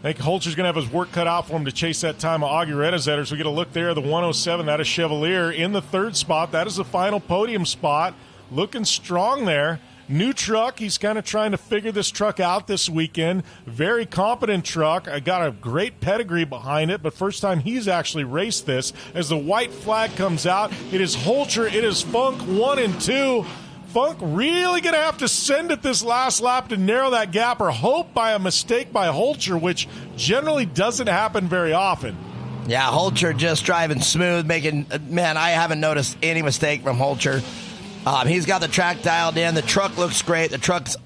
S1: think Holcher's going to have his work cut out for him to chase that time of Augie Renesetter. So we get a look there, the 107, that is Chevalier in the 3rd spot. That is the final podium spot. Looking strong there. New truck. He's kind of trying to figure this truck out this weekend. Very competent truck. I got a great pedigree behind it, but first time he's actually raced this. As the white flag comes out, it is Holcher, it is Funk 1 and 2. Funk really going to have to send it this last lap to narrow that gap, or hope by a mistake by Holcher, which generally doesn't happen very often.
S2: Yeah, Holcher just driving smooth, man, I haven't noticed any mistake from Holcher. He's got the track dialed in. The truck looks great. The truck's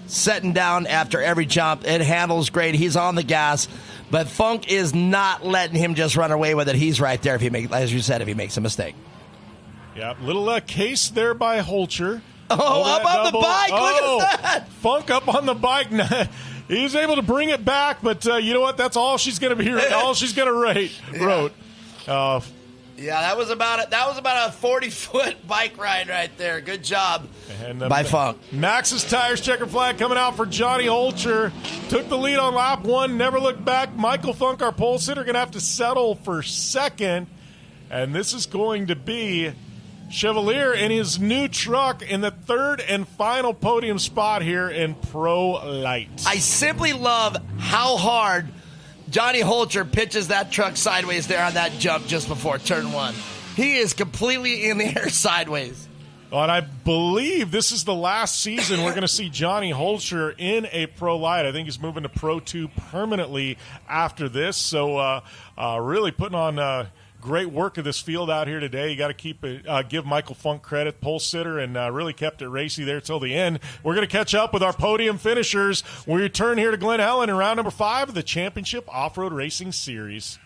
S2: setting down after every jump. It handles great. He's on the gas. But Funk is not letting him just run away with it. He's right there, as you said, if he makes a mistake.
S1: Yeah, little case there by Holcher.
S2: Oh, up on the bike. Look at that.
S1: Funk up on the bike. He's able to bring it back, but you know what? That's all she's going to be. All she's going to road.
S2: Yeah, that was about a 40-foot bike ride right there. Good job by Funk.
S1: Maxxis Tires checker flag coming out for Johnny Holcher. Took the lead on lap 1, never looked back. Michael Funk, our pole sitter, going to have to settle for 2nd. And this is going to be Chevalier in his new truck in the 3rd and final podium spot here in Pro Light.
S2: I simply love how hard Johnny Holcher pitches that truck sideways there on that jump just before turn 1. He is completely in the air sideways.
S1: Well, and I believe this is the last season we're going to see Johnny Holcher in a Pro Light. I think he's moving to Pro 2 permanently after this. So really putting on great work of this field out here today. You got to give Michael Funk credit, pole sitter, and really kept it racy there till the end. We're going to catch up with our podium finishers. We return here to Glen Helen in round number 5 of the Championship Off-Road Racing Series.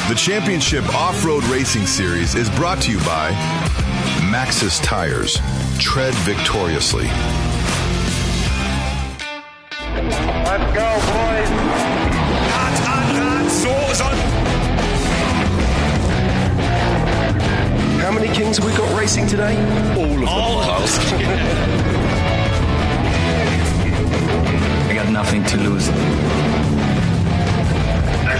S4: The Championship Off-Road Racing Series is brought to you by Maxxis Tires. Tread victoriously.
S11: Let's go, boys.
S13: How many Kings have we got racing today? All of them. I got nothing to lose.
S11: As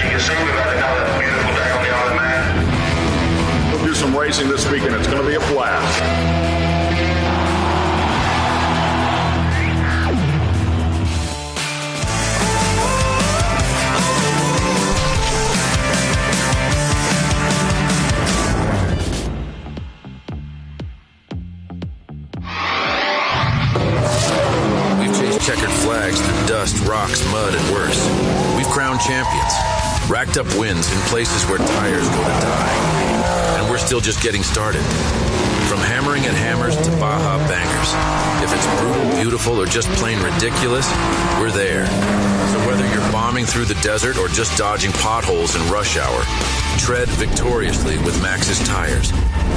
S11: you can see, we've had another beautiful day on the Isle of Man.
S16: We'll do some racing this weekend. It's going to be a blast.
S19: Checkered flags through dust, rocks, mud, and worse. We've crowned champions, racked up wins in places where tires go to die. And we're still just getting started. From hammering at hammers to Baja bangers. If it's brutal, beautiful, or just plain ridiculous, we're there. So whether you're bombing through the desert or just dodging potholes in rush hour, tread victoriously with Maxxis Tires.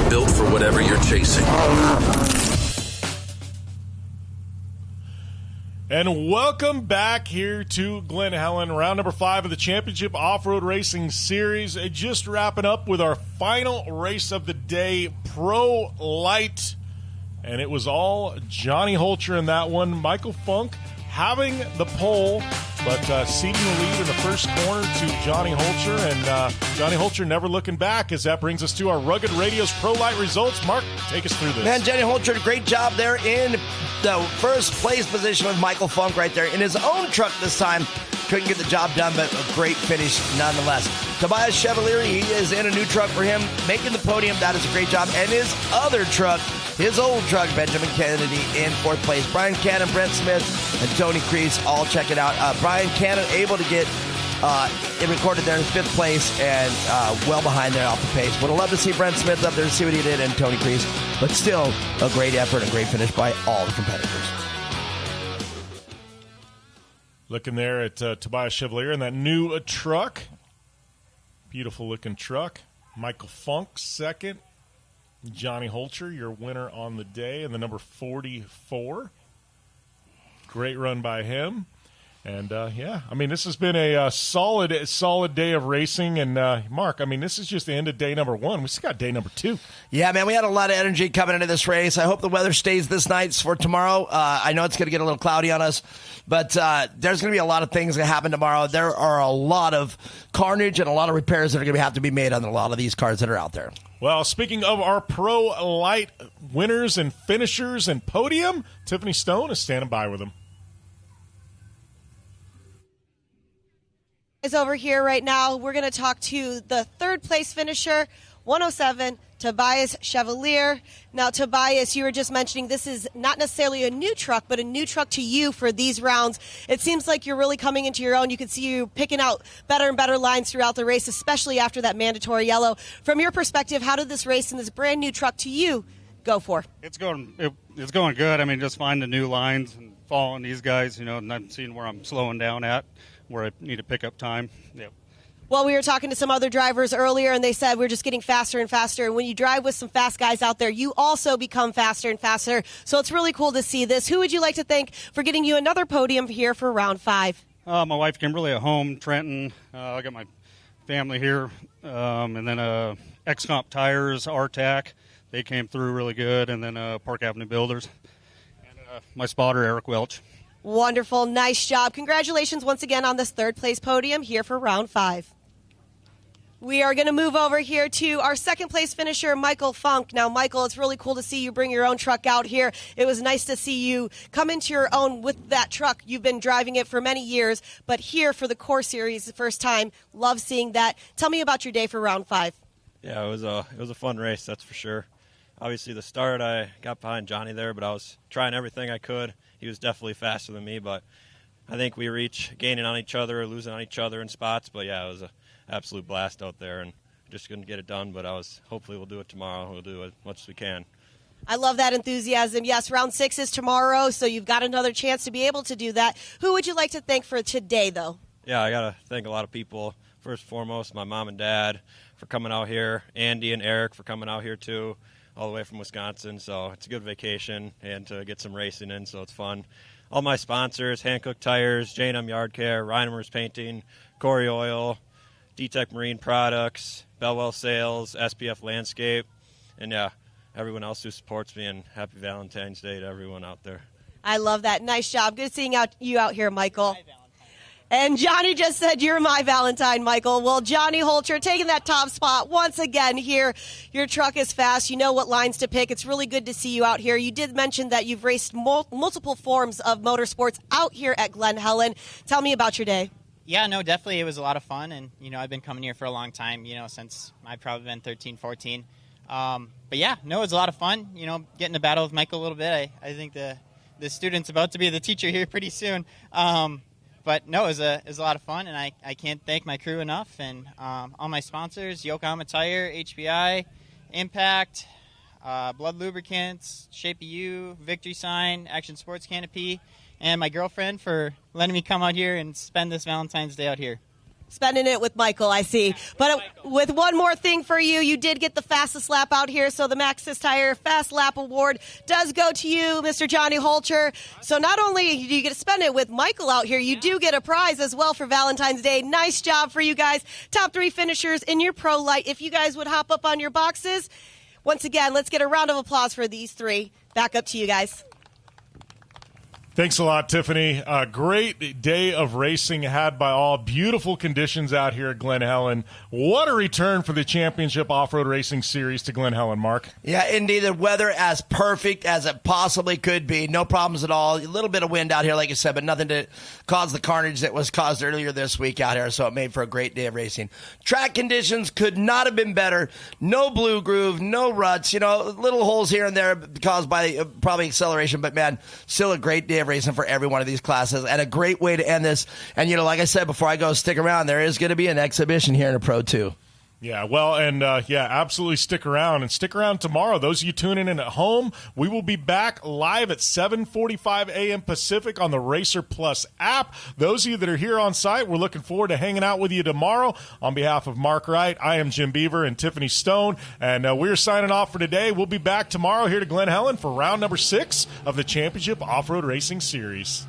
S19: Built for whatever you're chasing.
S1: And welcome back here to Glen Helen, round number 5 of the Championship Off-Road Racing Series. Just wrapping up with our final race of the day, Pro Light. And it was all Johnny Holcher in that one. Michael Funk having the pole, but ceding the lead in the first corner to Johnny Holcher. And Johnny Holcher never looking back, as that brings us to our Rugged Radio's Pro Light results. Mark, take us through this.
S2: Man, Johnny Holcher did a great job there in the first place position with Michael Funk right there. In his own truck this time, couldn't get the job done, but a great finish nonetheless. Tobias Chevalier, he is in a new truck for him, making the podium. That is a great job. And his other truck, his old truck, Benjamin Kennedy, in 4th place. Brian Cannon, Brent Smith, and Tony Crease all check it out. Brian Cannon able to get it recorded there in 5th place and well behind there off the pace. Would have loved to see Brent Smith up there to see what he did, and Tony Crease. But still, a great effort, a great finish by all the competitors.
S1: Looking there at Tobias Chevalier in that new truck. Beautiful looking truck. Michael Funk, second. Johnny Holcher, your winner on the day, in the number 44. Great run by him. And, yeah, I mean, this has been a solid day of racing. And, Mark, I mean, this is just the end of day number 1. We still got day number 2.
S2: Yeah, man, we had a lot of energy coming into this race. I hope the weather stays this night for tomorrow. I know it's going to get a little cloudy on us, but there's going to be a lot of things that happen tomorrow. There are a lot of carnage and a lot of repairs that are going to have to be made on a lot of these cars that are out there.
S1: Well, speaking of our Pro Light winners and finishers and podium, Tiffany Stone is standing by with them.
S3: Is over here right now. We're going to talk to the 3rd place finisher, 107, Tobias Chevalier. Now, Tobias, you were just mentioning this is not necessarily a new truck, but a new truck to you for these rounds. It seems like you're really coming into your own. You can see you picking out better and better lines throughout the race, especially after that mandatory yellow. From your perspective, how did this race in this brand new truck to you go for?
S5: It's going good. I mean, just finding new lines and following these guys, and I'm seeing where I'm slowing down at, where I need to pick up time. Yep.
S3: Well, we were talking to some other drivers earlier, and they said we're just getting faster and faster. And when you drive with some fast guys out there, you also become faster and faster. So it's really cool to see this. Who would you like to thank for getting you another podium here for round 5?
S5: My wife Kimberly at home, Trenton. I got my family here. And then X-Comp Tires, RTAC. They came through really good. And then Park Avenue Builders. And my spotter, Eric Welch.
S3: Wonderful. Nice job. Congratulations once again on this 3rd place podium here for round 5. We are going to move over here to our 2nd place finisher, Michael Funk. Now, Michael, it's really cool to see you bring your own truck out here. It was nice to see you come into your own with that truck. You've been driving it for many years, but here for the CORR Series, the first time. Love seeing that. Tell me about your day for round 5.
S6: Yeah, it was a fun race, that's for sure. Obviously, the start, I got behind Johnny there, but I was trying everything I could. He was definitely faster than me, but I think we reached gaining on each other, losing on each other in spots. But, yeah, it was an absolute blast out there, and just couldn't get it done. But hopefully we'll do it tomorrow. We'll do as much as we can.
S3: I love that enthusiasm. Yes, round 6 is tomorrow, so you've got another chance to be able to do that. Who would you like to thank for today, though?
S6: Yeah, I got to thank a lot of people. First and foremost, my mom and dad for coming out here, Andy and Eric for coming out here, too, all the way from Wisconsin. So it's a good vacation and to get some racing in, so it's fun. All my sponsors, Hankook Tires, J&M Yard Care, Reinemers Painting, Corey Oil, D-Tech Marine Products, Bellwell Sales, SPF Landscape, and, yeah, everyone else who supports me, and happy Valentine's Day to everyone out there.
S3: I love that. Nice job. Good seeing you out here, Michael. And Johnny just said, you're my Valentine, Michael. Well, Johnny Holcher taking that top spot once again here. Your truck is fast. You know what lines to pick. It's really good to see you out here. You did mention that you've raced multiple forms of motorsports out here at Glen Helen. Tell me about your day.
S12: Yeah, no, definitely. It was a lot of fun. And, I've been coming here for a long time, since I've probably been 13, 14. But, yeah, no, it was a lot of fun, getting to battle with Michael a little bit. I think the student's about to be the teacher here pretty soon. But, no, it was a lot of fun, and I can't thank my crew enough. And all my sponsors, Yokohama Tire, HBI, Impact, Blood Lubricants, Shape of You, Victory Sign, Action Sports Canopy, and my girlfriend for letting me come out here and spend this Valentine's Day out here.
S3: Spending it with Michael, I see. But with one more thing for you, you did get the fastest lap out here, so the Maxxis Tire Fast Lap Award does go to you, Mr. Johnny Holcher. So not only do you get to spend it with Michael out here, you do get a prize as well for Valentine's Day. Nice job for you guys. Top 3 finishers in your Pro Light. If you guys would hop up on your boxes, once again, let's get a round of applause for these 3. Back up to you guys.
S1: Thanks a lot, Tiffany. A great day of racing had by all. Beautiful conditions out here at Glen Helen. What a return for the Championship Off-Road Racing Series to Glen Helen, Mark.
S2: Yeah, indeed. The weather as perfect as it possibly could be. No problems at all. A little bit of wind out here, like I said, but nothing to cause the carnage that was caused earlier this week out here, so it made for a great day of racing. Track conditions could not have been better. No blue groove, no ruts, little holes here and there caused by probably acceleration, but, man, still a great day of racing for every one of these classes, and a great way to end this. And like I said before I go, stick around. There is going to be an exhibition here in a Pro 2.
S1: Yeah, well, and absolutely stick around. And stick around tomorrow. Those of you tuning in at home, we will be back live at 7:45 a.m. Pacific on the Racer Plus app. Those of you that are here on site, we're looking forward to hanging out with you tomorrow. On behalf of Mark Wright, I am Jim Beaver and Tiffany Stone, and we're signing off for today. We'll be back tomorrow here to Glen Helen for round number 6 of the Championship Off-Road Racing Series.